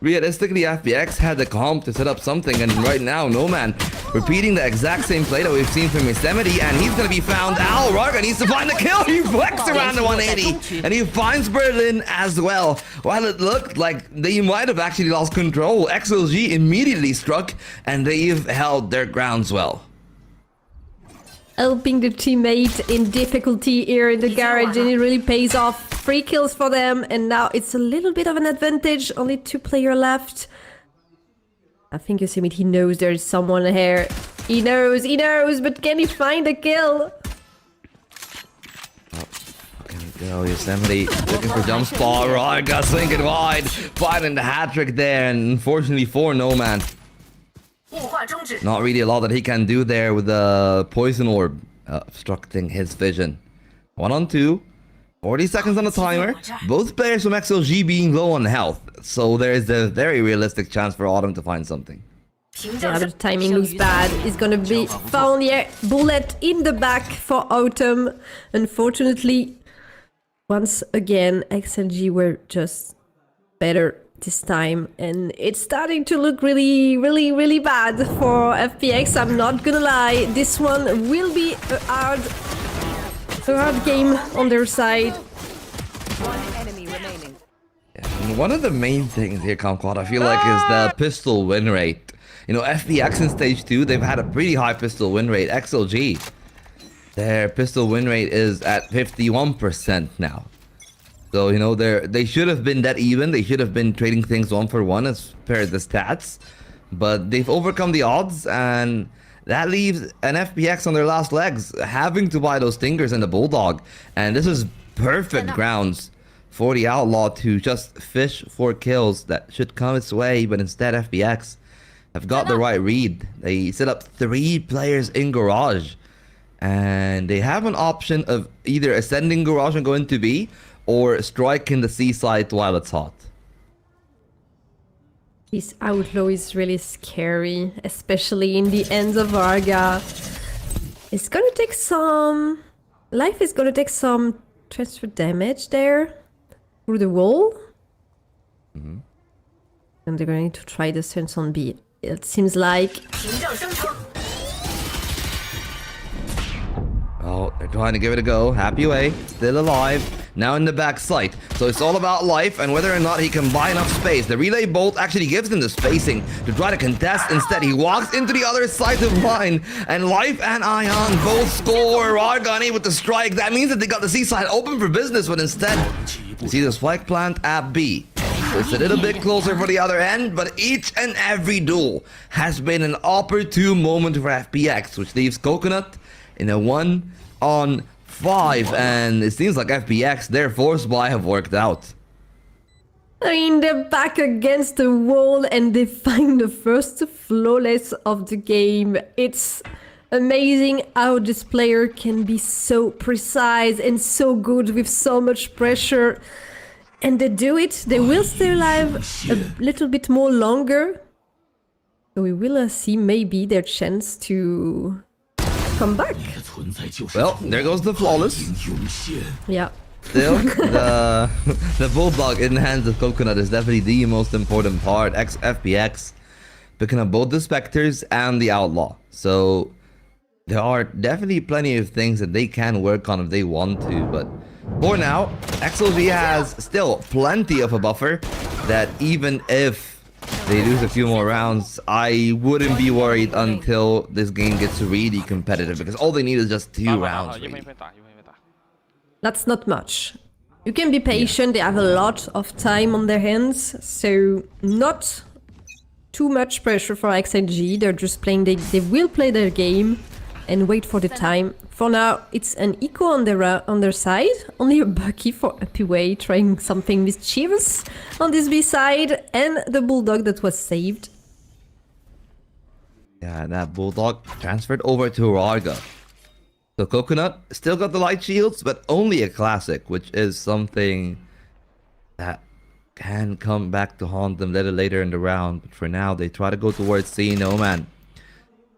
realistically FPX had the comp to set up something, and right now No Man repeating the exact same play that we've seen from Yosemite, and he's going to be found out. Rarga needs to find the kill. He flicks around the 180, and he finds Berlin as well. While it looked like they might have actually lost control, XLG immediately struck, and they've held their grounds well. Helping the teammate in difficulty here in the garage, and it really pays off. 3 kills for them, and now it's a little bit of an advantage. Only 2 players left. I think Yosemite, he knows there's someone here. He knows, but can he find a kill? Go, Yosemite looking for jump spot. Rarga swinging wide, finding the hat trick there, and unfortunately for Nomad, not really a lot that he can do there with the poison orb obstructing his vision. 1 on 2, 40 seconds on the timer. Both players from XLG being low on health, so there is a very realistic chance for Autumn to find something. Yeah, but the timing looks bad. It's gonna be found here. Bullet in the back for Autumn. Unfortunately, once again, XLG were just better this time, and it's starting to look really bad for FPX. I'm not gonna lie, this one will be a hard game on their side. One enemy remaining. Yeah, one of the main things here, Kumquat, I feel like, is the pistol win rate. You know, FPX in stage 2, they've had a pretty high pistol win rate. XLG, their pistol win rate is at 51% now. So, you know, they should have been that even. They should have been trading things 1 for 1 as per the stats. But they've overcome the odds, and that leaves an FPX on their last legs, having to buy those stingers and the bulldog. And this is perfect grounds for the outlaw to just fish for kills that should come its way. But instead, FPX have got the right read. They set up 3 players in garage, and they have an option of either ascending garage and going to B, or striking the seaside while it's hot. This outlaw is really scary, especially in the ends of Varga. It's gonna take some... Life is gonna take some transfer damage there through the wall. And they're going to try the sense on B. It seems like... Oh, they're trying to give it a go. Happy away, still alive. Now in the back sight. So it's all about life and whether or not he can buy enough space. The relay bolt actually gives him the spacing to try to contest. Instead, he walks into the other side of line, and Life and Ion both score. Rarga with the strike. That means that they got the seaside open for business, but instead, you see the spike plant at B. So it's a little bit closer for the other end, but each and every duel has been an opportune moment for FPX, which leaves Coconut in a 1-on-5, and it seems like FPX, their force buy have worked out. I mean, they're back against the wall, and they find the first flawless of the game. It's amazing how this player can be so precise and so good with so much pressure. And they do it. They will stay alive a little bit more longer. So we will see maybe their chance to come back. Well, there goes the flawless. Yeah. Still, the bulldog in the hands of Coconut is definitely the most important part. FPX picking up both the Spectres and the Outlaw. So there are definitely plenty of things that they can work on if they want to. But for now, XLG has still plenty of a buffer that even if they lose a few more rounds, I wouldn't be worried until this game gets really competitive, because all they need is just 2 rounds. Really. That's not much. You can be patient, they have a lot of time on their hands, so not too much pressure for XLG. They're just playing, they will play their game and wait for the time. For now, it's an eco on their side. Only a Bucky for Happyway trying something mischievous on this B side, and the Bulldog that was saved. Yeah, that Bulldog transferred over to Rarga. So Coconut still got the light shields, but only a classic, which is something that can come back to haunt them a little later in the round. But for now, they try to go towards C. No man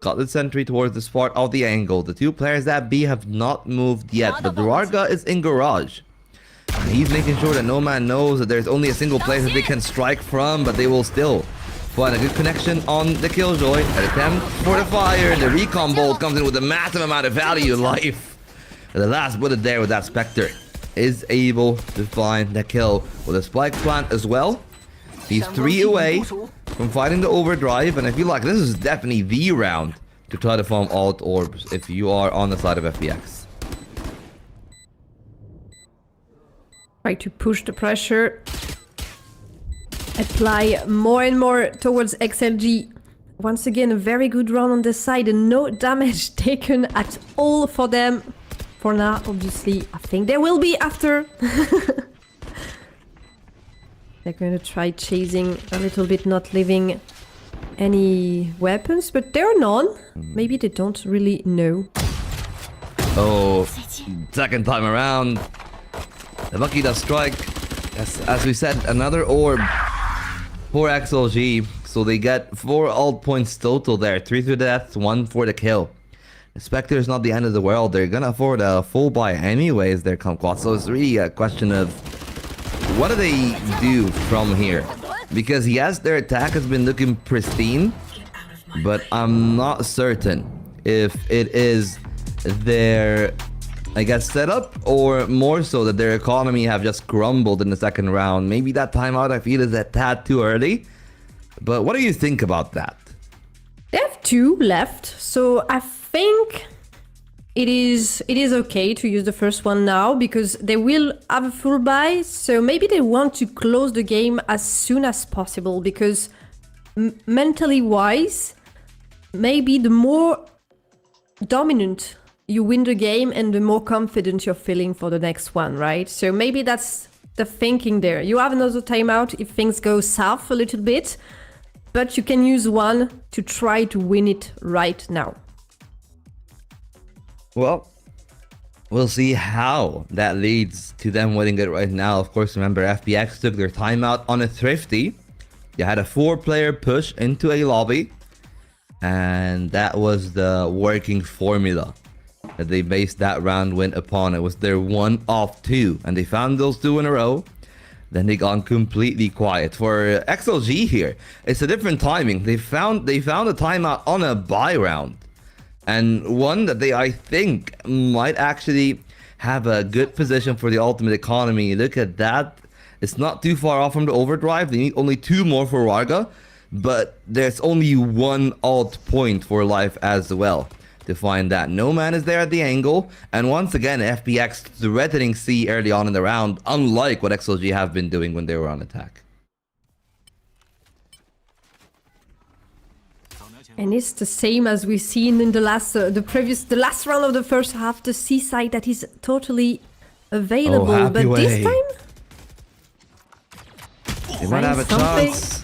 got the sentry towards the spot of the angle. The 2 players at B have not moved yet, but Rarga is in garage. And he's making sure that No Man knows that there's only a single place that they can strike from, but they will still But a good connection on the Killjoy. An attempt for the fire. The recon bolt comes in with a massive amount of value life. And the last bullet there with that Spectre is able to find the kill with a spike plant as well. He's 3 away from fighting the overdrive, and I feel like this is definitely the round to try to farm alt orbs if you are on the side of FPX. Try to push the pressure. Apply more and more towards XLG. Once again, a very good run on this side and no damage taken at all for them. For now, obviously, I think there will be after. They're going to try chasing a little bit, not leaving any weapons, but there are none. Maybe they don't really know. Oh, second time around. The Lucky does strike. As we said, another orb for XLG. So they get 4 ult points total there. 3 to the death, 1 for the kill. The Spectre is not the end of the world. They're gonna afford a full buy anyways, their Kumquat. So it's really a question of what do they do from here? Because yes, their attack has been looking pristine, but I'm not certain if it is their, I guess, setup, or more so that their economy have just crumbled in the second round. Maybe that timeout, I feel, is a tad too early. But what do you think about that? They have 2 left, so I think it is okay to use the first one now because they will have a full buy. So maybe they want to close the game as soon as possible because mentally wise, maybe the more dominant you win the game and the more confident you're feeling for the next one, right? So maybe that's the thinking there. You have another timeout if things go south a little bit, but you can use one to try to win it right now. Well, we'll see how that leads to them winning it right now. Of course, remember, FPX took their timeout on a thrifty. They had a 4-player push into a lobby, and that was the working formula that they based that round win upon. It was their 1 of 2, and they found those 2 in a row. Then they gone completely quiet. For XLG here, it's a different timing. They found a timeout on a buy round, and one that they, I think, might actually have a good position for the ultimate economy. Look at that. It's not too far off from the overdrive. They need only 2 more for Warga, but there's only 1 alt point for life as well to find that. No man is there at the angle, and once again, FPX threatening C early on in the round, unlike what XLG have been doing when they were on attack. And it's the same as we've seen in the last round of the first half. The C side that is totally available, but this time they might have a chance.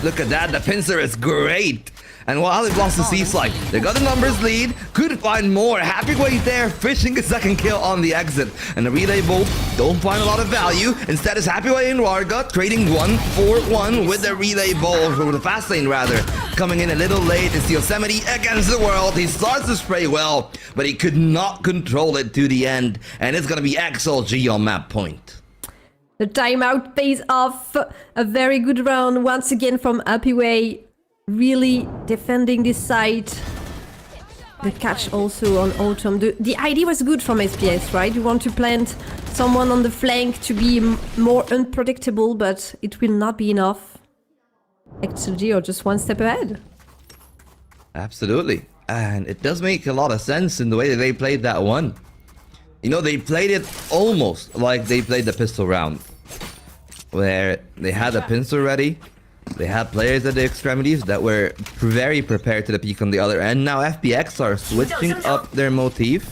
Look at that, the pincer is great. And while they've lost the C side, they got the numbers lead, could find more. Happy Way there, fishing a second kill on the exit. And the relay bolt don't find a lot of value. Instead, it's Happy Way and Warga trading 1 for 1 with the relay bolt, or the fast lane rather. Coming in a little late, it's Yosemite against the world. He starts to spray well, but he could not control it to the end. And it's gonna be XLG on map point. the timeout pays off. A very good round once again from Happy Way. Really defending this side. The catch also on Autumn. The idea was good from SPS, right? You want to plant someone on the flank to be more unpredictable, but it will not be enough. XLG are just one step ahead. Absolutely. And it does make a lot of sense in the way that they played that one. You know, they played it almost like they played the pistol round, where they had a pincer ready. They had players at the extremities that were very prepared to the peak on the other end. Now FPX are switching up their motif.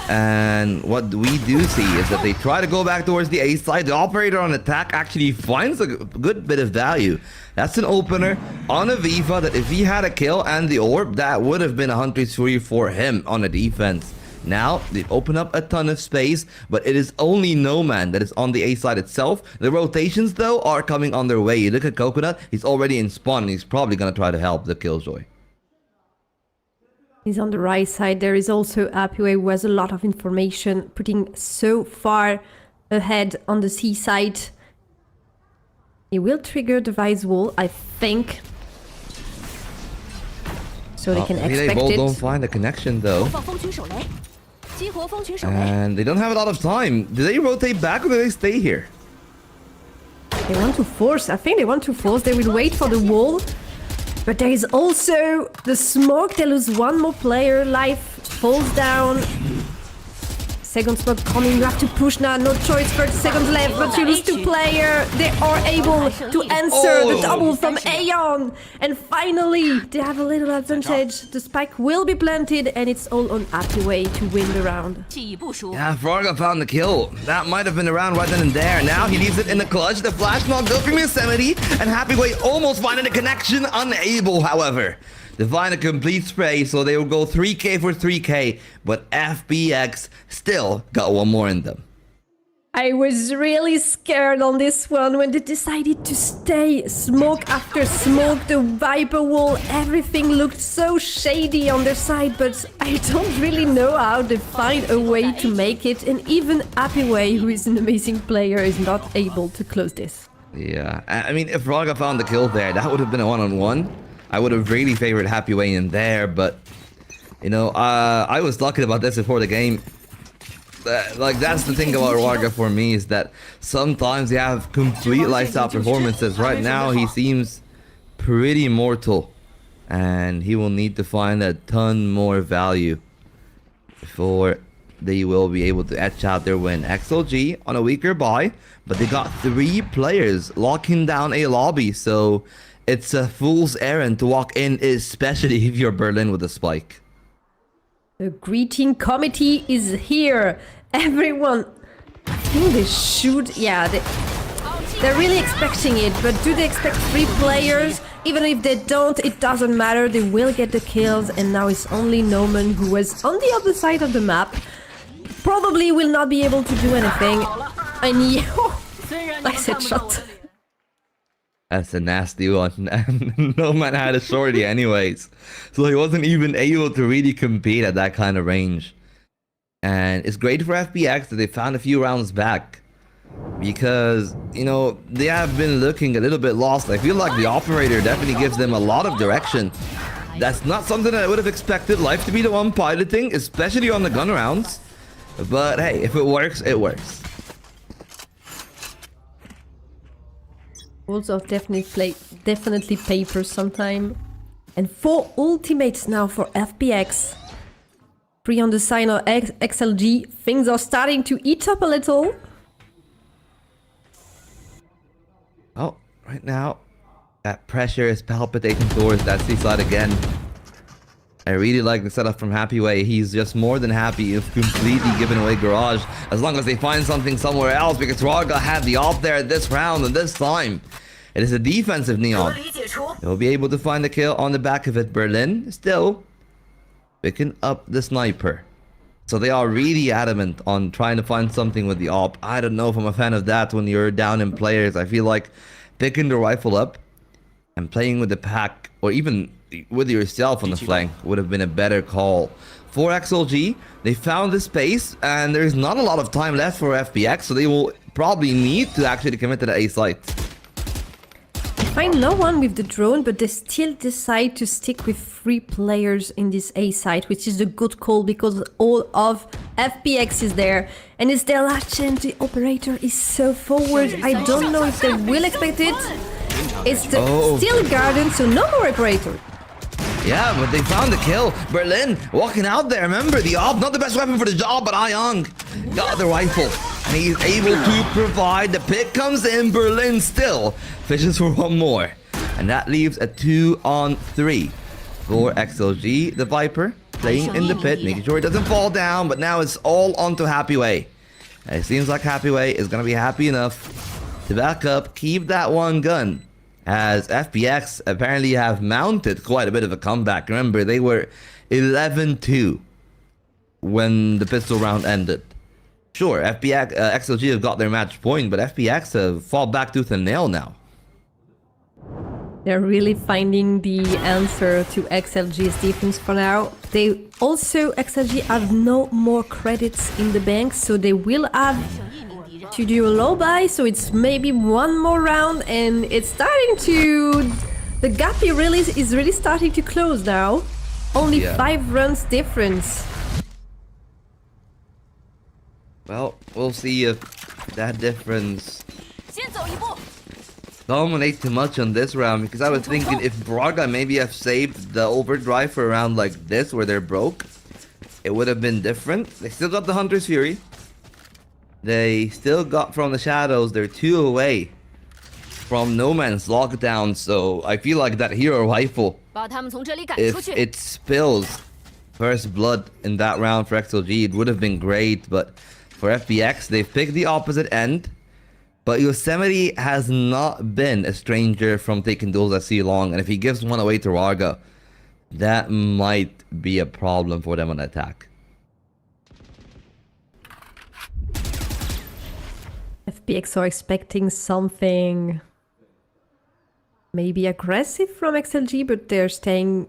And what we do see is that they try to go back towards the A side. The operator on attack actually finds a good bit of value. That's an opener on a Viva that if he had a kill and the orb, that would have been a Hunter 3 for him on a defense. Now, they've opened up a ton of space, but it is only No Man that is on the A side itself. The rotations, though, are coming on their way. You look at Coconut, he's already in spawn, and he's probably going to try to help the Killjoy. He's on the right side. There is also Happy Way who has a lot of information, putting so far ahead on the C side. He will trigger the Vice wall, I think. So they can maybe expect they both it. don't find a connection though. And they don't have a lot of time. Do they rotate back or do they stay here? They want to force. I think they want to force. They will wait for the wall. But there is also the smoke. They lose one more player. Life falls down. Second smoke coming. You have to push now. No choice. 30 seconds left. But you lose 2 players. They are able to answer the double from Aeon. And finally, they have a little advantage. The spike will be planted. And it's all on Happy Way to win the round. Yeah, Varga found the kill. That might have been around right then and there. Now he leaves it in the clutch. The flash knock goes from Yosemite. And Happy Way almost finding a connection. Unable, however. To find a complete spray, so they will go 3k for 3k, but FPX still got one more in them. I was really scared on this one when they decided to stay. Smoke after smoke, the Viper wall, everything looked so shady on their side, but I don't really know how they find a way to make it, and even Happy Way, who is an amazing player, is not able to close this. Yeah, I mean, if Raga found the kill there, that would have been a one-on-one. I would have really favored Happy Way in there, but, you know, I was talking about this before the game. Like, that's the thing about Warga for me, is that sometimes they have complete lifestyle performances. Right now, he seems pretty mortal, and he will need to find a ton more value before they will be able to etch out their win. XLG on a weaker buy, but they got 3 players locking down a lobby, so it's a fool's errand to walk in, especially if you're Berlin with a spike. The greeting committee is here. Everyone, I think they should. Yeah, they're really expecting it. But do they expect 3 players? Even if they don't, it doesn't matter. They will get the kills. And now it's only Noman, who was on the other side of the map. Probably will not be able to do anything. And nice headshot. That's a nasty one. And no man had a shorty anyways. So he wasn't even able to really compete at that kind of range. And it's great for FPX that they found a few rounds back. Because, you know, they have been looking a little bit lost. I feel like the operator definitely gives them a lot of direction. That's not something that I would have expected Life to be the one piloting, especially on the gun rounds. But hey, if it works, it works. Walls of definitely paper sometime. And 4 ultimates now for FPX. 3 on the side of XLG. Things are starting to eat up a little. Oh, right now, that pressure is palpitating towards that C side again. I really like the setup from Happy Way. He's just more than happy if completely giving away Garage, as long as they find something somewhere else, because Raga had the off there this round, and this time it is a defensive Neon. They'll be able to find the kill on the back of it. Berlin still picking up the sniper. So they are really adamant on trying to find something with the op. I don't know if I'm a fan of that when you're down in players. I feel like picking the rifle up and playing with the pack, or even with yourself on the flank, would have been a better call. For XLG, they found the space, and there's not a lot of time left for FPX, so they will probably need to actually commit to the A site. Find no one with the drone, but they still decide to stick with 3 players in this A site, which is a good call because all of FPX is there. And it's their last chance. The operator is so forward. I don't know if they will expect it. It's the still garden, so no more operator. Yeah, but they found the kill. Berlin walking out there. Remember, the op, not the best weapon for the job, but Ayong got the rifle. And he's able to provide. The pick comes in. Berlin still fishes for one more. And that leaves a 2-on-3 for XLG. The Viper playing in the pit, making sure it doesn't fall down. But now it's all onto Happy Way. And it seems like Happy Way is going to be happy enough to back up, keep that one gun. As FPX apparently have mounted quite a bit of a comeback. Remember, they were 11-2 when the pistol round ended. Sure, XLG have got their match point, but FPX have fought back tooth and nail now. They're really finding the answer to XLG's defense for now. They also, XLG have no more credits in the bank, so they will have to do a low buy, so it's maybe one more round, and it's starting to... The gap is really starting to close now. Only 5 runs difference. Well, we'll see if that difference dominate too much on this round, because I was thinking if Braga maybe have saved the overdrive for a round like this where they're broke, it would have been different. They still got the Hunter's Fury. They still got from the Shadows. They're 2 away from No Man's lockdown, so I feel like that hero rifle, if it spills first blood in that round for XLG, it would have been great, but for FPX, they've picked the opposite end. But Yosemite has not been a stranger from taking duels at sea long, and if he gives one away to Raga, that might be a problem for them on attack. FPX are expecting something maybe aggressive from XLG, but they're staying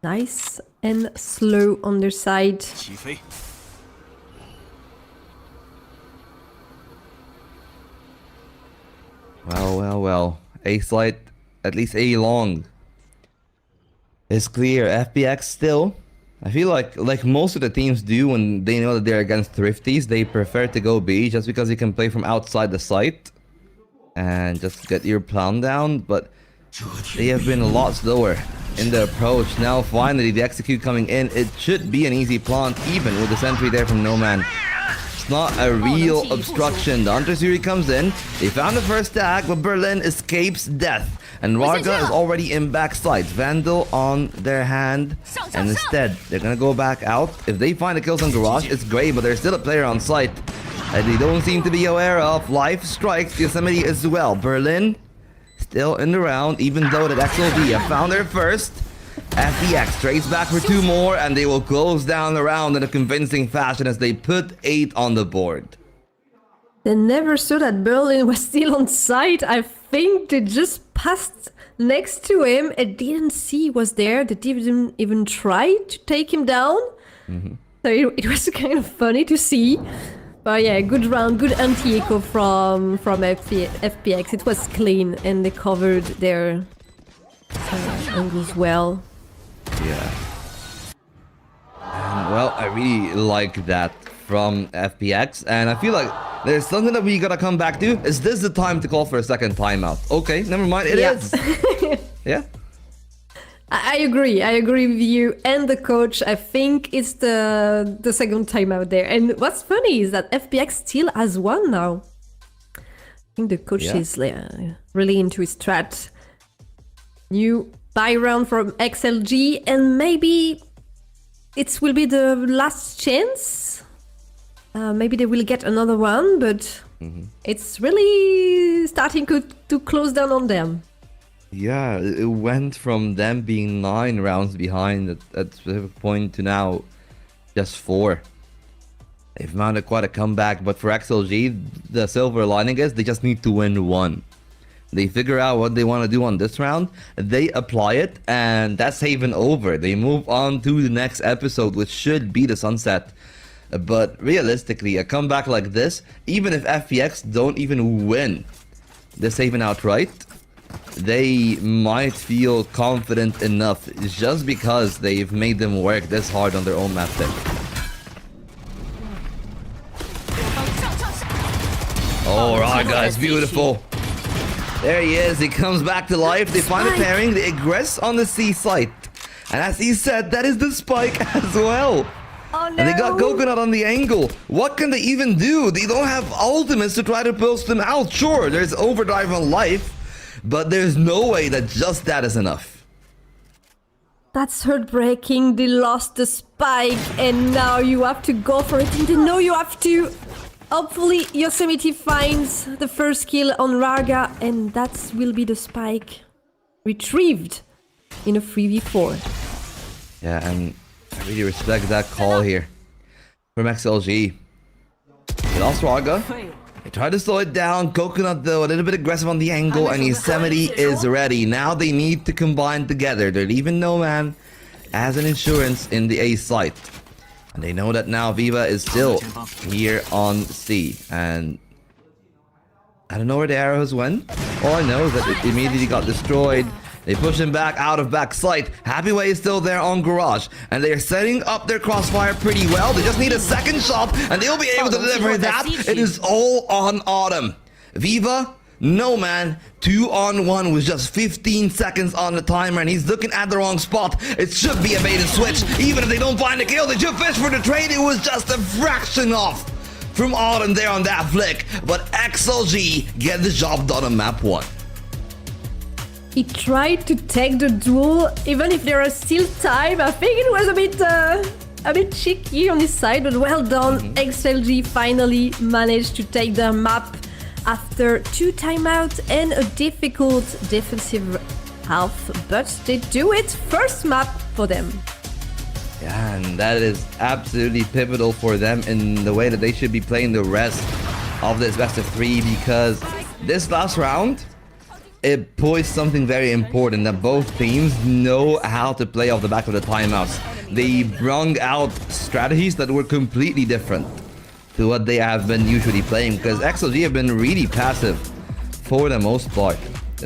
nice and slow on their side. Well. A slight, at least A long, is clear. FPX still, I feel like most of the teams do when they know that they're against Thrifties, they prefer to go B just because you can play from outside the site and just get your plan down, but they have been a lot slower in the approach. Now finally the execute coming in, it should be an easy plant even with the sentry there from No Man. It's not a real obstruction. The Hunter's Fury comes in. They found the first tag, but Berlin escapes death. And Raga is already in backside. Vandal on their hand. And instead, they're gonna go back out. If they find the kills on Garage, it's great, but there's still a player on site that they don't seem to be aware of. Life strikes Yosemite as well. Berlin still in the round, even though that XLG have found their first. FPX trades back for 2 more, and they will close down the round in a convincing fashion as they put 8 on the board. They never saw that Berlin was still on site. I think they just passed next to him and didn't see he was there. They didn't even try to take him down. So it was kind of funny to see. But yeah, good round, good anti-echo from FPX. It was clean and they covered their angles well. Yeah. And, well, I really like that from FPX, and I feel like there's something that we gotta come back to. Is this the time to call for a second timeout? Okay, never mind, it is. Yeah. I agree with you and the coach. I think it's the second timeout there. And what's funny is that FPX still has 1 now. I think the coach is really into his strat. New buy round from XLG, and maybe it will be the last chance. Maybe they will get another one, but it's really starting to close down on them. Yeah, it went from them being 9 rounds behind at a specific point to now just 4. They've mounted quite a comeback, but for XLG, the silver lining is they just need to win 1. They figure out what they want to do on this round, they apply it, and that's Haven over. They move on to the next episode, which should be the sunset. But realistically, a comeback like this, even if FPX don't even win this Haven outright, they might feel confident enough just because they've made them work this hard on their own map pick. Oh, Raga is beautiful. There he is, he comes back to life, they find a pairing, they aggress on the C site. And as he said, that is the spike as well. Oh no! And they got Coconut on the angle. What can they even do? They don't have ultimates to try to post them out. Sure, there's overdrive on life, but there's no way that just that is enough. That's heartbreaking. They lost the spike and now you have to go for it. And they know you have to. Hopefully Yosemite finds the first kill on Raga, and that will be the spike retrieved in a 3v4. Yeah, and I really respect that call here from XLG. They lost Raga. They tried to slow it down. Coconut, though, a little bit aggressive on the angle, and Yosemite is ready. Now they need to combine together. They're leaving No Man as an insurance in the A site. And they know that now Viva is still here on C. And I don't know where the arrows went. All I know is that it immediately got destroyed. They push him back out of backside. Happyway is still there on Garage. And they are setting up their crossfire pretty well. They just need a second shot and they'll be able to deliver that. It is all on Autumn. Viva, no man. 2-on-1 with just 15 seconds on the timer and he's looking at the wrong spot. It should be a bait and switch. Even if they don't find the kill, they should fish for the trade. It was just a fraction off from Autumn there on that flick. But XLG get the job done on map 1. He tried to take the duel, even if there is still time. I think it was a bit cheeky on his side, but well done. XLG finally managed to take the map after 2 timeouts and a difficult defensive half, but they do it. First map for them. Yeah, and that is absolutely pivotal for them in the way that they should be playing the rest of this best of 3, because this last round, it poised something very important, that both teams know how to play off the back of the timeouts. They brung out strategies that were completely different to what they have been usually playing, because XLG have been really passive for the most part.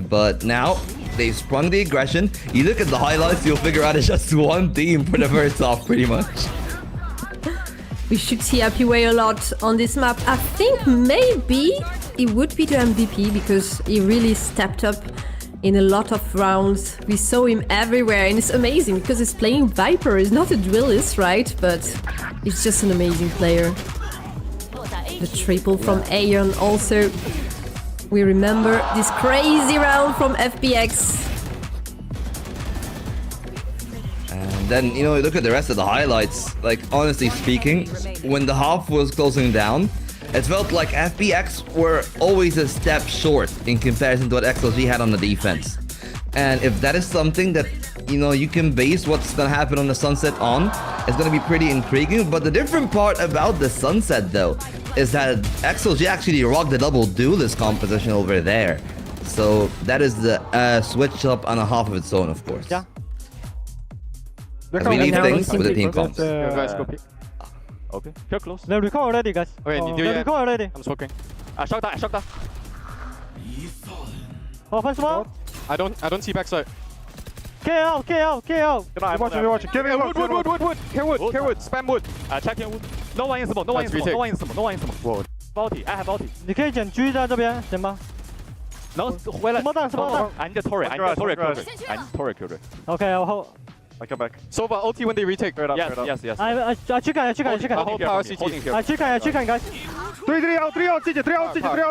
But now they sprung the aggression. You look at the highlights, you'll figure out it's just one team for the first half pretty much. We should see Happyway a lot on this map. I think maybe he would be the MVP because he really stepped up in a lot of rounds. We saw him everywhere and it's amazing because he's playing Viper. He's not a duelist, right? But he's just an amazing player. The triple from Aeon also. We remember this crazy round from FPX. And then, you know, look at the rest of the highlights. Like, honestly speaking, when the half was closing down, it felt like FPX were always a step short in comparison to what XLG had on the defense. And if that is something that, you know, you can base what's gonna happen on the Sunset on, it's gonna be pretty intriguing. But the different part about the Sunset, though, is that XLG actually rocked the double duelist composition over there. So that is the switch up on a half of its own, of course. Yeah. And we need things with the team comps. Guys, go pick. Okay. Feel close. They recall already, guys. Okay, they recall already. I'm smoking. I shot that. Oh, first one. I don't see backside. KL. I'm watching. Give me wood. Care wood. Spam wood. Check in wood. No one in smoke. No one in smoke. Whoa. Ulti. I have ulti. 你可以捡狙在这边，行吗？能回来。什么弹？I need a turret. I need a turret kill it. Okay, I'll hold. I come back. So about ulti when they retake. Yes. I去看。I hold power CT. 去看 guys. 3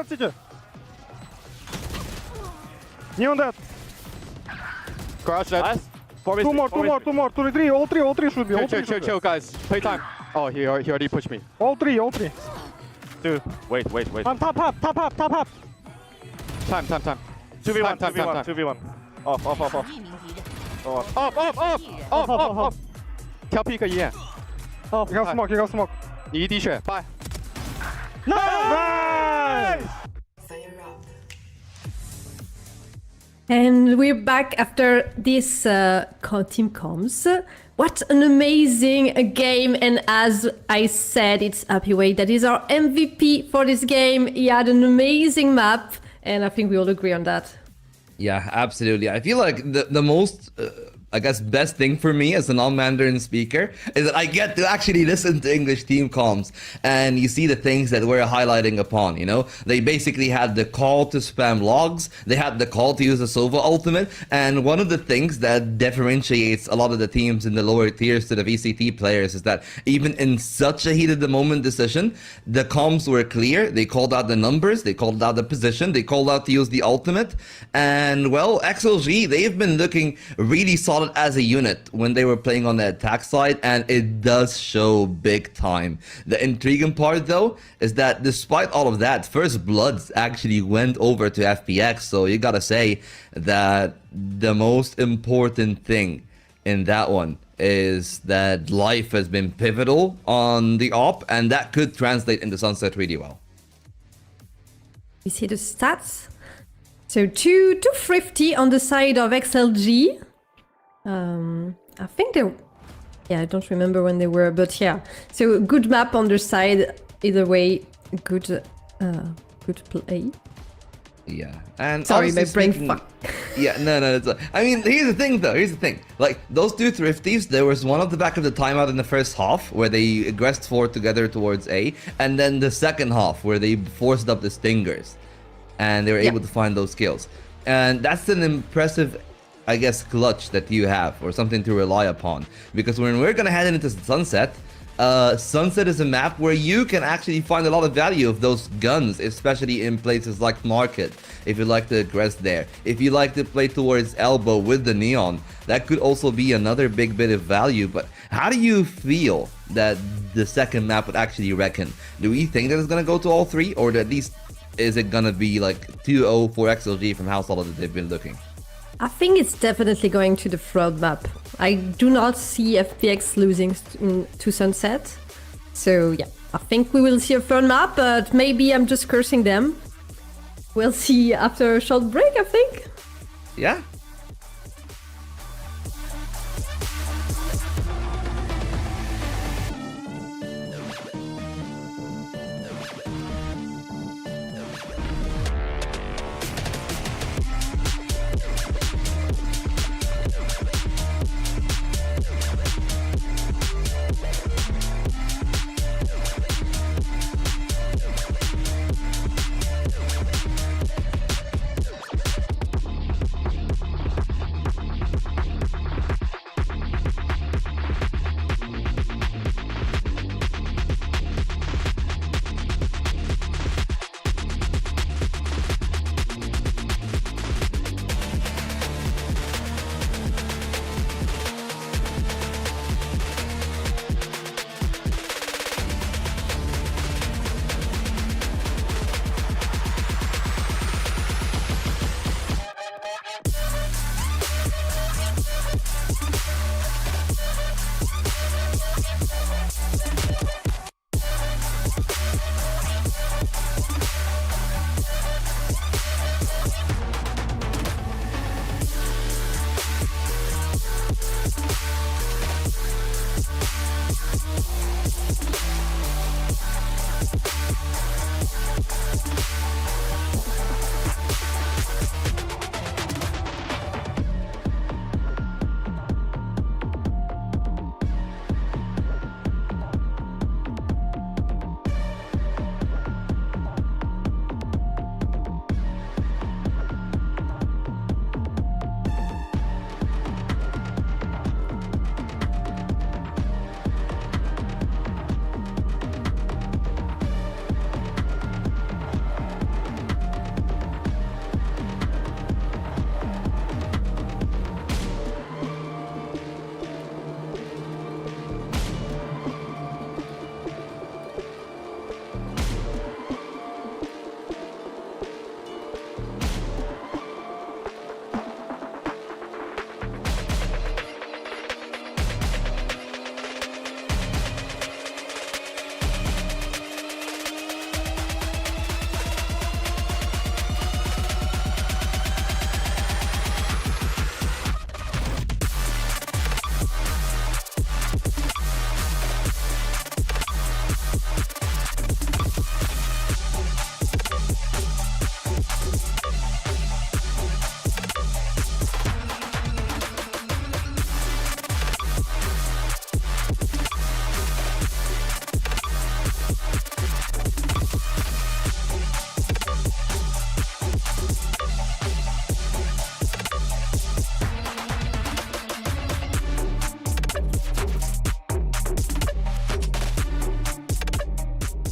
记着。你用的。Garage dead. 2 more. 2 3 should be. Chill guys. Play time. Oh, he already pushed me. All three. Dude, wait. Top. Time. 2v1. Off. Off. 挑 pick 一眼。Off. You got smoke. 你一滴血 ，bye. Nice. And we're back after this team comms. What an amazing game, and as I said, it's Happyway that is our MVP for this game. He had an amazing map, and I think we all agree on that. Yeah, absolutely. I feel like the most, I guess, best thing for me as a non-Mandarin speaker is that I get to actually listen to English team comms and you see the things that we're highlighting upon, you know? They basically had the call to spam logs, they had the call to use the Sova ultimate, and one of the things that differentiates a lot of the teams in the lower tiers to the VCT players is that even in such a heat of the moment decision, the comms were clear, they called out the numbers, they called out the position, they called out to use the ultimate, and well, XLG, they've been looking really solid as a unit when they were playing on the attack side, and it does show big time. The intriguing part though is that despite all of that, First Bloods actually went over to FPX, so you gotta say that the most important thing in that one is that Life has been pivotal on the op, and that could translate into Sunset really well. You see the stats? So 2 thrifty on the side of XLG. I think Yeah, I don't remember when they were, but yeah. So good map on their side. Either way, good play. Yeah, and sorry, my brain speaking, fuck. Yeah, no, it's I mean, here's the thing though. Here's the thing. Like those two thrifties, there was one at the back of the timeout in the first half where they aggressed forward together towards A, and then the second half where they forced up the stingers, and they were able to find those kills. And that's an impressive, I guess, clutch that you have, or something to rely upon. Because when we're gonna head into Sunset, Sunset is a map where you can actually find a lot of value of those guns, especially in places like Market, if you like to aggress there. If you like to play towards Elbow with the Neon, that could also be another big bit of value. But how do you feel that the second map would actually reckon? Do we think that it's gonna go to all three, or at least is it gonna be like 2-0 for XLG from how solid they've been looking? I think it's definitely going to the fraud map. I do not see FPX losing to Sunset. So yeah, I think we will see a fraud map, but maybe I'm just cursing them. We'll see after a short break, I think. Yeah.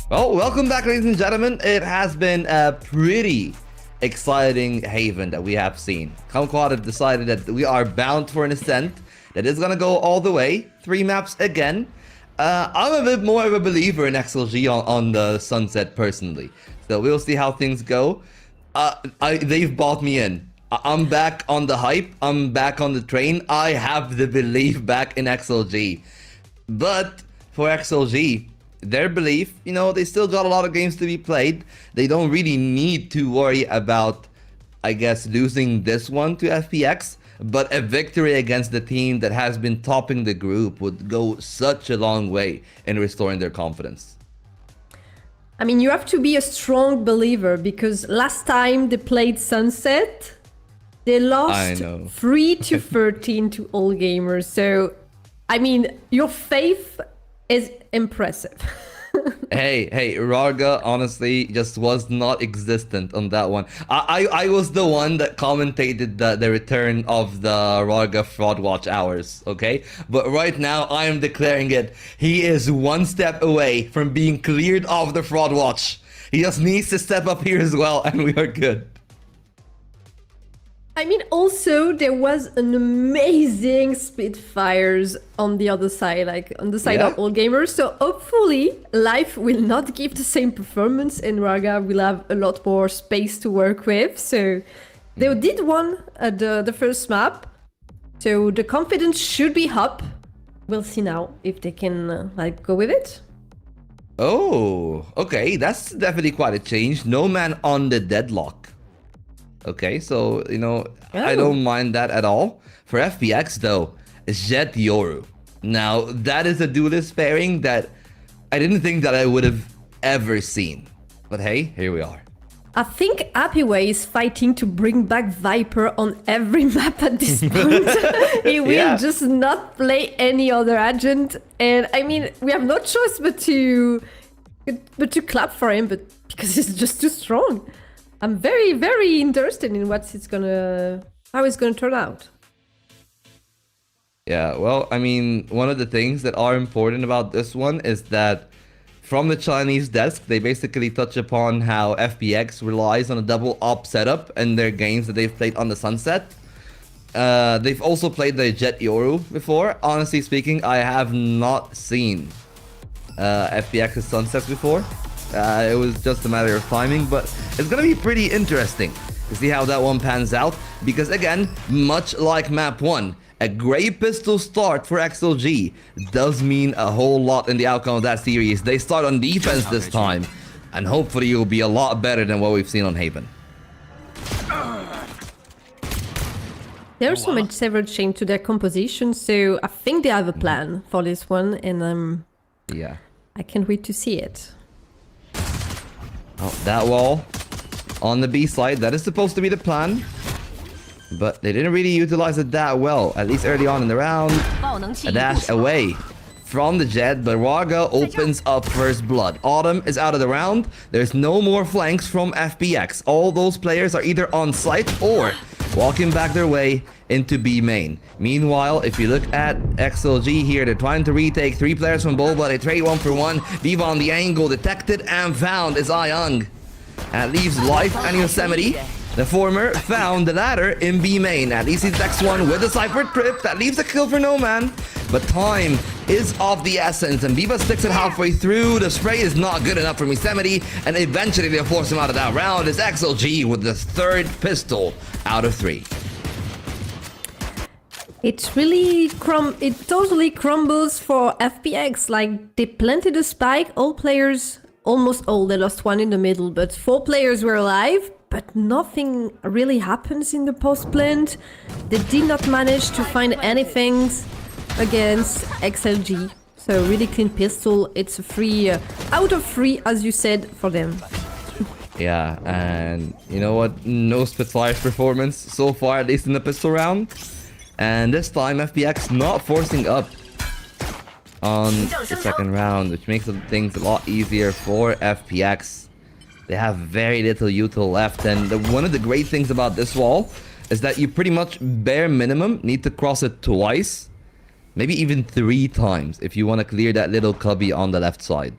Well, welcome back, ladies and gentlemen. It has been a pretty exciting Haven that we have seen. Kumquat have decided that we are bound for an Ascent that is gonna go all the way. 3 maps again. I'm a bit more of a believer in XLG on the Sunset personally. So we'll see how things go. They've bought me in. I'm back on the hype. I'm back on the train. I have the belief back in XLG. But for XLG, their belief, you know, they still got a lot of games to be played. They don't really need to worry about, I guess, losing this one to FPX. but a victory against the team that has been topping the group would go such a long way in restoring their confidence. I mean, you have to be a strong believer because last time they played Sunset, they lost 3-13 to all gamers. So, I mean, your faith is impressive. Hey, Raga honestly just was not existent on that one. I was the one that commentated the return of the Raga fraud watch hours, okay? But right now I am declaring it. He is one step away from being cleared of the fraud watch. He just needs to step up here as well and we are good. I mean, also, there was an amazing Spitfires on the other side, like on the side of all gamers. So hopefully, life will not give the same performance and Raga will have a lot more space to work with. So they did one at the first map. So the confidence should be up. We'll see now if they can like go with it. Oh, okay. That's definitely quite a change. No man on the deadlock. Okay, so, you know, I don't mind that at all. For FPX, though, Jet Yoru. Now, that is a duelist pairing that I didn't think that I would have ever seen. But hey, here we are. I think Happyway is fighting to bring back Viper on every map at this point. He will just not play any other agent. And I mean, we have no choice but to clap for him, but because he's just too strong. I'm very, very interested in how it's gonna turn out. Yeah, well, I mean, one of the things that are important about this one is that from the Chinese desk, they basically touch upon how FPX relies on a double op setup in their games that they've played on the Sunset. They've also played the Jet Yoru before. Honestly speaking, I have not seen FPX's Sunsets before. It was just a matter of timing, but it's gonna be pretty interesting to see how that one pans out, because again, much like map 1, a great pistol start for XLG does mean a whole lot in the outcome of that series. They start on defense this time, and hopefully it will be a lot better than what we've seen on Haven. There are several changes to their composition, so I think they have a plan for this one, and I can't wait to see it. Oh, that wall on the B side, that is supposed to be the plan. But they didn't really utilize it that well, at least early on in the round. A dash away from the Jet, but Raga opens up first blood. Autumn is out of the round. There's no more flanks from FPX. All those players are either on site or walking back their way into B main. Meanwhile, if you look at XLG here, they're trying to retake 3 players from Boba. They trade 1 for 1. Viva on the angle, detected and found is Ayang. And leaves Life and Yosemite. The former found the latter in B main. At least he detects one with a Cypher trip. That leaves a kill for No Man. But time is of the essence, and Viva sticks it halfway through. The spray is not good enough for Yosemite, and eventually they'll force him out of that round. It's XLG with the 3rd pistol out of 3. It's really it totally crumbles for FPX. Like, they planted a spike, all players, almost all, they lost 1 in the middle, but 4 players were alive, but nothing really happens in the post plant. They did not manage to find anything against XLG. So really clean pistol. It's a 3 out of 3, as you said, for them. Yeah, and you know what? No Spitfire's performance so far, at least in the pistol round. And this time, FPX not forcing up on the 2nd round, which makes things a lot easier for FPX. They have very little util left, and one of the great things about this wall is that you pretty much bare minimum need to cross it twice, maybe even 3 times if you want to clear that little cubby on the left side.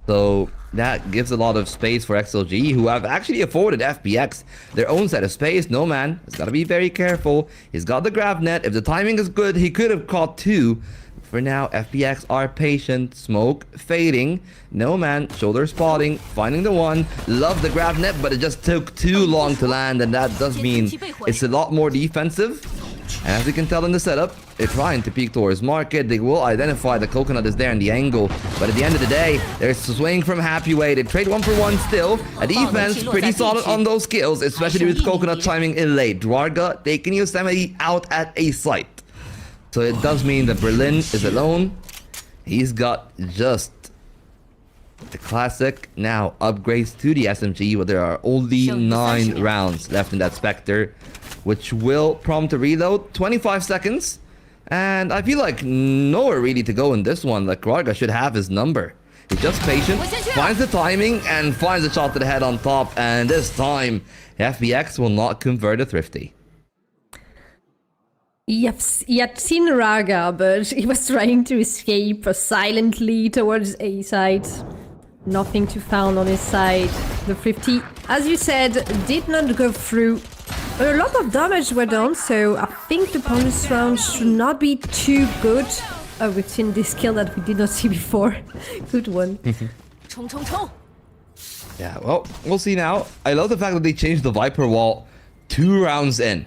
So that gives a lot of space for XLG, who have actually afforded FPX their own set of space. No Man has got to be very careful. He's got the grab net. If the timing is good, he could have caught 2. For now, FPX are patient. Smoke fading. No Man shoulder spotting, finding the 1. Love the grab net, but it just took too long to land, and that does mean it's a lot more defensive. And as you can tell in the setup, They're trying to peek towards market. They will identify the coconut is there in the angle. But at the end of the day, they're swinging from happy way. They trade 1-for-1 still. A defense pretty solid on those kills, especially with coconut chiming in late. Dwarga taking Yosemite out at a site. So it does mean that Berlin is alone. He's got just the classic now upgrades to the SMG, but there are only 9 rounds left in that Spectre, which will prompt a reload. 25 seconds. And I feel like nowhere really to go in this one. Like Dwarga should have his number. He's just patient, finds the timing, and finds the shot to the head on top. And this time, FPX will not convert a Thrifty. He had seen Raga, but he was trying to escape silently towards A side. Nothing to found on his side. The 50, as you said, did not go through. A lot of damage were done, so I think the bonus round should not be too good. We've seen this kill that we did not see before. Good one. Yeah, well, we'll see now. I love the fact that they changed the Viper wall 2 rounds in.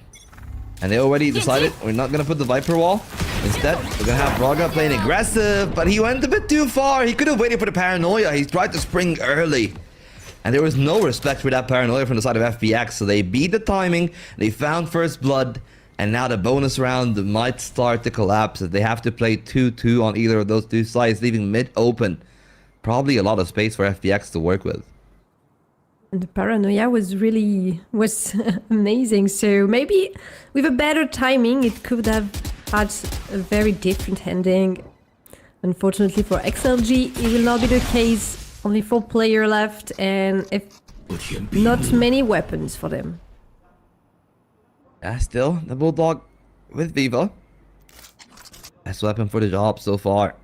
And they already decided we're not going to put the Viper wall. Instead, we're going to have Raga playing aggressive, but he went a bit too far. He could have waited for the paranoia. He tried to spring early. And there was no respect for that paranoia from the side of FPX. So they beat the timing, they found first blood, and now the bonus round might start to collapse as they have to play 2-2 on either of those 2 sides, leaving mid open. Probably a lot of space for FPX to work with. And the paranoia was amazing. So maybe with a better timing, it could have had a very different ending. Unfortunately for XLG, it will not be the case. Only 4 players left, and not many weapons for them. Yeah, still the Bulldog with Viva. Best weapon for the job so far.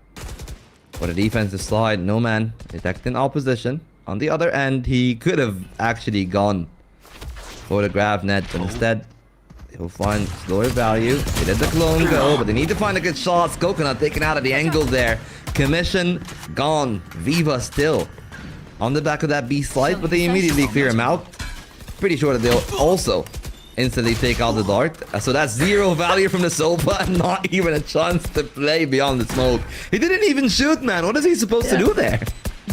For the defensive side, no man detecting opposition. On the other end, he could have actually gone for the grab net, but instead, he'll find slower value. They let the clone go, but they need to find a good shot. Coconut taken out of the angle there. Commission gone. Viva still on the back of that B slide, but they immediately clear him out. Pretty sure that they'll also instantly take out the dart. So that's 0 value from the Sopa, and not even a chance to play beyond the smoke. He didn't even shoot, man. What is he supposed to do there?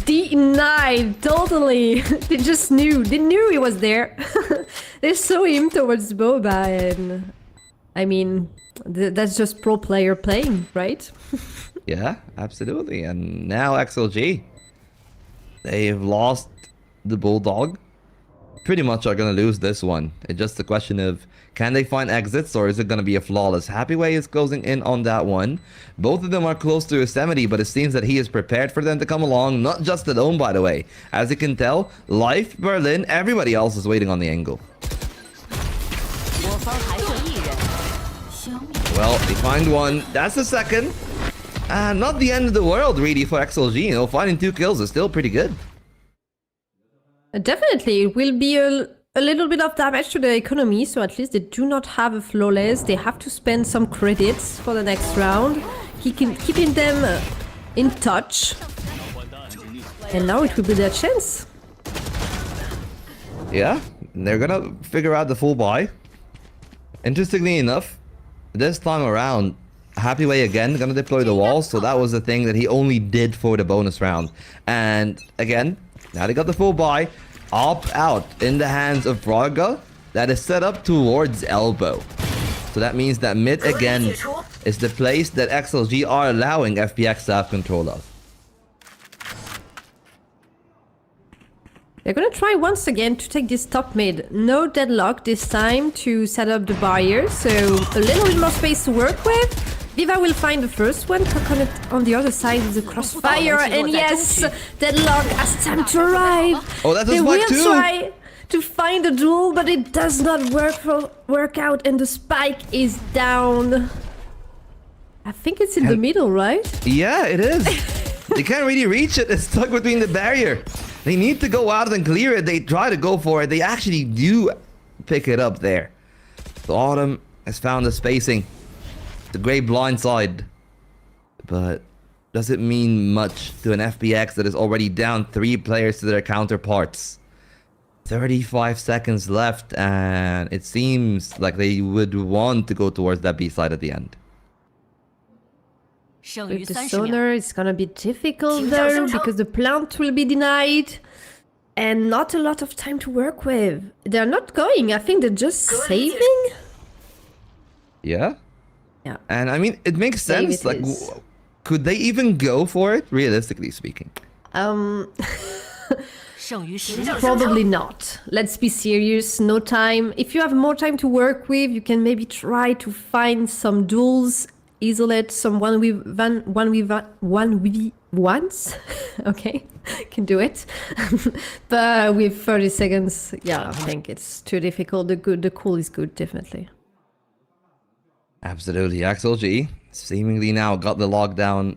Denied, totally. They just knew. They knew he was there. They saw him towards Boba, and I mean, that's just pro player playing, right? Yeah, absolutely. And now XLG, they've lost the Bulldog. Pretty much are going to lose this one. It's just a question of, can they find exits, or is it going to be a flawless? Happyway is closing in on that one. Both of them are close to Yosemite, but it seems that he is prepared for them to come along. Not just alone, by the way. As you can tell, Life, Berlin, everybody else is waiting on the angle. Well, they find one. That's the second. Not the end of the world, really, for XLG. You know, finding 2 kills is still pretty good. Definitely, it will be a little bit of damage to the economy, so at least they do not have a flawless. They have to spend some credits for the next round. Keeping them in touch. And now it will be their chance. Yeah, they're gonna figure out the full buy. Interestingly enough, this time around, Happyway again gonna deploy the walls, so that was the thing that he only did for the bonus round. And again, now they got the full buy. Opt out in the hands of Braga. That is set up towards elbow. So that means that mid again is the place that XLG are allowing FPX to have control of. They're gonna try once again to take this top mid. No deadlock this time to set up the barrier, so a little bit more space to work with. Viva will find the first one, Coconut on the other side with the crossfire, and yes, deadlock has time to arrive. Oh, that's a they spike will too. try to find the duel, but it does not work out, and the spike is down. I think it's in the middle, right? Yeah, it is. They can't really reach it. It's stuck between the barrier. They need to go out and clear it. They try to go for it. They actually do pick it up there. The Autumn has found the spacing. The great blind side. But does it mean much to an FPX that is already down 3 players to their counterparts? 35 seconds left, and it seems like they would want to go towards that B side at the end. With the sonar, it's gonna be difficult though, because the plant will be denied. And not a lot of time to work with. They're not going, I think they're just saving. Yeah? Yeah. And I mean, it makes sense. Like, could they even go for it, realistically speaking? Probably not. Let's be serious, no time. If you have more time to work with, you can maybe try to find some duels, isolate some 1v1s. Okay, can do it. But with 30 seconds, yeah, I think it's too difficult. The cool is good, definitely. Absolutely. XLG seemingly now got the lockdown,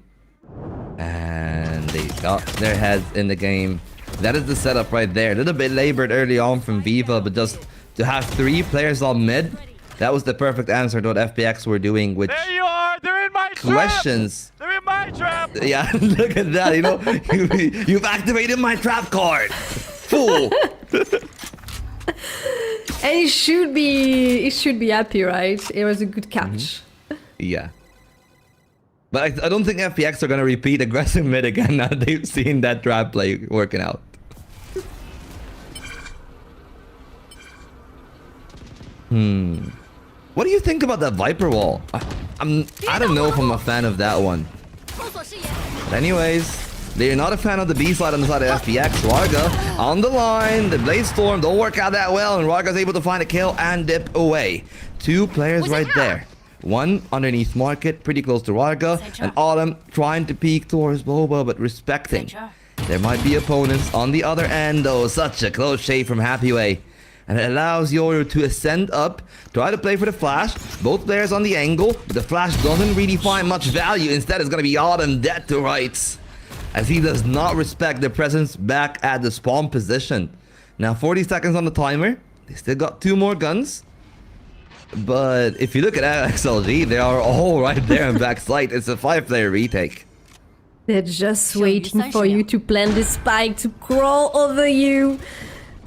and they got their heads in the game. That is the setup right there. A little bit labored early on from Viva, but just to have 3 players on mid, that was the perfect answer to what FPX were doing, which... There you are! They're in my questions. trap! They're in my trap! Yeah, look at that, you know? You've activated my trap card! Fool! And it should be happy, right? It was a good catch. Yeah. But I don't think FPX are going to repeat aggressive mid again now that they've seen that trap play working out. What do you think about that Viper wall? I don't know if I'm a fan of that one. But anyways, they're not a fan of the B side on the side of FPX. Warga on the line. The Blade Storm don't work out that well, and Warga's able to find a kill and dip away. 2 players right there. One underneath Market, pretty close to Warga, and Autumn trying to peek towards Boba, but respecting. There might be opponents on the other end, though. Such a close shave from Happyway. And it allows Yoru to ascend up, try to play for the flash. Both players on the angle, but the flash doesn't really find much value. Instead, it's going to be Autumn dead to rights, as he does not respect the presence back at the spawn position. Now 40 seconds on the timer. They still got 2 more guns. But if you look at XLG, they are all right there in backside. It's a 5-player retake. They're just waiting for you to plant the spike, to crawl over you.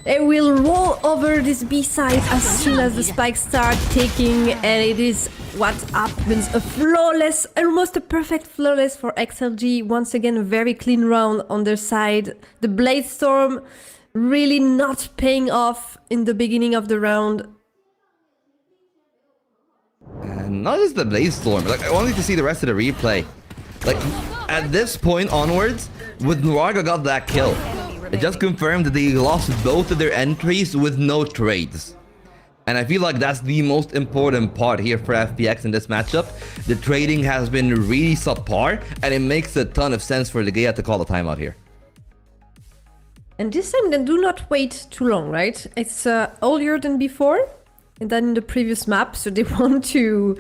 They will roll over this B side as soon as the spikes start taking, and it is what happens. A flawless, almost a perfect flawless for XLG. Once again, a very clean round on their side. The Blade Storm really not paying off in the beginning of the round. And not just the Blade Storm, like I wanted to see the rest of the replay. Like at this point onwards, when Warga got that kill, it just confirmed that they lost both of their entries with no trades. And I feel like that's the most important part here for FPX in this matchup. The trading has been really subpar, and it makes a ton of sense for Legea to call a timeout here. And this time they do not wait too long, right? It's earlier than before, and then in the previous map, so they want to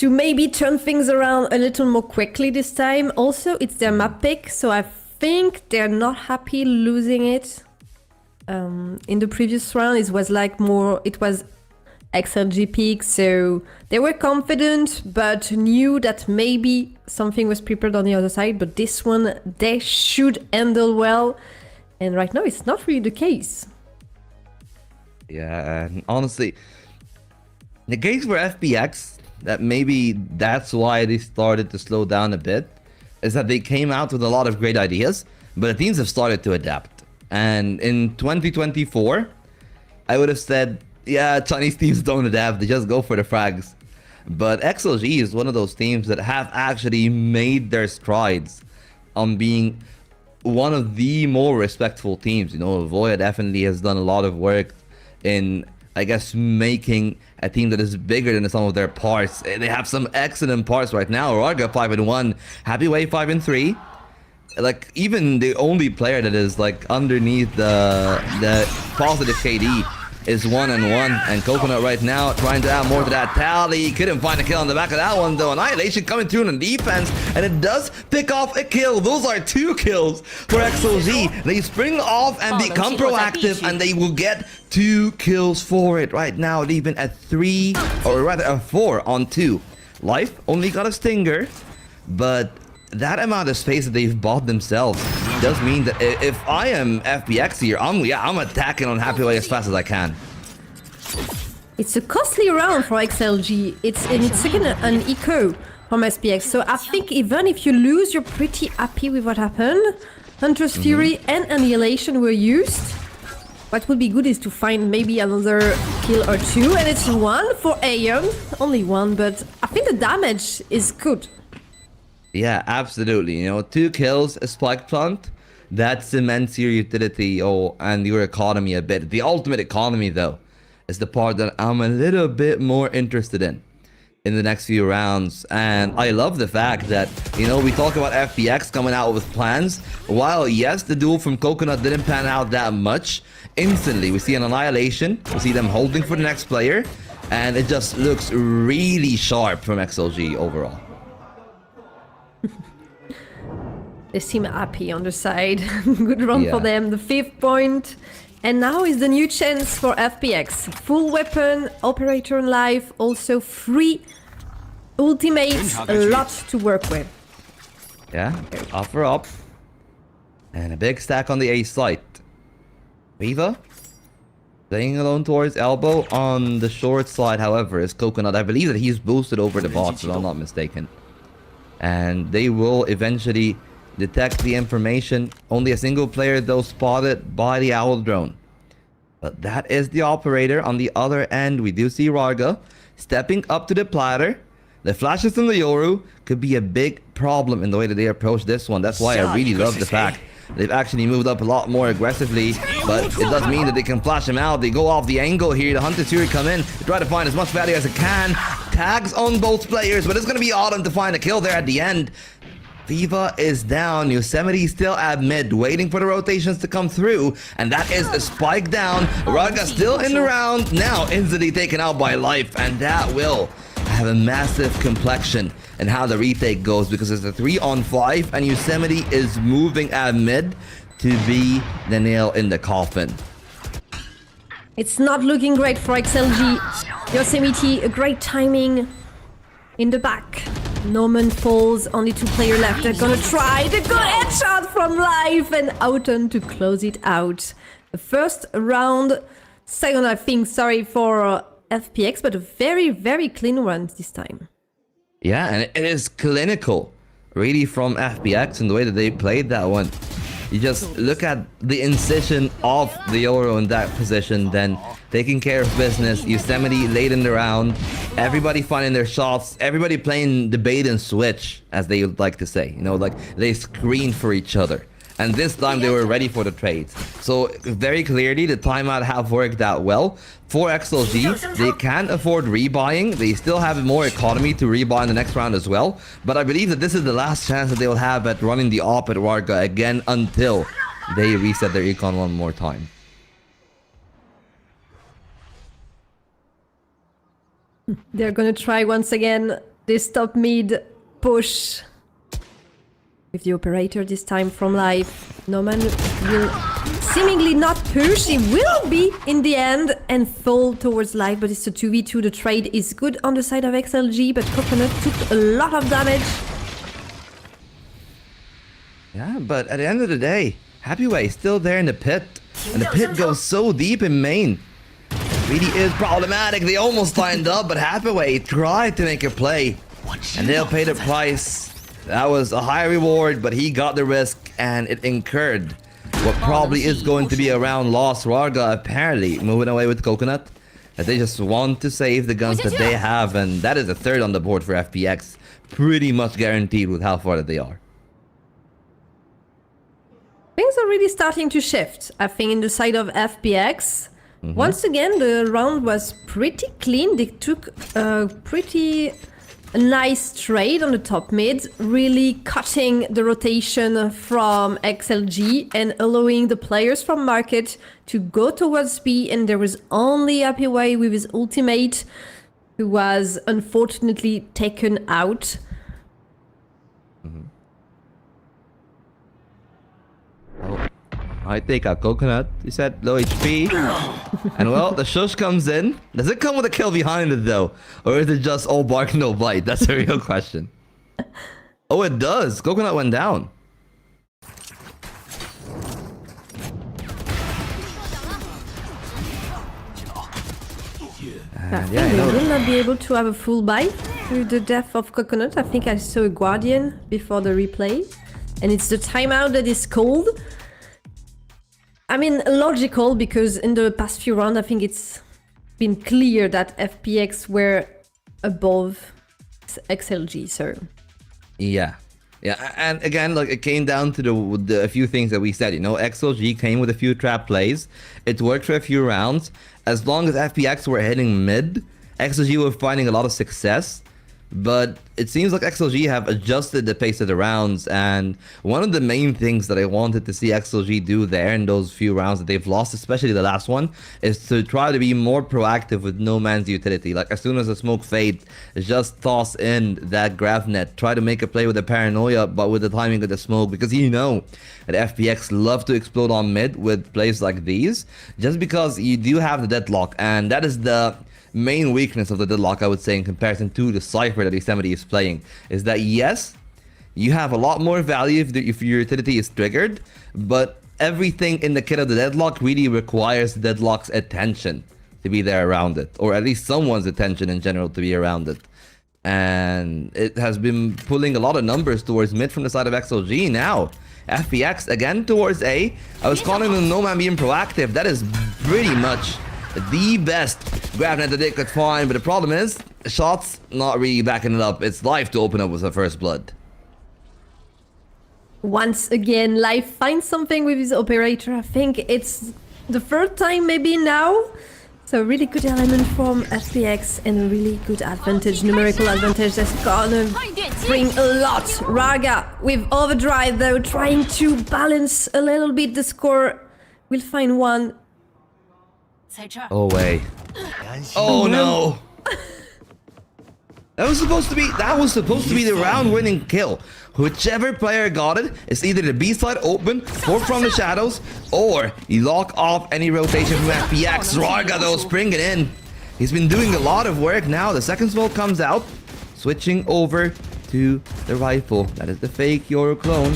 maybe turn things around a little more quickly this time. Also, it's their map pick, so I think they're not happy losing it. In the previous round, it was like it was XLG pick, so they were confident, but knew that maybe something was prepared on the other side. But this one, they should handle well. And right now, it's not really the case. Yeah, and honestly, the case for FPX, that maybe that's why they started to slow down a bit, is that they came out with a lot of great ideas, but the teams have started to adapt. And in 2024, I would have said, yeah, Chinese teams don't adapt, they just go for the frags. But XLG is one of those teams that have actually made their strides on being one of the more respectful teams. You know, Voya definitely has done a lot of work in, I guess, making a team that is bigger than the sum of their parts. They have some excellent parts right now. Warga 5-1, Happyway 5-3. Like, even the only player that is like underneath the positive KD is 1-1, and Coconut right now trying to add more to that tally. Couldn't find a kill on the back of that one though. Annihilation coming through on the defense, and it does pick off a kill. Those are 2 kills for XLG. They spring off and become proactive, and they will get 2 kills for it right now, even at 3, or rather a 4 on 2. Life only got a stinger, but that amount of space that they've bought themselves does mean that if I am FPX here, I'm attacking on Happyway as fast as I can. It's a costly round for XLG. It's again an eco. from SPX. So I think even if you lose, you're pretty happy with what happened. Hunter's Fury and Annihilation were used. What would be good is to find maybe another kill or two, and it's one for Aeon. Only one, but I think the damage is good. Yeah, absolutely. You know, 2 kills, a spike plant. That cements your utility and your economy a bit. The ultimate economy, though, is the part that I'm a little bit more interested in the next few rounds. And I love the fact that, you know, we talk about FPX coming out with plans. While, yes, the duel from Coconut didn't pan out that much, instantly we see an Annihilation. We see them holding for the next player. And it just looks really sharp from XLG overall. They seem happy on the side. Good run for them. The 5th point. And now is the new chance for FPX. Full weapon, operator in life, also 3 ultimates, a lot to work with. Yeah, offer up. And a big stack on the A site. Viva playing alone towards elbow. On the short side, however, is Coconut. I believe that he's boosted over the bots, if I'm not mistaken. And they will eventually detect the information. Only a single player, though, spotted by the Owl drone. But that is the operator. On the other end, we do see Rarga stepping up to the platter. The flashes from the Yoru could be a big problem in the way that they approach this one. That's why I really love the fact they've actually moved up a lot more aggressively. But it does mean that they can flash him out. They go off the angle here. The Hunter's Fury come in to try to find as much value as it can. Tags on both players, but it's going to be Autumn to find a kill there at the end. Viva is down. Yosemite still at mid, waiting for the rotations to come through. And that is a spike down. Raga still in the round. Now instantly taken out by Life. And that will have a massive complexion in how the retake goes, because it's a 3-on-5 and Yosemite is moving at mid to be the nail in the coffin. It's not looking great for XLG. Yosemite, a great timing in the back. Norman falls, only 2 players left. They're gonna try the good headshot from Life and Autumn to close it out. The first round, second I think, sorry for FPX, but a very, very clean one this time. Yeah, and it is clinical, really, from FPX and the way that they played that one. You just look at the incision of the Yoru in that position, then taking care of business. Yosemite late in the round, everybody finding their shots, everybody playing the bait and switch, as they would like to say. You know, like they screen for each other. And this time they were ready for the trades. So very clearly the timeout have worked out well. For XLG, they can afford rebuying. They still have more economy to rebuy in the next round as well. But I believe that this is the last chance that they will have at running the op at Warga again until they reset their econ one more time. They're gonna try once again this top mid push. With the operator this time from Life. Norman will seemingly not push. He will be in the end and fall towards Life, but it's a 2v2. The trade is good on the side of XLG, but Coconut took a lot of damage. Yeah, but at the end of the day, Happyway is still there in the pit. And the pit goes so deep in main. It really is problematic. They almost lined up, but Happyway tried to make a play. And they'll pay the price. That was a high reward, but he got the risk and it incurred what probably is going to be a round loss. Rarga apparently moving away with Coconut, that they just want to save the guns that they have, and that is a 3rd on the board for FPX. Pretty much guaranteed with how far that they are. Things are really starting to shift, I think, in the side of FPX. Once again, the round was pretty clean. They took a pretty nice trade on the top mid, really cutting the rotation from XLG and allowing the players from market to go towards B, and there was only Happyway with his ultimate who was unfortunately taken out. Oh, I take a Coconut. He said low HP. And well, the shush comes in. Does it come with a kill behind it though? Or is it just all bark, no bite? That's a real question. Oh, it does. Coconut went down. I think we will not be able to have a full buy to the death of Coconut. I think I saw a Guardian before the replay. And it's the timeout that is called. I mean, logical, because in the past few rounds, I think it's been clear that FPX were above XLG, so... Yeah. Yeah, and again, like, it came down to a few things that we said, you know, XLG came with a few trap plays. It worked for a few rounds. As long as FPX were hitting mid, XLG were finding a lot of success. But it seems like XLG have adjusted the pace of the rounds, and one of the main things that I wanted to see XLG do there in those few rounds that they've lost, especially the last one, is to try to be more proactive with no man's utility. Like, as soon as the smoke fades, just toss in that grab net, try to make a play with the paranoia, but with the timing of the smoke, because you know that FPX love to explode on mid with plays like these, just because you do have the deadlock, and that is the main weakness of the deadlock, I would say, in comparison to the Cypher that Yosemite is playing, is that yes, you have a lot more value if your utility is triggered, but everything in the kit of the deadlock really requires the deadlock's attention to be there around it, or at least someone's attention in general to be around it. And it has been pulling a lot of numbers towards mid from the side of XLG. Now FPX again towards A. I was calling them no man being proactive. That is pretty much the best grab net that they could find, but the problem is shots not really backing it up. It's Life to open up with the first blood. Once again, Life finds something with his operator. I think it's the third time maybe now. So really good element from FPX and a really good advantage, numerical advantage that's gonna bring a lot. Raga with overdrive though, trying to balance a little bit the score. We'll find one. Oh wait. Oh no. That was supposed to be the round-winning kill. Whichever player got it, it's either the B side open, or from the shadows, or you lock off any rotation from FPX. Raga though, springing in. He's been doing a lot of work now. The second smoke comes out, switching over to the rifle. That is the fake Euro clone.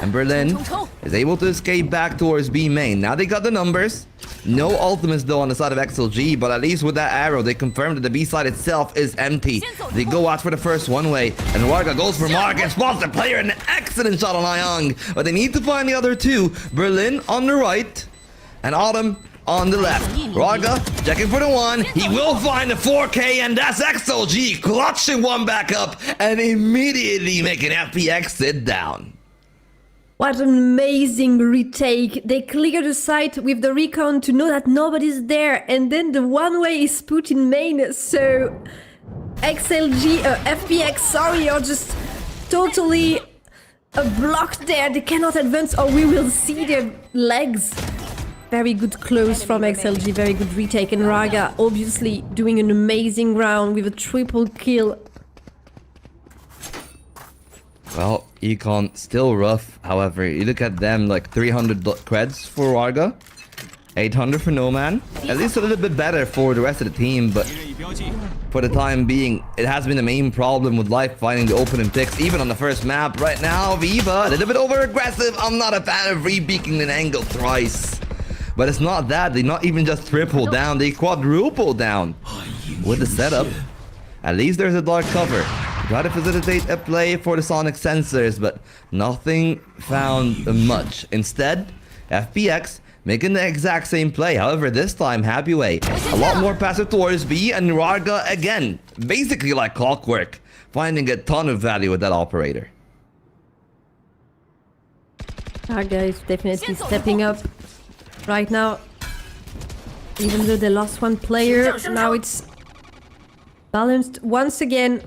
And Berlin is able to escape back towards B main. Now they got the numbers. No ultimates though on the side of XLG, but at least with that arrow, they confirmed that the B side itself is empty. They go out for the first one way, and Raga goes for Mark and spots the player, an excellent shot on Ayang. But they need to find the other two. Berlin on the right, and Autumn on the left. Raga checking for the one. He will find the 4K, and that's XLG clutching one back up and immediately making FPX sit down. What an amazing retake. They clear the site with the recon to know that nobody's there, and then the one way is put in main, so FPX, sorry, are just totally blocked there. They cannot advance, or we will see their legs. Very good close from XLG, very good retake, and Raga obviously doing an amazing round with a triple kill. Well, Econ still rough. However, you look at them, like 300 creds for Raga, 800 for No Man. At least a little bit better for the rest of the team, but for the time being, it has been the main problem with Life finding the opening picks, even on the first map. Right now, Viva, a little bit over aggressive. I'm not a fan of re-beaking an angle thrice. But it's not that. They not even just triple down, they quadruple down with the setup. At least there's a dark cover. Try to facilitate a play for the sonic sensors, but nothing found much. Instead, FPX making the exact same play. However, this time, Happy Way a lot more passive towards B, and Raga again, basically like clockwork, finding a ton of value with that operator. Raga is definitely stepping up right now. Even though they lost one player, now it's balanced once again.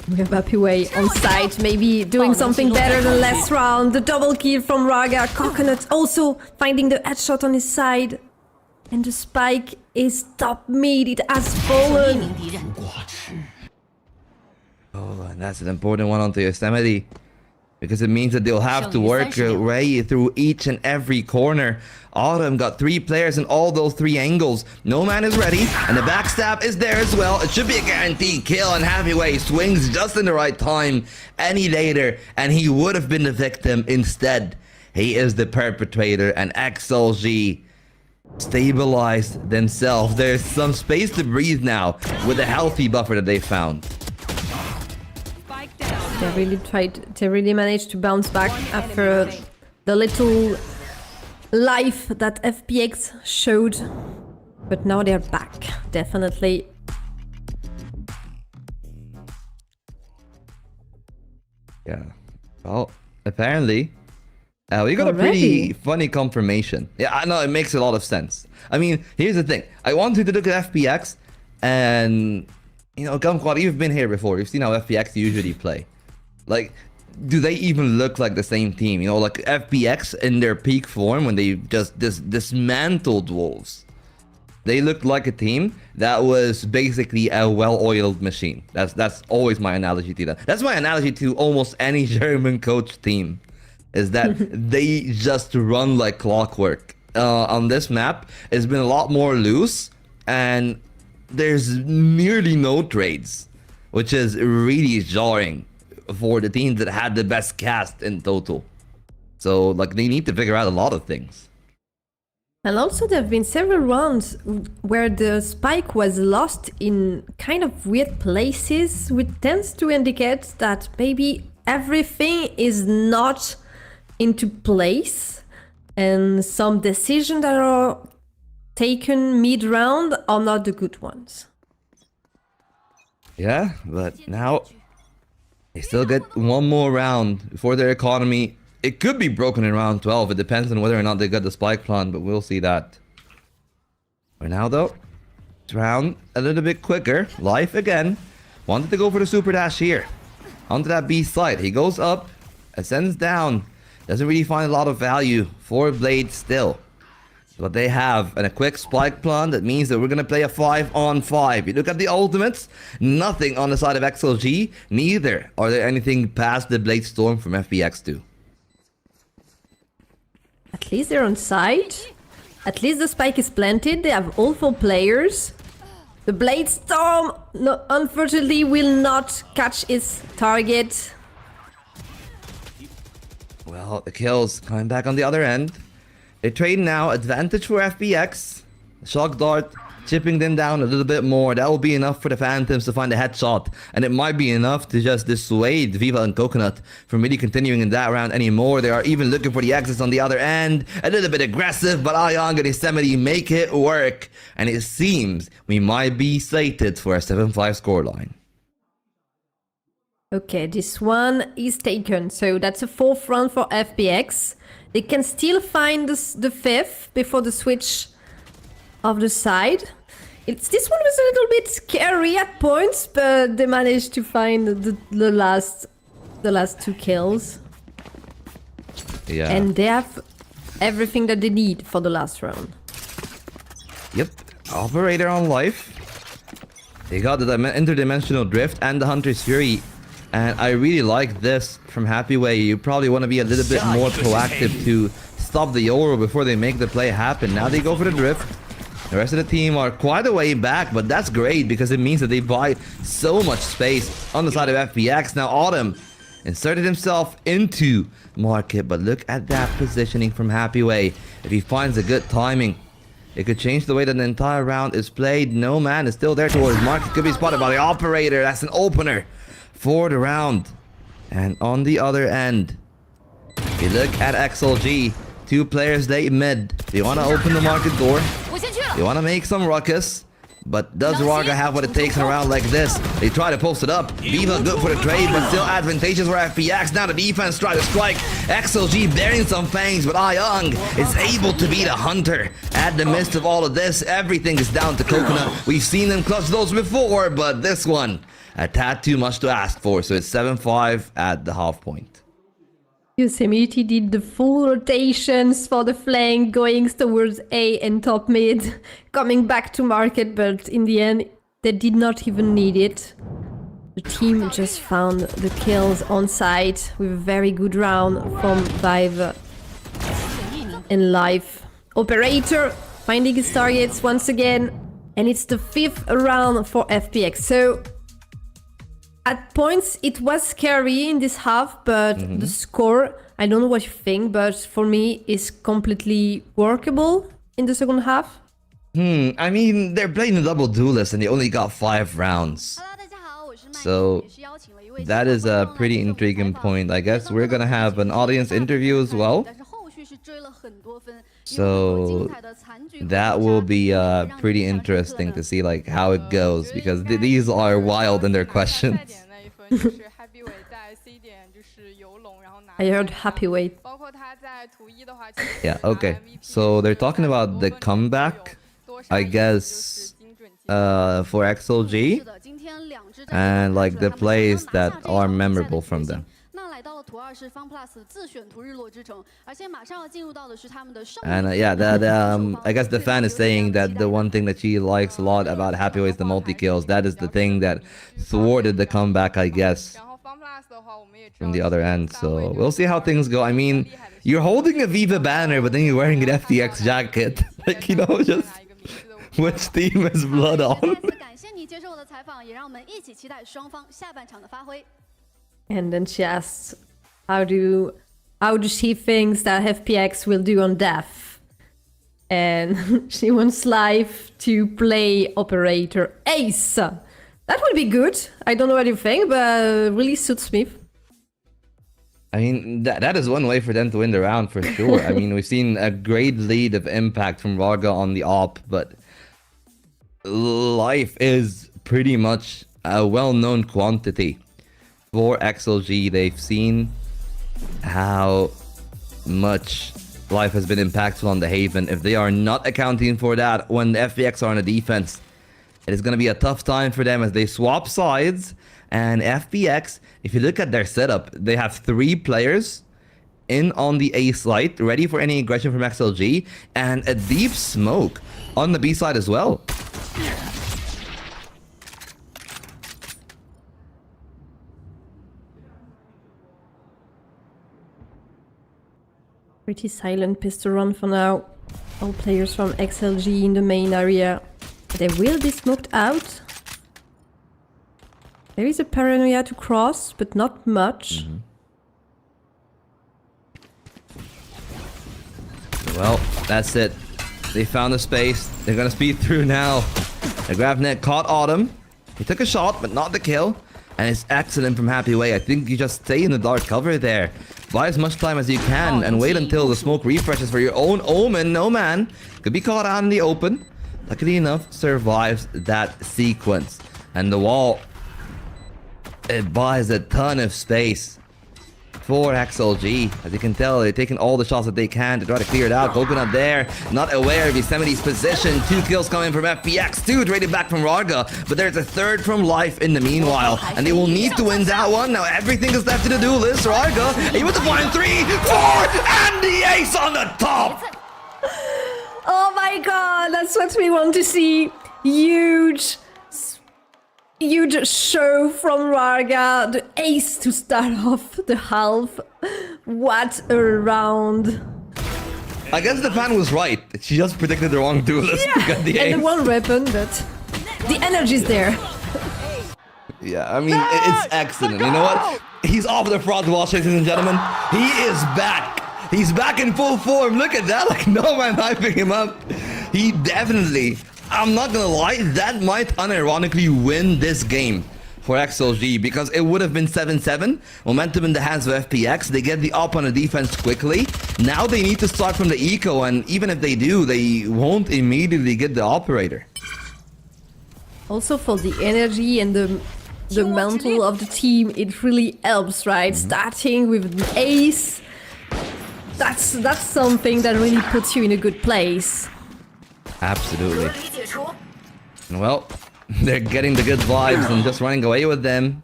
We have Happy Way on site, maybe doing something better than last round. The double kill from Raga. Coconut also finding the headshot on his side. And the spike is top mid. It has fallen. Oh, and that's an important one onto Yosemite, because it means that they'll have to work their way through each and every corner. Autumn got 3 players in all those 3 angles. No Man is ready, and the backstab is there as well. It should be a guaranteed kill, and Happy Way swings just in the right time. Any later, and he would have been the victim. Instead, he is the perpetrator, and XLG stabilized themselves. There's some space to breathe now with a healthy buffer that they found. They really managed to bounce back after the little life that FPX showed. But now they're back, definitely. Yeah. Well, apparently, we got a pretty funny confirmation. Yeah, I know, it makes a lot of sense. I mean, here's the thing. I wanted to look at FPX, and, you know, Kumquat, you've been here before. You've seen how FPX usually play. Like, do they even look like the same team? You know, like FPX in their peak form when they just dismantled Wolves. They looked like a team that was basically a well-oiled machine. That's always my analogy to that. That's my analogy to almost any German coach team, is that they just run like clockwork. On this map, it's been a lot more loose, and there's nearly no trades, which is really jarring for the team that had the best cast in total. So, like, they need to figure out a lot of things. And also there have been several rounds where the spike was lost in kind of weird places, which tends to indicate that maybe everything is not into place, and some decisions that are taken mid-round are not the good ones. Yeah, but now they still get one more round before their economy. It could be broken in round 12. It depends on whether or not they got the spike plan, but we'll see that. For now, though, round a little bit quicker. Life again. Wanted to go for the super dash here. Onto that B side. He goes up, ascends down. Doesn't really find a lot of value for Blade still. But they have a quick spike plan. That means that we're going to play a 5-on-5. You look at the ultimates, nothing on the side of XLG. Neither are there anything past the Blade Storm from FPX2. At least they're on site. At least the spike is planted. They have all 4 players. The Blade Storm, no, unfortunately, will not catch its target. Well, the kills coming back on the other end. They trade now. Advantage for FPX. Shock Dart chipping them down a little bit more. That will be enough for the Phantoms to find a headshot. And it might be enough to just dissuade Viva and Coconut from really continuing in that round anymore. They are even looking for the exits on the other end. A little bit aggressive, but Ayang and Yosemite make it work. And it seems we might be slated for a 7-5 scoreline. Okay, this one is taken. So that's a 4th round for FPX. They can still find the 5th before the switch of the side. This one was a little bit scary at points, but they managed to find the last 2 kills. Yeah. And they have everything that they need for the last round. Yep. Operator on life. They got the interdimensional drift and the Hunter's Fury. And I really like this from Happy Way. You probably want to be a little bit more proactive to stop the Euro before they make the play happen. Now they go for the drift. The rest of the team are quite a way back, but that's great because it means that they buy so much space on the side of FPX. Now Autumn inserted himself into market, but look at that positioning from Happy Way. If he finds a good timing, it could change the way that the entire round is played. No man is still there towards market. Could be spotted by the operator. That's an opener for the round. And on the other end, if you look at XLG, 2 players late mid. They want to open the market door. They want to make some ruckus. But does Raga have what it takes in a round like this? They try to post it up. Viva good for the trade, but still advantageous for FPX. Now the defense try to strike. XLG bearing some fangs, but Ayang is able to beat a Hunter. At the midst of all of this, everything is down to Coconut. We've seen them clutch those before, but this one, a tad too much to ask for. So it's 7-5 at the half point. Yosemite did the full rotations for the flank, going towards A and top mid, coming back to market, but in the end, they did not even need it. The team just found the kills on site with a very good round from Vive and Life. Operator finding his targets once again, and it's the 5th round for FPX. So at points, it was scary in this half, but the score, I don't know what you think, but for me, is completely workable in the second half. I mean, they're playing a double duelist and they only got 5 rounds. So that is a pretty intriguing point. I guess we're gonna have an audience interview as well. So that will be pretty interesting to see like how it goes, because these are wild in their questions. I heard happy weight. Yeah, okay. So they're talking about the comeback, I guess, for XLG, and like the plays that are memorable from them. And yeah, I guess the fan is saying that the one thing that she likes a lot about Happy Way is the multi-kills. That is the thing that thwarted the comeback, I guess, from the other end. So we'll see how things go. I mean, you're holding a Viva banner, but then you're wearing an FPX jacket. Like, you know, just which team is blood on? And then she asks, how do she thinks that FPX will do on death? And she wants live to play operator Ace. That would be good. I don't know what you think, but really suits me. I mean, that is one way for them to win the round for sure. I mean, we've seen a great lead of impact from Varga on the op, but life is pretty much a well-known quantity for XLG. They've seen how much life has been impactful on the Haven. If they are not accounting for that when the FPX are on the defense, it is going to be a tough time for them as they swap sides. And FPX, if you look at their setup, they have 3 players in on the A site, ready for any aggression from XLG, and a deep smoke on the B side as well. Pretty silent pistol run for now. All players from XLG in the main area. They will be smoked out. There is a paranoia to cross, but not much. Well, that's it. They found a space. They're gonna speed through now. The GravNet caught Autumn. He took a shot, but not the kill. And it's excellent from Happy Way. I think you just stay in the dark cover there. Buy as much time as you can and wait until the smoke refreshes for your own Omen. No man could be caught out in the open. Luckily enough, survives that sequence. And the wall, it buys a ton of space for XLG. As you can tell, they're taking all the shots that they can to try to clear it out. Coconut there, not aware of Yosemite's position. 2 kills coming from FPX, 2 traded back from Varga, but there's a 3rd from Life in the meanwhile, and they will need to win that one. Now everything is left to the duel list. Varga able to find 3, 4, and the ace on the top. Oh my god, that's what we want to see. Huge show from Varga, the ace to start off the half. What a round. I guess the fan was right. She just predicted the wrong duelist. Yeah, the and the one weapon, but the energy's there. Yeah, I mean, it's excellent. You know what? He's off the front wall, ladies and gentlemen. He is back. He's back in full form. Look at that. Like, no man hyping him up. He definitely... I'm not gonna lie, that might unironically win this game for XLG, because it would have been 7-7. Momentum in the hands of FPX. They get the up on the defense quickly. Now they need to start from the eco, and even if they do, they won't immediately get the operator. Also for the energy and the mantle of the team, it really helps, right? Starting with the ace. That's something that really puts you in a good place. Absolutely. Well, they're getting the good vibes and just running away with them.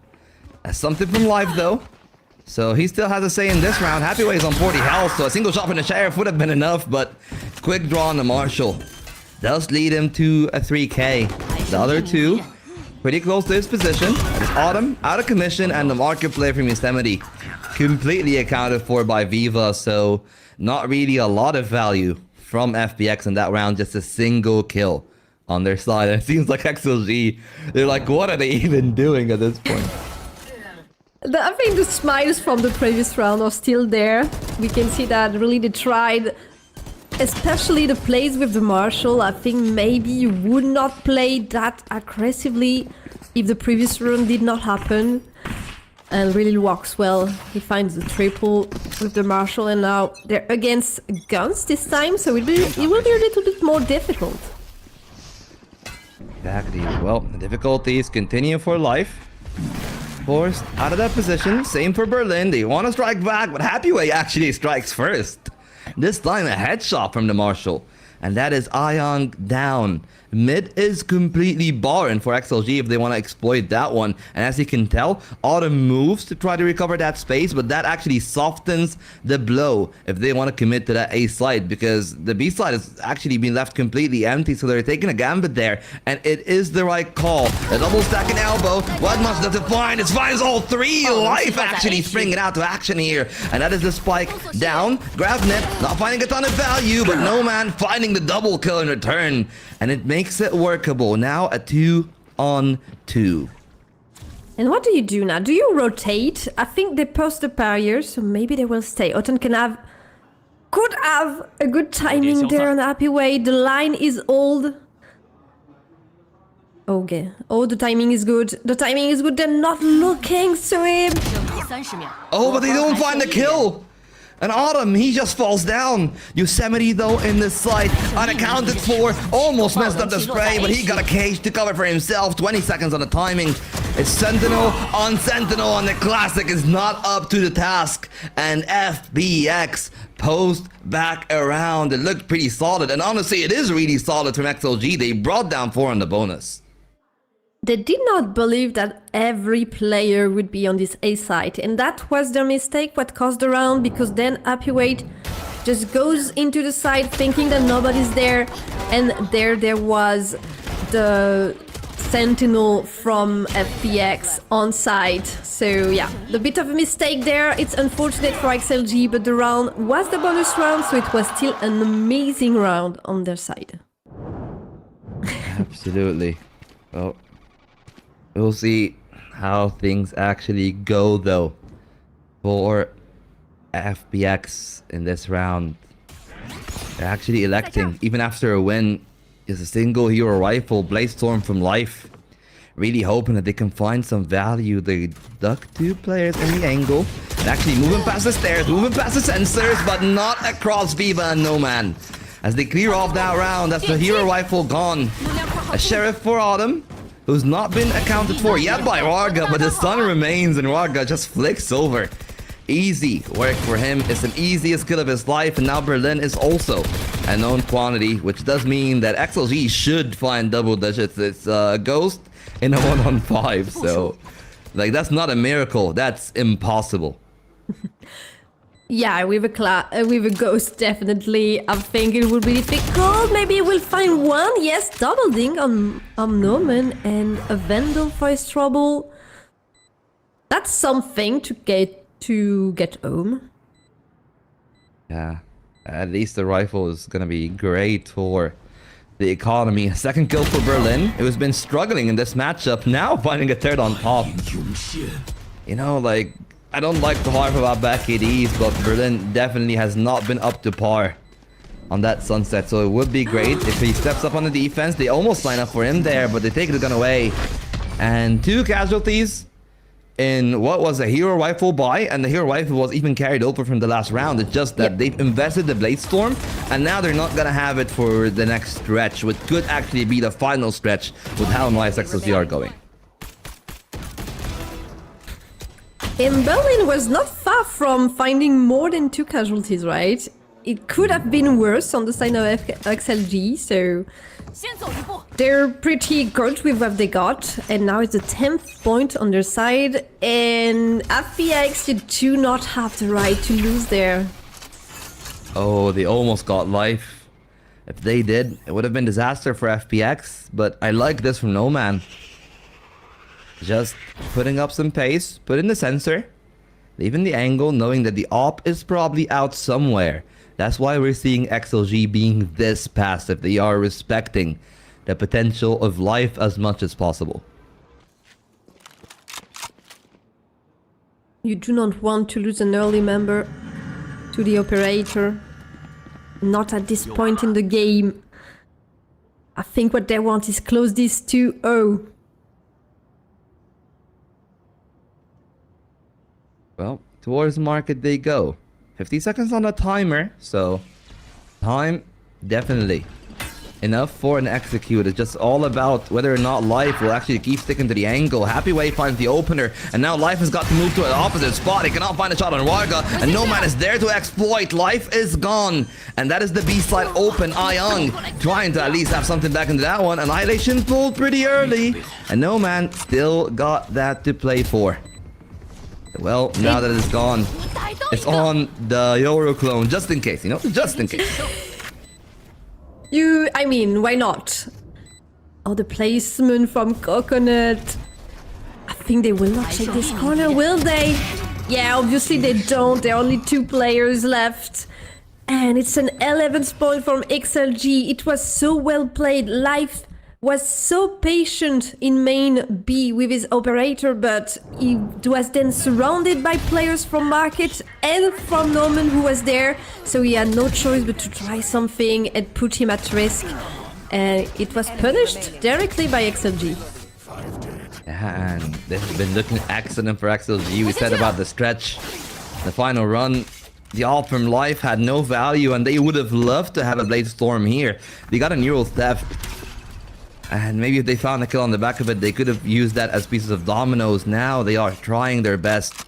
Something from Life though. So he still has a say in this round. Happy Way is on 40 health, so a single shot from the Sheriff would have been enough, but quick draw on the Marshall does lead him to a 3k. The other 2 pretty close to his position. It's Autumn out of commission, and the market play from Yosemite completely accounted for by Viva, so not really a lot of value from FPX in that round, just a single kill on their side. And it seems like XLG, they're like, what are they even doing at this point? I think the smiles from the previous round are still there. We can see that really they tried, especially the plays with the Marshall. I think maybe you would not play that aggressively if the previous round did not happen and really works well. He finds the triple with the Marshall, and now they're against guns this time, so it will be a little bit more difficult. Exactly. Well, the difficulties continue for life. Forced out of that position. Same for Berlin. They want to strike back, but Happyway actually strikes first. This time a headshot from the Marshall. And that is Ion down. Mid is completely barren for XLG if they want to exploit that one. And as you can tell, Autumn moves to try to recover that space, but that actually softens the blow if they want to commit to that A side, because the B side has actually been left completely empty, so they're taking a gambit there, and it is the right call. A double stacking elbow. What much does it find? It finds all three. Life actually springing out to action here, and that is the spike down. Gravnet not finding a ton of value, but No Man finding the double kill in return, and it makes it workable. Now a 2-on-2. And what do you do now? Do you rotate? I think they post the barrier, so maybe they will stay. Otten could have a good timing there on Happyway. The line is old. Okay. Oh, the timing is good. The timing is good. They're not looking, Swim. Oh, but they don't find the kill. And Autumn, he just falls down. Yosemite, though, in this side, unaccounted for. Almost messed up the spray, but he got a cage to cover for himself. 20 seconds on the timing. It's Sentinel on Sentinel, and the Classic is not up to the task. And FPX post back around. It looked pretty solid, and honestly, it is really solid from XLG. They brought down 4 on the bonus. They did not believe that every player would be on this A side, and that was their mistake, what caused the round, because then Happyway just goes into the side thinking that nobody's there, and there was the Sentinel from FPX on side. So yeah, a bit of a mistake there. It's unfortunate for XLG, but the round was the bonus round, so it was still an amazing round on their side. Absolutely. Well, we'll see how things actually go, though, for FPX in this round. They're actually electing, even after a win, is a single hero rifle, Bladestorm from Life. Really hoping that they can find some value. They duck 2 players in the angle. And actually moving past the stairs, moving past the sensors, but not across Viva and No Man. As they clear off that round, that's the hero rifle gone. A Sheriff for Autumn, who's not been accounted for yet by Warga, but the sun remains and Warga just flicks over. Easy work for him. It's the easiest kill of his life, and now Berlin is also a known quantity, which does mean that XLG should find double digits. It's a Ghost in a 1-on-5, so like that's not a miracle, that's impossible. Yeah, with a Ghost, definitely. I think it will be difficult. Maybe we'll find one. Yes, double ding on Norman, and a Vandal for his trouble. That's something to get home. Yeah, at least the rifle is gonna be great for the economy. Second kill for Berlin, who has been struggling in this matchup, now finding a third on top. You know, like, I don't like to harp about back ADs, but Berlin definitely has not been up to par on that Sunset. So it would be great if he steps up on the defense. They almost line up for him there, but they take the gun away. And 2 casualties in what was a hero rifle buy, and the hero rifle was even carried over from the last round. It's just that they've invested the Bladestorm, and now they're not gonna have it for the next stretch, which could actually be the final stretch with how nice XLG are going. And Berlin was not far from finding more than 2 casualties, right? It could have been worse on the side of XLG, so they're pretty good with what they got. And now it's the 10th point on their side, and FPX, you do not have the right to lose there. Oh, they almost got life. If they did, it would have been disaster for FPX, but I like this from No Man. Just putting up some pace, put in the sensor, leaving the angle, knowing that the op is probably out somewhere. That's why we're seeing XLG being this passive. They are respecting the potential of life as much as possible. You do not want to lose an early member to the operator. Not at this point in the game. I think what they want is close this 2-0. Well, towards market they go. 50 seconds on the timer, so time definitely enough for an execute. It's just all about whether or not Life will actually keep sticking to the angle. Happy Way finds the opener, and now Life has got to move to an opposite spot. He cannot find a shot on Warga, and no man is there to exploit. Life is gone, and that is the B side open. Ayang trying to at least have something back into that one. Annihilation pulled pretty early, and no man still got that to play for. Well, now that it's gone, it's on the Yoru clone, just in case, you know, just in case. I mean, why not? Oh, the placement from Coconut. I think they will not take this corner, will they? Yeah, obviously they don't. There are only 2 players left. And it's an 11th point from XLG. It was so well played. Life was so patient in main B with his operator, but he was then surrounded by players from market and from Norman who was there, so he had no choice but to try something and put him at risk, and it was punished directly by XLG. And this has been looking excellent for XLG. We said about the stretch, the final run. The ult from Life had no value, and they would have loved to have a Blade Storm here. They got a neural theft. And maybe if they found a kill on the back of it, they could have used that as pieces of dominoes. Now they are trying their best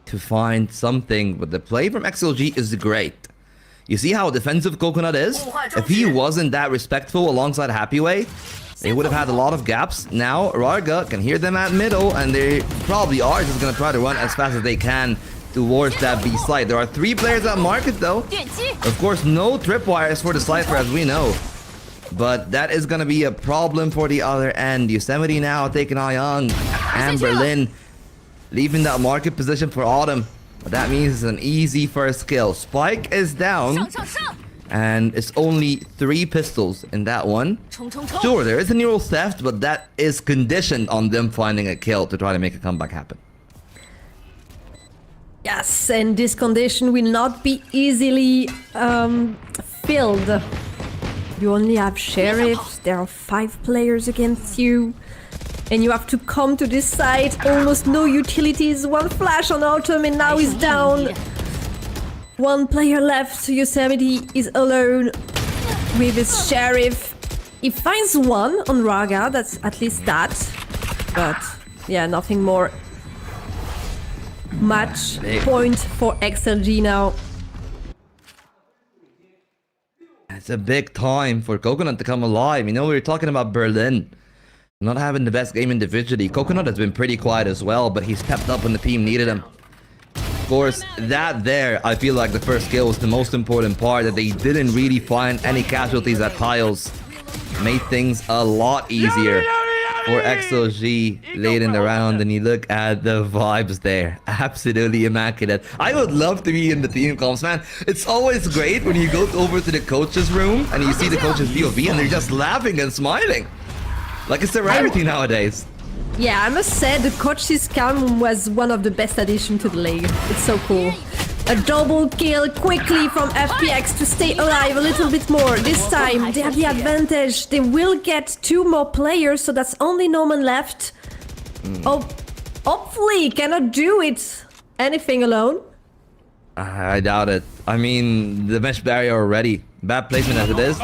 to find something. But the play from XLG is great. You see how defensive Coconut is? If he wasn't that respectful alongside Happy Way, they would have had a lot of gaps. Now Rarga can hear them at middle, and they probably are just going to try to run as fast as they can towards that B side. There are 3 players at market though. Of course, no tripwires for the Cypher as we know. But that is going to be a problem for the other end. Yosemite now taking Ayang, and Berlin leaving that market position for Autumn. But that means it's an easy first kill. Spike is down, and it's only 3 pistols in that one. Sure, there is a neural theft, but that is conditioned on them finding a kill to try to make a comeback happen. Yes, and this condition will not be easily filled. You only have sheriffs, there are 5 players against you, and you have to come to this side. Almost no utilities, 1 flash on Autumn, and now he's down. 1 player left, Yosemite is alone with his sheriff. He finds 1 on Raga, that's at least that. But yeah, nothing more. Match point for XLG now. It's a big time for Coconut to come alive. You know, we were talking about Berlin not having the best game individually. Coconut has been pretty quiet as well, but he stepped up when the team needed him. Of course, that there, I feel like the first kill was the most important part, that they didn't really find any casualties at tiles. Made things a lot easier for XLG late in the round, and you look at the vibes there. Absolutely immaculate. I would love to be in the team comms, man. It's always great when you go over to the coach's room and you see the coach's POV and they're just laughing and smiling. Like it's a rarity nowadays. Yeah, I must say the coach's cam was one of the best additions to the league. It's so cool. A double kill quickly from FPX to stay alive a little bit more. This time they have the advantage. They will get 2 more players, so that's only Norman left. Oh, hopefully he cannot do it anything alone. I doubt it. I mean, the mesh barrier already. Bad placement as it is.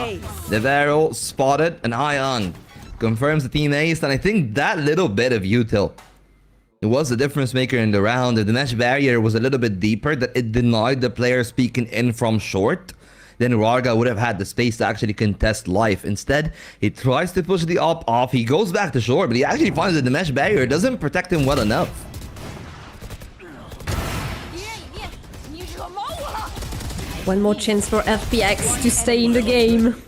The barrel spotted, and Ayang confirms the team ace, and I think that little bit of util, it was the difference maker in the round. The mesh barrier was a little bit deeper, that it denied the player speaking in from short. Then Rarga would have had the space to actually contest Life. Instead, he tries to push the op off. He goes back to short, but he actually finds that the mesh barrier doesn't protect him well enough. One more chance for FPX to stay in the game.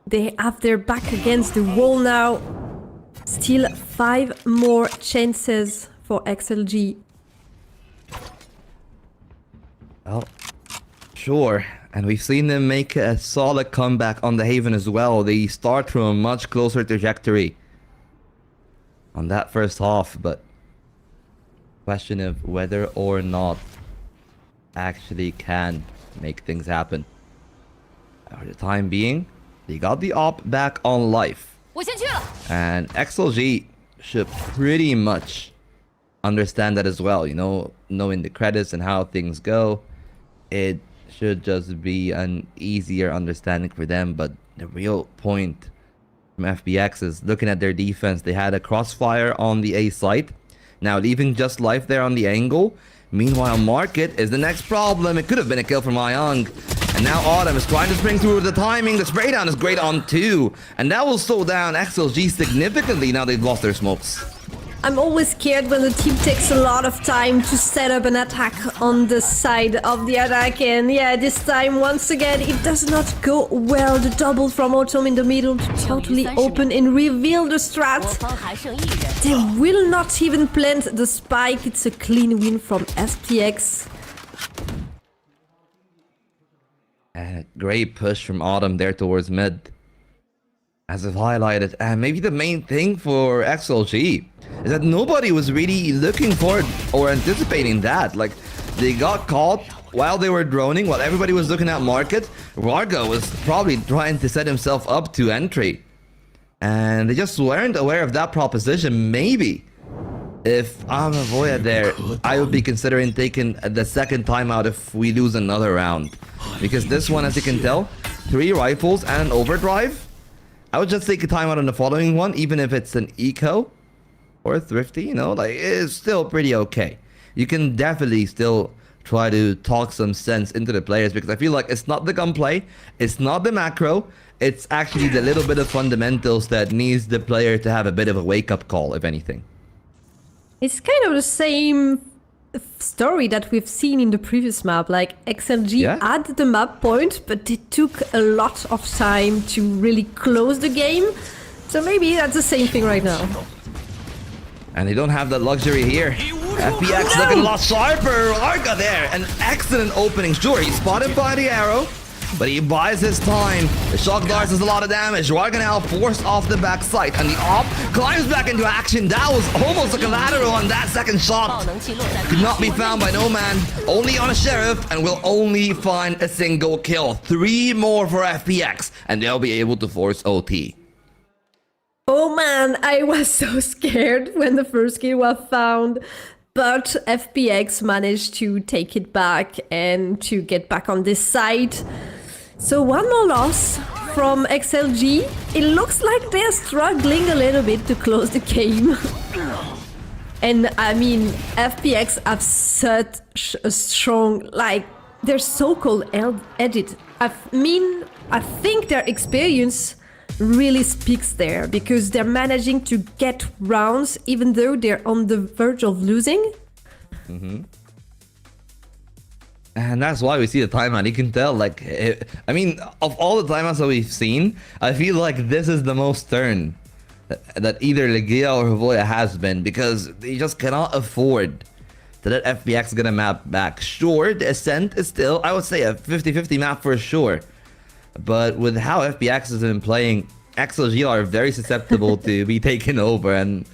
They have their back against the wall now. Still 5 more chances for XLG. Well, sure. And we've seen them make a solid comeback on the Haven as well. They start from a much closer trajectory on that first half, but question of whether or not actually can make things happen. For the time being, they got the op back on Life. And XLG should pretty much understand that as well. You know, knowing the credits and how things go, it should just be an easier understanding for them. But the real point from FPX is looking at their defense. They had a crossfire on the A site, now leaving just life there on the angle. Meanwhile, Market is the next problem. It could have been a kill from Ayang. And now Autumn is trying to spring through the timing. The spray down is great on 2. And that will slow down XLG significantly now they've lost their smokes. I'm always scared when the team takes a lot of time to set up an attack on the side of the attack. And yeah, this time, once again, it does not go well. The double from Autumn in the middle to totally open and reveal the strat. They will not even plant the spike. It's a clean win from FPX. Great push from Autumn there towards mid. As I've highlighted, and maybe the main thing for XLG is that nobody was really looking for it or anticipating that. Like, they got caught while they were droning, while everybody was looking at Market. Vargo was probably trying to set himself up to entry. And they just weren't aware of that proposition. Maybe if I'm a Voya there, I would be considering taking the second timeout if we lose another round. Because this one, as you can tell, 3 rifles and an overdrive. I would just take a timeout on the following one, even if it's an eco or a thrifty, you know, like, it's still pretty okay. You can definitely still try to talk some sense into the players, because I feel like it's not the gunplay, it's not the macro, it's actually the little bit of fundamentals that needs the player to have a bit of a wake-up call, if anything. It's kind of the same story that we've seen in the previous map. Like, XLG had the map point, but it took a lot of time to really close the game. So maybe that's the same thing right now. And they don't have that luxury here. FPX looking a lot sharper. Arga there, an excellent opening. Sure, he's spotted by the arrow, but he buys his time. The shock darts does a lot of damage. Arga now forced off the backside, and the op climbs back into action. That was almost a collateral on that second shot. Could not be found by no man, only on a sheriff, and will only find a single kill. 3 more for FPX, and they'll be able to force OT. Oh man, I was so scared when the first kill was found. But FPX managed to take it back and to get back on this side. So one more loss from XLG. It looks like they're struggling a little bit to close the game. And I mean, FPX have such a strong, like, their so-called edit. I think their experience really speaks there, because they're managing to get rounds even though they're on the verge of losing. And that's why we see the timeout. You can tell, like, I mean, of all the timeouts that we've seen, I feel like this is the most stern that either Legia or Voya has been, because they just cannot afford to let FPX get a map back. Sure, the Ascent is still, I would say, a 50-50 map for sure. But with how FPX has been playing, XLG are very susceptible to be taken over, and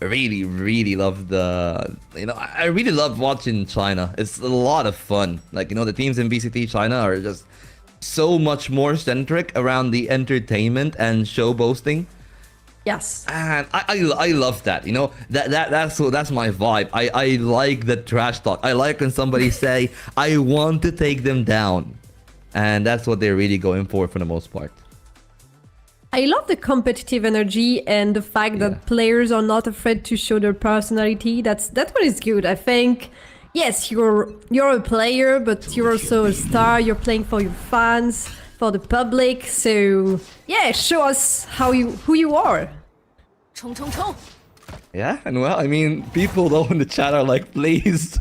really love the, you know, I really love watching China. It's a lot of fun. Like, you know, the teams in VCT China are just so much more centric around the entertainment and show boasting. Yes. And I love that, you know, that's my vibe. I like the trash talk. I like when somebody say, I want to take them down. And that's what they're really going for the most part. I love the competitive energy and the fact that players are not afraid to show their personality. That's what is good. I think, yes, you're a player, but you're also a star. You're playing for your fans, for the public. So yeah, show us who you are. Yeah, and well, I mean, people though in the chat are like, please.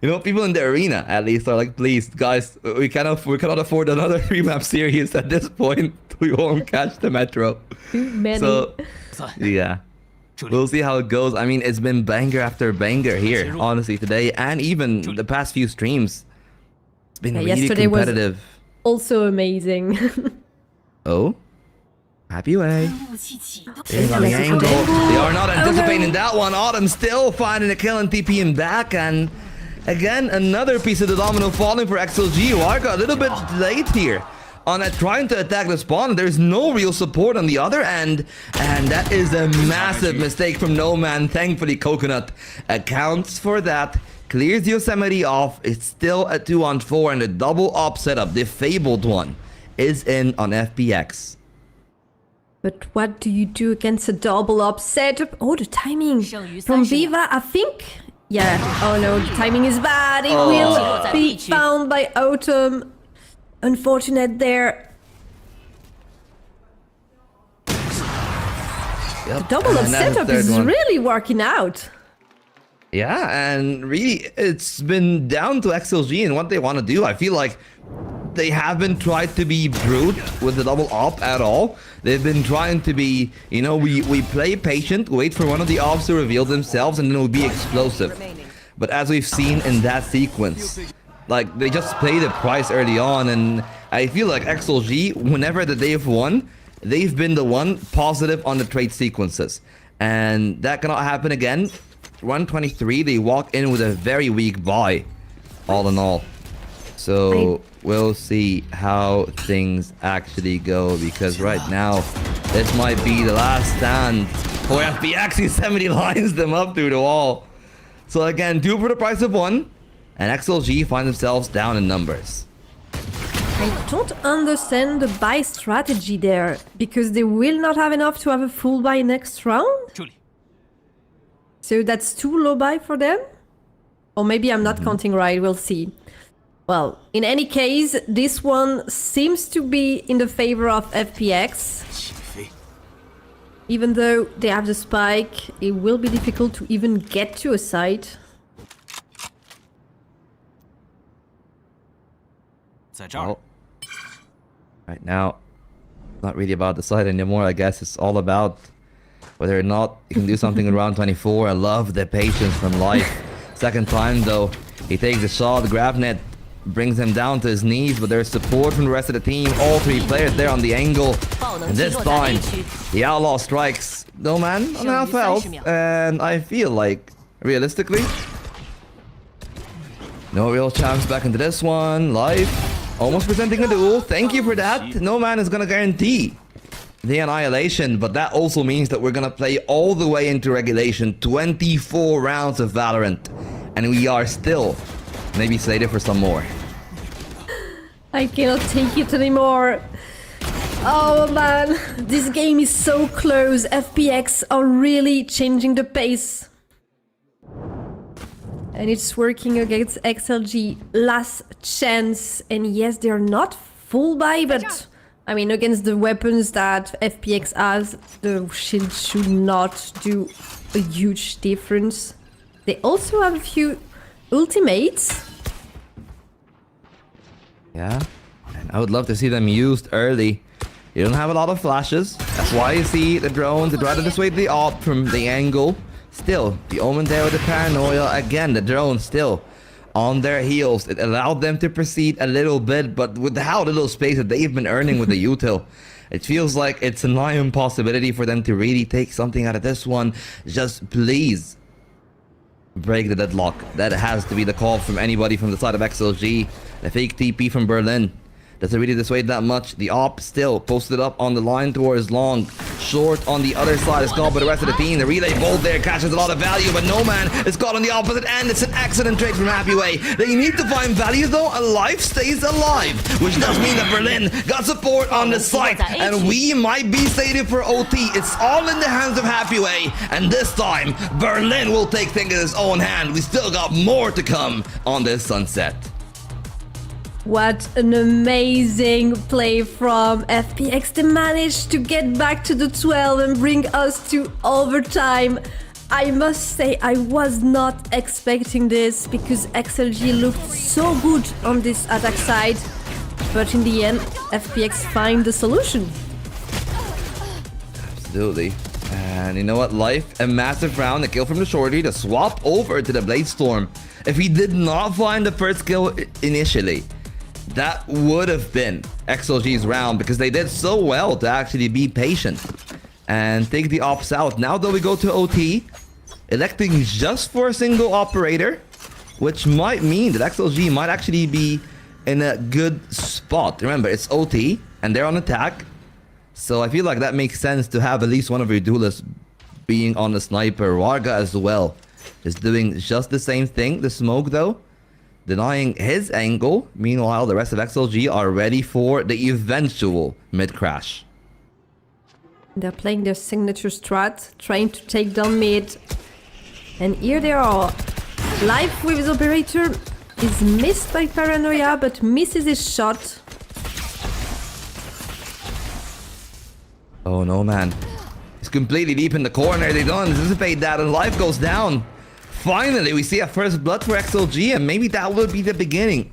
You know, people in the arena at least are like, please, guys, we cannot afford another 3-map series at this point. We won't catch the metro. So, yeah, we'll see how it goes. I mean, it's been banger after banger here, honestly, today, and even the past few streams. It's been really yesterday competitive. Was also amazing. Oh, happy way. They are not anticipating that one. Autumn still finding a kill and TPing back, and again, another piece of the domino falling for XLG. Warga a little bit late here. on trying to attack the spawn. There's no real support on the other end, and that is a massive mistake from Noman. Thankfully, Coconut accounts for that. Clears Yosemite off. It's still a 2-on-4, and the double op setup, the fabled one, is in on FPX. But what do you do against a double up setup? Oh, the timing from Viva, I think. Yeah. Oh no, the timing is bad. It will be found by Autumn. Unfortunate there. The double up setup is really working out. Yeah, and really, it's been down to XLG and what they want to do. I feel like they haven't tried to be brute with the double op at all. They've been trying to be, you know, we play patient, wait for one of the ops to reveal themselves, and then we'll be explosive. But as we've seen in that sequence, like, they just pay the price early on, and I feel like XLG, whenever that they've won, they've been the one positive on the trade sequences. And that cannot happen again. 123, they walk in with a very weak buy, all in all. So we'll see how things actually go, because right now this might be the last stand for FPX. Yosemite lines them up through the wall. So again, 2 for the price of 1, and XLG find themselves down in numbers. I don't understand the buy strategy there, because they will not have enough to have a full buy next round. So that's too low buy for them? Or maybe I'm not counting right, we'll see. Well, in any case, this one seems to be in the favor of FPX. Even though they have the spike, it will be difficult to even get to a site. Well, right now, not really about the site anymore. I guess it's all about whether or not you can do something in round 24. I love the patience from Life. Second time though, he takes a shot. GrabNet brings him down to his knees, but there's support from the rest of the team. All 3 players there on the angle. And this time, the Outlaw strikes. No man on half health. And I feel like, realistically, no real chance back into this one. Life almost presenting a duel. Thank you for that. No man is gonna guarantee the annihilation, but that also means that we're gonna play all the way into regulation. 24 rounds of Valorant, and we are still maybe slated for some more. I cannot take it anymore. Oh man, this game is so close. FPX are really changing the pace. And it's working against XLG. Last chance. And yes, they're not full buy, but I mean, against the weapons that FPX has, the shield should not do a huge difference. They also have a few ultimates. Yeah, and I would love to see them used early. You don't have a lot of flashes. That's why you see the drone to try to dissuade the op from the angle. Still, the Omen there with the paranoia. Again, the drone still on their heels. It allowed them to proceed a little bit, but with how little space that they've been earning with the util, it feels like it's a nigh impossibility for them to really take something out of this one. Just please break the deadlock. That has to be the call from anybody from the side of XLG. The fake TP from Berlin doesn't really dissuade that much. The op still posted up on the line towards long. Short on the other side is caught by the rest of the team. The relay bolt there catches a lot of value, but no man is caught on the opposite end. It's an excellent trade from Happyway. They need to find value though. A life stays alive, which does mean that Berlin got support on the site, and we might be slated for OT. It's all in the hands of Happyway, and this time Berlin will take things in his own hand. We still got more to come on this sunset. What an amazing play from FPX. They managed to get back to the 12 and bring us to overtime. I must say I was not expecting this, because XLG looked so good on this attack side. But in the end, FPX find the solution. Absolutely. And you know what? Life, a massive round, a kill from the shorty, to swap over to the Bladestorm. If he did not find the first kill initially, that would have been XLG's round, because they did so well to actually be patient and take the ops out. Now that we go to OT, electing just for a single operator, which might mean that XLG might actually be in a good spot. Remember, it's OT, and they're on attack. So I feel like that makes sense to have at least one of your duelists being on the sniper. Warga as well is doing just the same thing. The smoke, though, denying his angle. Meanwhile, the rest of XLG are ready for the eventual mid-crash. They're playing their signature strat, trying to take down mid. And here they are. Life with his operator is missed by Paranoia, but misses his shot. Oh no, man. He's completely deep in the corner. They don't anticipate that, and life goes down. Finally, we see a first blood for XLG, and maybe that will be the beginning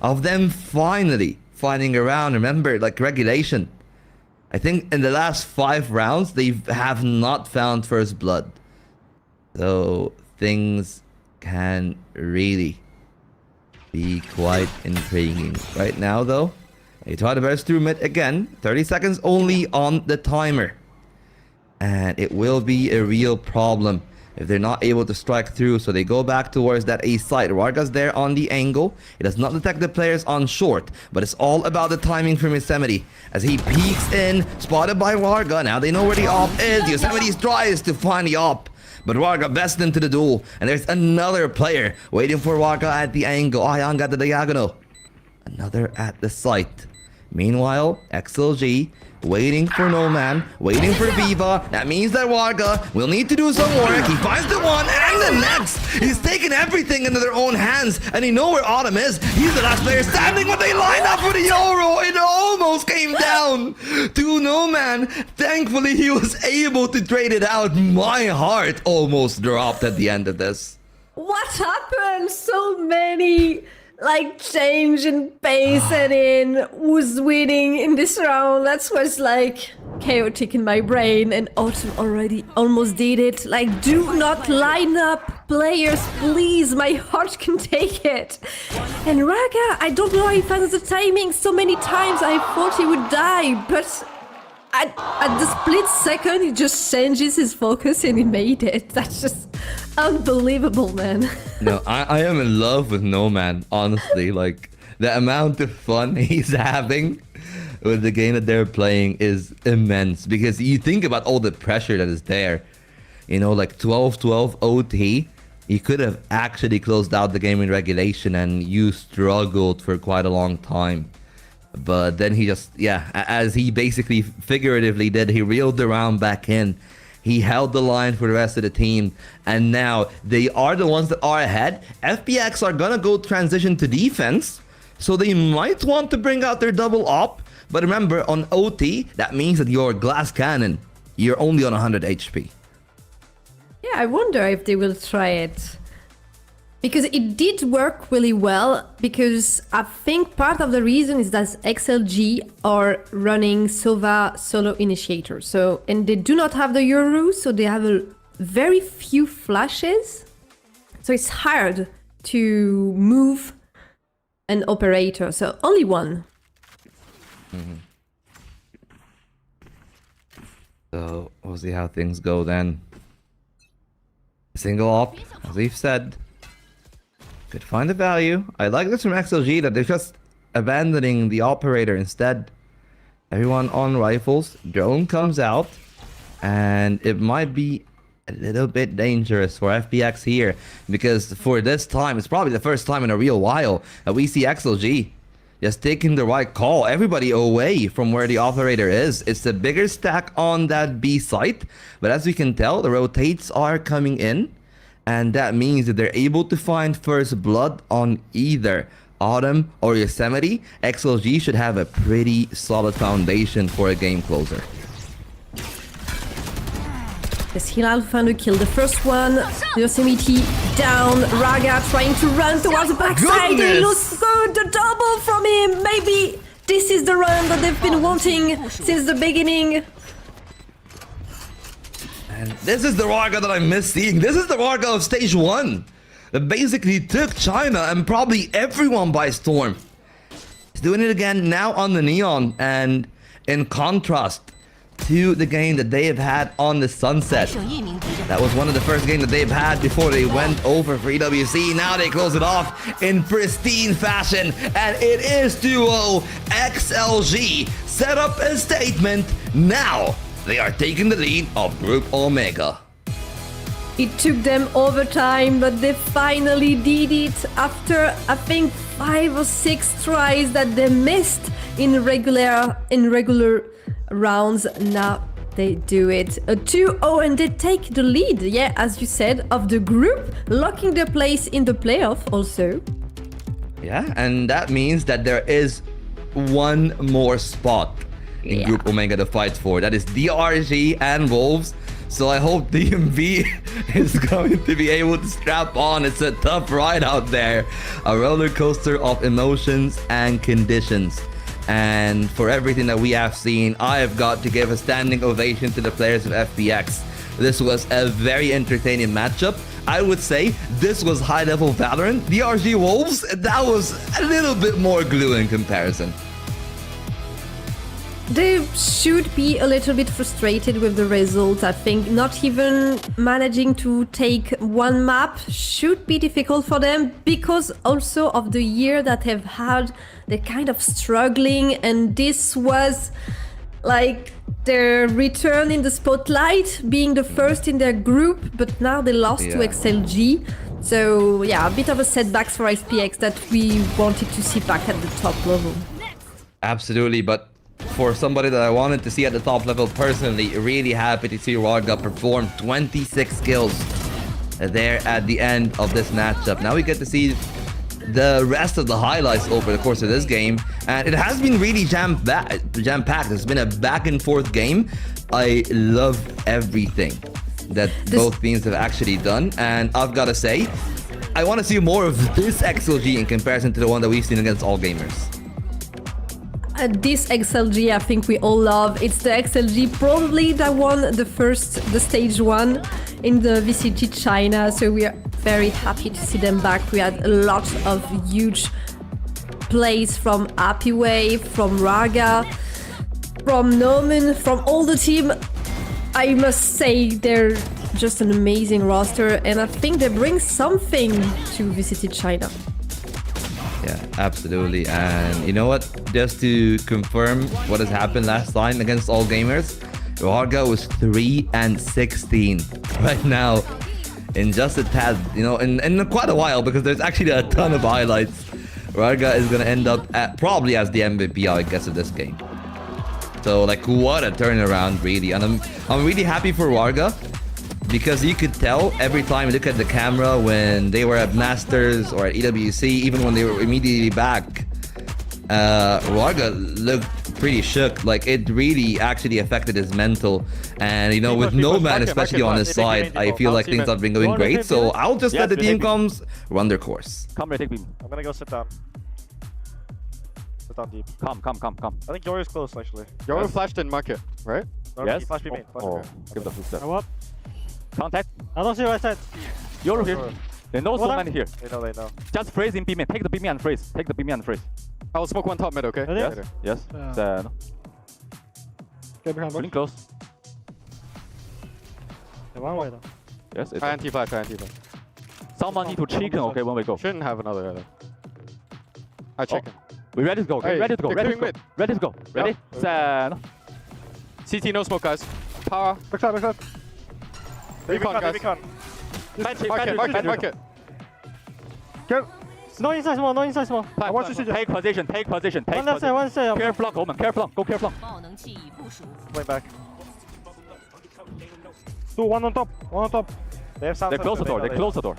of them finally fighting around. Remember, like regulation. I think in the last 5 rounds, they have not found first blood. So things can really be quite intriguing. Right now, though, they try to burst through mid again. 30 seconds only on the timer. And it will be a real problem if they're not able to strike through. So they go back towards that A site. Warga's there on the angle. He does not detect the players on short, but it's all about the timing from Yosemite. As he peeks in, spotted by Warga. Now they know where the op is. Yosemite tries to find the op, but Warga bests into the duel. And there's another player waiting for Warga at the angle. Ayan got the diagonal. Another at the site. Meanwhile, XLG waiting for No Man, waiting for Viva. That means that Warga will need to do some work. He finds the one and the next. He's taken everything into their own hands, and he knows where Autumn is. He's the last player standing when they line up for the Euro. It almost came down to No Man. Thankfully, he was able to trade it out. My heart almost dropped at the end of this. What happened? So many change in pace and in who's winning in this round. That was chaotic in my brain, and Autumn already almost did it. Do not line up, players, please. My heart can take it. And Raga, I don't know if I the timing. So many times I thought he would die, but at the split second, he just changes his focus and he made it. That's just unbelievable, man. No, I am in love with No Man, honestly. The amount of fun he's having with the game that they're playing is immense. Because you think about all the pressure that is there. 12-12 OT. You could have actually closed out the game in regulation, and you struggled for quite a long time. But then he just, as he basically figuratively did, he reeled the round back in. He held the line for the rest of the team. And now they are the ones that are ahead. FPX are gonna go transition to defense. So they might want to bring out their double op. But remember, on OT, that means that your glass cannon, you're only on 100 HP. Yeah, I wonder if they will try it. Because it did work really well, because I think part of the reason is that XLG are running Sova solo initiator. And they do not have the Euro, so they have very few flashes. So it's hard to move an operator, so only one. So we'll see how things go then. Single op, as we've said. Could find the value. I like this from XLG that they're just abandoning the operator instead. Everyone on rifles. Drone comes out. And it might be a little bit dangerous for FPX here. Because for this time, it's probably the first time in a real while that we see XLG just taking the right call. Everybody away from where the operator is. It's the bigger stack on that B site. But as we can tell, the rotates are coming in. And that means that they're able to find first blood on either Autumn or Yosemite. XLG should have a pretty solid foundation for a game closer. Yes, Hilal found a kill. The first one, Yosemite down. Raga trying to run towards the backside. They lose the double from him. Maybe this is the run that they've been wanting since the beginning. And this is the Warga that I miss seeing. This is the Warga of stage 1 that basically took China and probably everyone by storm. He's doing it again now on the Neon, and in contrast to the game that they have had on the Sunset. That was one of the first games that they've had before they went over for EWC. Now they close it off in pristine fashion, and it is duo XLG set up a statement. Now they are taking the lead of Group Omega. It took them overtime, but they finally did it after, I think, 5 or 6 tries that they missed in regular rounds. Now they do it. A 2-0, and they take the lead, yeah, as you said, of the group, locking their place in the playoff also. Yeah, and that means that there is one more spot in Group Omega to fight for. That is DRG and Wolves. So I hope DMV is going to be able to strap on. It's a tough ride out there. A roller coaster of emotions and conditions. And for everything that we have seen, I have got to give a standing ovation to the players of FPX. This was a very entertaining matchup. I would say this was high-level Valorant. DRG Wolves, that was a little bit more glue in comparison. They should be a little bit frustrated with the result. I think not even managing to take one map should be difficult for them, because also of the year that they've had. They're kind of struggling, and this was like their return in the spotlight, being the first in their group, but now they lost to XLG. So yeah, a bit of a setback for SPX that we wanted to see back at the top level. Absolutely, but for somebody that I wanted to see at the top level personally, really happy to see Warga perform 26 kills there at the end of this matchup. Now we get to see the rest of the highlights over the course of this game, and it has been really jam-packed. It's been a back and forth game. I love everything that both teams have actually done, and I've got to say, I want to see more of this XLG in comparison to the one that we've seen against All Gamers. This XLG, I think we all love. It's the XLG probably that won the stage 1 in the VCT China, so we are very happy to see them back. We had a lot of huge plays from Happyway, from Raga, from Nomen, from all the team. I must say they're just an amazing roster, and I think they bring something to VCT China. Yeah, absolutely. And you know what? Just to confirm what has happened last time against All Gamers, Warga was 3-16 right now in just a tad, you know, in quite a while, because there's actually a ton of highlights. Warga is going to end up probably as the MVP, I guess, of this game. So, like, what a turnaround, really. And I'm really happy for Warga, because you could tell every time you look at the camera when they were at Masters or at EWC, even when they were immediately back, Warga looked pretty shook. Like, it really actually affected his mental. And, you know, with no man especially on his side, I feel like things have been going great. So I'll just let the team comes run their course. Come, take beam. I'm gonna go sit down. Sit down deep. Come. I think Yoru's close, actually. Yoru flashed in market, right? No, yes. He flashed me. Give the full step. Contact. I don't see right side. Yoru here. They know so many here. They know. Just freeze in B main. Take the B main and freeze. I will smoke one top mid, okay? Yes. Then. Get behind. Really close. One way though. Yes. Try anti-flash. Someone need to chicken, okay, when we go. Shouldn't have another either. I chicken. We ready to go. Okay? Ready to go. Ready? Set. CT no smoke, guys. Power. Backside. Recon, guys. Market. Go. No inside small. I want to see. Take position. One left side. Care flank, Omen. Go care flank. Way back. 2, one on top. They close the door.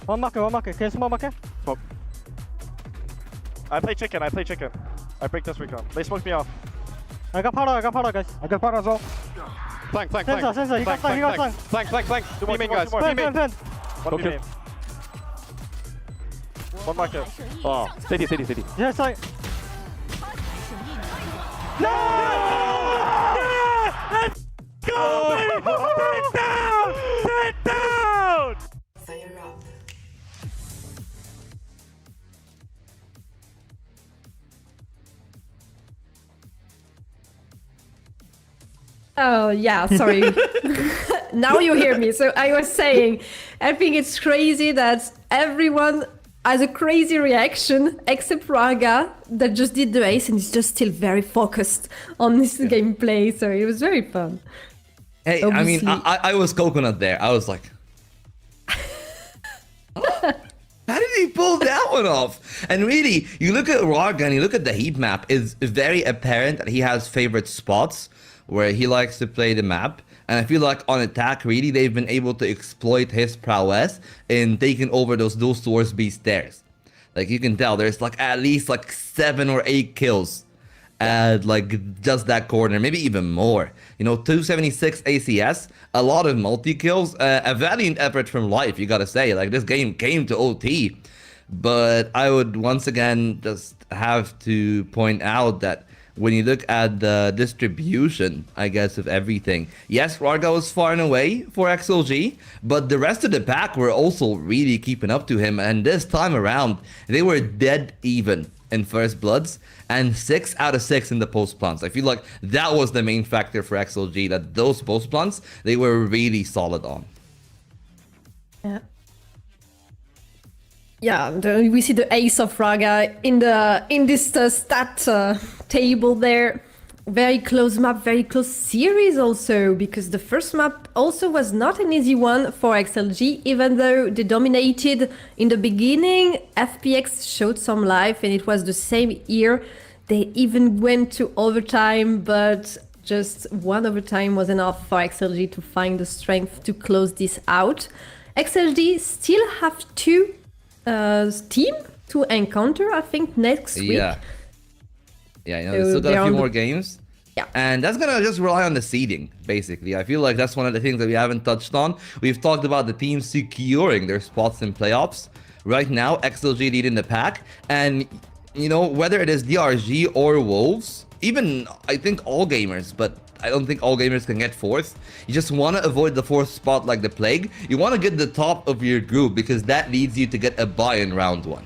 One market. Can you small market? Smoke. I play chicken. I break this recon. They smoked me off. I got powder, guys. I got powder as well. Flank. Sensor. He got flank. Two main guys. Plan. One main. One market. Oh, city. Yes, side. No! Let's go! Sit down! Fire up. Oh, yeah, sorry. Now you hear me. So I was saying, I think it's crazy that everyone has a crazy reaction except Raga that just did the ace and is just still very focused on this gameplay. So it was very fun. Hey, Obviously. I mean, I was coconut there. I was like, how did he pull that one off? And really, you look at Raga and you look at the heat map, it's very apparent that he has favorite spots where he likes to play the map. And I feel like on attack, really, they've been able to exploit his prowess in taking over those towards B stairs. Like, you can tell there's like at least like 7 or 8 kills at like just that corner, maybe even more. You know, 276 ACS, a lot of multi-kills, a valiant effort from Life, you gotta say. Like, this game came to OT. But I would once again just have to point out that when you look at the distribution, I guess, of everything, yes, Raga was far and away for XLG, but the rest of the pack were also really keeping up to him. And this time around, they were dead even in first bloods and 6 out of 6 in the post plants. I feel like that was the main factor for XLG, that those post plants, they were really solid on. Yeah. Yeah, we see the ace of Raga in this stat table there. Very close map, very close series also, because the first map also was not an easy one for XLG, even though they dominated in the beginning. FPX showed some life and it was the same here. They even went to overtime, but just one overtime was enough for XLG to find the strength to close this out. XLG still have 2 team to encounter, I think, next week. Yeah, you know, they still got a few more games. Yeah. And that's gonna just rely on the seeding, basically. I feel like that's one of the things that we haven't touched on. We've talked about the teams securing their spots in playoffs. Right now, XLG lead in the pack. And, you know, whether it is DRG or Wolves, even, I think, all gamers, but I don't think all gamers can get 4th. You just want to avoid the 4th spot like the plague. You want to get the top of your group because that leads you to get a bye in round 1.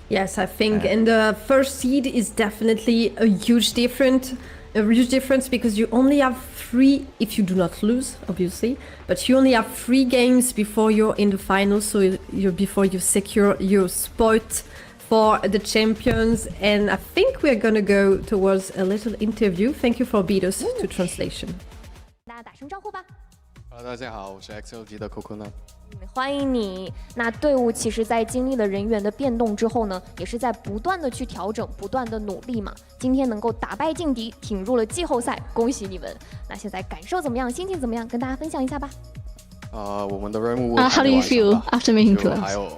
Yes, I think, and the first seed is definitely a huge difference because you only have 3, if you do not lose, obviously, but you only have 3 games before you're in the final, so before you secure your spot for the champions. And I think we're gonna go towards a little interview. Thank you for beat us to translation. 大家好，我是 XLG 的 Coconut。欢迎你。那队伍其实，在经历了人员的变动之后呢，也是在不断的去调整，不断的努力嘛。今天能够打败劲敌，挺入了季后赛，恭喜你们。那现在感受怎么样？心情怎么样？跟大家分享一下吧。我们的任务 How do you feel after making playoffs? 还有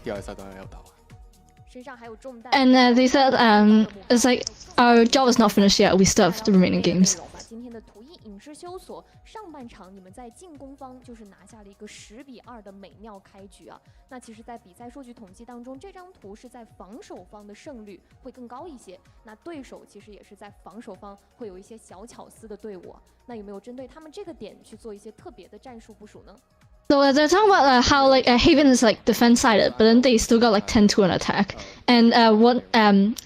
第2赛当然要打完。身上还有重担。And they said, it's like our job is not finished yet. We still have the remaining games. 今天的图一影视修所上半场，你们在进攻方就是拿下了一个10-2的美妙开局啊。那其实，在比赛数据统计当中，这张图是在防守方的胜率会更高一些。那对手其实也是在防守方会有一些小巧思的队伍。那有没有针对他们这个点去做一些特别的战术部署呢？ So they're talking about how like Haven is like defense sided, but then they still got like 10-2 on attack. And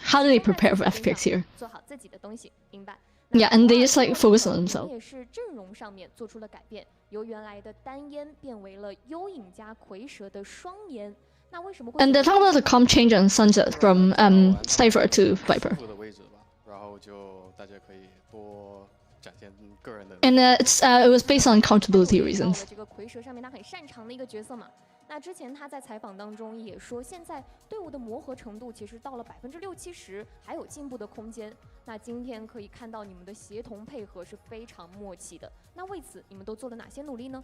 how do they prepare for FPX here? 做好自己的东西，明白。 Yeah, and they just like focus on themselves. 也是阵容上面做出了改变，由原来的单烟变为了幽影加蝰蛇的双烟。那为什么会 And they're talking about the comp change on Sunset from Cypher to Viper. And it was based on accountability reasons. 这个蝰蛇上面他很擅长的一个角色嘛。那之前他在采访当中也说，现在队伍的磨合程度其实到了60%-70%，还有进步的空间。那今天可以看到你们的协同配合是非常默契的。那为此你们都做了哪些努力呢？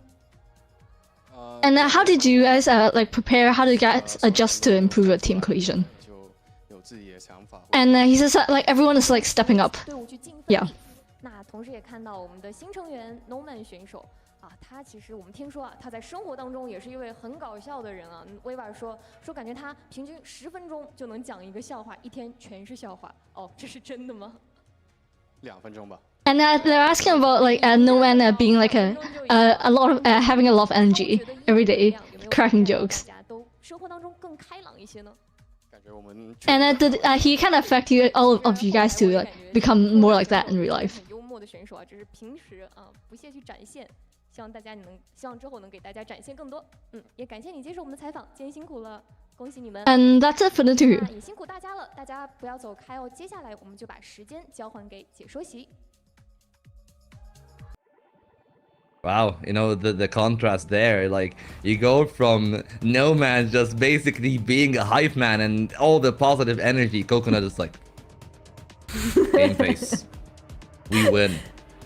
And how did you guys like prepare? How did you guys adjust to improve your team cohesion? And he says that like everyone is like stepping up. 队伍去竞分。 Yeah. 那同时也看到我们的新成员 Noman 选手。 啊，他其实我们听说啊，他在生活当中也是一位很搞笑的人啊。威瓦尔说感觉他平均10分钟就能讲一个笑话，一天全是笑话。哦，这是真的吗？2分钟吧。 And they're asking about like no man being like a lot of having a lot of energy every day, cracking jokes. 都生活当中更开朗一些呢？ And did he kind of affect you all of you guys to like become more like that in real life? 默的选手啊，只是平时不懈去展现。希望之后能给大家展现更多。也感谢你接受我们的采访，今天辛苦了，恭喜你们。And that's it for the two. 也辛苦大家了，大家不要走开哦。接下来我们就把时间交还给解说席。Wow, you know, the contrast there, like, you go from no man just basically being a hype man and all the positive energy, Coconut is like, game face. We win.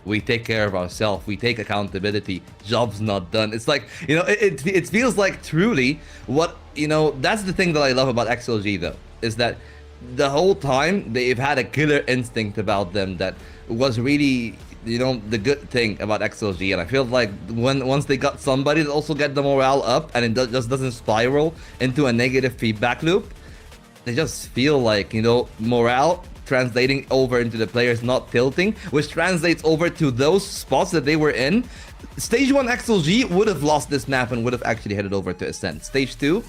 We take care of ourselves. We take accountability. Job's not done. It's like, you know, it feels like truly what, you know, that's the thing that I love about XLG though, is that the whole time they've had a killer instinct about them that was really, you know, the good thing about XLG. And I feel like once they got somebody that also get the morale up and it just doesn't spiral into a negative feedback loop, they just feel like, you know, morale translating over into the players not tilting, which translates over to those spots that they were in. Stage 1 XLG would have lost this map and would have actually headed over to Ascent. Stage 2,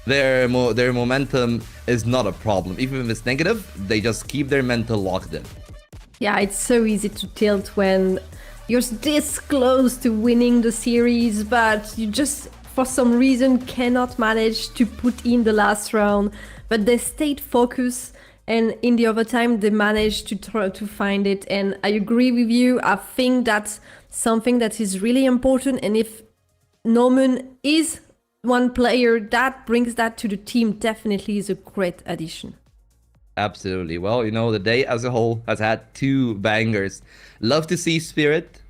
their momentum is not a problem. Even if it's negative, they just keep their mental locked in. Yeah, it's so easy to tilt when you're this close to winning the series, but you just, for some reason, cannot manage to put in the last round. But they stayed focused, and in the overtime, they managed to try to find it. And I agree with you. I think that's something that is really important. And if Norman is one player that brings that to the team, definitely is a great addition. Absolutely. Well, you know, the day as a whole has had 2 bangers. Love to see Spirit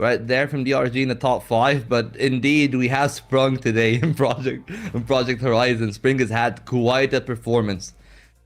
right there from DRG in the top 5, but indeed we have Sprung today in Project Horizon. Spring has had quite a performance.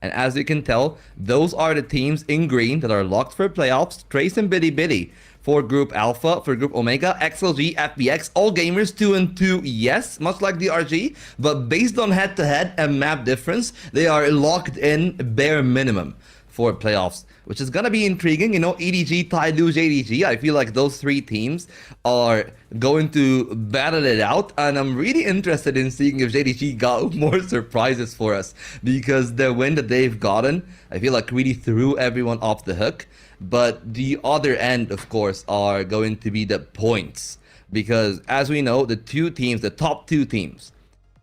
And as you can tell, those are the teams in green that are locked for playoffs. Trace and Bitty Bitty for Group Alpha, for Group Omega, XLG, FPX, all gamers 2-2, yes, much like DRG, but based on head-to-head and map difference, they are locked in bare minimum for playoffs, which is gonna be intriguing. You know, EDG, Taidu, JDG, I feel like those 3 teams are going to battle it out, and I'm really interested in seeing if JDG got more surprises for us, because the win that they've gotten, I feel like really threw everyone off the hook. But the other end, of course, are going to be the points, because as we know, the 2 teams, the top 2 teams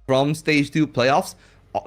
from Stage 2 playoffs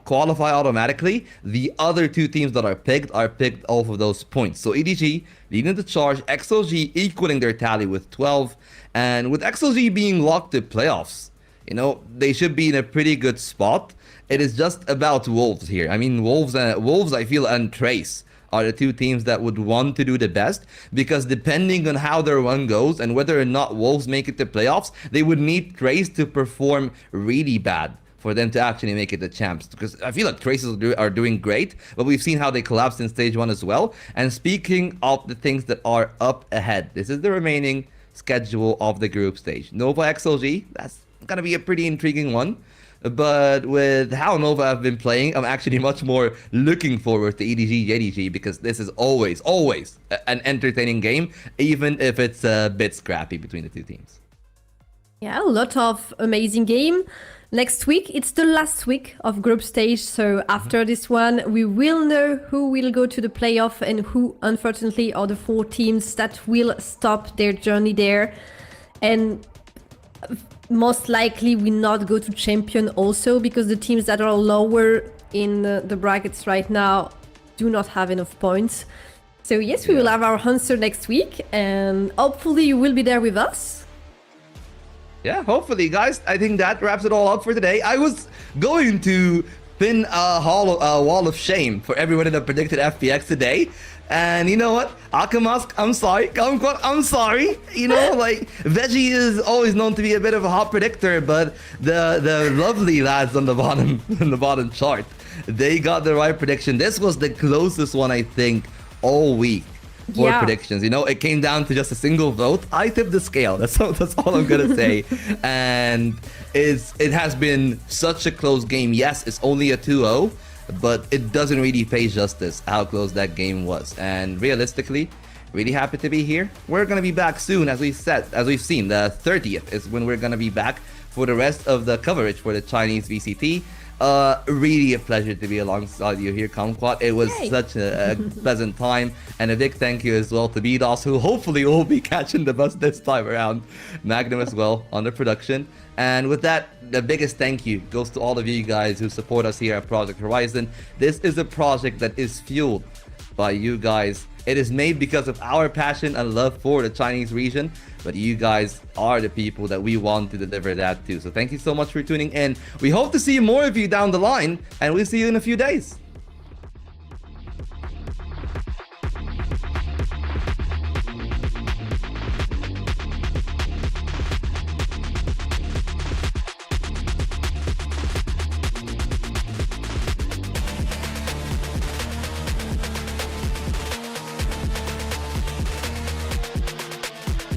qualify automatically. The other 2 teams that are picked off of those points. So EDG leading the charge, XLG equaling their tally with 12, and with XLG being locked to playoffs, you know, they should be in a pretty good spot. It is just about Wolves here. I mean, Wolves, I feel, and Trace are the 2 teams that would want to do the best, because depending on how their run goes and whether or not Wolves make it to playoffs, they would need Trace to perform really bad for them to actually make it the champs. Because I feel like Traces are doing great, but we've seen how they collapsed in Stage 1 as well. And speaking of the things that are up ahead, this is the remaining schedule of the group stage. Nova XLG, that's gonna be a pretty intriguing one. But with how Nova have been playing, I'm actually much more looking forward to EDG, JDG, because this is always an entertaining game, even if it's a bit scrappy between the 2 teams. Yeah, a lot of amazing game. Next week, it's the last week of group stage, so after this one, we will know who will go to the playoff and who, unfortunately, are the 4 teams that will stop their journey there. And most likely will not go to champion also, because the teams that are lower in the brackets right now do not have enough points. So yes, we will have our answer next week, and hopefully you will be there with us. Yeah, hopefully, guys. I think that wraps it all up for today. I was going to pin a wall of shame for everyone that predicted FPX today. And you know what? Akamask, I'm sorry. Kumquat, I'm sorry. You know, like, Veggie is always known to be a bit of a hot predictor, but the lovely lads on the bottom chart, they got the right prediction. This was the closest one, I think, all week for predictions. You know, it came down to just a single vote. I tipped the scale. That's all I'm gonna say. And it has been such a close game. Yes, it's only a 2-0. But it doesn't really pay justice how close that game was. And realistically, really happy to be here. We're going to be back soon, as we've seen. The 30th is when we're going to be back for the rest of the coverage for the Chinese VCT. Really a pleasure to be alongside you here, Kumquat. It was such a pleasant time, and a big thank you as well to BDOS, who hopefully will be catching the bus this time around. Magnum as well on the production. And with that, the biggest thank you goes to all of you guys who support us here at Project Horizon. This is a project that is fueled by you guys. It is made because of our passion and love for the Chinese region, but you guys are the people that we want to deliver that to. So thank you so much for tuning in. We hope to see more of you down the line, and we'll see you in a few days.